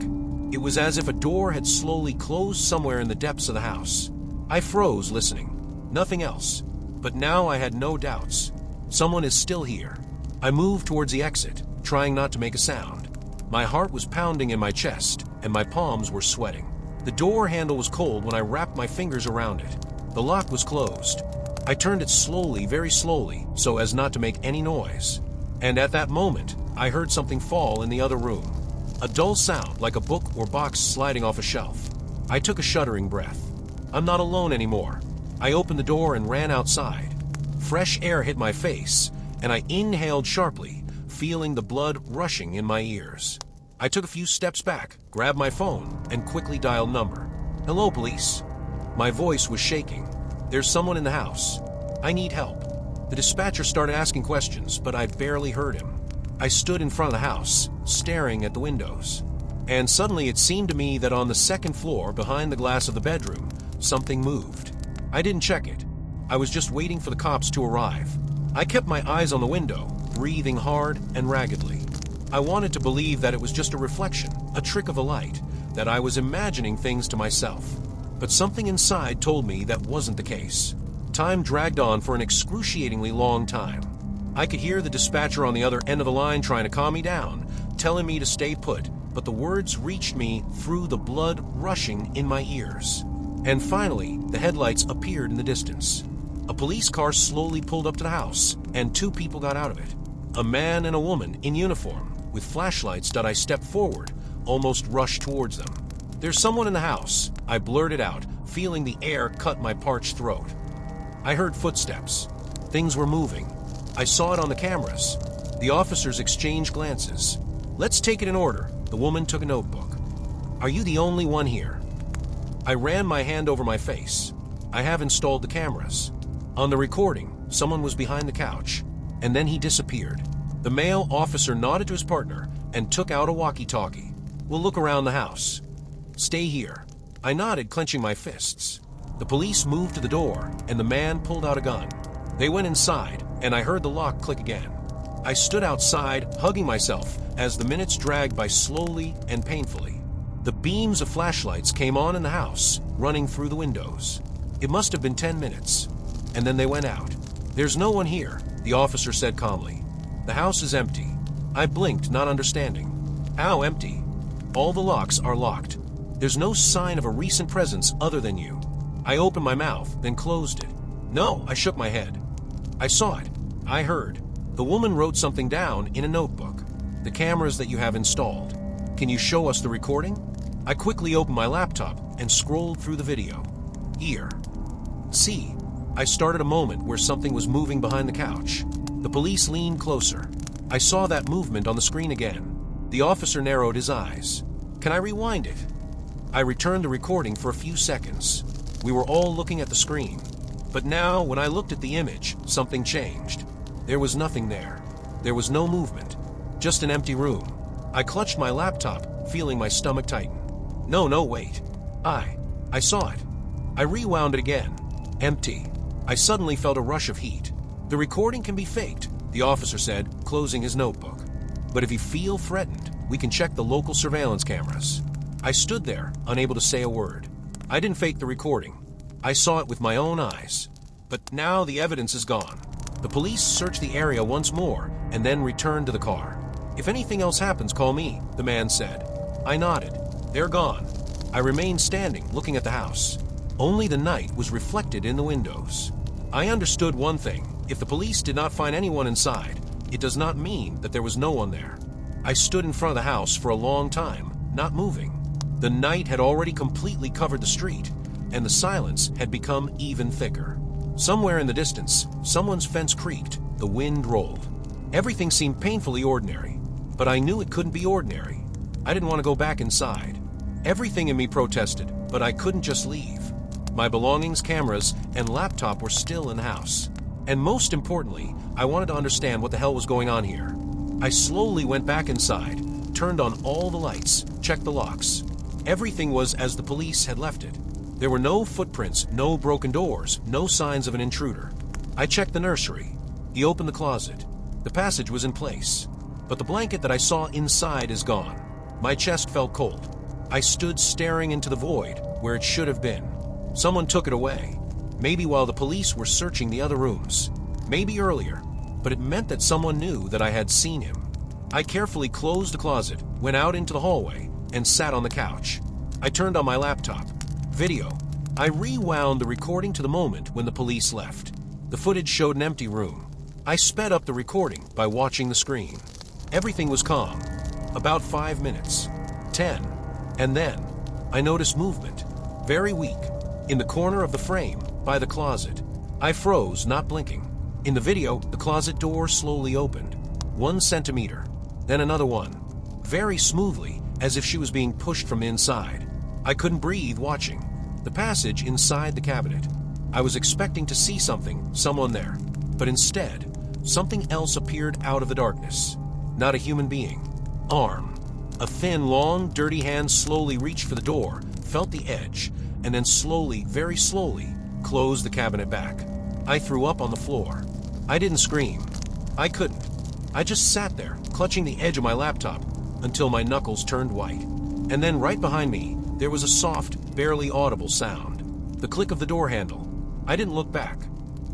It was as if a door had slowly closed somewhere in the depths of the house. I froze, listening. Nothing else. But now I had no doubts. Someone is still here. I moved towards the exit, trying not to make a sound. My heart was pounding in my chest, and my palms were sweating. The door handle was cold when I wrapped my fingers around it. The lock was closed. I turned it slowly, very slowly, so as not to make any noise. And at that moment, I heard something fall in the other room. A dull sound like a book or box sliding off a shelf. I took a shuddering breath. I'm not alone anymore. I opened the door and ran outside. Fresh air hit my face, and I inhaled sharply, feeling the blood rushing in my ears. I took a few steps back, grabbed my phone, and quickly dialed number. Hello, police. My voice was shaking. There's someone in the house. I need help. The dispatcher started asking questions, but I barely heard him. I stood in front of the house, staring at the windows. And suddenly it seemed to me that on the second floor, behind the glass of the bedroom, something moved. I didn't check it. I was just waiting for the cops to arrive. I kept my eyes on the window, breathing hard and raggedly. I wanted to believe that it was just a reflection, a trick of the light, that I was imagining things to myself. But something inside told me that wasn't the case. Time dragged on for an excruciatingly long time. I could hear the dispatcher on the other end of the line trying to calm me down, telling me to stay put, but the words reached me through the blood rushing in my ears. And finally, the headlights appeared in the distance. A police car slowly pulled up to the house, and two people got out of it. A man and a woman in uniform, with flashlights that I stepped forward, almost rushed towards them. There's someone in the house, I blurted out, feeling the air cut my parched throat. I heard footsteps. Things were moving. I saw it on the cameras. The officers exchanged glances. Let's take it in order. The woman took a notebook. Are you the only one here? I ran my hand over my face. I have installed the cameras. On the recording, someone was behind the couch, and then he disappeared. The male officer nodded to his partner and took out a walkie-talkie. We'll look around the house. Stay here. I nodded, clenching my fists. The police moved to the door, and the man pulled out a gun. They went inside, and I heard the lock click again. I stood outside, hugging myself, as the minutes dragged by slowly and painfully. The beams of flashlights came on in the house, running through the windows. It must have been 10 minutes. And then they went out. There's no one here, the officer said calmly. The house is empty. I blinked, not understanding. How empty? All the locks are locked. There's no sign of a recent presence other than you. I opened my mouth, then closed it. No, I shook my head. I saw it. I heard. The woman wrote something down in a notebook. The cameras that you have installed. Can you show us the recording? I quickly opened my laptop and scrolled through the video. Here. See. I started a moment where something was moving behind the couch. The police leaned closer. I saw that movement on the screen again. The officer narrowed his eyes. Can I rewind it? I returned the recording for a few seconds. We were all looking at the screen. But now, when I looked at the image, something changed. There was nothing there. There was no movement. Just an empty room. I clutched my laptop, feeling my stomach tighten. No, wait. I saw it. I rewound it again. Empty. I suddenly felt a rush of heat. The recording can be faked, the officer said, closing his notebook. But if you feel threatened, we can check the local surveillance cameras. I stood there, unable to say a word. I didn't fake the recording. I saw it with my own eyes. But now the evidence is gone. The police searched the area once more and then returned to the car. If anything else happens, call me, the man said. I nodded. They're gone. I remained standing, looking at the house. Only the night was reflected in the windows. I understood one thing. If the police did not find anyone inside, it does not mean that there was no one there. I stood in front of the house for a long time, not moving. The night had already completely covered the street, and the silence had become even thicker. Somewhere in the distance, someone's fence creaked, the wind rolled. Everything seemed painfully ordinary, but I knew it couldn't be ordinary. I didn't want to go back inside. Everything in me protested, but I couldn't just leave. My belongings, cameras, and laptop were still in the house. And most importantly, I wanted to understand what the hell was going on here. I slowly went back inside, turned on all the lights, checked the locks. Everything was as the police had left it. There were no footprints, no broken doors, no signs of an intruder. I checked the nursery. He opened the closet. The passage was in place, but the blanket that I saw inside is gone. My chest felt cold. I stood staring into the void where it should have been. Someone took it away. Maybe while the police were searching the other rooms. Maybe earlier, but it meant that someone knew that I had seen him. I carefully closed the closet, went out into the hallway, and sat on the couch. I turned on my laptop. Video. I rewound the recording to the moment when the police left. The footage showed an empty room. I sped up the recording by watching the screen. Everything was calm. About 5 minutes. 10. And then, I noticed movement. Very weak. In the corner of the frame, by the closet. I froze, not blinking. In the video, the closet door slowly opened. 1 centimeter. Then another one. Very smoothly, as if she was being pushed from inside. I couldn't breathe watching. The passage inside the cabinet. I was expecting to see something, someone there. But instead, something else appeared out of the darkness. Not a human being. Arm. A thin, long, dirty hand slowly reached for the door, felt the edge, and then slowly, very slowly, closed the cabinet back. I threw up on the floor. I didn't scream. I couldn't. I just sat there, clutching the edge of my laptop, until my knuckles turned white. And then right behind me, there was a soft, barely audible sound. The click of the door handle. I didn't look back.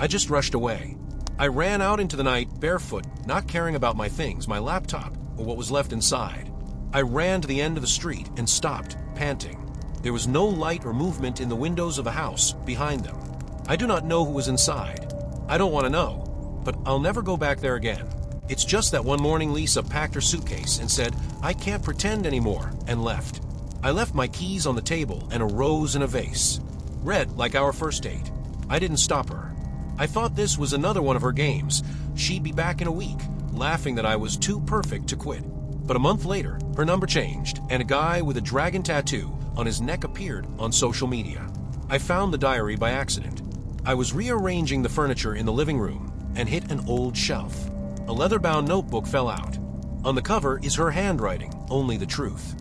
I just rushed away. I ran out into the night, barefoot, not caring about my things, my laptop, or what was left inside. I ran to the end of the street and stopped, panting. There was no light or movement in the windows of the house behind them. I do not know who was inside. I don't want to know, but I'll never go back there again. It's just that one morning Lisa packed her suitcase and said, "I can't pretend anymore," and left. I left my keys on the table and a rose in a vase. Red, like our first date. I didn't stop her. I thought this was another one of her games. She'd be back in a week, laughing that I was too perfect to quit. But a month later, her number changed, and a guy with a dragon tattoo on his neck appeared on social media. I found the diary by accident. I was rearranging the furniture in the living room and hit an old shelf. A leather-bound notebook fell out. On the cover is her handwriting, only the truth.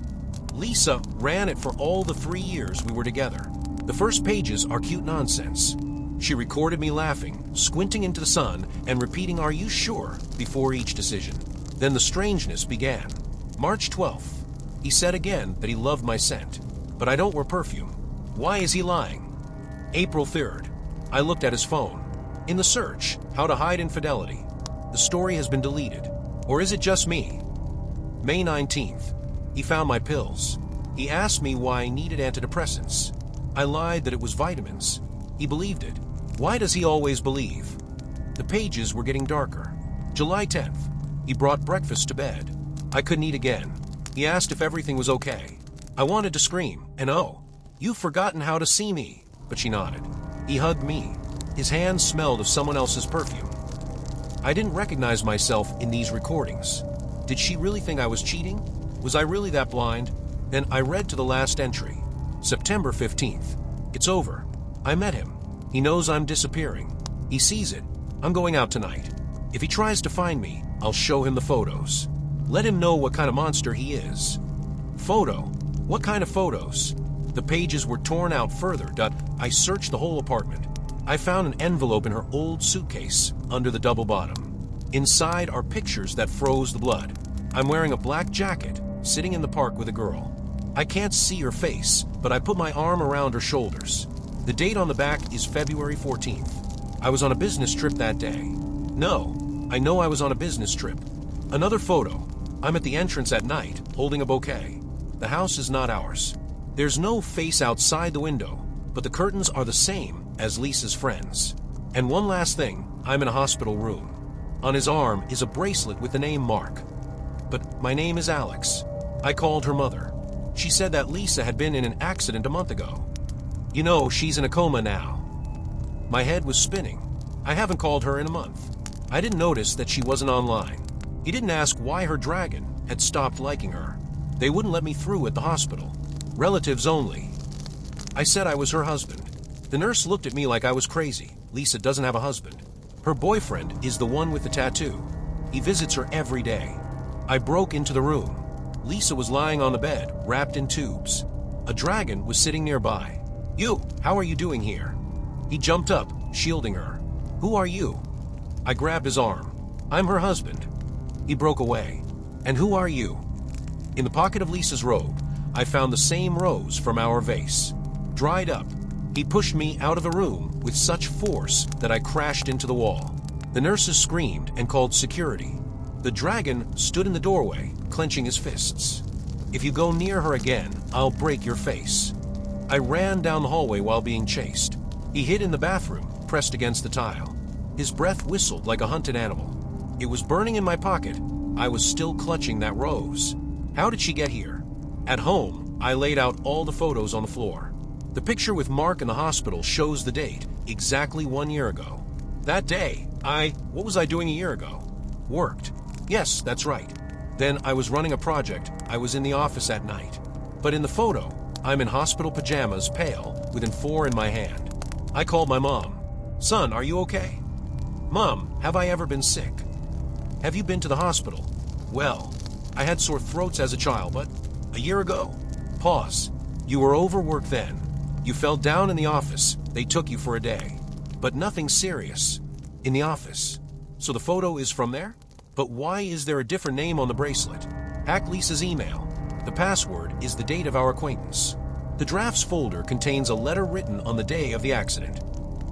Lisa ran it for all the 3 years we were together. The first pages are cute nonsense. She recorded me laughing, squinting into the sun, and repeating, "Are you sure?" before each decision. Then the strangeness began. March 12th. He said again that he loved my scent. But I don't wear perfume. Why is he lying? April 3rd. I looked at his phone. In the search, how to hide infidelity. The story has been deleted. Or is it just me? May 19th. He found my pills. He asked me why I needed antidepressants. I lied that it was vitamins. He believed it. Why does he always believe? The pages were getting darker. July 10th. He brought breakfast to bed. I couldn't eat again. He asked if everything was okay. I wanted to scream, and "Oh, you've forgotten how to see me," but she nodded. He hugged me. His hands smelled of someone else's perfume. I didn't recognize myself in these recordings. Did she really think I was cheating? Was I really that blind? Then I read to the last entry. September 15th. It's over. I met him. He knows I'm disappearing. He sees it. I'm going out tonight. If he tries to find me, I'll show him the photos. Let him know what kind of monster he is. Photo? What kind of photos? The pages were torn out further. I searched the whole apartment. I found an envelope in her old suitcase under the double bottom. Inside are pictures that froze the blood. I'm wearing a black jacket, sitting in the park with a girl. I can't see her face, but I put my arm around her shoulders. The date on the back is February 14th. I was on a business trip that day. No, I know I was on a business trip. Another photo. I'm at the entrance at night, holding a bouquet. The house is not ours. There's no face outside the window, but the curtains are the same as Lisa's friends. And one last thing, I'm in a hospital room. On his arm is a bracelet with the name Mark. But my name is Alex. I called her mother. She said that Lisa had been in an accident a month ago. You know, she's in a coma now. My head was spinning. I haven't called her in a month. I didn't notice that she wasn't online. He didn't ask why her dragon had stopped liking her. They wouldn't let me through at the hospital. Relatives only. I said I was her husband. The nurse looked at me like I was crazy. Lisa doesn't have a husband. Her boyfriend is the one with the tattoo. He visits her every day. I broke into the room. Lisa was lying on the bed, wrapped in tubes. A dragon was sitting nearby. You, how are you doing here? He jumped up, shielding her. Who are you? I grabbed his arm. I'm her husband. He broke away. And who are you? In the pocket of Lisa's robe, I found the same rose from our vase. Dried up. He pushed me out of the room with such force that I crashed into the wall. The nurses screamed and called security. The dragon stood in the doorway, clenching his fists. If you go near her again, I'll break your face. I ran down the hallway while being chased. He hid in the bathroom, pressed against the tile. His breath whistled like a hunted animal. It was burning in my pocket. I was still clutching that rose. How did she get here? At home, I laid out all the photos on the floor. The picture with Mark in the hospital shows the date, exactly 1 year ago. That day, what was I doing a year ago? Worked. Yes, that's right. Then I was running a project. I was in the office at night. But in the photo, I'm in hospital pajamas, pale, with an .4 in my hand. I called my mom. Son, are you okay? Mom, have I ever been sick? Have you been to the hospital? Well, I had sore throats as a child, but a year ago. Pause. You were overworked then. You fell down in the office. They took you for a day. But nothing serious. In the office. So the photo is from there? But why is there a different name on the bracelet? Hack Lisa's email. The password is the date of our acquaintance. The drafts folder contains a letter written on the day of the accident.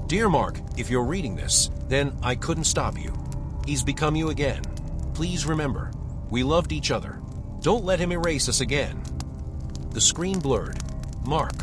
Dear Mark, if you're reading this, then I couldn't stop you. He's become you again. Please remember, we loved each other. Don't let him erase us again. The screen blurred. Mark.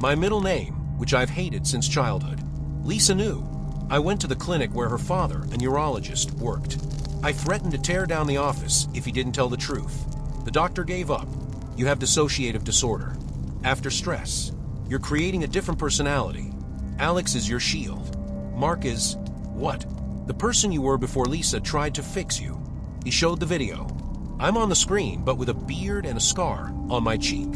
My middle name, which I've hated since childhood. Lisa knew. I went to the clinic where her father, a neurologist, worked. I threatened to tear down the office if he didn't tell the truth. The doctor gave up. You have dissociative disorder. After stress, you're creating a different personality. Alex is your shield. Mark is... what? The person you were before Lisa tried to fix you. He showed the video. I'm on the screen, but with a beard and a scar on my cheek.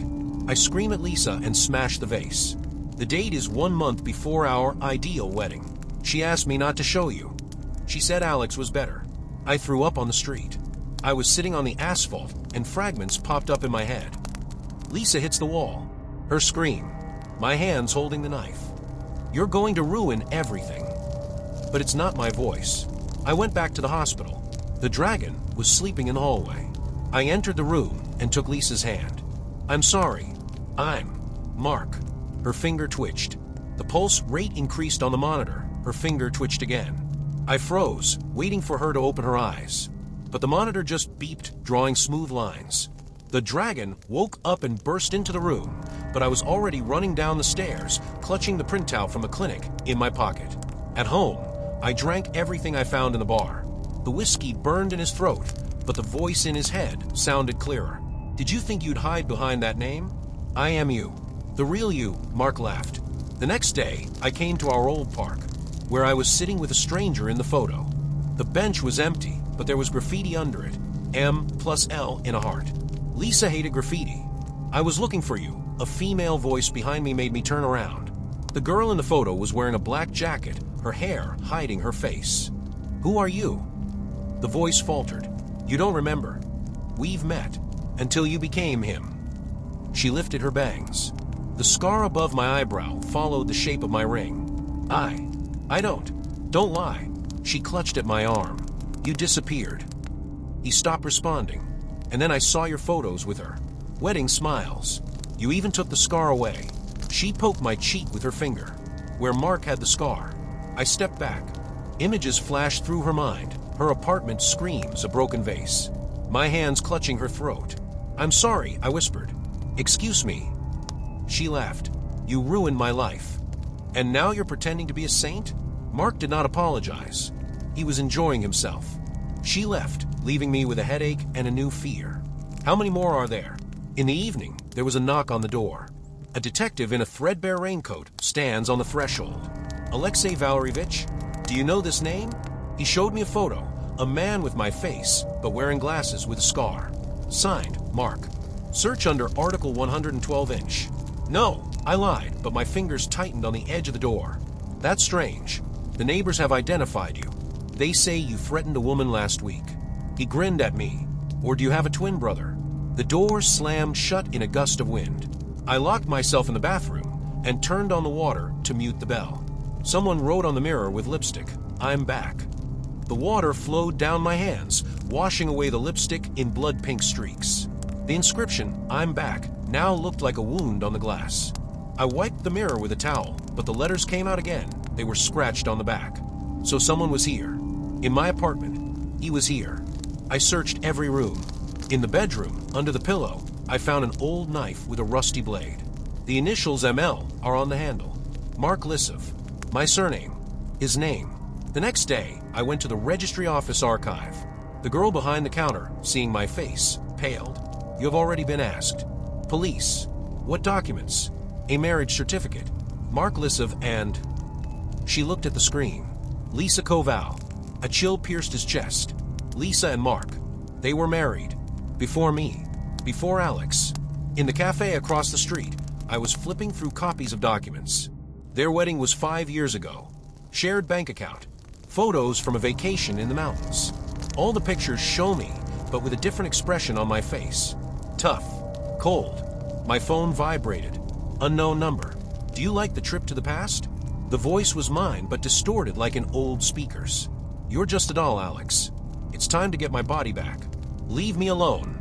I scream at Lisa and smash the vase. The date is 1 month before our ideal wedding. She asked me not to show you. She said Alex was better. I threw up on the street. I was sitting on the asphalt, and fragments popped up in my head. Lisa hits the wall. Her scream. My hands holding the knife. You're going to ruin everything. But it's not my voice. I went back to the hospital. The dragon was sleeping in the hallway. I entered the room and took Lisa's hand. I'm sorry. I'm Mark. Her finger twitched. The pulse rate increased on the monitor. Her finger twitched again. I froze, waiting for her to open her eyes. But the monitor just beeped, drawing smooth lines. The dragon woke up and burst into the room, but I was already running down the stairs, clutching the printout from the clinic in my pocket. At home, I drank everything I found in the bar. The whiskey burned in his throat, but the voice in his head sounded clearer. Did you think you'd hide behind that name? I am you. The real you, Mark laughed. The next day, I came to our old park, where I was sitting with a stranger in the photo. The bench was empty, but there was graffiti under it. M+L in a heart. Lisa hated graffiti. I was looking for you. A female voice behind me made me turn around. The girl in the photo was wearing a black jacket, her hair hiding her face. Who are you? The voice faltered. You don't remember. We've met, until you became him. She lifted her bangs. The scar above my eyebrow followed the shape of my ring. I don't lie. She clutched at my arm. You disappeared. He stopped responding, and then I saw your photos with her. Wedding smiles. You even took the scar away. She poked my cheek with her finger, where Mark had the scar. I stepped back. Images flashed through her mind. Her apartment screams a broken vase. My hands clutching her throat. I'm sorry, I whispered. Excuse me. She laughed. You ruined my life. And now you're pretending to be a saint? Mark did not apologize. He was enjoying himself. She left, leaving me with a headache and a new fear. How many more are there? In the evening, there was a knock on the door. A detective in a threadbare raincoat stands on the threshold. Alexei Valerievich? Do you know this name? He showed me a photo. A man with my face, but wearing glasses with a scar. Signed, Mark. Search under Article 112-inch. No, I lied, but my fingers tightened on the edge of the door. That's strange. The neighbors have identified you. They say you threatened a woman last week. He grinned at me. Or do you have a twin brother? The door slammed shut in a gust of wind. I locked myself in the bathroom and turned on the water to mute the bell. Someone wrote on the mirror with lipstick, "I'm back." The water flowed down my hands, washing away the lipstick in blood-pink streaks. The inscription, "I'm back," now looked like a wound on the glass. I wiped the mirror with a towel, but the letters came out again. They were scratched on the back. So someone was here. In my apartment, he was here. I searched every room. In the bedroom, under the pillow, I found an old knife with a rusty blade. The initials ML are on the handle. Mark Lissov. My surname. His name. The next day, I went to the registry office archive. The girl behind the counter, seeing my face, paled. "You have already been asked." "Police." "What documents?" "A marriage certificate. Mark Lissov and..." She looked at the screen. Lisa Koval. A chill pierced his chest. Lisa and Mark. They were married. Before me. Before Alex. In the cafe across the street, I was flipping through copies of documents. Their wedding was 5 years ago. Shared bank account. Photos from a vacation in the mountains. All the pictures show me, but with a different expression on my face. Tough. Cold. My phone vibrated. Unknown number. "Do you like the trip to the past?" The voice was mine, but distorted like in old speakers. "You're just a doll, Alex. It's time to get my body back. Leave me alone."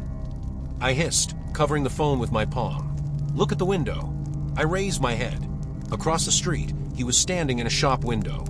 I hissed, covering the phone with my palm. "Look at the window." I raised my head. Across the street, he was standing in a shop window.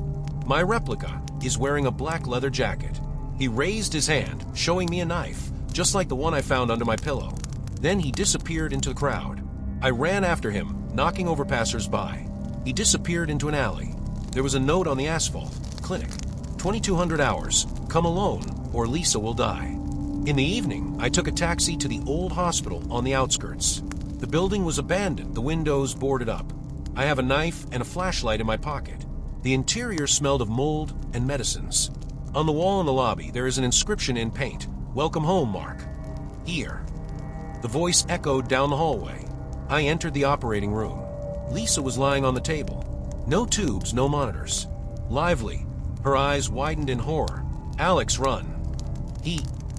My replica is wearing a black leather jacket. He raised his hand, showing me a knife, just like the one I found under my pillow. Then he disappeared into the crowd. I ran after him, knocking over passers-by. He disappeared into an alley. There was a note on the asphalt. Clinic. 2200 hours. Come alone, or Lisa will die. In the evening, I took a taxi to the old hospital on the outskirts. The building was abandoned, the windows boarded up. I have a knife and a flashlight in my pocket. The interior smelled of mold and medicines. On the wall in the lobby, there is an inscription in paint. "Welcome home, Mark." Here. The voice echoed down the hallway. I entered the operating room. Lisa was lying on the table. No tubes, no monitors. Lively. Her eyes widened in horror. "Alex, run."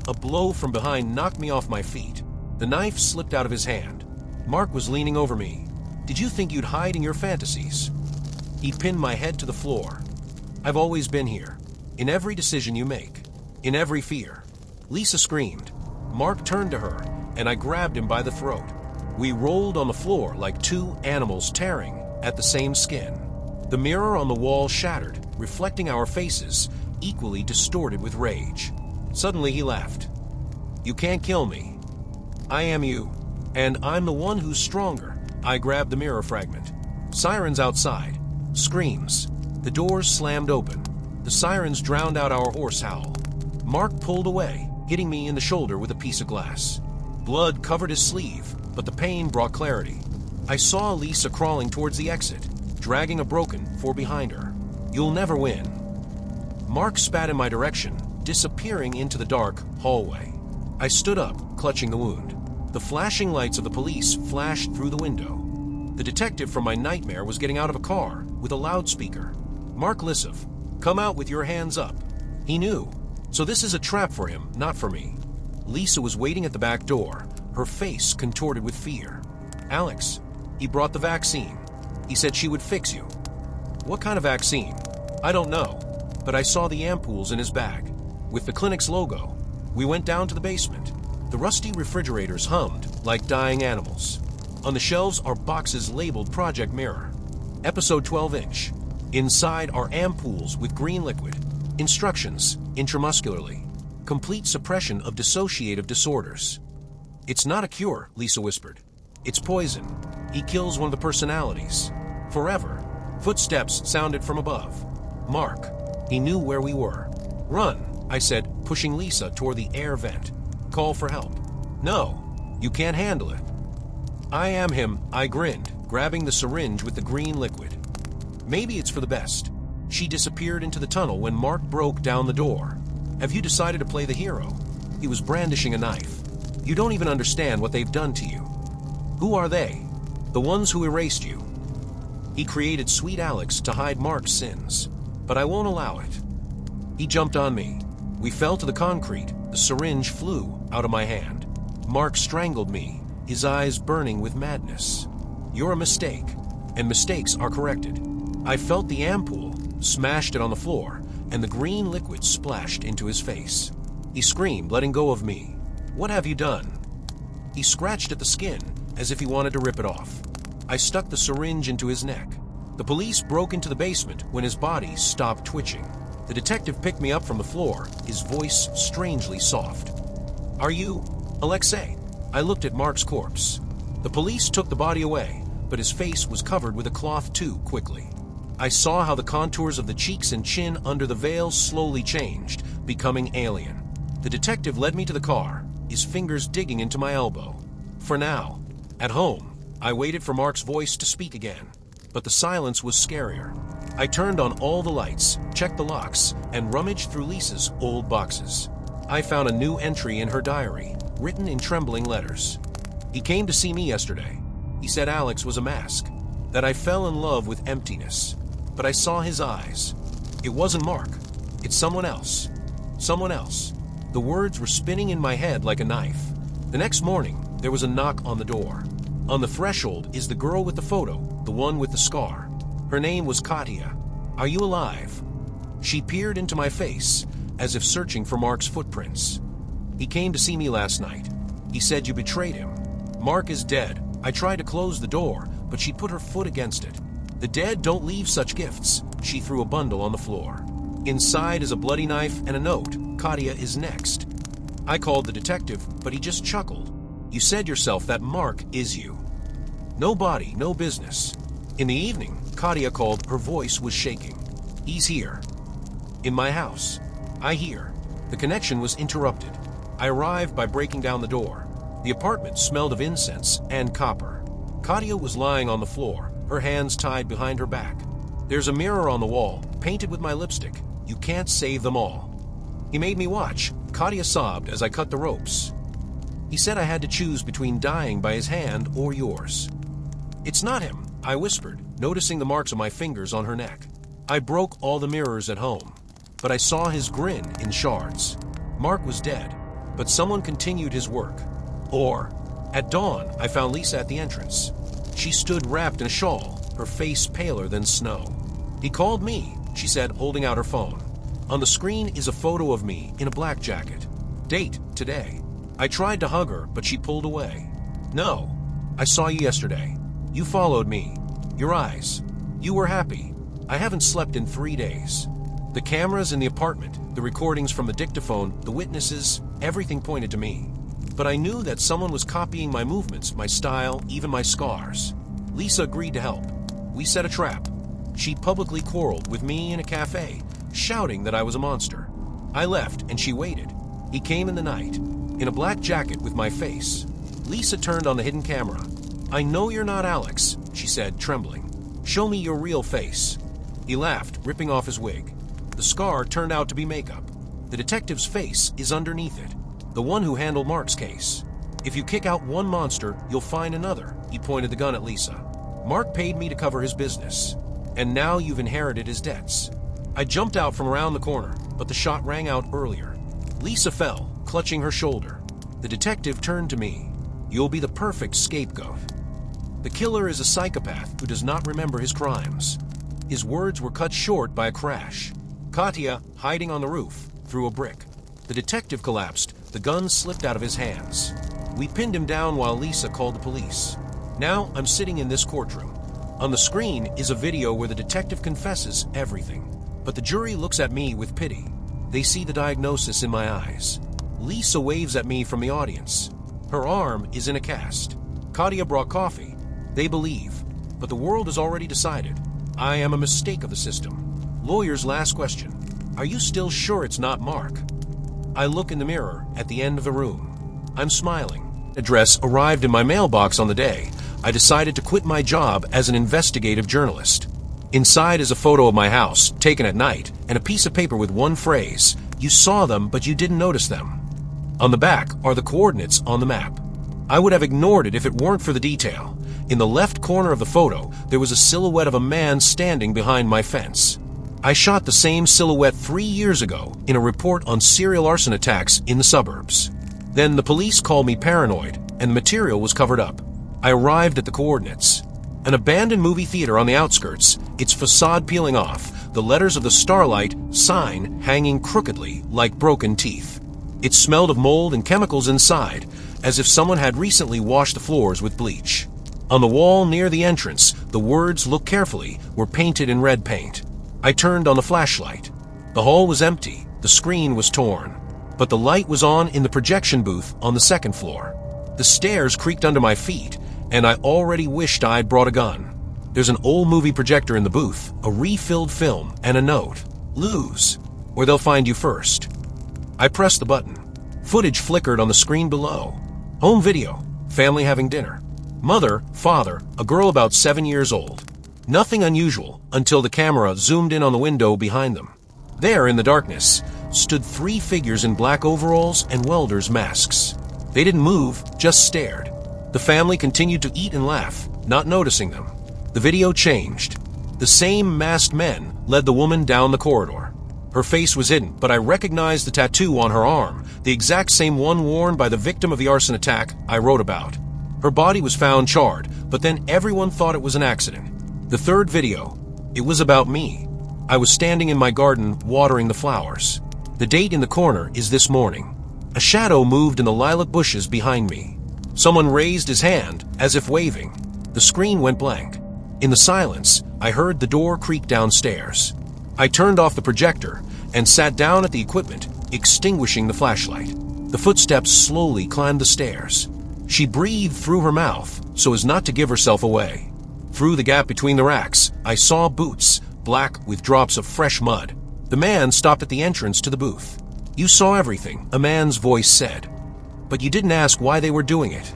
A blow from behind knocked me off my feet. The knife slipped out of his hand. Mark was leaning over me. "Did you think you'd hide in your fantasies?" He pinned my head to the floor. "I've always been here. In every decision you make. In every fear." Lisa screamed. Mark turned to her, and I grabbed him by the throat. We rolled on the floor like two animals tearing at the same skin. The mirror on the wall shattered, reflecting our faces, equally distorted with rage. Suddenly he laughed. "You can't kill me. I am you. And I'm the one who's stronger." I grabbed the mirror fragment. Sirens outside. Screams. The doors slammed open. The sirens drowned out our horse howl. Mark pulled away, hitting me in the shoulder with a piece of glass. Blood covered his sleeve, but the pain brought clarity. I saw Lisa crawling towards the exit, dragging a broken four behind her. "You'll never win." Mark spat in my direction, disappearing into the dark hallway. I stood up, clutching the wound. The flashing lights of the police flashed through the window. The detective from my nightmare was getting out of a car with a loudspeaker. "Mark Lissov, come out with your hands up." He knew. So this is a trap for him, not for me. Lisa was waiting at the back door, her face contorted with fear. "Alex, he brought the vaccine. He said she would fix you." "What kind of vaccine?" "I don't know, but I saw the ampoules in his bag, with the clinic's logo. We went down to the basement. The rusty refrigerators hummed like dying animals. On the shelves are boxes labeled Project Mirror. Episode 12-inch. Inside are ampoules with green liquid. Instructions, intramuscularly. Complete suppression of dissociative disorders. "It's not a cure," Lisa whispered. "It's poison. He kills one of the personalities. Forever." Footsteps sounded from above. Mark. He knew where we were. "Run," I said, pushing Lisa toward the air vent. "Call for help." "No, you can't handle it." I am him, I grinned, grabbing the syringe with the green liquid. Maybe it's for the best. She disappeared into the tunnel when Mark broke down the door. Have you decided to play the hero? He was brandishing a knife. You don't even understand what they've done to you. Who are they? The ones who erased you. He created Sweet Alex to hide Mark's sins, but I won't allow it. He jumped on me. We fell to the concrete. The syringe flew out of my hand. Mark strangled me, his eyes burning with madness. You're a mistake, and mistakes are corrected. I felt the ampoule, smashed it on the floor, and the green liquid splashed into his face. He screamed, letting go of me. What have you done? He scratched at the skin, as if he wanted to rip it off. I stuck the syringe into his neck. The police broke into the basement when his body stopped twitching. The detective picked me up from the floor, his voice strangely soft. Are you Alexei? I looked at Mark's corpse. The police took the body away, but his face was covered with a cloth too quickly. I saw how the contours of the cheeks and chin under the veil slowly changed, becoming alien. The detective led me to the car, his fingers digging into my elbow. For now, at home, I waited for Mark's voice to speak again, but the silence was scarier. I turned on all the lights, checked the locks, and rummaged through Lisa's old boxes. I found a new entry in her diary, written in trembling letters. He came to see me yesterday. He said Alex was a mask, that I fell in love with emptiness. But I saw his eyes. It wasn't Mark. It's someone else. Someone else. The words were spinning in my head like a knife. The next morning, there was a knock on the door. On the threshold is the girl with the photo, the one with the scar. Her name was Katya. Are you alive? She peered into my face, as if searching for Mark's footprints. He came to see me last night. He said you betrayed him. Mark is dead. I tried to close the door, but she put her foot against it. The dead don't leave such gifts. She threw a bundle on the floor. Inside is a bloody knife and a note. Katya is next. I called the detective, but he just chuckled. You said yourself that Mark is you. No body, no business. In the evening, Katya called. Her voice was shaking. He's here. In my house. I hear. The connection was interrupted. I arrived by breaking down the door. The apartment smelled of incense and copper. Katya was lying on the floor, her hands tied behind her back. There's a mirror on the wall, painted with my lipstick. You can't save them all. He made me watch. Katya sobbed as I cut the ropes. He said I had to choose between dying by his hand or yours. It's not him, I whispered, noticing the marks of my fingers on her neck. I broke all the mirrors at home, but I saw his grin in shards. Mark was dead, but someone continued his work. At dawn, I found Lisa at the entrance. She stood wrapped in a shawl, her face paler than snow. He called me, she said, holding out her phone. On the screen is a photo of me in a black jacket. Date, today. I tried to hug her, but she pulled away. No, I saw you yesterday. You followed me. Your eyes. You were happy. I haven't slept in 3 days. The cameras in the apartment, the recordings from the dictaphone, the witnesses, everything pointed to me. But I knew that someone was copying my movements, my style, even my scars. Lisa agreed to help. We set a trap. She publicly quarreled with me in a cafe, shouting that I was a monster. I left, and she waited. He came in the night, in a black jacket with my face. Lisa turned on the hidden camera. I know you're not Alex, she said, trembling. Show me your real face. He laughed, ripping off his wig. The scar turned out to be makeup. The detective's face is underneath it. The one who handled Mark's case. If you kick out one monster, you'll find another. He pointed the gun at Lisa. Mark paid me to cover his business. And now you've inherited his debts. I jumped out from around the corner, but the shot rang out earlier. Lisa fell, clutching her shoulder. The detective turned to me. You'll be the perfect scapegoat. The killer is a psychopath who does not remember his crimes. His words were cut short by a crash. Katya, hiding on the roof, threw a brick. The detective collapsed. The gun slipped out of his hands. We pinned him down while Lisa called the police. Now I'm sitting in this courtroom. On the screen is a video where the detective confesses everything. But the jury looks at me with pity. They see the diagnosis in my eyes. Lisa waves at me from the audience. Her arm is in a cast. Katya brought coffee. They believe. But the world has already decided. I am a mistake of the system. Lawyer's last question. Are you still sure it's not Mark? I look in the mirror at the end of the room. I'm smiling. Address arrived in my mailbox on the day I decided to quit my job as an investigative journalist. Inside is a photo of my house, taken at night, and a piece of paper with one phrase: "You saw them, but you didn't notice them." On the back are the coordinates on the map. I would have ignored it if it weren't for the detail. In the left corner of the photo, there was a silhouette of a man standing behind my fence. I shot the same silhouette 3 years ago in a report on serial arson attacks in the suburbs. Then the police called me paranoid, and the material was covered up. I arrived at the coordinates. An abandoned movie theater on the outskirts, its facade peeling off, the letters of the Starlight sign hanging crookedly like broken teeth. It smelled of mold and chemicals inside, as if someone had recently washed the floors with bleach. On the wall near the entrance, the words "Look carefully" were painted in red paint. I turned on the flashlight. The hall was empty, the screen was torn, but the light was on in the projection booth on the second floor. The stairs creaked under my feet, and I already wished I'd brought a gun. There's an old movie projector in the booth, a refilled film, and a note: "Lose, or they'll find you first." I pressed the button. Footage flickered on the screen below. Home video, family having dinner. Mother, father, a girl about 7 years old. Nothing unusual until the camera zoomed in on the window behind them. There, in the darkness, stood 3 figures in black overalls and welders' masks. They didn't move, just stared. The family continued to eat and laugh, not noticing them. The video changed. The same masked men led the woman down the corridor. Her face was hidden, but I recognized the tattoo on her arm, the exact same one worn by the victim of the arson attack I wrote about. Her body was found charred, but then everyone thought it was an accident. The third video, it was about me. I was standing in my garden watering the flowers. The date in the corner is this morning. A shadow moved in the lilac bushes behind me. Someone raised his hand, as if waving. The screen went blank. In the silence, I heard the door creak downstairs. I turned off the projector and sat down at the equipment, extinguishing the flashlight. The footsteps slowly climbed the stairs. She breathed through her mouth so as not to give herself away. Through the gap between the racks, I saw boots, black with drops of fresh mud. The man stopped at the entrance to the booth. "You saw everything," a man's voice said. "But you didn't ask why they were doing it."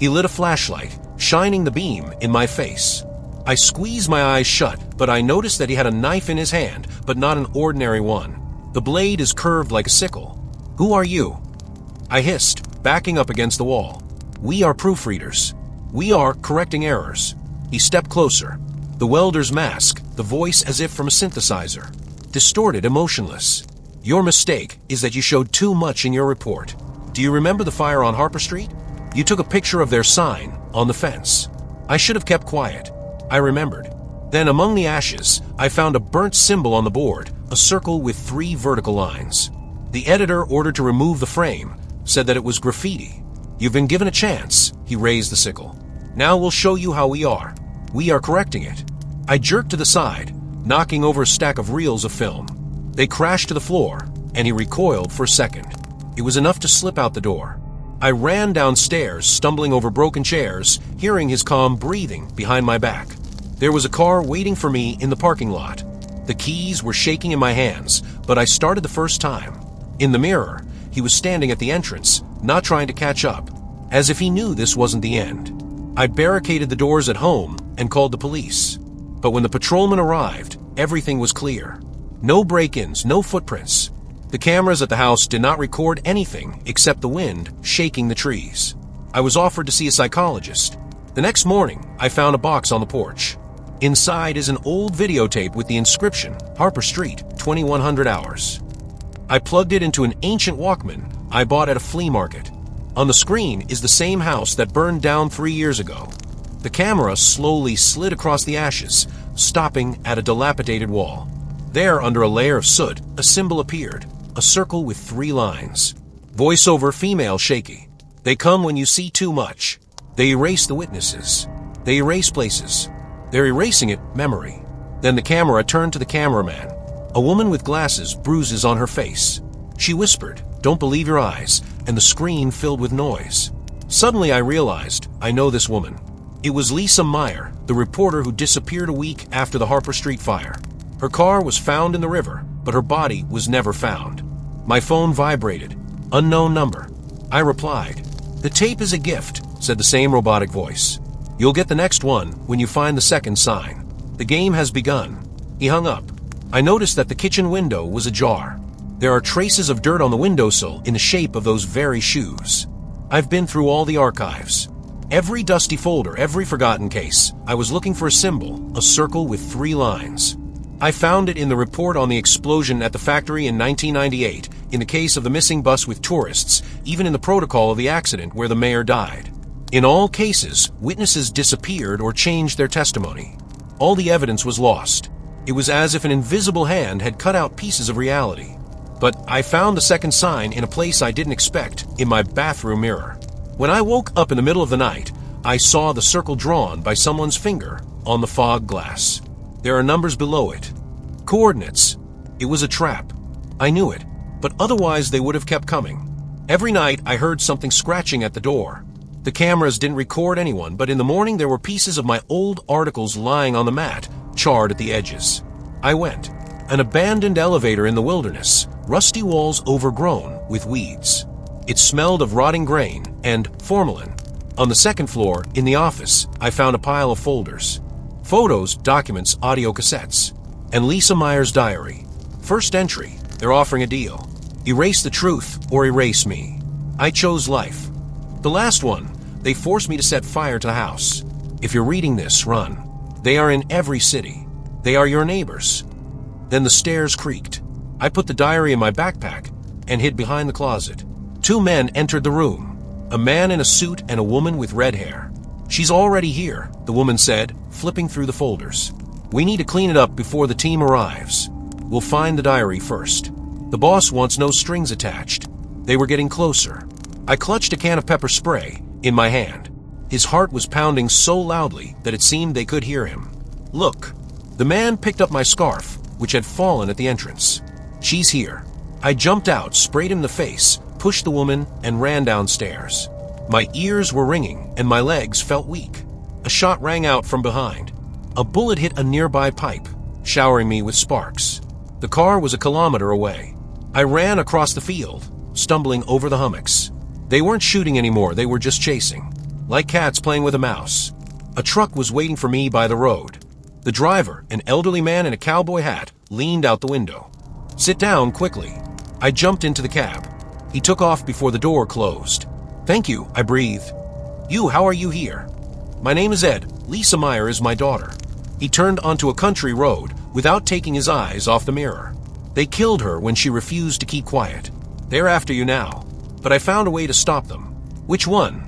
He lit a flashlight, shining the beam in my face. I squeezed my eyes shut, but I noticed that he had a knife in his hand, but not an ordinary one. The blade is curved like a sickle. "Who are you?" I hissed, backing up against the wall. "We are proofreaders. We are correcting errors." He stepped closer. The welder's mask, the voice as if from a synthesizer. Distorted, emotionless. "Your mistake is that you showed too much in your report. Do you remember the fire on Harper Street? You took a picture of their sign on the fence." I should have kept quiet. I remembered. Then among the ashes, I found a burnt symbol on the board, a circle with 3 vertical lines. The editor ordered to remove the frame, said that it was graffiti. "You've been given a chance," he raised the sickle. "Now we'll show you how we are. We are correcting it." I jerked to the side, knocking over a stack of reels of film. They crashed to the floor, and he recoiled for a second. It was enough to slip out the door. I ran downstairs, stumbling over broken chairs, hearing his calm breathing behind my back. There was a car waiting for me in the parking lot. The keys were shaking in my hands, but I started the first time. In the mirror, he was standing at the entrance, not trying to catch up, as if he knew this wasn't the end. I barricaded the doors at home and called the police. But when the patrolman arrived, everything was clear. No break-ins, no footprints. The cameras at the house did not record anything except the wind shaking the trees. I was offered to see a psychologist. The next morning, I found a box on the porch. Inside is an old videotape with the inscription, "Harper Street, 2100 hours." I plugged it into an ancient Walkman I bought at a flea market. On the screen is the same house that burned down 3 years ago. The camera slowly slid across the ashes, stopping at a dilapidated wall. There, under a layer of soot, a symbol appeared, a circle with 3 lines. Voiceover female shaky. "They come when you see too much. They erase the witnesses. They erase places. They're erasing it, memory." Then the camera turned to the cameraman. A woman with glasses, bruises on her face. She whispered, "Don't believe your eyes," and the screen filled with noise. Suddenly I realized, I know this woman. It was Lisa Meyer, the reporter who disappeared a week after the Harper Street fire. Her car was found in the river, but her body was never found. My phone vibrated. Unknown number. I replied. "The tape is a gift," said the same robotic voice. You'll get the next one when you find the second sign. The game has begun." He hung up. I noticed that the kitchen window was ajar. There are traces of dirt on the windowsill in the shape of those very shoes. I've been through all the archives. Every dusty folder, every forgotten case. I was looking for a symbol, a circle with 3 lines. I found it in the report on the explosion at the factory in 1998, in the case of the missing bus with tourists, even in the protocol of the accident where the mayor died. In all cases, witnesses disappeared or changed their testimony. All the evidence was lost. It was as if an invisible hand had cut out pieces of reality. But I found the second sign in a place I didn't expect, in my bathroom mirror. When I woke up in the middle of the night, I saw the circle drawn by someone's finger on the fog glass. There are numbers below it. Coordinates. It was a trap. I knew it, but otherwise they would have kept coming. Every night I heard something scratching at the door. The cameras didn't record anyone, but in the morning there were pieces of my old articles lying on the mat, charred at the edges. I went. An abandoned elevator in the wilderness, rusty walls overgrown with weeds. It smelled of rotting grain and formalin. On the second floor, in the office, I found a pile of folders. Photos, documents, audio cassettes. And Lisa Meyer's diary. First entry, they're offering a deal. Erase the truth or erase me. I chose life. The last one, they forced me to set fire to the house. If you're reading this, run. They are in every city. They are your neighbors. Then the stairs creaked. I put the diary in my backpack and hid behind the closet. 2 men entered the room. A man in a suit and a woman with red hair. "She's already here," the woman said, flipping through the folders. "We need to clean it up before the team arrives. We'll find the diary first. The boss wants no strings attached." They were getting closer. I clutched a can of pepper spray in my hand. His heart was pounding so loudly that it seemed they could hear him. "Look." The man picked up my scarf, which had fallen at the entrance. "She's here." I jumped out, sprayed him in the face, pushed the woman, and ran downstairs. My ears were ringing, and my legs felt weak. A shot rang out from behind. A bullet hit a nearby pipe, showering me with sparks. The car was a kilometer away. I ran across the field, stumbling over the hummocks. They weren't shooting anymore, they were just chasing. Like cats playing with a mouse. A truck was waiting for me by the road. The driver, an elderly man in a cowboy hat, leaned out the window. "Sit down quickly." I jumped into the cab. He took off before the door closed. "Thank you," I breathed. How are you here?" "My name is Ed. Lisa Meyer is my daughter." He turned onto a country road without taking his eyes off the mirror. "They killed her when she refused to keep quiet. They're after you now. But I found a way to stop them." "Which one?"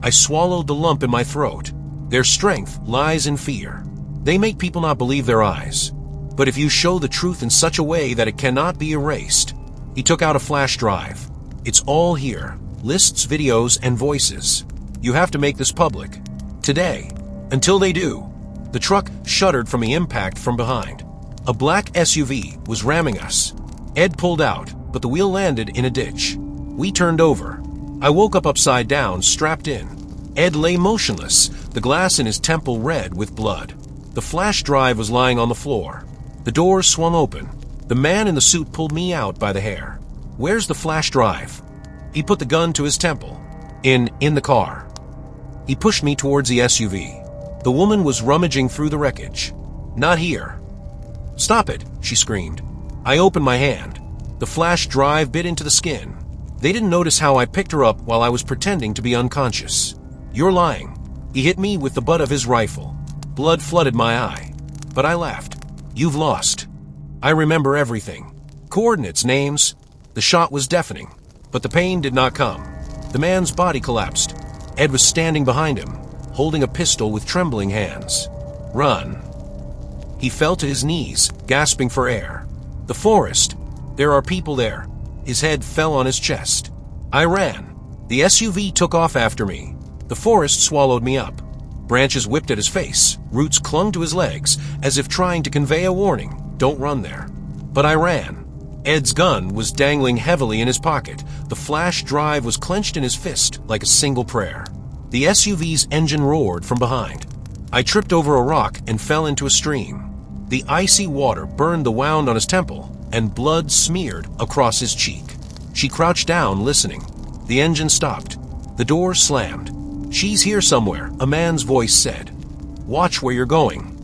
I swallowed the lump in my throat. Their strength lies in fear. They make people not believe their eyes. But if you show the truth in such a way that it cannot be erased. He took out a flash drive. "It's all here. Lists, videos, and voices. You have to make this public. Today. Until they do." The truck shuddered from the impact from behind. A black SUV was ramming us. Ed pulled out, but the wheel landed in a ditch. We turned over. I woke up upside down, strapped in. Ed lay motionless, the glass in his temple red with blood. The flash drive was lying on the floor. The doors swung open. The man in the suit pulled me out by the hair. "Where's the flash drive?" He put the gun to his temple. In the car." He pushed me towards the SUV. The woman was rummaging through the wreckage. "Not here." "Stop it," she screamed. I opened my hand. The flash drive bit into the skin. They didn't notice how I picked her up while I was pretending to be unconscious. "You're lying." He hit me with the butt of his rifle. Blood flooded my eye. But I laughed. "You've lost." I remember everything. Coordinates, names. The shot was deafening. But the pain did not come. The man's body collapsed. Ed was standing behind him, holding a pistol with trembling hands. "Run." He fell to his knees, gasping for air. The forest. There are people there. His head fell on his chest. I ran. The SUV took off after me. The forest swallowed me up. Branches whipped at his face. Roots clung to his legs, as if trying to convey a warning. Don't run there. But I ran. Ed's gun was dangling heavily in his pocket. The flash drive was clenched in his fist like a single prayer. The SUV's engine roared from behind. I tripped over a rock and fell into a stream. The icy water burned the wound on his temple, and blood smeared across his cheek. She crouched down, listening. The engine stopped. The door slammed. "She's here somewhere," a man's voice said. "Watch where you're going."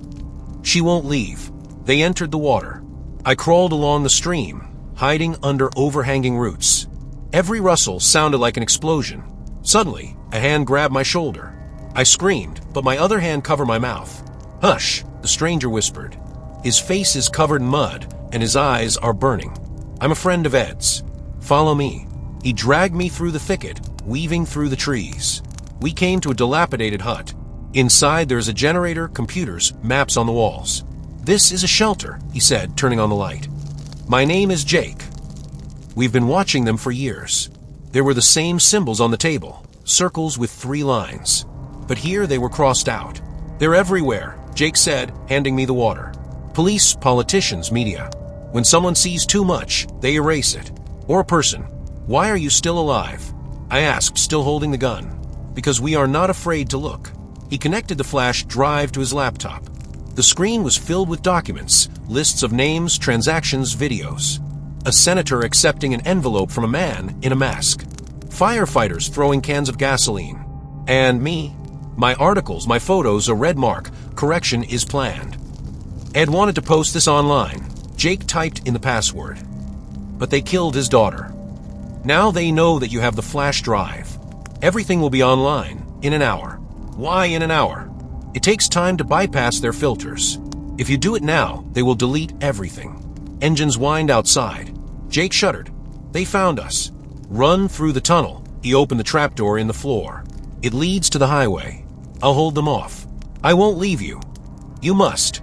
"She won't leave." They entered the water. I crawled along the stream, hiding under overhanging roots. Every rustle sounded like an explosion. Suddenly, a hand grabbed my shoulder. I screamed, but my other hand covered my mouth. "Hush," the stranger whispered. His face is covered in mud, and his eyes are burning. "I'm a friend of Ed's. Follow me." He dragged me through the thicket, weaving through the trees. We came to a dilapidated hut. Inside there is a generator, computers, maps on the walls. "This is a shelter," he said, turning on the light. "My name is Jake." We've been watching them for years. There were the same symbols on the table, circles with 3 lines. But here they were crossed out. "They're everywhere," Jake said, handing me the water. "Police, politicians, media. When someone sees too much, they erase it. Or a person. Why are you still alive?" I asked, still holding the gun. "Because we are not afraid to look." He connected the flash drive to his laptop. The screen was filled with documents, lists of names, transactions, videos. A senator accepting an envelope from a man in a mask. Firefighters throwing cans of gasoline. And me. My articles, my photos, a red mark. Correction is planned. Ed wanted to post this online. Jake typed in the password. But they killed his daughter. Now they know that you have the flash drive. Everything will be online in an hour. Why in an hour? It takes time to bypass their filters. If you do it now, they will delete everything. Engines whined outside. Jake shuddered. "They found us." "Run through the tunnel." He opened the trapdoor in the floor. "It leads to the highway. I'll hold them off." "I won't leave you." "You must."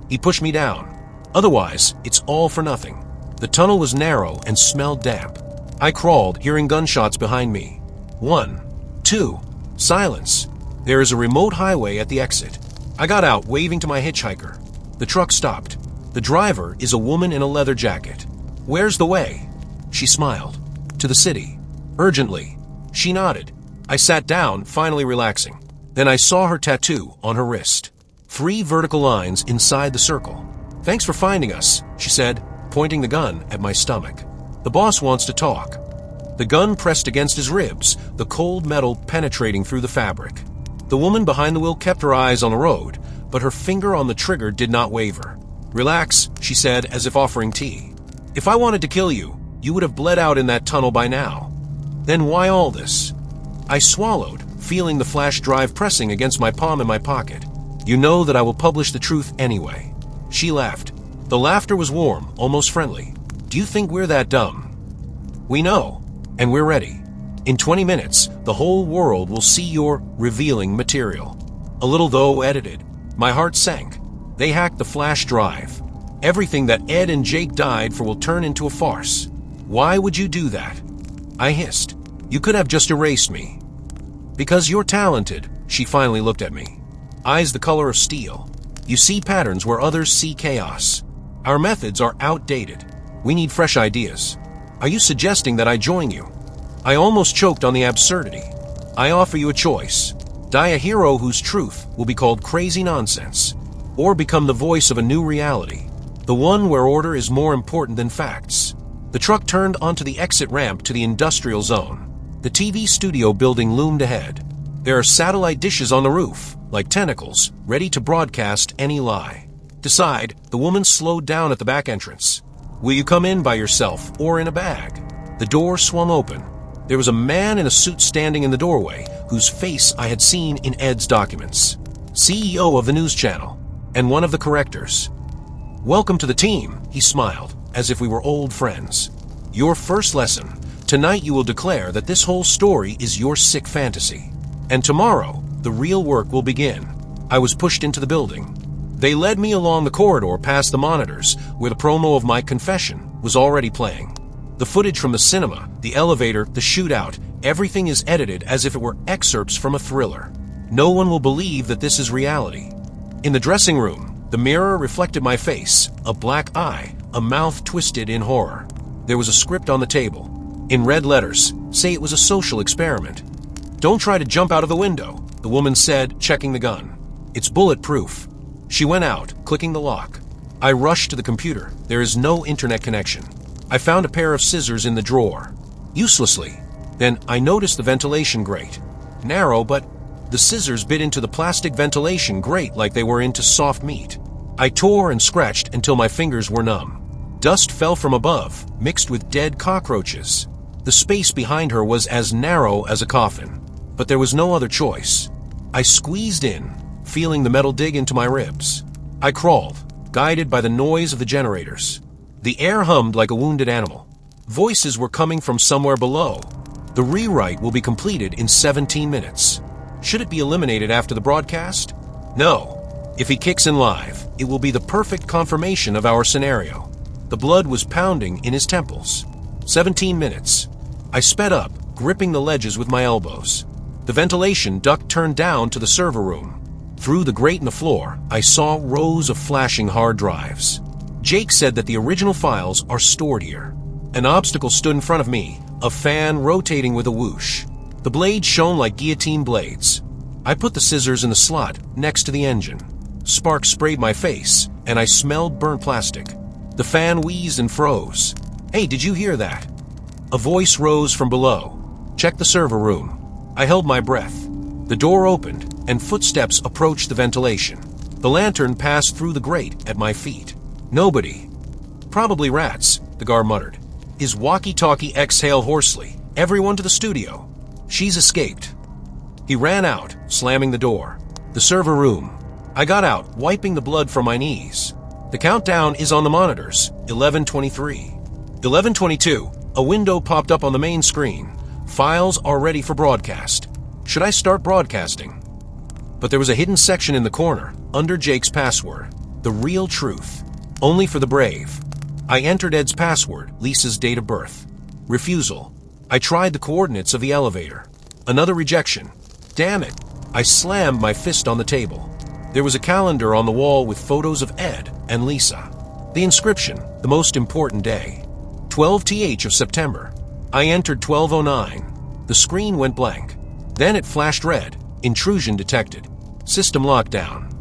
He pushed me down. "Otherwise, it's all for nothing." The tunnel was narrow and smelled damp. I crawled, hearing gunshots behind me. 1, 2, silence. There is a remote highway at the exit. I got out, waving to my hitchhiker. The truck stopped. The driver is a woman in a leather jacket. "Where's the way?" She smiled. "To the city." "Urgently." She nodded. I sat down, finally relaxing. Then I saw her tattoo on her wrist. 3 vertical lines inside the circle. "Thanks for finding us," she said, pointing the gun at my stomach. "The boss wants to talk." The gun pressed against his ribs, the cold metal penetrating through the fabric. The woman behind the wheel kept her eyes on the road, but her finger on the trigger did not waver. "Relax," she said, as if offering tea. "If I wanted to kill you, you would have bled out in that tunnel by now." "Then why all this?" I swallowed, feeling the flash drive pressing against my palm in my pocket. "You know that I will publish the truth anyway." She laughed. The laughter was warm, almost friendly. "Do you think we're that dumb?" "We know, and we're ready. In 20 minutes, the whole world will see your revealing material." A little though edited. My heart sank. They hacked the flash drive. Everything that Ed and Jake died for will turn into a farce. "Why would you do that?" I hissed. "You could have just erased me." "Because you're talented." She finally looked at me. Eyes the color of steel. "You see patterns where others see chaos. Our methods are outdated. We need fresh ideas." "Are you suggesting that I join you?" I almost choked on the absurdity. "I offer you a choice. Die a hero whose truth will be called crazy nonsense, or become the voice of a new reality, the one where order is more important than facts." The truck turned onto the exit ramp to the industrial zone. The TV studio building loomed ahead. There are satellite dishes on the roof, like tentacles, ready to broadcast any lie. Decide, the woman slowed down at the back entrance. "Will you come in by yourself or in a bag?" The door swung open. There was a man in a suit standing in the doorway, whose face I had seen in Ed's documents. CEO of the news channel, and one of the correctors. "Welcome to the team," he smiled, as if we were old friends. "Your first lesson. Tonight you will declare that this whole story is your sick fantasy. And tomorrow, the real work will begin." I was pushed into the building. They led me along the corridor past the monitors, where the promo of my confession was already playing. The footage from the cinema, the elevator, the shootout, everything is edited as if it were excerpts from a thriller. No one will believe that this is reality. In the dressing room, the mirror reflected my face, a black eye, a mouth twisted in horror. There was a script on the table. In red letters, say it was a social experiment. "Don't try to jump out of the window," the woman said, checking the gun. "It's bulletproof." She went out, clicking the lock. I rushed to the computer. There is no internet connection. I found a pair of scissors in the drawer. Uselessly. Then I noticed the ventilation grate. Narrow, but The scissors bit into the plastic ventilation grate like they were into soft meat. I tore and scratched until my fingers were numb. Dust fell from above, mixed with dead cockroaches. The space behind her was as narrow as a coffin, but there was no other choice. I squeezed in, feeling the metal dig into my ribs. I crawled, guided by the noise of the generators. The air hummed like a wounded animal. Voices were coming from somewhere below. The rewrite will be completed in 17 minutes. Should it be eliminated after the broadcast? No. If he kicks in live, it will be the perfect confirmation of our scenario. The blood was pounding in his temples. 17 minutes. I sped up, gripping the ledges with my elbows. The ventilation duct turned down to the server room. Through the grate in the floor, I saw rows of flashing hard drives. Jake said that the original files are stored here. An obstacle stood in front of me, a fan rotating with a whoosh. The blades shone like guillotine blades. I put the scissors in the slot next to the engine. Sparks sprayed my face, and I smelled burnt plastic. The fan wheezed and froze. Hey, did you hear that? A voice rose from below. Check the server room. I held my breath. The door opened, and footsteps approached the ventilation. The lantern passed through the grate at my feet. Nobody. Probably rats, the guard muttered. His walkie-talkie exhaled hoarsely. Everyone to the studio. She's escaped. He ran out, slamming the door. The server room. I got out, wiping the blood from my knees. The countdown is on the monitors. 11:23. 11:22. A window popped up on the main screen. Files are ready for broadcast. Should I start broadcasting? But there was a hidden section in the corner, under Jake's password. The real truth. Only for the brave. I entered Ed's password, Lisa's date of birth. Refusal. I tried the coordinates of the elevator. Another rejection. Damn it. I slammed my fist on the table. There was a calendar on the wall with photos of Ed and Lisa. The inscription, the most important day. 12th of September. I entered 12:09. The screen went blank. Then it flashed red. Intrusion detected. System lockdown.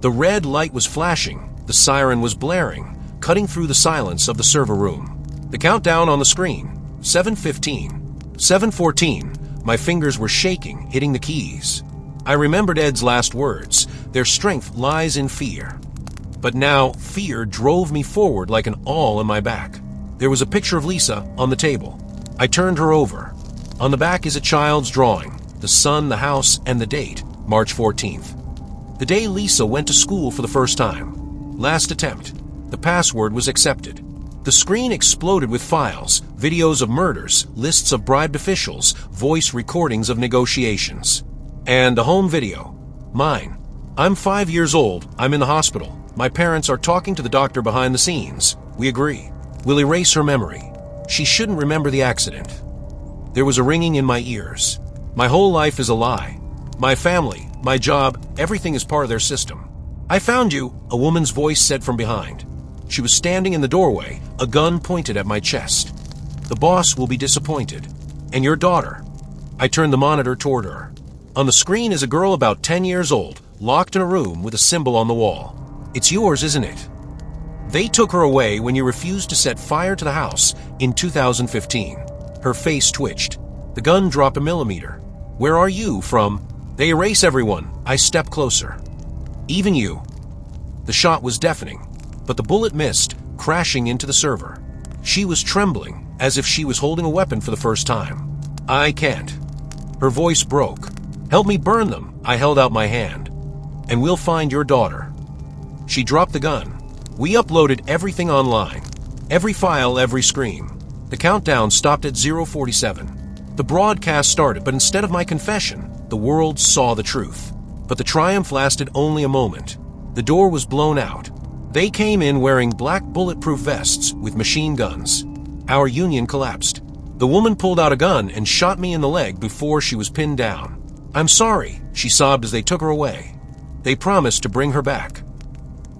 The red light was flashing. The siren was blaring, cutting through the silence of the server room. The countdown on the screen. 7:15. 7:14. My fingers were shaking, hitting the keys. I remembered Ed's last words. Their strength lies in fear. But now, fear drove me forward like an awl in my back. There was a picture of Lisa on the table. I turned her over. On the back is a child's drawing. The sun, the house, and the date, March 14th. The day Lisa went to school for the first time. Last attempt. The password was accepted. The screen exploded with files, videos of murders, lists of bribed officials, voice recordings of negotiations. And a home video. Mine. I'm 5 years old. I'm in the hospital. My parents are talking to the doctor behind the scenes. We agree. We'll erase her memory. She shouldn't remember the accident. There was a ringing in my ears. My whole life is a lie. My family, my job, everything is part of their system. I found you, a woman's voice said from behind. She was standing in the doorway, a gun pointed at my chest. The boss will be disappointed. And your daughter. I turned the monitor toward her. On the screen is a girl about 10 years old, locked in a room with a symbol on the wall. It's yours, isn't it? They took her away when you refused to set fire to the house in 2015. Her face twitched. The gun dropped a millimeter. Where are you from? They erase everyone. I stepped closer. Even you. The shot was deafening, but the bullet missed, crashing into the server. She was trembling, as if she was holding a weapon for the first time. I can't. Her voice broke. Help me burn them. I held out my hand. And we'll find your daughter. She dropped the gun. We uploaded everything online. Every file, every scream. The countdown stopped at 0:47. The broadcast started, but instead of my confession, the world saw the truth. But the triumph lasted only a moment. The door was blown out. They came in wearing black bulletproof vests with machine guns. Our union collapsed. The woman pulled out a gun and shot me in the leg before she was pinned down. I'm sorry, she sobbed as they took her away. They promised to bring her back.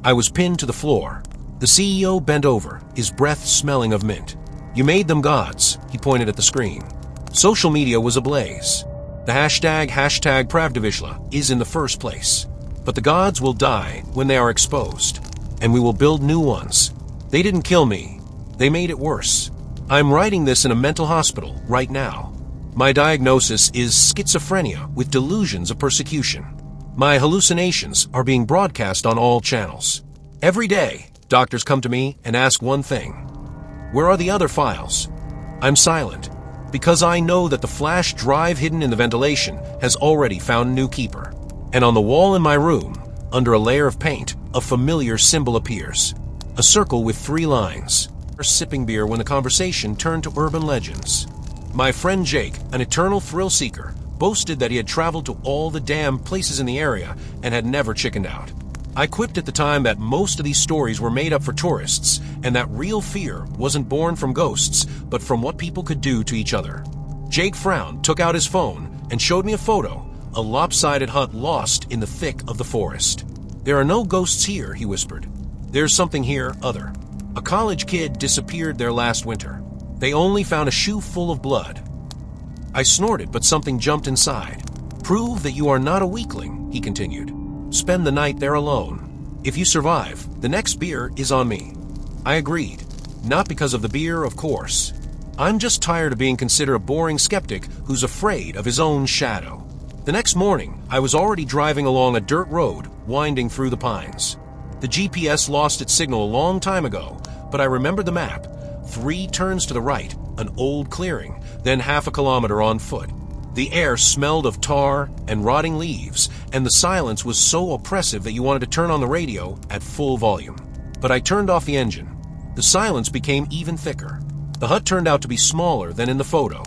I was pinned to the floor. The CEO bent over, his breath smelling of mint. You made them gods, he pointed at the screen. Social media was ablaze. The hashtag Pravdavishla is in the first place. But the gods will die when they are exposed, and we will build new ones. They didn't kill me. They made it worse. I'm writing this in a mental hospital right now. My diagnosis is schizophrenia with delusions of persecution. My hallucinations are being broadcast on all channels. Every day, doctors come to me and ask one thing. Where are the other files? I'm silent, because I know that the flash drive hidden in the ventilation has already found a new keeper. And on the wall in my room, under a layer of paint, a familiar symbol appears. A circle with 3 lines. Sipping beer when the conversation turned to urban legends. My friend Jake, an eternal thrill seeker, boasted that he had traveled to all the damn places in the area and had never chickened out. I quipped at the time that most of these stories were made up for tourists and that real fear wasn't born from ghosts but from what people could do to each other. Jake frowned, took out his phone, and showed me a photo, a lopsided hut lost in the thick of the forest. There are no ghosts here, he whispered. There's something here other. A college kid disappeared there last winter. They only found a shoe full of blood. I snorted, but something jumped inside. Prove that you are not a weakling, he continued. Spend the night there alone. If you survive, the next beer is on me. I agreed. Not because of the beer, of course. I'm just tired of being considered a boring skeptic who's afraid of his own shadow. The next morning, I was already driving along a dirt road, winding through the pines. The GPS lost its signal a long time ago, but I remembered the map. 3 turns to the right, an old clearing, then half a kilometer on foot. The air smelled of tar and rotting leaves, and the silence was so oppressive that you wanted to turn on the radio at full volume. But I turned off the engine. The silence became even thicker. The hut turned out to be smaller than in the photo.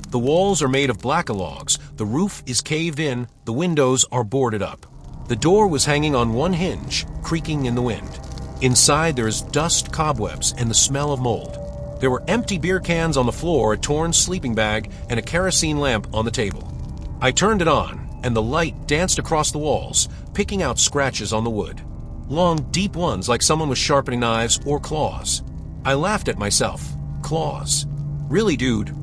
The walls are made of black logs, the roof is caved in, the windows are boarded up. The door was hanging on one hinge, creaking in the wind. Inside there is dust, cobwebs, and the smell of mold. There were empty beer cans on the floor, a torn sleeping bag, and a kerosene lamp on the table. I turned it on, and the light danced across the walls, picking out scratches on the wood. Long, deep ones like someone was sharpening knives or claws. I laughed at myself. Claws. Really, dude?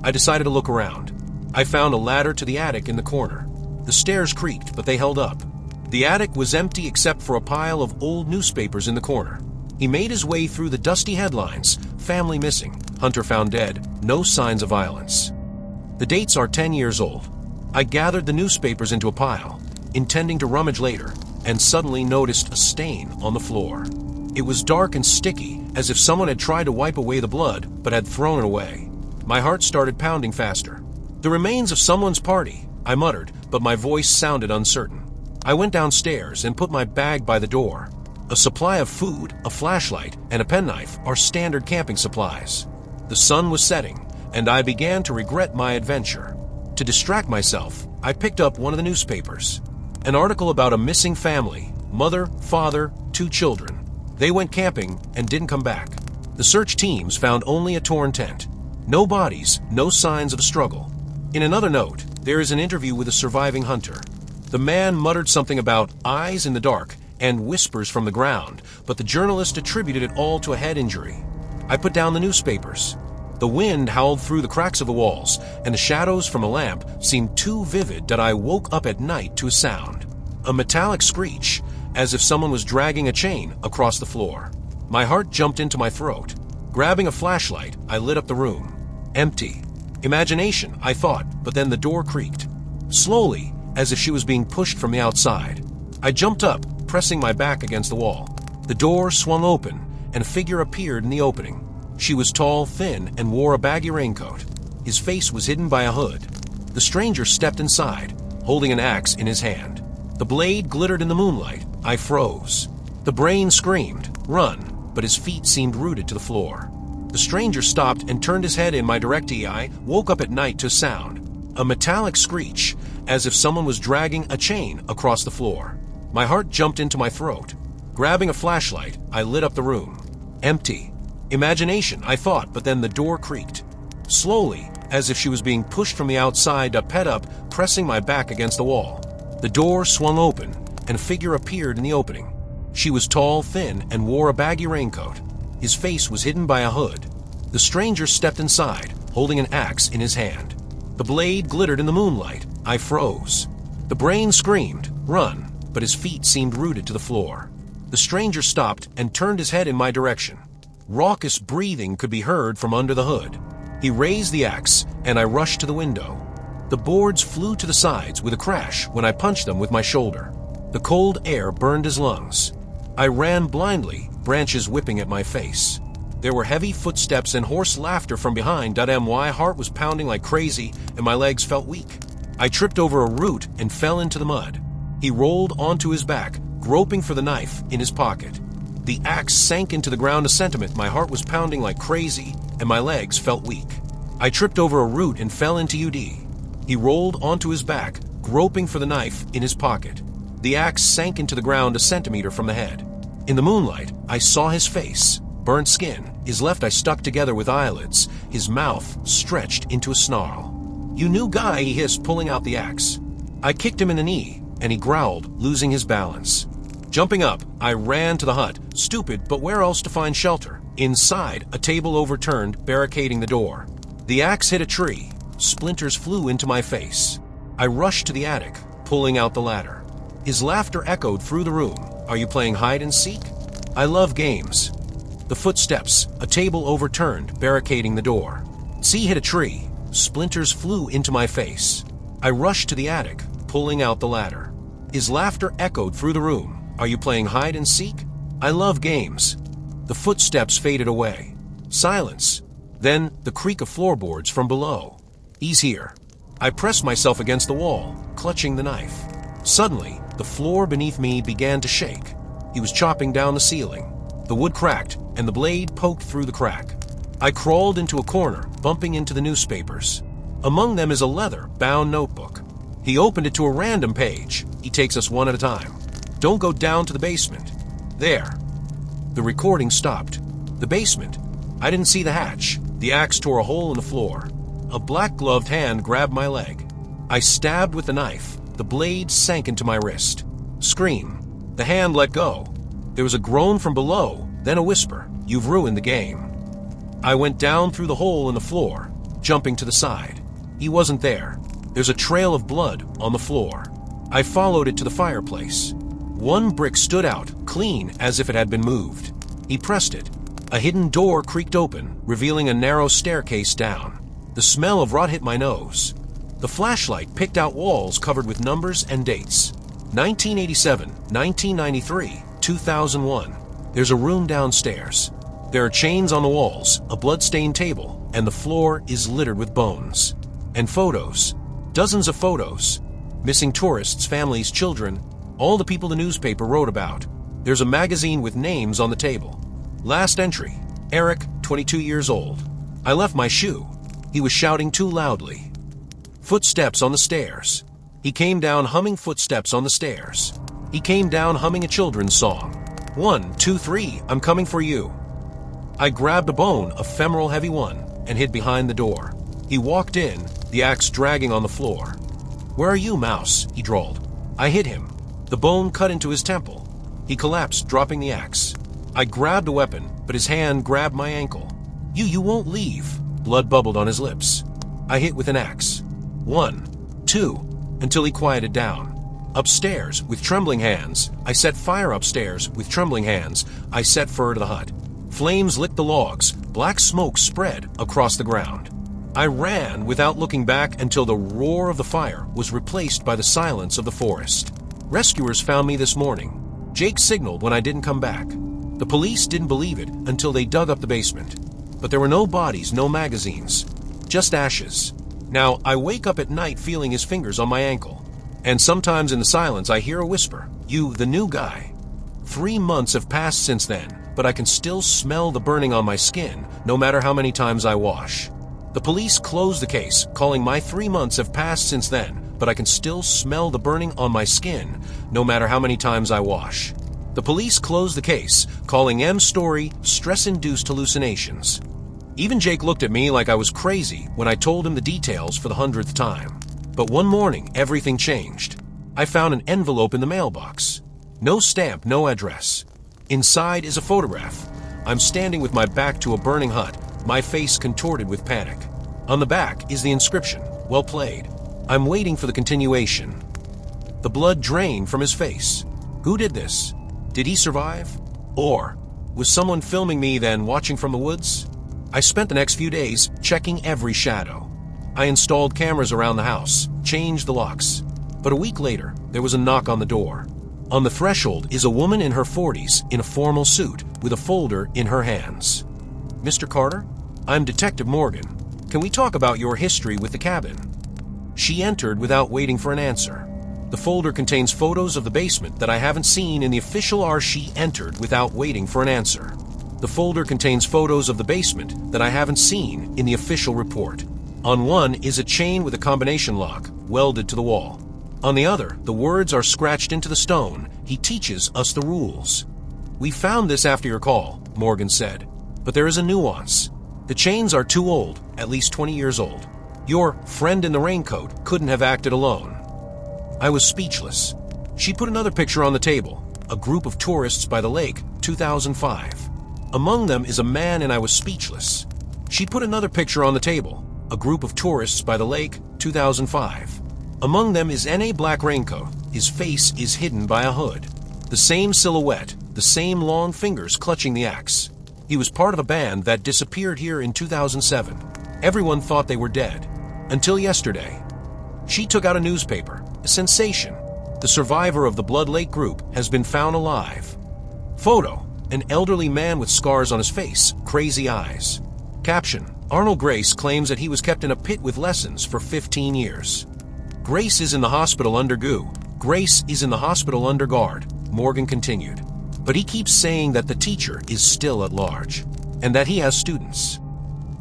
I decided to look around. I found a ladder to the attic in the corner. The stairs creaked, but they held up. The attic was empty except for a pile of old newspapers in the corner. He made his way through the dusty headlines. Family missing. Hunter found dead. No signs of violence. The dates are 10 years old. I gathered the newspapers into a pile, intending to rummage later, and suddenly noticed a stain on the floor. It was dark and sticky, as if someone had tried to wipe away the blood, but had thrown it away. My heart started pounding faster. The remains of someone's party, I muttered, but my voice sounded uncertain. I went downstairs and put my bag by the door. A supply of food, a flashlight, and a penknife are standard camping supplies. The sun was setting, and I began to regret my adventure. To distract myself, I picked up one of the newspapers. An article about a missing family, mother, father, 2 children. They went camping and didn't come back. The search teams found only a torn tent. No bodies, no signs of a struggle. In another note, there is an interview with a surviving hunter. The man muttered something about eyes in the dark and whispers from the ground, but the journalist attributed it all to a head injury. I put down the newspapers. The wind howled through the cracks of the walls, and the shadows from a lamp seemed too vivid that I woke up at night to a sound. A metallic screech, as if someone was dragging a chain across the floor. My heart jumped into my throat. Grabbing a flashlight, I lit up the room. Empty. Imagination, I thought, but then the door creaked. Slowly, as if she was being pushed from the outside. I jumped up, pressing my back against the wall. The door swung open, and a figure appeared in the opening. She was tall, thin, and wore a baggy raincoat. His face was hidden by a hood. The stranger stepped inside, holding an axe in his hand. The blade glittered in the moonlight. I froze. The brain screamed, "Run," but his feet seemed rooted to the floor. The stranger stopped and turned his head in my direction. I woke up at night to a sound. A metallic screech, as if someone was dragging a chain across the floor. My heart jumped into my throat. Grabbing a flashlight, I lit up the room. Empty. Imagination, I thought, but then the door creaked. Slowly, as if she was being pushed from the outside, I pet up, pressing my back against the wall. The door swung open, and a figure appeared in the opening. She was tall, thin, and wore a baggy raincoat. His face was hidden by a hood. The stranger stepped inside, holding an axe in his hand. The blade glittered in the moonlight. I froze. The brain screamed, "Run," but his feet seemed rooted to the floor. The stranger stopped and turned his head in my direction. Raucous breathing could be heard from under the hood. He raised the axe, and I rushed to the window. The boards flew to the sides with a crash when I punched them with my shoulder. The cold air burned his lungs. I ran blindly, branches whipping at my face. There were heavy footsteps and hoarse laughter from behind. My heart was pounding like crazy, and my legs felt weak. I tripped over a root and fell into the mud. He rolled onto his back, groping for the knife in his pocket. The axe sank into the ground a centimeter. My heart was pounding like crazy, and my legs felt weak. I tripped over a root and fell into UD. He rolled onto his back, groping for the knife in his pocket. The axe sank into the ground a centimeter from the head. In the moonlight, I saw his face, burnt skin, his left eye stuck together with eyelids, his mouth stretched into a snarl. "You new guy," he hissed, pulling out the axe. I kicked him in the knee, and he growled, losing his balance. Jumping up, I ran to the hut, stupid, but where else to find shelter? Inside, a table overturned, barricading the door. The axe hit a tree. Splinters flew into my face. I rushed to the attic, pulling out the ladder. His laughter echoed through the room. "Are you playing hide and seek?" "I love games." The footsteps, a table overturned, barricading the door. C hit a tree. Splinters flew into my face. I rushed to the attic, pulling out the ladder. His laughter echoed through the room. "Are you playing hide and seek?" "I love games." The footsteps faded away. Silence. Then the creak of floorboards from below. "He's here." I pressed myself against the wall, clutching the knife. Suddenly, the floor beneath me began to shake. He was chopping down the ceiling. The wood cracked, and the blade poked through the crack. I crawled into a corner, bumping into the newspapers. Among them is a leather-bound notebook. He opened it to a random page. He takes us one at a time. "Don't go down to the basement." "There." The recording stopped. The basement. I didn't see the hatch. The axe tore a hole in the floor. A black-gloved hand grabbed my leg. I stabbed with the knife. The blade sank into my wrist. Scream. The hand let go. There was a groan from below, then a whisper. "You've ruined the game." I went down through the hole in the floor, jumping to the side. He wasn't there. There's a trail of blood on the floor. I followed it to the fireplace. One brick stood out, clean as if it had been moved. He pressed it. A hidden door creaked open, revealing a narrow staircase down. The smell of rot hit my nose. The flashlight picked out walls covered with numbers and dates. 1987, 1993, 2001. There's a room downstairs. There are chains on the walls, a blood-stained table, and the floor is littered with bones. And photos. Dozens of photos. Missing tourists, families, children, all the people the newspaper wrote about. There's a magazine with names on the table. Last entry, Eric, 22 years old. I left my shoe. He was shouting too loudly. Footsteps on the stairs. He came down humming footsteps on the stairs. He came down humming a children's song. 1, 2, 3, I'm coming for you. I grabbed a bone, a femoral heavy one, and hid behind the door. He walked in, the axe dragging on the floor. "Where are you, Mouse?" he drawled. I hit him. The bone cut into his temple. He collapsed, dropping the axe. I grabbed a weapon, but his hand grabbed my ankle. You won't leave." Blood bubbled on his lips. I hit with an axe. 1, 2, until he quieted down. Upstairs, with trembling hands, I set fire upstairs. With trembling hands, I set fire to the hut. Flames licked the logs. Black smoke spread across the ground. I ran without looking back until the roar of the fire was replaced by the silence of the forest. Rescuers found me this morning. Jake signaled when I didn't come back. The police didn't believe it until they dug up the basement. But there were no bodies, no magazines, just ashes. Now, I wake up at night feeling his fingers on my ankle. And sometimes in the silence I hear a whisper, "You, the new guy." 3 months have passed since then, but I can still smell the burning on my skin, no matter how many times I wash. The police closed the case, calling my 3 months have passed since then, but I can still smell the burning on my skin, no matter how many times I wash. The police closed the case, calling M's story stress-induced hallucinations. Even Jake looked at me like I was crazy when I told him the details for the 100th time. But one morning, everything changed. I found an envelope in the mailbox. No stamp, no address. Inside is a photograph. I'm standing with my back to a burning hut, my face contorted with panic. On the back is the inscription, "Well played." I'm waiting for the continuation. The blood drained from his face. Who did this? Did he survive? Or was someone filming me then watching from the woods? I spent the next few days checking every shadow. I installed cameras around the house, changed the locks. But a week later, there was a knock on the door. On the threshold is a woman in her 40s in a formal suit with a folder in her hands. "Mr. Carter, I'm Detective Morgan. Can we talk about your history with the cabin?" She entered without waiting for an answer. The folder contains photos of the basement that I haven't seen in the official R. She entered without waiting for an answer. The folder contains photos of the basement that I haven't seen in the official report. On one is a chain with a combination lock welded to the wall. On the other, the words are scratched into the stone. "He teaches us the rules." "We found this after your call," Morgan said. "But there is a nuance. The chains are too old, at least 20 years old. Your friend in the raincoat couldn't have acted alone." I was speechless. She put another picture on the table. A group of tourists by the lake, 2005. Among them is a man, and I was speechless. She put another picture on the table. A group of tourists by the lake, 2005. Among them is N.A. black raincoat. His face is hidden by a hood. The same silhouette, the same long fingers clutching the axe. He was part of a band that disappeared here in 2007. Everyone thought they were dead. Until yesterday. She took out a newspaper. A sensation. The survivor of the Blood Lake group has been found alive. Photo. An elderly man with scars on his face, crazy eyes. Caption. Arnold Grace claims that he was kept in a pit with lessons for 15 years. Grace is in the hospital under goo. Grace is in the hospital under guard, Morgan continued. But he keeps saying that the teacher is still at large, and that he has students.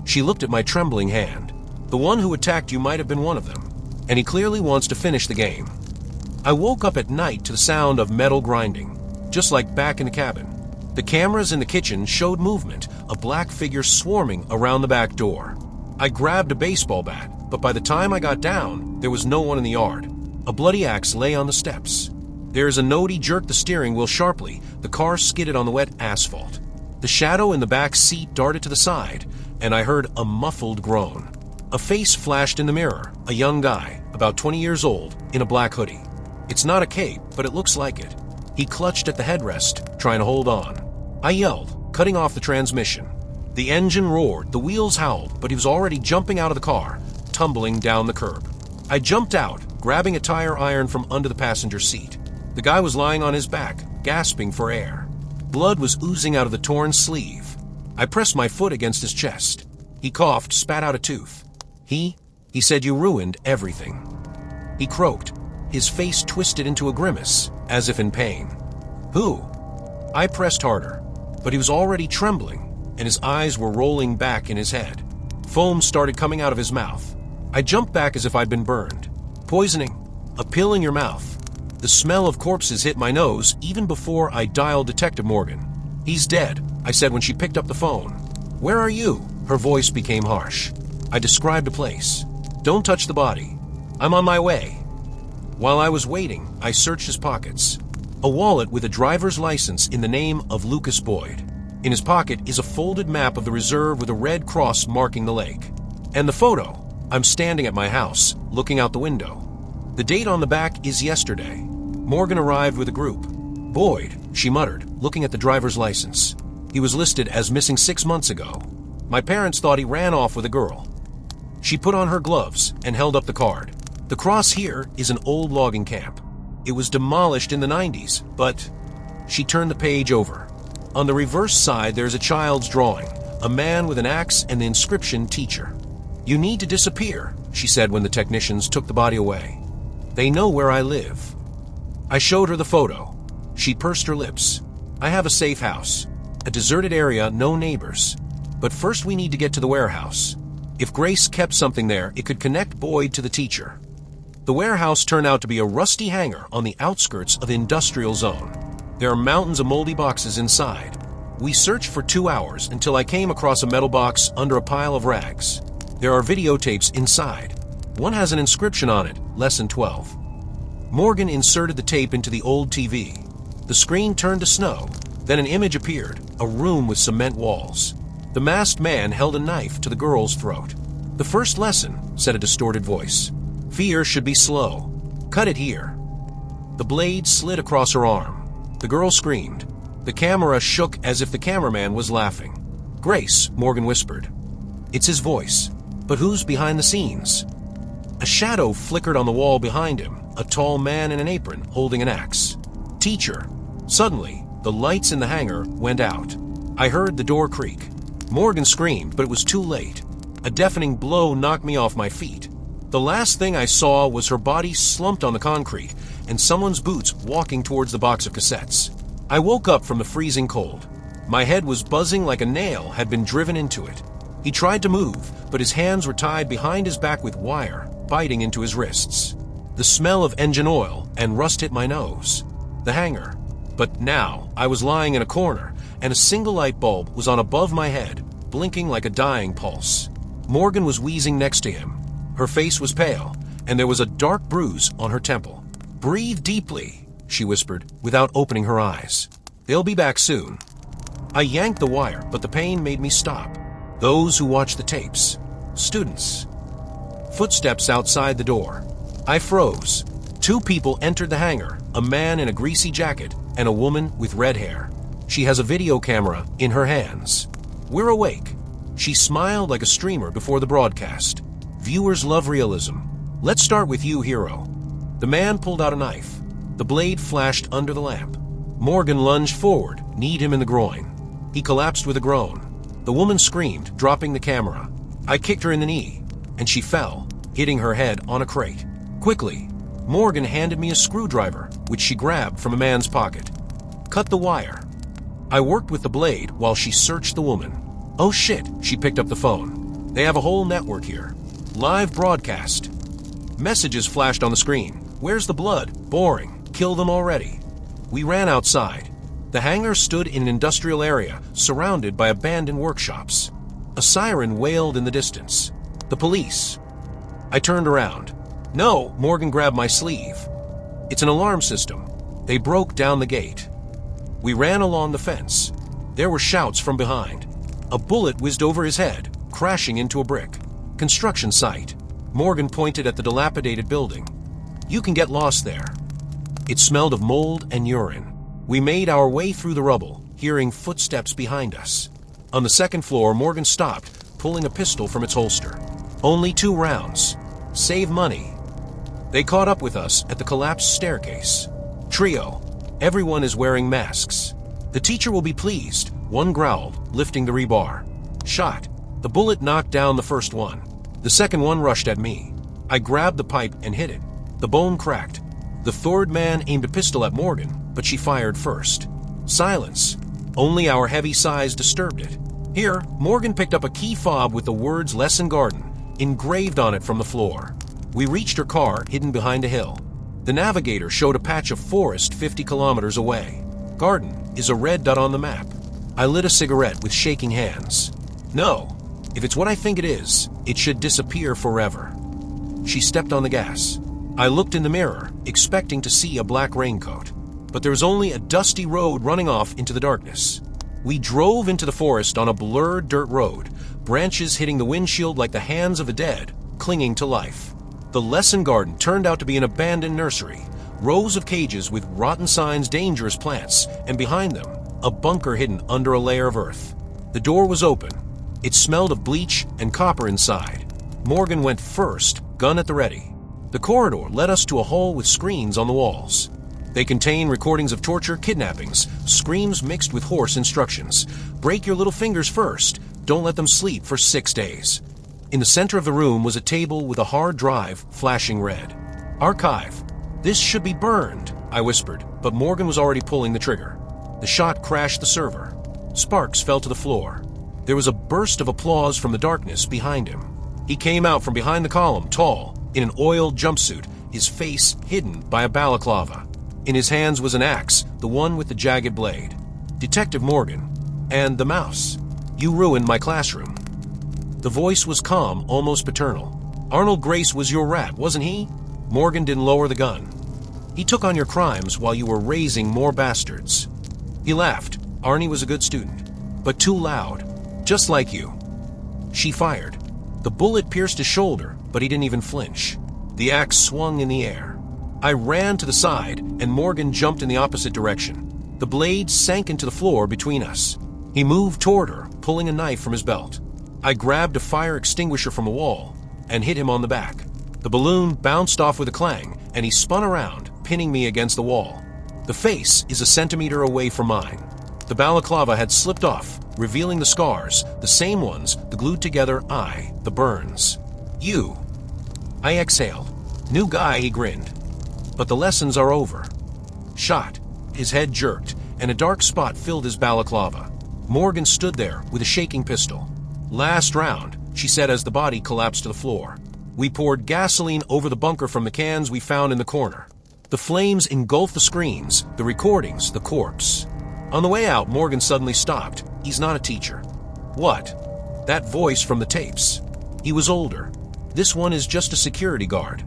She looked at my trembling hand. The one who attacked you might have been one of them, and he clearly wants to finish the game. I woke up at night to the sound of metal grinding, just like back in the cabin. The cameras in the kitchen showed movement, a black figure swarming around the back door. I grabbed a baseball bat, but by the time I got down, there was no one in the yard. A bloody axe lay on the steps. There is a note. He jerked the steering wheel sharply. The car skidded on the wet asphalt. The shadow in the back seat darted to the side, and I heard a muffled groan. A face flashed in the mirror, a young guy, about 20 years old, in a black hoodie. It's not a cape, but it looks like it. He clutched at the headrest, trying to hold on. I yelled, cutting off the transmission. The engine roared, the wheels howled, but he was already jumping out of the car, tumbling down the curb. I jumped out, grabbing a tire iron from under the passenger seat. The guy was lying on his back, gasping for air. Blood was oozing out of the torn sleeve. I pressed my foot against his chest. He coughed, spat out a tooth. He said, "You ruined everything." He croaked. His face twisted into a grimace, as if in pain. "Who?" I pressed harder, but he was already trembling, and his eyes were rolling back in his head. Foam started coming out of his mouth. I jumped back as if I'd been burned. "Poisoning. A pill in your mouth." The smell of corpses hit my nose even before I dialed Detective Morgan. "He's dead," I said when she picked up the phone. "Where are you?" Her voice became harsh. I described a place. "Don't touch the body. I'm on my way." While I was waiting, I searched his pockets. A wallet with a driver's license in the name of Lucas Boyd. In his pocket is a folded map of the reserve with a red cross marking the lake. And the photo. I'm standing at my house, looking out the window. The date on the back is yesterday. Morgan arrived with a group. "Boyd," she muttered, looking at the driver's license. "He was listed as missing 6 months ago. My parents thought he ran off with a girl." She put on her gloves and held up the card. "The cross here is an old logging camp. It was demolished in the 90s, but..." She turned the page over. On the reverse side, there's a child's drawing, a man with an axe and the inscription "Teacher." "You need to disappear," she said when the technicians took the body away. "They know where I live." I showed her the photo. She pursed her lips. "I have a safe house. A deserted area, no neighbors. But first we need to get to the warehouse. If Grace kept something there, it could connect Boyd to the teacher." The warehouse turned out to be a rusty hangar on the outskirts of the industrial zone. There are mountains of moldy boxes inside. We searched for 2 hours until I came across a metal box under a pile of rags. There are videotapes inside. One has an inscription on it, Lesson 12. Morgan inserted the tape into the old TV. The screen turned to snow. Then an image appeared, a room with cement walls. The masked man held a knife to the girl's throat. "The first lesson," said a distorted voice. "Fear should be slow. Cut it here." The blade slid across her arm. The girl screamed. The camera shook as if the cameraman was laughing. "Grace," Morgan whispered. It's his voice. But who's behind the scenes? A shadow flickered on the wall behind him, a tall man in an apron holding an axe. Teacher. Suddenly, the lights in the hangar went out. I heard the door creak. Morgan screamed, but it was too late. A deafening blow knocked me off my feet. The last thing I saw was her body slumped on the concrete and someone's boots walking towards the box of cassettes. I woke up from the freezing cold. My head was buzzing like a nail had been driven into it. He tried to move, but his hands were tied behind his back with wire, biting into his wrists. The smell of engine oil and rust hit my nose. The hangar. But now I was lying in a corner, and a single light bulb was on above my head, blinking like a dying pulse. Morgan was wheezing next to him. Her face was pale, and there was a dark bruise on her temple. "Breathe deeply," she whispered, without opening her eyes. "They'll be back soon." I yanked the wire, but the pain made me stop. Those who watched the tapes. Students. Footsteps outside the door. I froze. 2 people entered the hangar, a man in a greasy jacket and a woman with red hair. She has a video camera in her hands. We're awake. She smiled like a streamer before the broadcast. Viewers love realism. Let's start with you, hero. The man pulled out a knife. The blade flashed under the lamp. Morgan lunged forward, kneed him in the groin. He collapsed with a groan. The woman screamed, dropping the camera. I kicked her in the knee, and she fell, hitting her head on a crate. Quickly, Morgan handed me a screwdriver, which she grabbed from a man's pocket. Cut the wire. I worked with the blade while she searched the woman. Oh shit, she picked up the phone. They have a whole network here. Live broadcast. Messages flashed on the screen. Where's the blood? Boring. Kill them already. We ran outside. The hangar stood in an industrial area, surrounded by abandoned workshops. A siren wailed in the distance. The police. I turned around. No, Morgan grabbed my sleeve. It's an alarm system. They broke down the gate. We ran along the fence. There were shouts from behind. A bullet whizzed over his head, crashing into a brick. Construction site. Morgan pointed at the dilapidated building. You can get lost there. It smelled of mold and urine. We made our way through the rubble, hearing footsteps behind us. On the second floor, Morgan stopped, pulling a pistol from its holster. Only 2 rounds. Save money. They caught up with us at the collapsed staircase. Trio. Everyone is wearing masks. The teacher will be pleased, one growled, lifting the rebar. Shot. The bullet knocked down the first one. The second one rushed at me. I grabbed the pipe and hit it. The bone cracked. The third man aimed a pistol at Morgan, but she fired first. Silence. Only our heavy sighs disturbed it. Here, Morgan picked up a key fob with the words Lesson Garden engraved on it from the floor. We reached her car, hidden behind a hill. The navigator showed a patch of forest 50 kilometers away. Garden is a red dot on the map. I lit a cigarette with shaking hands. No, if it's what I think it is, it should disappear forever. She stepped on the gas. I looked in the mirror, expecting to see a black raincoat. But there was only a dusty road running off into the darkness. We drove into the forest on a blurred dirt road, branches hitting the windshield like the hands of the dead, clinging to life. The lesson garden turned out to be an abandoned nursery, rows of cages with rotten signs, dangerous plants, and behind them, a bunker hidden under a layer of earth. The door was open. It smelled of bleach and copper inside. Morgan went first, gun at the ready. The corridor led us to a hall with screens on the walls. They contain recordings of torture, kidnappings, screams mixed with hoarse instructions. Break your little fingers first. Don't let them sleep for 6 days. In the center of the room was a table with a hard drive flashing red. Archive. This should be burned, I whispered, but Morgan was already pulling the trigger. The shot crashed the server. Sparks fell to the floor. There was a burst of applause from the darkness behind him. He came out from behind the column, tall, in an oiled jumpsuit, his face hidden by a balaclava. In his hands was an axe, the one with the jagged blade. Detective Morgan. And the mouse. You ruined my classroom. The voice was calm, almost paternal. Arnold Grace was your rat, wasn't he? Morgan didn't lower the gun. He took on your crimes while you were raising more bastards. He laughed. Arnie was a good student, but too loud. Just like you. She fired. The bullet pierced his shoulder, but he didn't even flinch. The axe swung in the air. I ran to the side, and Morgan jumped in the opposite direction. The blade sank into the floor between us. He moved toward her, pulling a knife from his belt. I grabbed a fire extinguisher from the wall and hit him on the back. The balloon bounced off with a clang, and he spun around, pinning me against the wall. The face is a centimeter away from mine. The balaclava had slipped off, revealing the scars, the same ones, the glued together eye, the burns. You. I exhaled. New guy, he grinned. But the lessons are over. Shot. His head jerked, and a dark spot filled his balaclava. Morgan stood there with a shaking pistol. Last round, she said as the body collapsed to the floor. We poured gasoline over the bunker from the cans we found in the corner. The flames engulfed the screens, the recordings, the corpse. On the way out, Morgan suddenly stopped. He's not a teacher. What? That voice from the tapes. He was older. This one is just a security guard.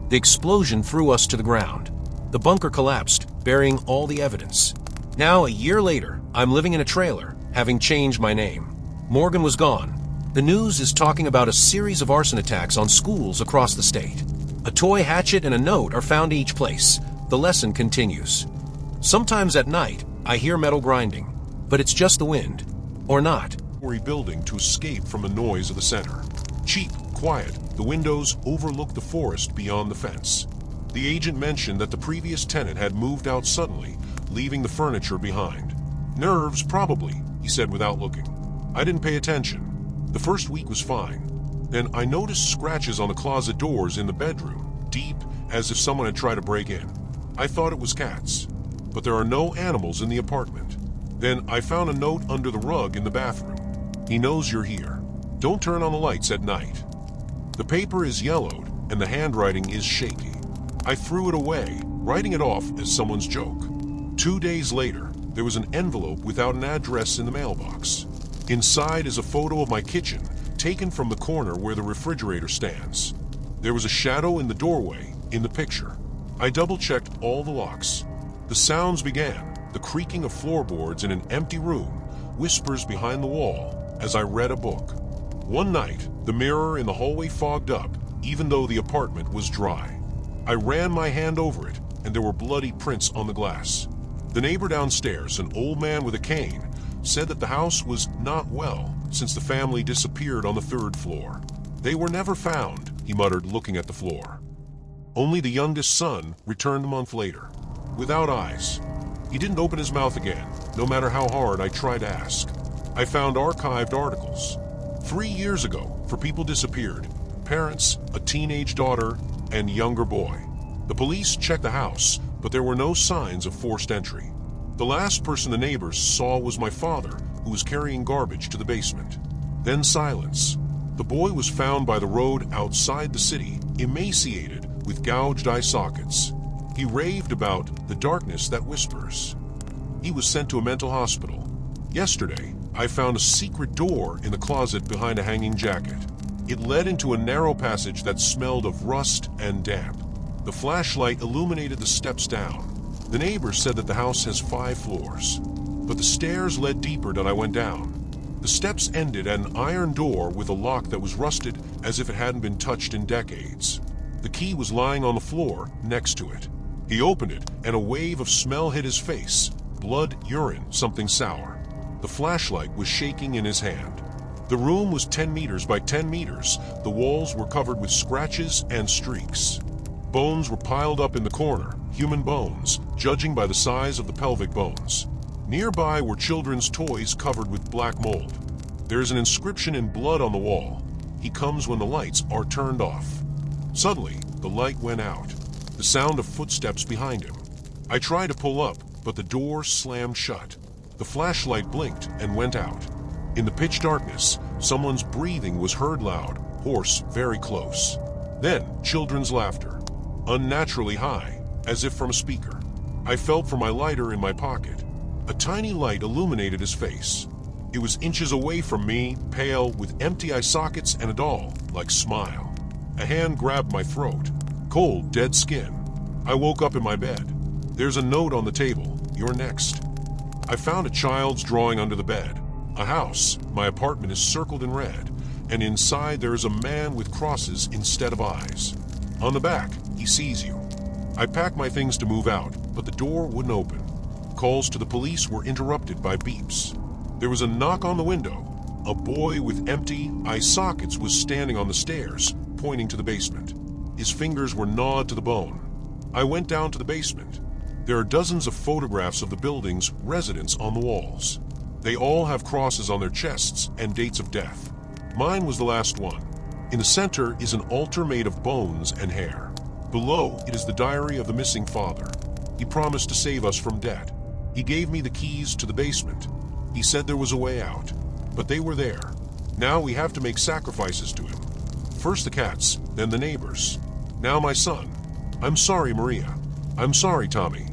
The explosion threw us to the ground. The bunker collapsed, burying all the evidence. Now, a year later, I'm living in a trailer, having changed my name. Morgan was gone. The news is talking about a series of arson attacks on schools across the state. A toy hatchet and a note are found each place. The lesson continues. Sometimes at night, I hear metal grinding, but it's just the wind. Or not. Building to escape from the noise of the center. Cheap, quiet, the windows overlook the forest beyond the fence. The agent mentioned that the previous tenant had moved out suddenly, leaving the furniture behind. Nerves, probably, he said without looking. I didn't pay attention. The first week was fine. Then I noticed scratches on the closet doors in the bedroom, deep, as if someone had tried to break in. I thought it was cats, but there are no animals in the apartment. Then I found a note under the rug in the bathroom. He knows you're here. Don't turn on the lights at night. The paper is yellowed and the handwriting is shaky. I threw it away, writing it off as someone's joke. 2 days later, there was an envelope without an address in the mailbox. Inside is a photo of my kitchen, taken from the corner where the refrigerator stands. There was a shadow in the doorway in the picture. I double-checked all the locks. The sounds began, the creaking of floorboards in an empty room, whispers behind the wall, as I read a book. One night, the mirror in the hallway fogged up, even though the apartment was dry. I ran my hand over it, and there were bloody prints on the glass. The neighbor downstairs, an old man with a cane, said that the house was not well since the family disappeared on the 3rd floor. They were never found, he muttered, looking at the floor. Only the youngest son returned a month later, without eyes. He didn't open his mouth again, no matter how hard I tried to ask. I found archived articles. 3 years ago, for people disappeared, parents, a teenage daughter, and younger boy. The police checked the house, but there were no signs of forced entry. The last person the neighbors saw was my father, who was carrying garbage to the basement. Then silence. The boy was found by the road outside the city, emaciated, with gouged eye sockets. He raved about the darkness that whispers. He was sent to a mental hospital. Yesterday, I found a secret door in the closet behind a hanging jacket. It led into a narrow passage that smelled of rust and damp. The flashlight illuminated the steps down. The neighbor said that the house has 5 floors, but the stairs led deeper than I went down. The steps ended at an iron door with a lock that was rusted as if it hadn't been touched in decades. The key was lying on the floor next to it. He opened it, and a wave of smell hit his face. Blood, urine, something sour. The flashlight was shaking in his hand. The room was 10 meters by 10 meters. The walls were covered with scratches and streaks. Bones were piled up in the corner, human bones, judging by the size of the pelvic bones. Nearby were children's toys covered with black mold. There is an inscription in blood on the wall. He comes when the lights are turned off. Suddenly, the light went out. The sound of footsteps behind him. I tried to pull up, but the door slammed shut. The flashlight blinked and went out. In the pitch darkness, someone's breathing was heard loud, hoarse, very close. Then, children's laughter. Unnaturally high, as if from a speaker. I felt for my lighter in my pocket. A tiny light illuminated his face. It was inches away from me, pale, with empty eye sockets and a doll-like smile. A hand grabbed my throat. Cold, dead skin. I woke up in my bed. There's a note on the table. You're next. I found a child's drawing under the bed. A house. My apartment is circled in red, and inside there is a man with crosses instead of eyes. On the back, he sees you. I packed my things to move out, but the door wouldn't open. Calls to the police were interrupted by beeps. There was a knock on the window. A boy with empty eye sockets was standing on the stairs, pointing to the basement. His fingers were gnawed to the bone. I went down to the basement. There are dozens of photographs of the building's residents on the walls. They all have crosses on their chests and dates of death. Mine was the last one. In the center is an altar made of bones and hair. Below it is the diary of the missing father. He promised to save us from debt. He gave me the keys to the basement. He said there was a way out, but they were there. Now we have to make sacrifices to him. First the cats, then the neighbors. Now my son. I'm sorry, Maria. I'm sorry, Tommy.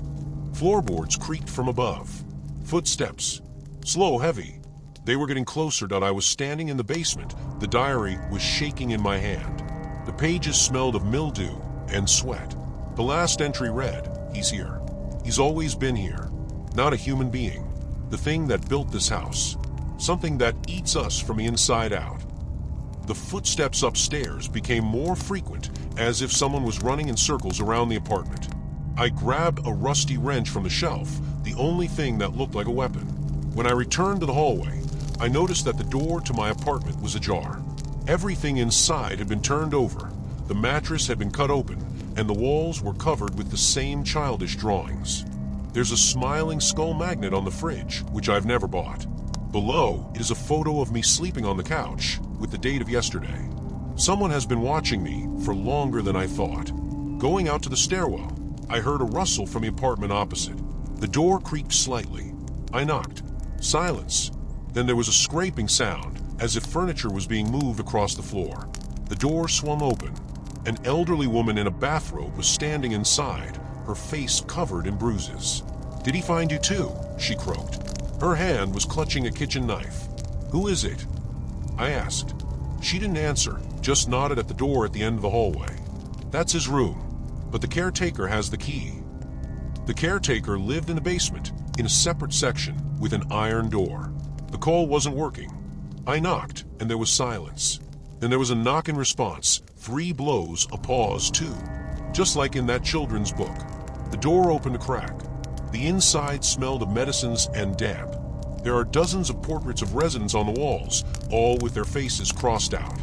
Floorboards creaked from above. Footsteps. Slow, heavy. They were getting closer. I was standing in the basement. The diary was shaking in my hand. The pages smelled of mildew and sweat. The last entry read, "He's here. He's always been here. Not a human being. The thing that built this house. Something that eats us from the inside out." The footsteps upstairs became more frequent, as if someone was running in circles around the apartment. I grabbed a rusty wrench from the shelf, the only thing that looked like a weapon. When I returned to the hallway, I noticed that the door to my apartment was ajar. Everything inside had been turned over, the mattress had been cut open, and the walls were covered with the same childish drawings. There's a smiling skull magnet on the fridge, which I've never bought. Below, it is a photo of me sleeping on the couch, with the date of yesterday. Someone has been watching me for longer than I thought. Going out to the stairwell, I heard a rustle from the apartment opposite. The door creaked slightly. I knocked. Silence. Then there was a scraping sound, as if furniture was being moved across the floor. The door swung open. An elderly woman in a bathrobe was standing inside, her face covered in bruises. "Did he find you too?" she croaked. Her hand was clutching a kitchen knife. "Who is it?" I asked. She didn't answer, just nodded at the door at the end of the hallway. "That's his room, but the caretaker has the key." The caretaker lived in the basement, in a separate section, with an iron door. The call wasn't working. I knocked, and there was silence. Then there was a knock in response, 3 blows, a pause, 2. Just like in that children's book. The door opened a crack. The inside smelled of medicines and damp. There are dozens of portraits of residents on the walls, all with their faces crossed out.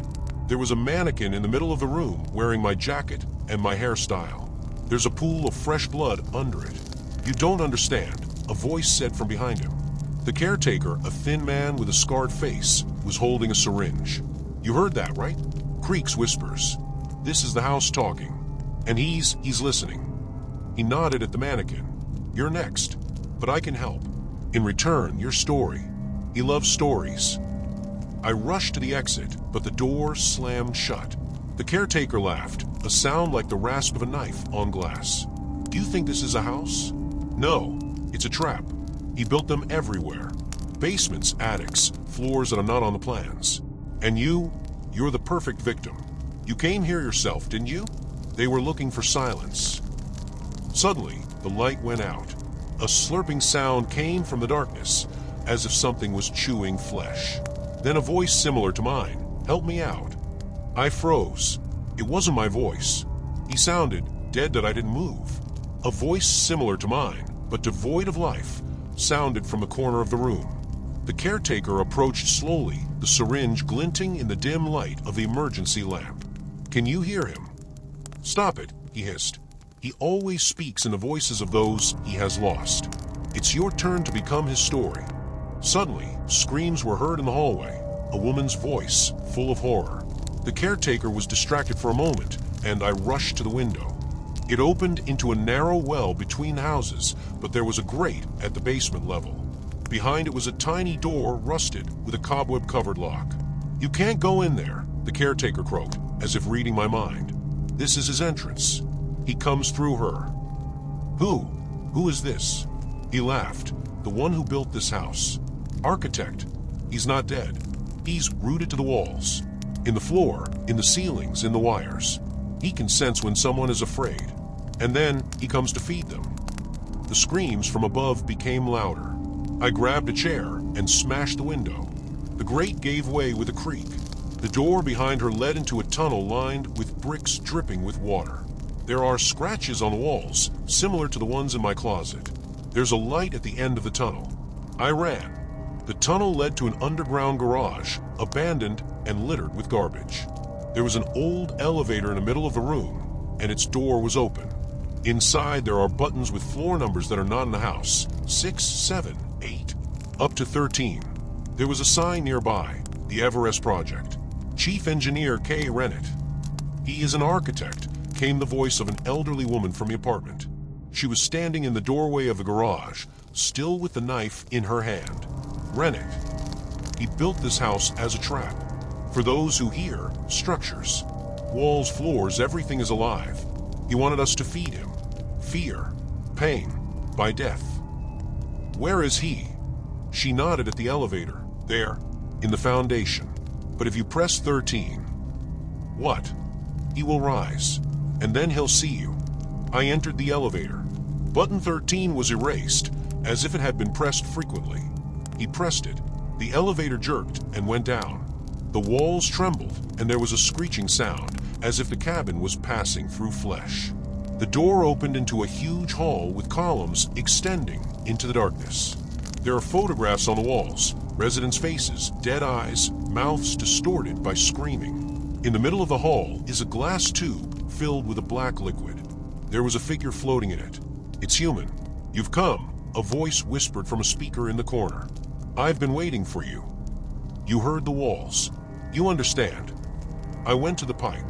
There was a mannequin in the middle of the room wearing my jacket and my hairstyle. There's a pool of fresh blood under it. "You don't understand," a voice said from behind him. The caretaker, a thin man with a scarred face, was holding a syringe. "You heard that, right?" Creaks whispers. "This is the house talking. And he's listening." He nodded at the mannequin. "You're next, but I can help. In return, your story. He loves stories." I rushed to the exit, but the door slammed shut. The caretaker laughed, a sound like the rasp of a knife on glass. "Do you think this is a house?" "No, it's a trap. He built them everywhere. Basements, attics, floors that are not on the plans. And you're the perfect victim. You came here yourself, didn't you?" They were looking for silence. Suddenly, the light went out. A slurping sound came from the darkness, as if something was chewing flesh. Then a voice similar to mine, "Help me out." I froze. It wasn't my voice. He sounded dead that I didn't move. A voice similar to mine, but devoid of life, sounded from the corner of the room. The caretaker approached slowly, the syringe glinting in the dim light of the emergency lamp. "Can you hear him?" "Stop it," he hissed. "He always speaks in the voices of those he has lost. It's your turn to become his story." Suddenly, screams were heard in the hallway, a woman's voice, full of horror. The caretaker was distracted for a moment, and I rushed to the window. It opened into a narrow well between houses, but there was a grate at the basement level. Behind it was a tiny door, rusted, with a cobweb-covered lock. "You can't go in there," the caretaker croaked, as if reading my mind. "This is his entrance. He comes through her." "Who? Who is this?" He laughed. "The one who built this house. Architect. He's not dead. He's rooted to the walls. In the floor, in the ceilings, in the wires. He can sense when someone is afraid. And then he comes to feed them." The screams from above became louder. I grabbed a chair and smashed the window. The grate gave way with a creak. The door behind her led into a tunnel lined with bricks dripping with water. There are scratches on the walls, similar to the ones in my closet. There's a light at the end of the tunnel. I ran. The tunnel led to an underground garage, abandoned and littered with garbage. There was an old elevator in the middle of the room, and its door was open. Inside, there are buttons with floor numbers that are not in the house. 6, 7, 8, up to 13. There was a sign nearby, the Everest Project. Chief Engineer Kay Rennett. He is an architect, came the voice of an elderly woman from the apartment. She was standing in the doorway of the garage, still with the knife in her hand. Rennett. He built this house as a trap. For those who hear, structures. Walls, floors, everything is alive. He wanted us to feed him. Fear. Pain. By death. Where is he? She nodded at the elevator. There. In the foundation. But if you press 13... What? He will rise. And then he'll see you. I entered the elevator. Button 13 was erased, as if it had been pressed frequently. He pressed it. The elevator jerked and went down. The walls trembled, and there was a screeching sound, as if the cabin was passing through flesh. The door opened into a huge hall with columns extending into the darkness. There are photographs on the walls, residents' faces, dead eyes, mouths distorted by screaming. In the middle of the hall is a glass tube filled with a black liquid. There was a figure floating in it. It's human. You've come, a voice whispered from a speaker in the corner. I've been waiting for you. You heard the walls. You understand. I went to the pipe.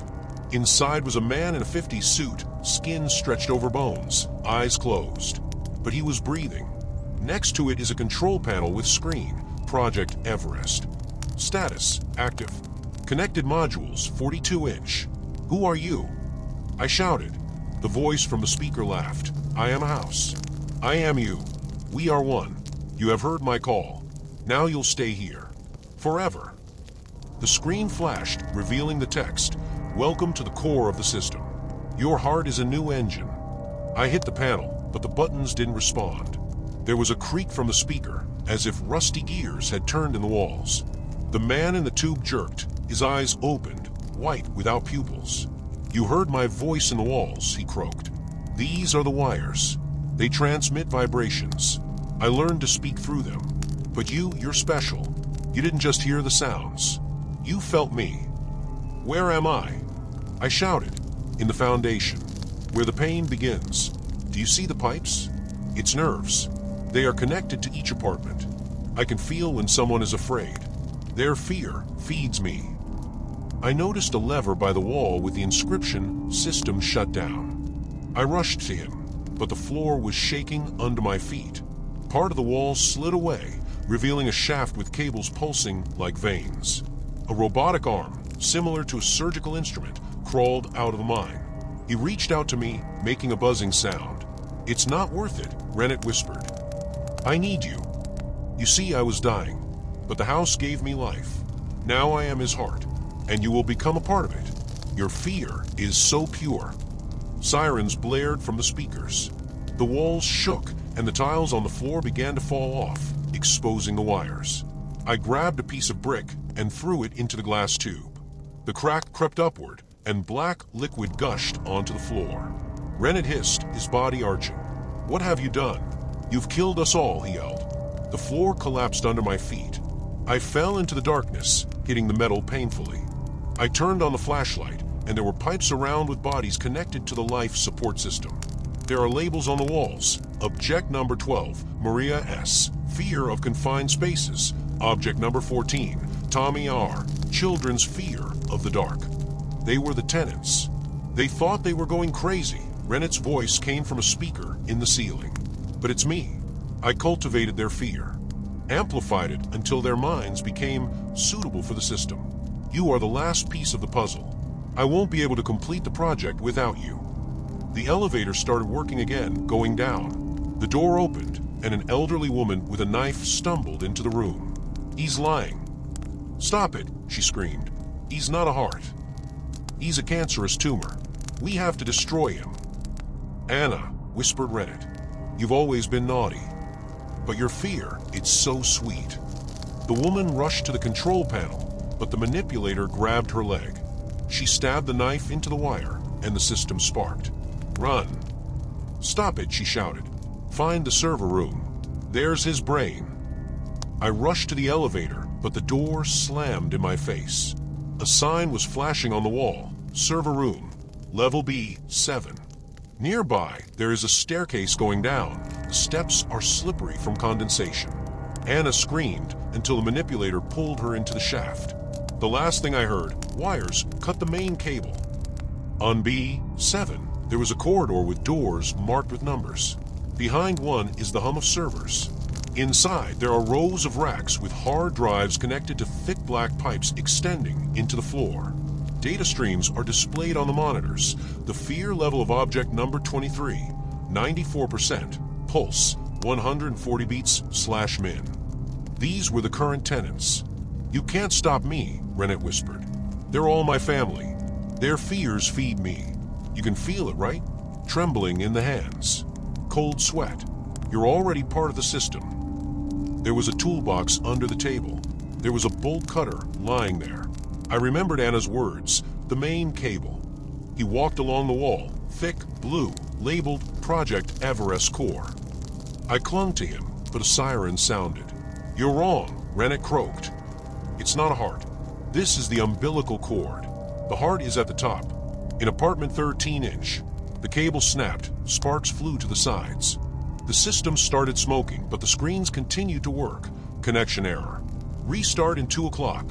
Inside was a man in a 50s suit, skin stretched over bones, eyes closed. But he was breathing. Next to it is a control panel with screen, Project Everest. Status, active. Connected modules, 42-inch. Who are you? I shouted. The voice from the speaker laughed. I am a house. I am you. We are one. You have heard my call. Now you'll stay here. Forever. The screen flashed, revealing the text. Welcome to the core of the system. Your heart is a new engine. I hit the panel, but the buttons didn't respond. There was a creak from the speaker, as if rusty gears had turned in the walls. The man in the tube jerked, his eyes opened, white without pupils. You heard my voice in the walls, he croaked. These are the wires. They transmit vibrations. I learned to speak through them. But you're special. You didn't just hear the sounds. You felt me. Where am I? I shouted. In the foundation, where the pain begins. Do you see the pipes? It's nerves. They are connected to each apartment. I can feel when someone is afraid. Their fear feeds me. I noticed a lever by the wall with the inscription, System Shut Down. I rushed to him, but the floor was shaking under my feet. Part of the wall slid away, revealing a shaft with cables pulsing like veins. A robotic arm, similar to a surgical instrument, crawled out of the mine. He reached out to me, making a buzzing sound. It's not worth it, Rennett whispered. I need you. You see, I was dying, but the house gave me life. Now I am his heart, and you will become a part of it. Your fear is so pure. Sirens blared from the speakers. The walls shook, and the tiles on the floor began to fall off, exposing the wires. I grabbed a piece of brick and threw it into the glass tube. The crack crept upward, and black liquid gushed onto the floor. Rennett hissed, his body arching. What have you done? You've killed us all, he yelled. The floor collapsed under my feet. I fell into the darkness, hitting the metal painfully. I turned on the flashlight, and there were pipes around with bodies connected to the life support system. There are labels on the walls. Object number 12, Maria S. Fear of confined spaces. Object number 14, Tommy R. Children's fear of the dark. They were the tenants. They thought they were going crazy. Rennett's voice came from a speaker in the ceiling. But it's me. I cultivated their fear, amplified it until their minds became suitable for the system. You are the last piece of the puzzle. I won't be able to complete the project without you. The elevator started working again, going down. The door opened, and an elderly woman with a knife stumbled into the room. He's lying. Stop it, she screamed. He's not a heart. He's a cancerous tumor. We have to destroy him. Anna, whispered Rennett, you've always been naughty. But your fear, it's so sweet. The woman rushed to the control panel, but the manipulator grabbed her leg. She stabbed the knife into the wire, and the system sparked. Run. Stop it, she shouted. Find the server room. There's his brain. I rushed to the elevator, but the door slammed in my face. A sign was flashing on the wall, server room, level B7. Nearby, there is a staircase going down. The steps are slippery from condensation. Anna screamed until the manipulator pulled her into the shaft. The last thing I heard, wires cut the main cable. On B7, there was a corridor with doors marked with numbers. Behind one is the hum of servers. Inside, there are rows of racks with hard drives connected to thick black pipes extending into the floor. Data streams are displayed on the monitors. The fear level of object number 23, 94%, pulse 140 beats/min. These were the current tenants. "You can't stop me," Rennet whispered. "They're all my family. Their fears feed me. You can feel it, right? Trembling in the hands. Cold sweat. You're already part of the system." There was a toolbox under the table. There was a bolt cutter lying there. I remembered Anna's words, the main cable. He walked along the wall, thick, blue, labeled Project Everest Core. I clung to him, but a siren sounded. "You're wrong," Rennet croaked. "It's not a heart. This is the umbilical cord. The heart is at the top, in apartment 13-inch. The cable snapped, sparks flew to the sides. The system started smoking, but the screens continued to work. Connection error. Restart in 2 o'clock.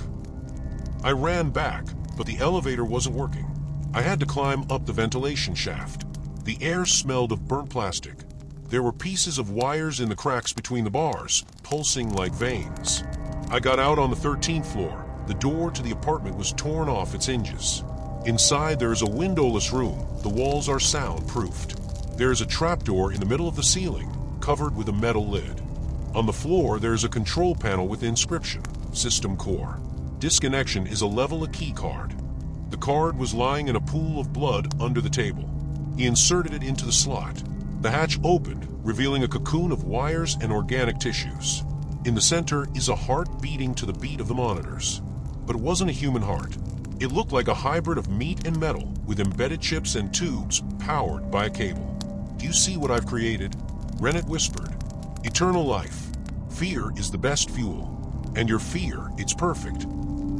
I ran back, but the elevator wasn't working. I had to climb up the ventilation shaft. The air smelled of burnt plastic. There were pieces of wires in the cracks between the bars, pulsing like veins. I got out on the 13th floor. The door to the apartment was torn off its hinges. Inside, there is a windowless room. The walls are soundproofed. There is a trapdoor in the middle of the ceiling, covered with a metal lid. On the floor, there is a control panel with the inscription, System Core. Disconnection is a level a key card. The card was lying in a pool of blood under the table. He inserted it into the slot. The hatch opened, revealing a cocoon of wires and organic tissues. In the center is a heart beating to the beat of the monitors. But it wasn't a human heart. It looked like a hybrid of meat and metal, with embedded chips and tubes powered by a cable. "Do you see what I've created?" Rennet whispered. "Eternal life. Fear is the best fuel. And your fear, it's perfect."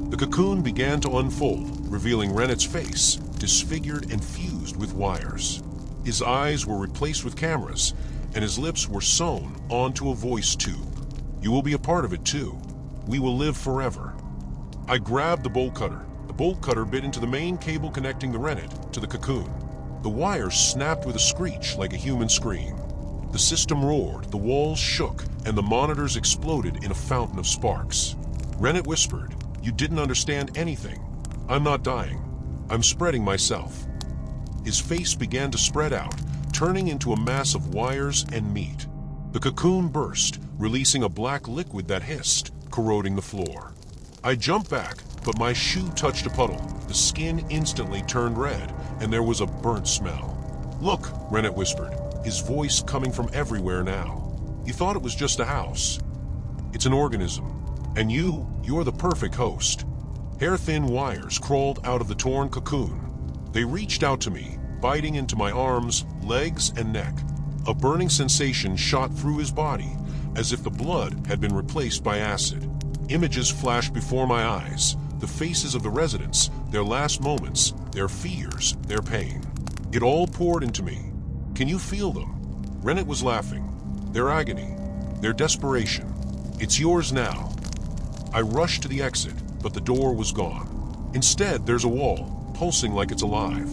The cocoon began to unfold, revealing Rennet's face, disfigured and fused with wires. His eyes were replaced with cameras, and his lips were sewn onto a voice tube. "You will be a part of it too. We will live forever." I grabbed the bolt cutter. The bolt cutter bit into the main cable connecting the Rennet to the cocoon. The wires snapped with a screech like a human scream. The system roared, the walls shook, and the monitors exploded in a fountain of sparks. Rennet whispered, "You didn't understand anything. I'm not dying. I'm spreading myself." His face began to spread out, turning into a mass of wires and meat. The cocoon burst, releasing a black liquid that hissed, corroding the floor. I jumped back, but my shoe touched a puddle. The skin instantly turned red, and there was a burnt smell. "Look," Rennet whispered, his voice coming from everywhere now. "You thought it was just a house. It's an organism. And you're the perfect host." Hair-thin wires crawled out of the torn cocoon. They reached out to me, biting into my arms, legs, and neck. A burning sensation shot through his body, as if the blood had been replaced by acid. Images flashed before my eyes, the faces of the residents, their last moments, their fears, their pain. It all poured into me. "Can you feel them?" Rennet was laughing. "Their agony, their desperation. It's yours now." I rushed to the exit, but the door was gone. Instead, there's a wall, pulsing like it's alive.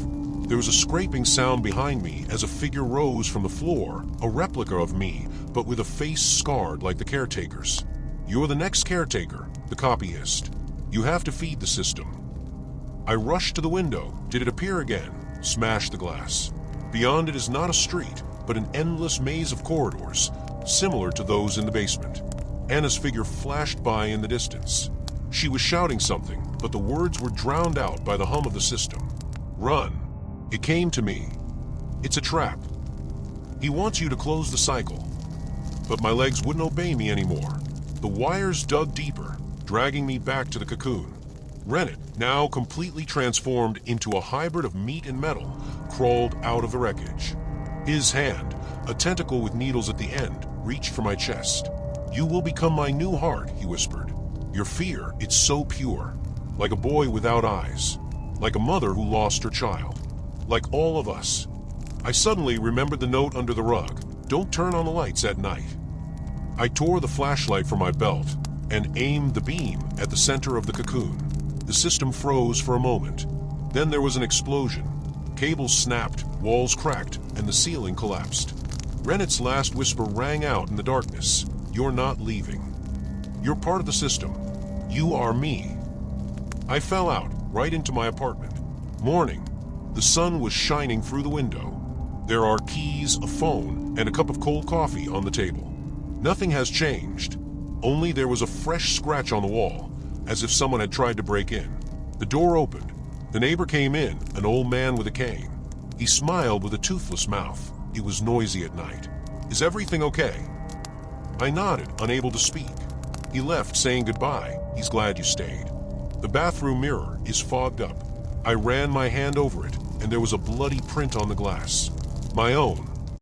There was a scraping sound behind me as a figure rose from the floor, a replica of me, but with a face scarred like the caretaker's. "You're the next caretaker," the copy hissed. "You have to feed the system." I rushed to the window. Did it appear again? Smashed the glass. Beyond it is not a street, but an endless maze of corridors, similar to those in the basement. Anna's figure flashed by in the distance. She was shouting something, but the words were drowned out by the hum of the system. "Run." It came to me. "It's a trap. He wants you to close the cycle." But my legs wouldn't obey me anymore. The wires dug deeper, dragging me back to the cocoon. Rennet, now completely transformed into a hybrid of meat and metal, crawled out of the wreckage. His hand, a tentacle with needles at the end, reached for my chest. "You will become my new heart," he whispered. "Your fear, it's so pure. Like a boy without eyes. Like a mother who lost her child. Like all of us." I suddenly remembered the note under the rug. "Don't turn on the lights at night." I tore the flashlight from my belt and aimed the beam at the center of the cocoon. The system froze for a moment. Then there was an explosion. Cables snapped, walls cracked, and the ceiling collapsed. Rennett's last whisper rang out in the darkness. "You're not leaving. You're part of the system. You are me." I fell out, right into my apartment. Morning. The sun was shining through the window. There are keys, a phone, and a cup of cold coffee on the table. Nothing has changed. Only there was a fresh scratch on the wall, as if someone had tried to break in. The door opened. The neighbor came in, an old man with a cane. He smiled with a toothless mouth. It was noisy at night. "Is everything okay?" I nodded, unable to speak. He left, saying goodbye. "He's glad you stayed." The bathroom mirror is fogged up. I ran my hand over it, and there was a bloody print on the glass. My own.